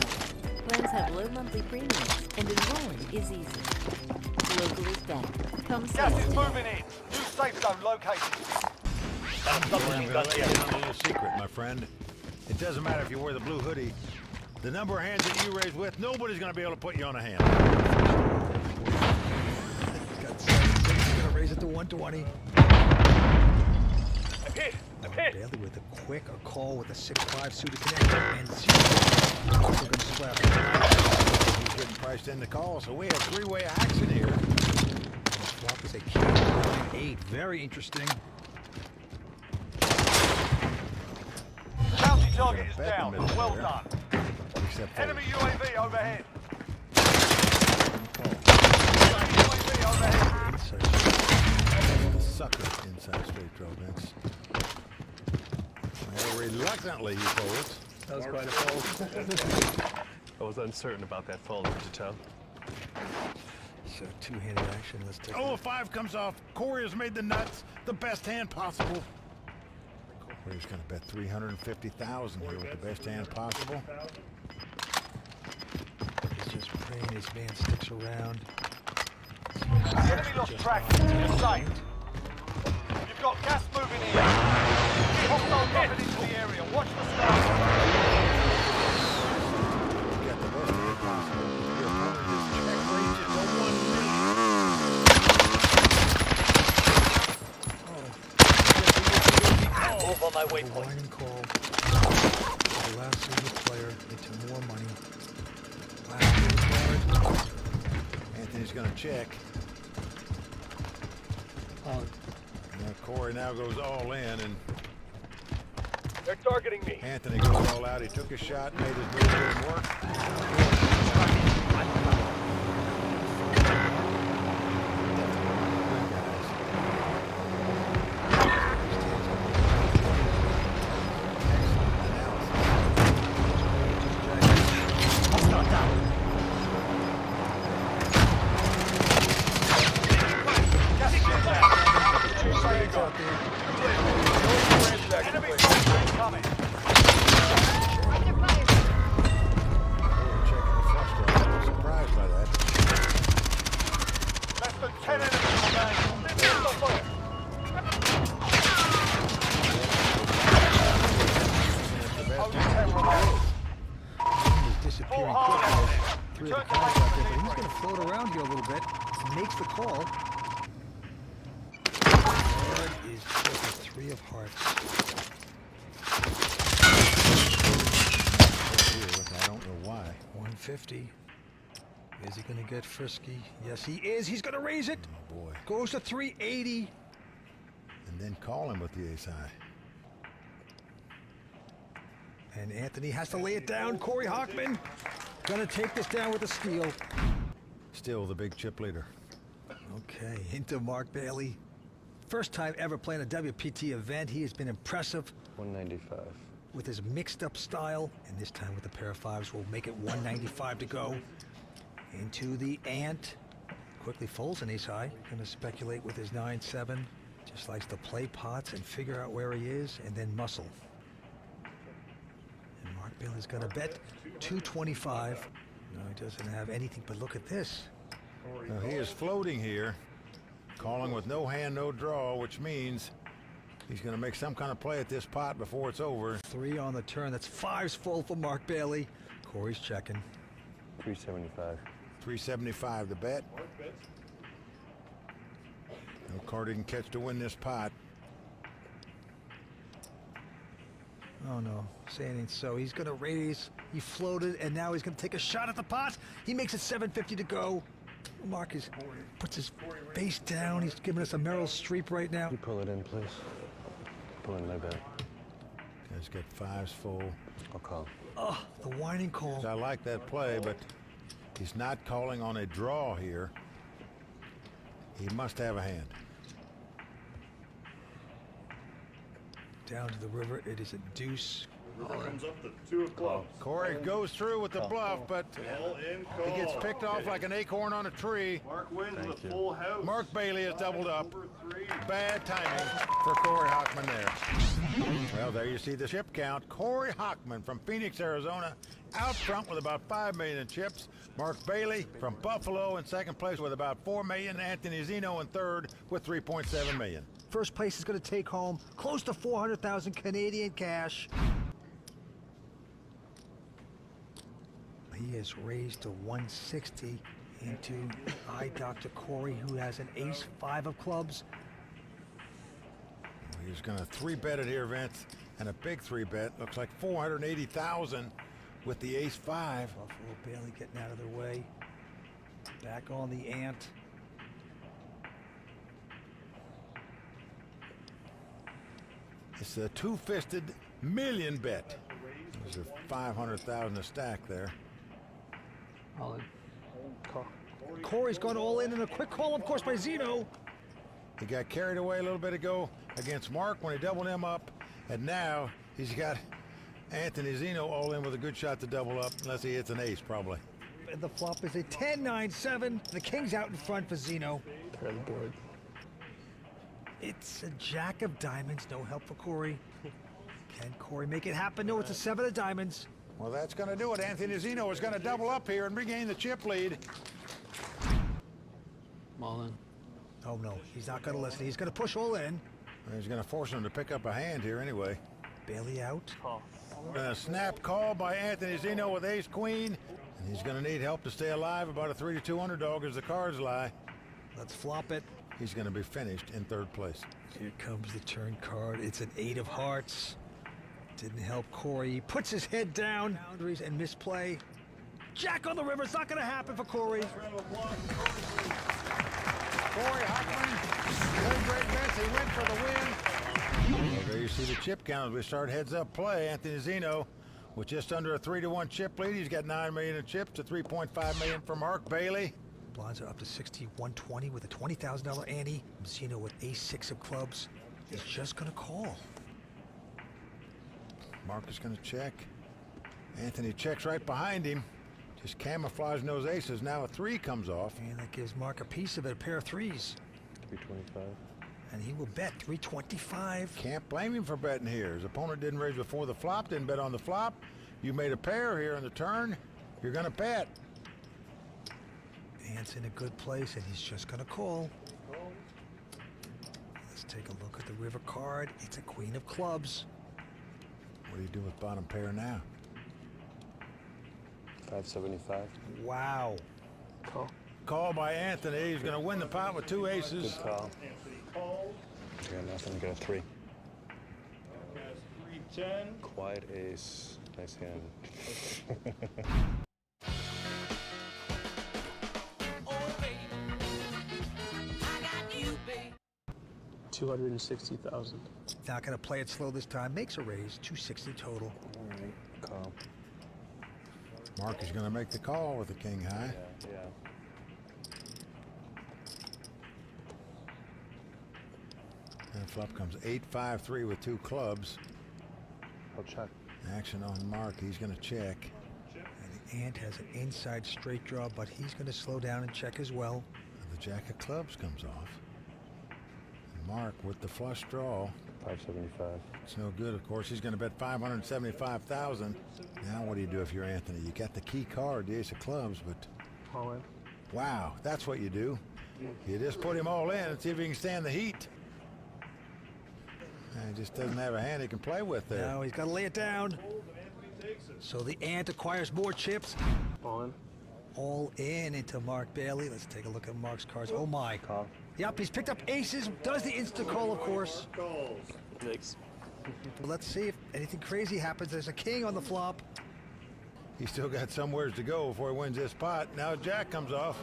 Plans have low monthly premiums, and enrolling is easy. Local is better. Come see Gas us is today. moving in. New safe zone located. I'm going to let you in on a little secret, my friend. It doesn't matter if you wear the blue hoodie. The number of hands that you raise with, nobody's going to be able to put you on a hand. Got 7-6. He's gonna raise it to 120. I'm hit. Bailey with a quick a call with a 6-5 suited connector and 0. Also gonna slap. He's getting priced in the call, so we have 3-way action here. Flop is a king 9-8. Very interesting. Bounty target is down. Well done. Enemy UAV overhead. UAV overhead. Sucker inside straight draw, Vince. Well, reluctantly he folds. That was quite a fold. I was uncertain about that fold, could you tell? So 2-handed action. Let's take. Oh, a 5 comes off. Corey has made the nuts the best hand possible. Corey's going to bet $350,000 here with the best hand possible. He's just praying his man sticks around. Enemy lost track. You're safe. You've got gas moving in. Hostile dropping into the area. Watch the stars. You got the best hand possible. Your opponent is check range at 1 million. Move on my waypoint. Winding call. The last single player into more money. Last card. Anthony's going to check. Now Corey now goes all in, and They're targeting me. Anthony goes all out. He took a shot, made his move, didn't work. Surprised by that. Less than 10 enemies remain. Only 10 remain. He's disappearing quickly. 3 of the cards out there, but he's going to float around here a little bit. Makes the call. Card is just a 3 of hearts. I don't know why. 350. Is he going to get frisky? Yes, he is. He's going to raise it. Oh, boy. Goes to 380. And then call him with the ace high. And Anthony has to lay it down. Corey Hockman going to take this down with a steal. Still the big chip leader. Okay, into Mark Bailey. First time ever playing a WPT event. He has been impressive. 195. With his mixed up style, and this time with a pair of fives, will make it 195 to go. Into the Ant. Quickly folds an ace high. Gonna speculate with his 9-7. Just likes to play pots and figure out where he is, and then muscle. And Mark Bailey's gonna bet 225. No, he doesn't have anything, but look at this. Now he is floating here, calling with no hand, no draw, which means he's going to make some kind of play at this pot before it's over. 3 on the turn. That's 5's full for Mark Bailey. Corey's checking. 375. 375 to bet. No card he can catch to win this pot. Oh no, saying ain't so. He's gonna raise. He floated, and now he's gonna take a shot at the pot. He makes it 750 to go. Marcus puts his face down. He's giving us a Meryl Streep right now. You pull it in, please. Pull in my bet. Guy's got 5's full. I'll call. Oh, the whining call. I like that play, but he's not calling on a draw here. He must have a hand. Down to the river, it is a deuce. River comes up to 2 o'clock. Corey goes through with the bluff, but he gets picked off like an acorn on a tree. Mark wins with a full house. Mark Bailey has doubled up. Bad timing for Corey Hockman there. Well, there you see the chip count. Corey Hockman from Phoenix, Arizona, out front with about 5 million in chips. Mark Bailey from Buffalo in second place with about 4 million. Anthony Zeno in third with 3.7 million. First place is going to take home close to 400,000 Canadian cash. He is raised to 160 into eye Dr. Corey, who has an ace-5 of clubs. He's going to 3-bet it here, Vince, and a big 3-bet. Looks like 480,000 with the ace-5. Buffalo Bailey getting out of their way. Back on the Ant. It's a 2-fisted million bet. There's a 500,000 a stack there. All in. Call. Corey's gone all in, and a quick call, of course, by Zeno. He got carried away a little bit ago against Mark when he doubled him up, and now he's got Anthony Zeno all in with a good shot to double up, unless he hits an ace, probably. And the flop is a 10-9-7. The king's out in front for Zeno. Pair the board. It's a jack of diamonds, no help for Corey. Can Corey make it happen? No, it's a 7 of diamonds. Well, that's going to do it. Anthony Zeno is going to double up here and regain the chip lead. All in. Oh, no, he's not going to listen. He's going to push all in. He's going to force him to pick up a hand here anyway. Bailey out. And a snap call by Anthony Zeno with ace-queen. And he's going to need help to stay alive. About a 3-2 underdog as the cards lie. Let's flop it. He's going to be finished in third place. Here comes the turn card. It's an 8 of hearts. Didn't help Corey. He puts his head down. Boundaries and misplay. Jack on the river. It's not going to happen for Corey. Corey Hockman, good great bets. He went for the win. Well, there you see the chip count as we start heads-up play. Anthony Zeno with just under a 3-1 chip lead. He's got 9 million in chips to 3.5 million for Mark Bailey. Blinds are up to 60-120 with a $20,000 ante. Zeno with ace-6 of clubs. He's just going to call. Mark is going to check. Anthony checks right behind him. Just camouflaging those aces. Now a 3 comes off. And that gives Mark a piece of it, a pair of 3s. 325. And he will bet 325. Can't blame him for betting here. His opponent didn't raise before the flop, didn't bet on the flop. You made a pair here on the turn. You're going to bet. Ant's in a good place, and he's just going to call. Let's take a look at the river card. It's a queen of clubs. What do you do with bottom pair now? 575. Wow. Call. Call by Anthony. He's going to win the pot with 2 aces. Good call. I got nothing. Got a 3. 310. Quiet ace. Nice hand. 260,000. Not going to play it slow this time. Makes a raise. 260 total. All right, call. Mark is going to make the call with the king high. Yeah. And flop comes 8-5-3 with 2 clubs. I'll check. Action on Mark. He's going to check. And the ant has an inside straight draw, but he's going to slow down and check as well. And the jack of clubs comes off. And Mark with the flush draw. 575. It's no good, of course. He's going to bet 575,000. Now what do you do if you're Anthony? You got the key card, the ace of clubs, but All in. wow, that's what you do. You just put him all in and see if he can stand the heat. He just doesn't have a hand he can play with there. Now he's got to lay it down. So the ant acquires more chips. All in. All in into Mark Bailey. Let's take a look at Mark's cards. Oh my. Call. Yep, he's picked up aces. Does the insta call, of course. Mix. Let's see if anything crazy happens. There's a king on the flop. He's still got somewheres to go before he wins this pot. Now jack comes off.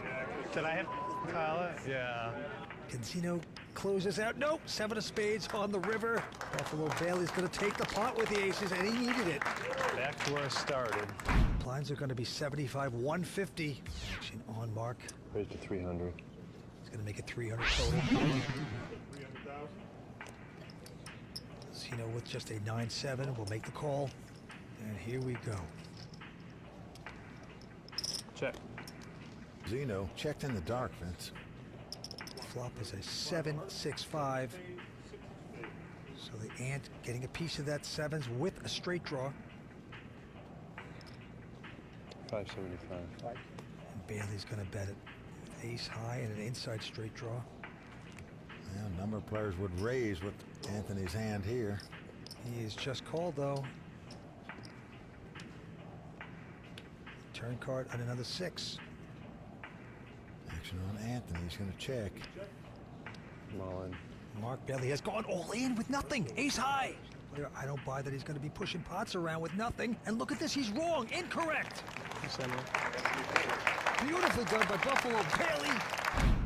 Did I hit Kyle? Yeah. Can Zeno close this out? Nope. 7 of spades on the river. Buffalo Bailey's going to take the pot with the aces, and he needed it. Back to where I started. Blinds are going to be 75, 150. Action on Mark. Raised to 300. He's going to make it 300 total. Zeno with just a 9-7 will make the call. And here we go. Check. Zeno checked in the dark, Vince. Flop is a 7-6-5. So the ant getting a piece of that sevens with a straight draw. 575. And Bailey's going to bet it. Ace high and an inside straight draw. Yeah, a number of players would raise with Anthony's hand here. He is just called though. Turn card on another 6. Action on Anthony. He's going to check. I'm all in. Mark Bailey has gone all in with nothing. Ace high. I don't buy that he's going to be pushing pots around with nothing. And look at this. He's wrong. Incorrect. Beautifully done by Buffalo Bailey.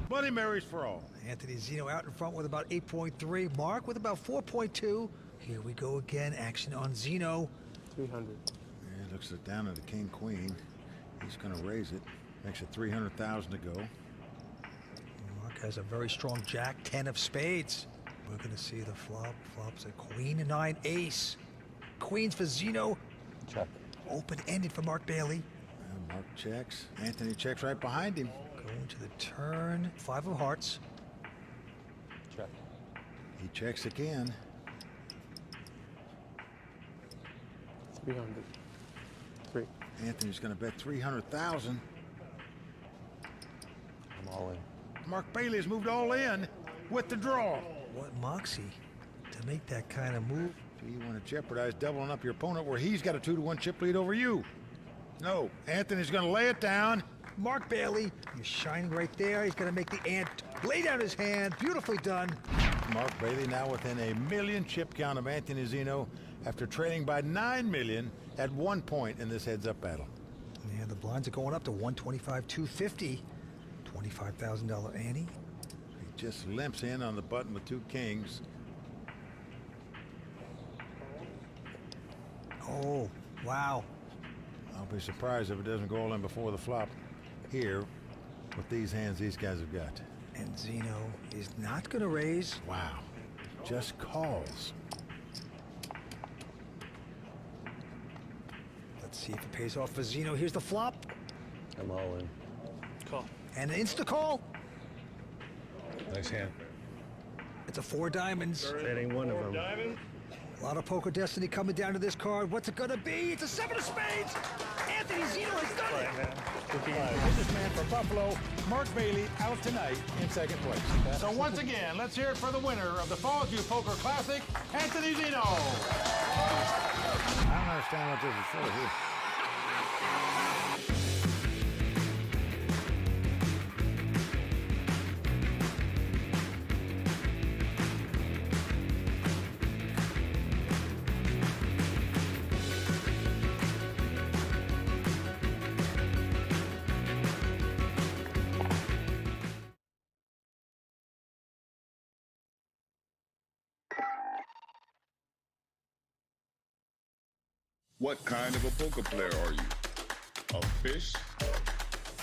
Bloody Marys for all. Anthony Zeno out in front with about 8.3. Mark with about 4.2. Here we go again. Action on Zeno. 300. Yeah, looks it down at the king queen. He's going to raise it. Makes it 300,000 to go. Mark has a very strong jack, 10 of spades. We're going to see the flop. Flop's a queen, 9, ace. Queens for Zeno. Check. Open-ended for Mark Bailey. And Mark checks. Anthony checks right behind him. Going to the turn. 5 of hearts. Check. He checks again. 300. 3. Anthony's going to bet 300,000. I'm all in. Mark Bailey has moved all in with the draw. What moxie to make that kind of move? Do you want to jeopardize doubling up your opponent where he's got a 2-1 chip lead over you? No, Anthony's going to lay it down. Mark Bailey, he's shining right there. He's going to make the ant lay down his hand. Beautifully done. Mark Bailey now within a 1,000,000 chip count of Anthony Zeno after trailing by 9 million at one point in this heads-up battle. Yeah, the blinds are going up to 125, 250. $25,000 ante. He just limps in on the button with 2 kings. Oh, wow. I'll be surprised if it doesn't go all in before the flop here with these hands these guys have got. And Zeno is not going to raise. Wow. Just calls. Let's see if it pays off for Zeno. Here's the flop. I'm all in. Call. And an insta call. Nice hand. It's a 4 diamonds. That ain't one of them. Diamond. A lot of poker destiny coming down to this card. What's it gonna be? It's a 7 of spades. Anthony Zeno has done it. Businessman from Buffalo, Mark Bailey, out tonight in second place. So once again, let's hear it for the winner of the Fallsview Poker Classic, Anthony Zeno. I don't understand what this is for here. What kind of a poker player are you? A fish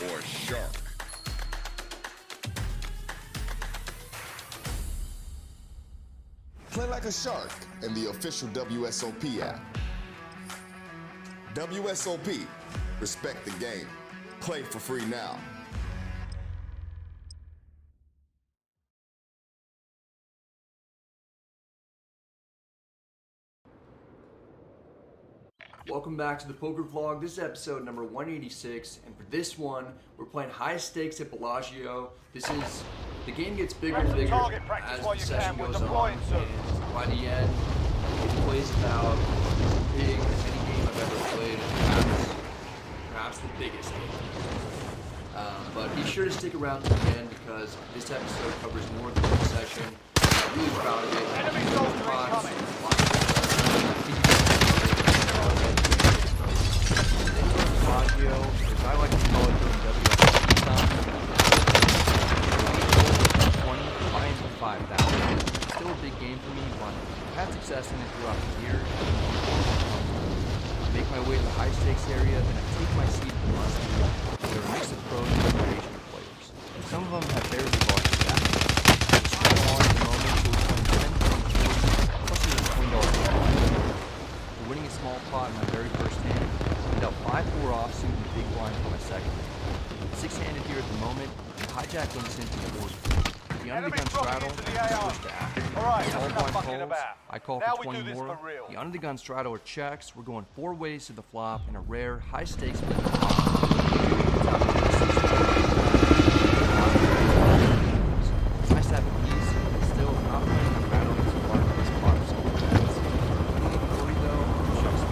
or a shark? Play like a shark in the official WSOP app. WSOP, respect the game. Play for free now. Welcome back to the poker vlog. This is episode number 186, and for this one, we're playing high stakes at Bellagio. The game gets bigger and bigger as the session goes on, and by the end, it plays about as big as any game I've ever played, and perhaps the biggest game. But be sure to stick around to the end because this episode covers more than one session. I'm really proud of it. Enemy soldier incoming! Bellagio, as I like to call it during WSOP time, 20 to 5,000. Still a big game for me, but I've had success in it throughout the year. I make my way to the high stakes area, then I take my seat in the must. There are a mix of pros and recreational players. Some of them have very large stacks. There's small on at the moment, so we're playing 10, 20, 40, plus there's a $20 pot. We're winning a small pot in my very first hand. Dealt 5-4 offsuit and big blind for my second. 6-handed here at the moment, and hijack links into the board. The under the gun straddle, switch to after. All blind calls, I call for 20 more. The under the gun straddle or checks, we're going 4 ways to the flop in a rare, high stakes flip. It's nice to have a piece, but still not playing the rattle is part of this pot of school checks. Worry though, checks.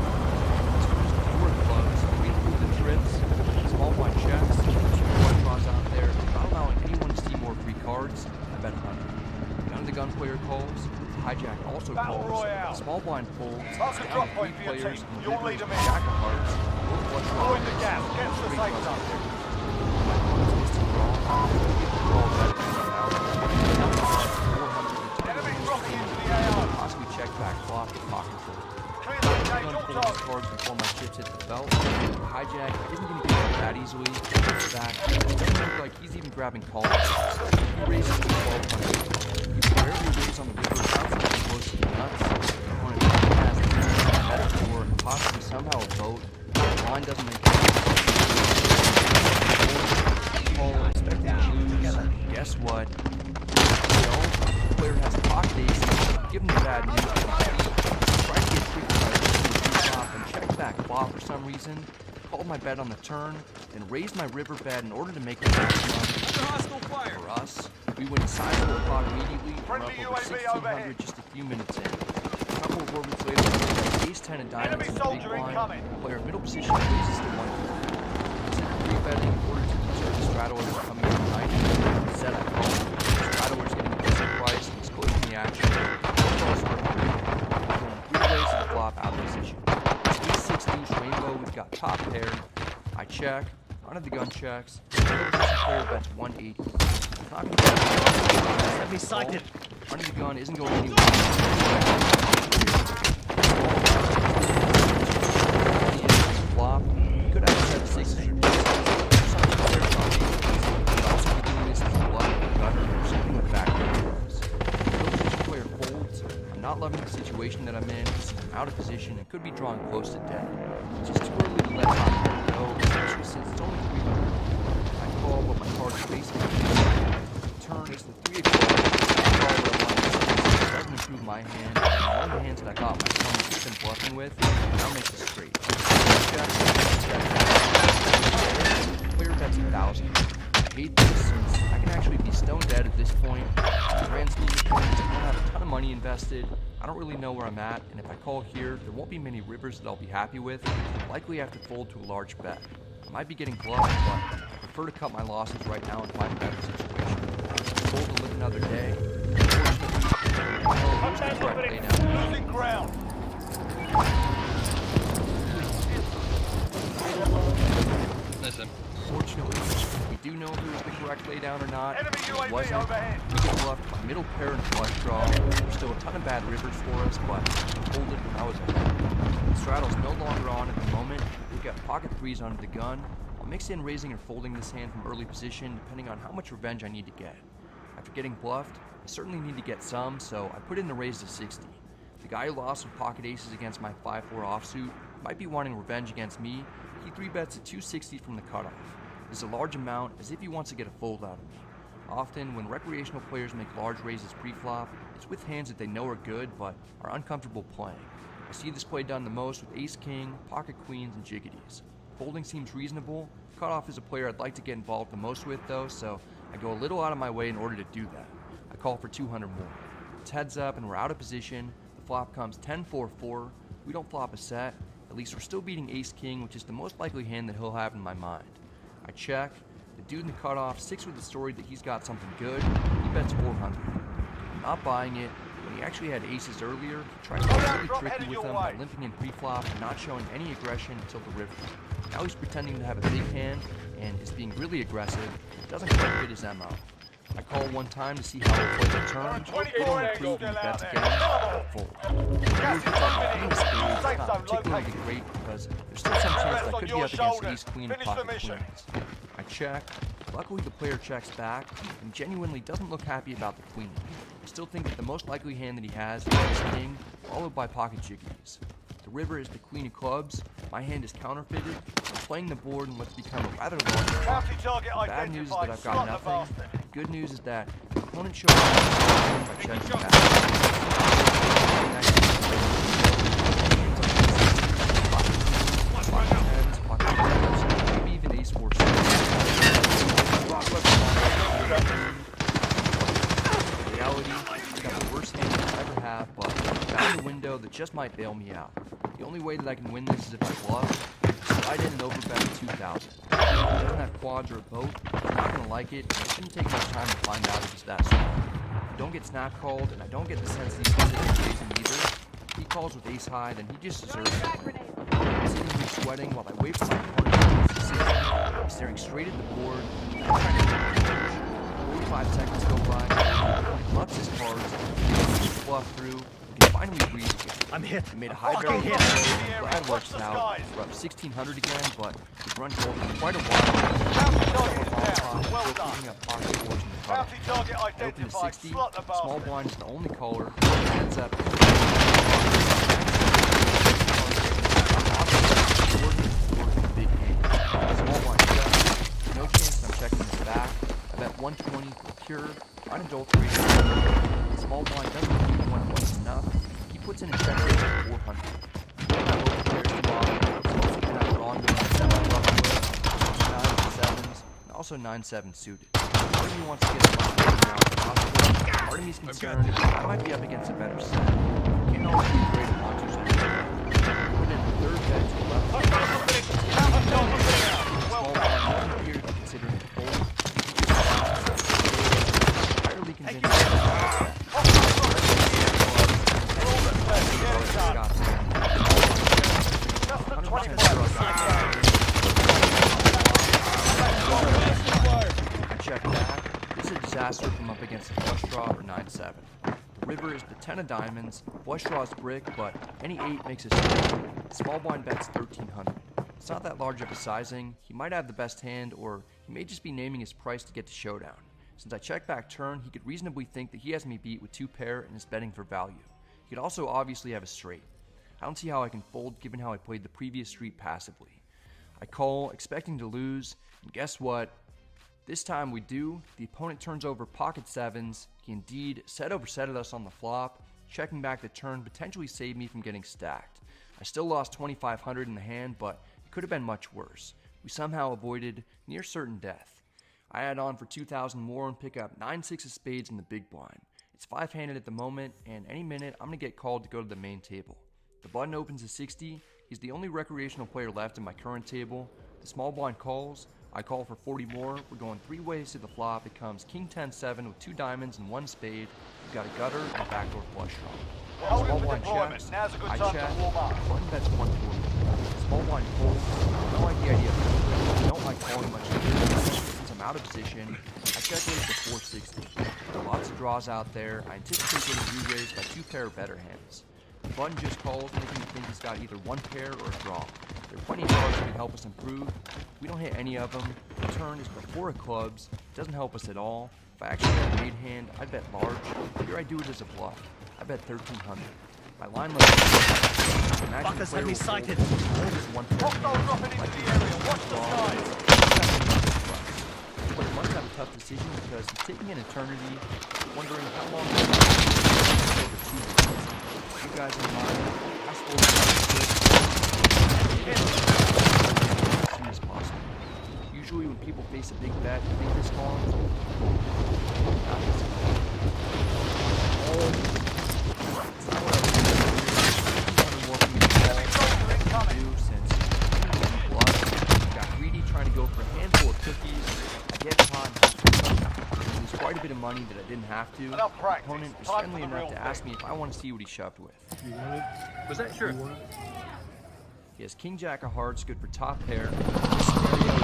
Small blind checks, 2 1 draws out there, not allowing anyone to see more free cards, I bet 100. None of the gun player calls, hijack also calls, small blind folds, down to 3 players, and rivers, jack of hearts, both flush draws, 3 draws out there. My opponent's listed draw, call bet out, now it's 400 to 10, possibly check back flop with pocket fold. Gun folds cards before my chips hit the belt. Hijack isn't going to get that easily. Back. It doesn't look like he's even grabbing calls. He raises to 1200. Wherever he raised on the river, sounds like he's close to the nuts. Opponent has a metaphor, possibly somehow a vote. The line doesn't make sense. Call, expecting to lose. Guess what? The player has pocket aces. Give him the bad news. Trying to get tricky by the flop and check back flop for some reason. Called my bet on the turn, then raised my river bet in order to make the match run. For us, we win a sizable pot immediately. We're up over 1,600 just a few minutes in. A couple of orbits later, we got ace-10 of diamonds in the big blind. Player middle position raises to 1. Consider 3-betting in order to deter the straddlers coming in behind him. Instead, I called. The straddler's getting a decent price and he's closing the action. Flop out of position. Ace 6 deuce rainbow, we've got top pair. I check, under the gun checks. Middle position player bets 180. Not gonna bet. Let me psych it. Under the gun isn't going anywhere. Flop. You could have a set of 600. Could also be doing this as a bluff with a gutter or something with backdoor moves. Middle position player folds. I'm not loving the situation that I'm in. I'm out of position and could be drawing close to dead. It's just too early to let top pair go, especially since it's only 300. I call, but my card's facing me. Turn is the 3 of clubs. I'm starting to improve my hand. And one of the hands that I thought my opponent had been bluffing with now makes it straight. Player bets 1,000. I hate this since I can actually be stone dead at this point. Grand scheme of things, I don't have a ton of money invested. I don't really know where I'm at, and if I call here, there won't be many rivers that I'll be happy with. I'll likely have to fold to a large bet. I might be getting bluffed, but I prefer to cut my losses right now and find a better situation. Fold to live another day. Losing ground. Listen. Fortunately, we do know if it was the correct laydown or not. If it wasn't, we get bluffed by middle pair and flush draw. There's still a ton of bad rivers for us, but I folded when I was ahead. The straddle's no longer on at the moment. We've got pocket threes under the gun. I'll mix in raising or folding this hand from early position, depending on how much revenge I need to get. After getting bluffed, I certainly need to get some, so I put in the raise to 60. The guy who lost with pocket aces against my 5-4 offsuit might be wanting revenge against me. He 3-bets at 260 from the cutoff. This is a large amount, as if he wants to get a fold out of me. Often, when recreational players make large raises pre-flop, it's with hands that they know are good, but are uncomfortable playing. I see this play done the most with ace-king, pocket queens, and jiggities. Folding seems reasonable. Cutoff is a player I'd like to get involved the most with, though, so I go a little out of my way in order to do that. I call for 200 more. It's heads up, and we're out of position. The flop comes 10-4-4. We don't flop a set. At least we're still beating ace-king, which is the most likely hand that he'll have in my mind. I check. The dude in the cutoff sticks with the story that he's got something good. He bets 400. I'm not buying it. When he actually had aces earlier, he tried to be really tricky with them by limping in pre-flop and not showing any aggression until the river. Now he's pretending to have a big hand and is being really aggressive. It doesn't quite fit his MO. I call one time to see how he'll play the turn. They don't improve and he bets again. Fold. Here's the talking king spades. It's not particularly great because there's still some chance that I could be up against ace-queen and pocket queens. I check. Luckily the player checks back and genuinely doesn't look happy about the queen. I still think that the most likely hand that he has is ace-king, followed by pocket jiggies. The river is the queen of clubs. My hand is counterfeited. I'm playing the board in what's become a rather large flop. The bad news is that I've got nothing. The good news is that the opponent shows up by checking back. Maybe even ace-4 reality, I've got the worst hand I'll ever have, but I found a window that just might bail me out. The only way that I can win this is if I bluff. Slide in and overbet 2,000. If I don't have quads or a boat, I'm not going to like it, and it shouldn't take much time to find out if it's that strong. I don't get snap called, and I don't get the sense that he's considering raising either. If he calls with ace high, then he just deserves it. I'm sitting here sweating while I wait for my opponent to see. I'm staring straight at the board, and I'm trying to get revenge. 45 seconds go by, he bluffs his cards, he bluff through, and he finally breathes again. I'm hit. He made a high barrel throw, Brad works out. We're up 1,600 again, but we've run gold for quite a while. Well done. Up pocket fours in the cutoff. I open to 60, small blind is the only caller, heads up. Big hand. Small blind shut. No chance I'm checking this back. I bet 120 for pure, unadulterated. Small blind doesn't believe 120 enough. He puts in a check rate of 400. I hope the player's too long. He's also going to have drawn to 9s and 7s, and also 9-7 suited. Part of me wants to get as much money now as possible. Part of me's concerned I might be up against a better set. Can't always be great at monsters anyway. Put in the third bet to 11. Small blind doesn't appear to be considering a fold. Entirely convinced I check back. This is a disaster from up against a flush draw or 9-7. The river is the 10 of diamonds. Flush draw is brick, but any 8 makes a straight. Small blind bets 1,300. It's not that large of a sizing. He might have the best hand, or he may just be naming his price to get to showdown. Since I check back turn, he could reasonably think that he has me beat with 2 pair and is betting for value. He could also obviously have a straight. I don't see how I can fold given how I played the previous street passively. I call, expecting to lose, and guess what? This time we do. The opponent turns over pocket 7s. He indeed set over setted us on the flop. Checking back the turn potentially saved me from getting stacked. I still lost 2,500 in the hand, but it could have been much worse. We somehow avoided near certain death. I add on for 2,000 more and pick up 9-6 of spades in the big blind. It's 5-handed at the moment, and any minute I'm going to get called to go to the main table. The button opens to 60. He's the only recreational player left in my current table. The small blind calls. I call for 40 more. We're going 3 ways to the flop. It comes king 10-7 with 2 diamonds and 1 spade. We've got a gutter and a backdoor flush draw. Small blind checks. I check. Button bets 140. Small blind folds. No idea. I don't like calling much. Since I'm out of position, I check raise to 460. There are lots of draws out there. I anticipate getting re-raised by 2 pair of better hands. The button just calls, making me think he's got either 1 pair or a draw. There are plenty of cards that can help us improve. We don't hit any of them. The turn is before a clubs. It doesn't help us at all. If I actually had a made hand, I'd bet large. Here I do it as a bluff. I bet 1,300. My line looks Fuckers had me sighted. Hostile dropping into the area. Watch the skies. But it must have a tough decision because he's taking an eternity, wondering how long it will take over 2 minutes. You guys in mind, I suppose as soon as possible. Usually when people face a big bet, they think this long. Not this long. It's not what I was doing. Since got greedy trying to go for a handful of cookies. I get caught. There's quite a bit of money that I didn't have to. The opponent was friendly enough to ask me if I want to see what he shoved with. Was that sure? He has King Jack of Hearts, good for top pair. This scenario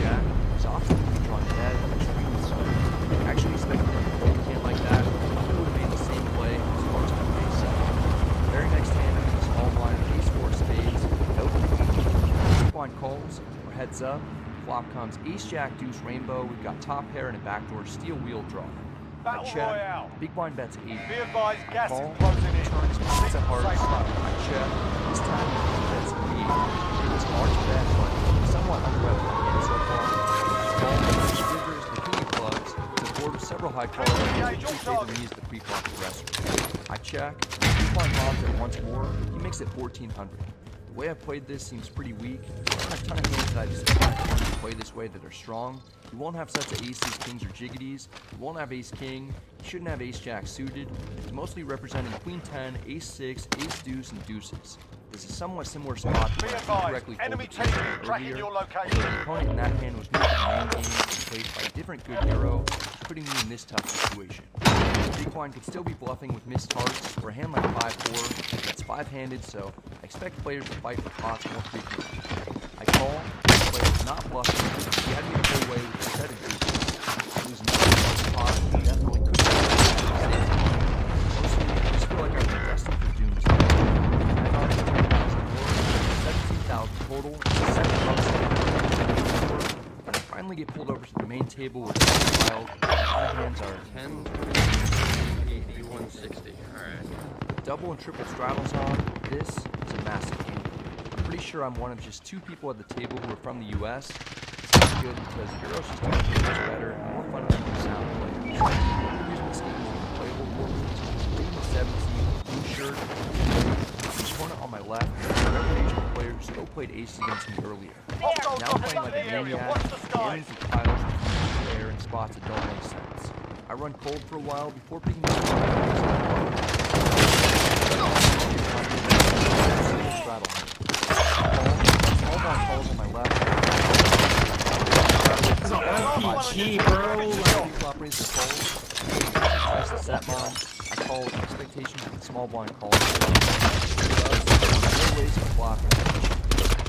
Jack is often drawn dead. I actually expected him to fold a hand like that. I would have made the same play as Hearts on base 7. Very next hand, I have a small blind ace 4 spades. Nope. Big blind calls or heads up. Flop comes ace jack deuce rainbow. We've got top pair and a backdoor steel wheel draw. I check. Big blind bets 8. Be advised, gas is closing in. Turns pots at hearts. I check. This time he bets 8. It was a large bet, but somewhat underwhelming again so far. Ball figures the king of clubs. The board with several high quality hands which favor me as the pre-flop aggressor. I check. Big blind bobs at once more. He makes it 1,400. The way I played this seems pretty weak. There aren't a ton of hands that I just to play this way that are strong. You won't have sets of aces, kings, or jiggities. You won't have ace-king. You shouldn't have ace-jack suited. It's mostly representing queen 10, ace-6, ace-deuce, and deuces. This is a somewhat similar spot to where I directly folded earlier. So the opponent in that hand was moving the main game and played by a different good hero, putting me in this tough situation. Big blind could still be bluffing with missed hearts, or a hand like 5-4 that's 5-handed, so I expect players to fight for pots more frequently. I call, the player is not bluffing, he had me the whole way with a set of deuces. I lose another pot, he definitely could have mostly, I just feel like I've been destined for doomsday. I thought it was 17,000 total, 7 bucks, and I finally get pulled over to the main table with the wild. My hands are 10, 80, 160. Alright. Double and triple straddles on. This is a massive game. I'm pretty sure I'm one of just 2 people at the table who are from the US. It's not good because Euro's just much better and more fun than the sound players. Here's what schemes with the playable board. Leading 17, blue shirt. The opponent on my left, the recreational player who still played aces against me earlier. Now playing like a maniac, aiming for piles of air in spots that don't make sense. I run cold for a while before picking up the straddle. Small ball calls on my left. RPG, bro. Flop raise the fold. Tries to set bomb. I call with expectation of the small blind call. No ways to flop.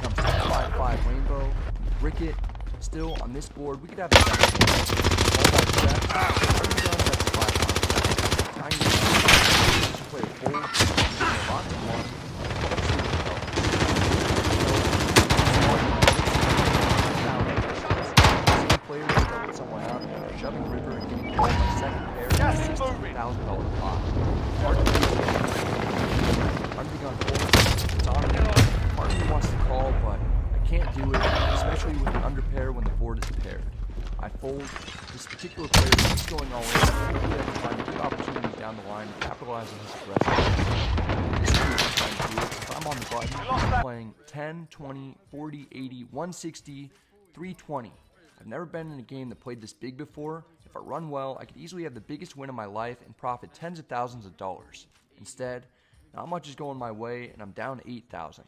Comes 5-5 rainbow. Ricket. Still on this board, we could have a double. Tiny play a fold. Lots of one. Players double someone out, shoving river and getting called my second pair. $16,000 pot. Hard to beat. I'm big on fold. It's on me. Part of me wants to call, but I can't do it, especially with an underpair when the board is paired. I fold. This particular player keeps going all in. Hopefully I can find a good opportunity down the line to capitalize on his aggression. This is what I'm trying to do. If I'm on the button, I'm playing 10, 20, 40, 80, 160, 320. I've never been in a game that played this big before. If I run well, I could easily have the biggest win of my life and profit tens of thousands of dollars. Instead, not much is going my way, and I'm down 8,000.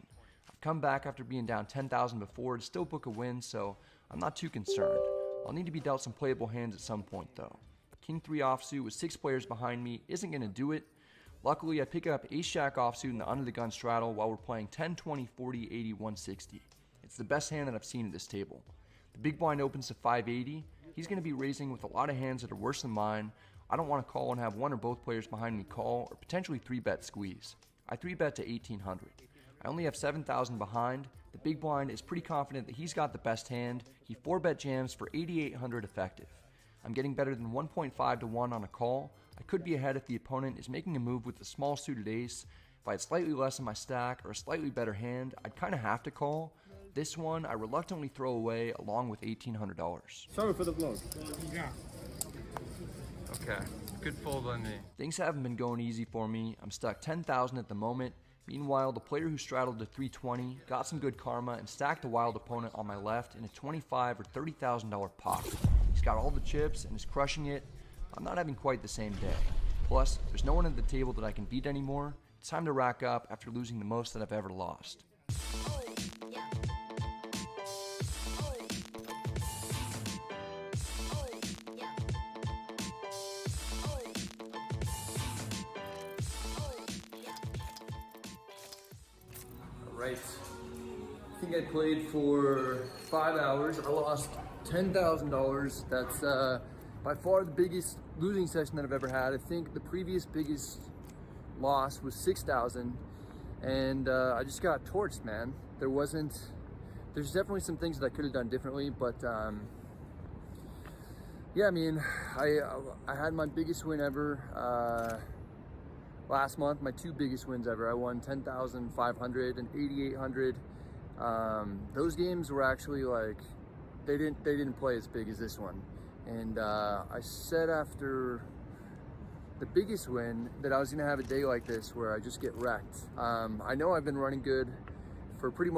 I've come back after being down 10,000 before to still book a win, so I'm not too concerned. I'll need to be dealt some playable hands at some point, though. King 3 offsuit with 6 players behind me isn't going to do it. Luckily, I pick up Ace Jack offsuit in the under the gun straddle while we're playing 10, 20, 40, 80, 160. It's the best hand that I've seen at this table. The big blind opens to 580. He's going to be raising with a lot of hands that are worse than mine. I don't want to call and have one or both players behind me call or potentially 3-bet squeeze. I 3-bet to 1800. I only have 7,000 behind. The big blind is pretty confident that he's got the best hand. He 4-bet jams for 8,800 effective. I'm getting better than 1.5 to 1 on a call. I could be ahead if the opponent is making a move with a small suited ace. If I had slightly less in my stack or a slightly better hand, I'd kind of have to call. This one I reluctantly throw away along with $1,800. Sorry for the vlog. Yeah. Okay, good fold on me. Things haven't been going easy for me. I'm stuck 10,000 at the moment. Meanwhile, the player who straddled to 320 got some good karma and stacked the wild opponent on my left in a $25,000 or $30,000 pot. He's got all the chips and is crushing it. I'm not having quite the same day. Plus, there's no one at the table that I can beat anymore. It's time to rack up after losing the most that I've ever lost. Right. I think I played for 5 hours. I lost $10,000. That's by far the biggest losing session that I've ever had. I think the previous biggest loss was 6,000, and I just got torched, man. There's definitely some things that I could have done differently, but yeah, I mean, I had my biggest win ever last month, my 2 biggest wins ever. I won 10,500 and 8,800. Those games were actually like, they didn't play as big as this one. And I said after the biggest win that I was gonna have a day like this where I just get wrecked. I know I've been running good for pretty much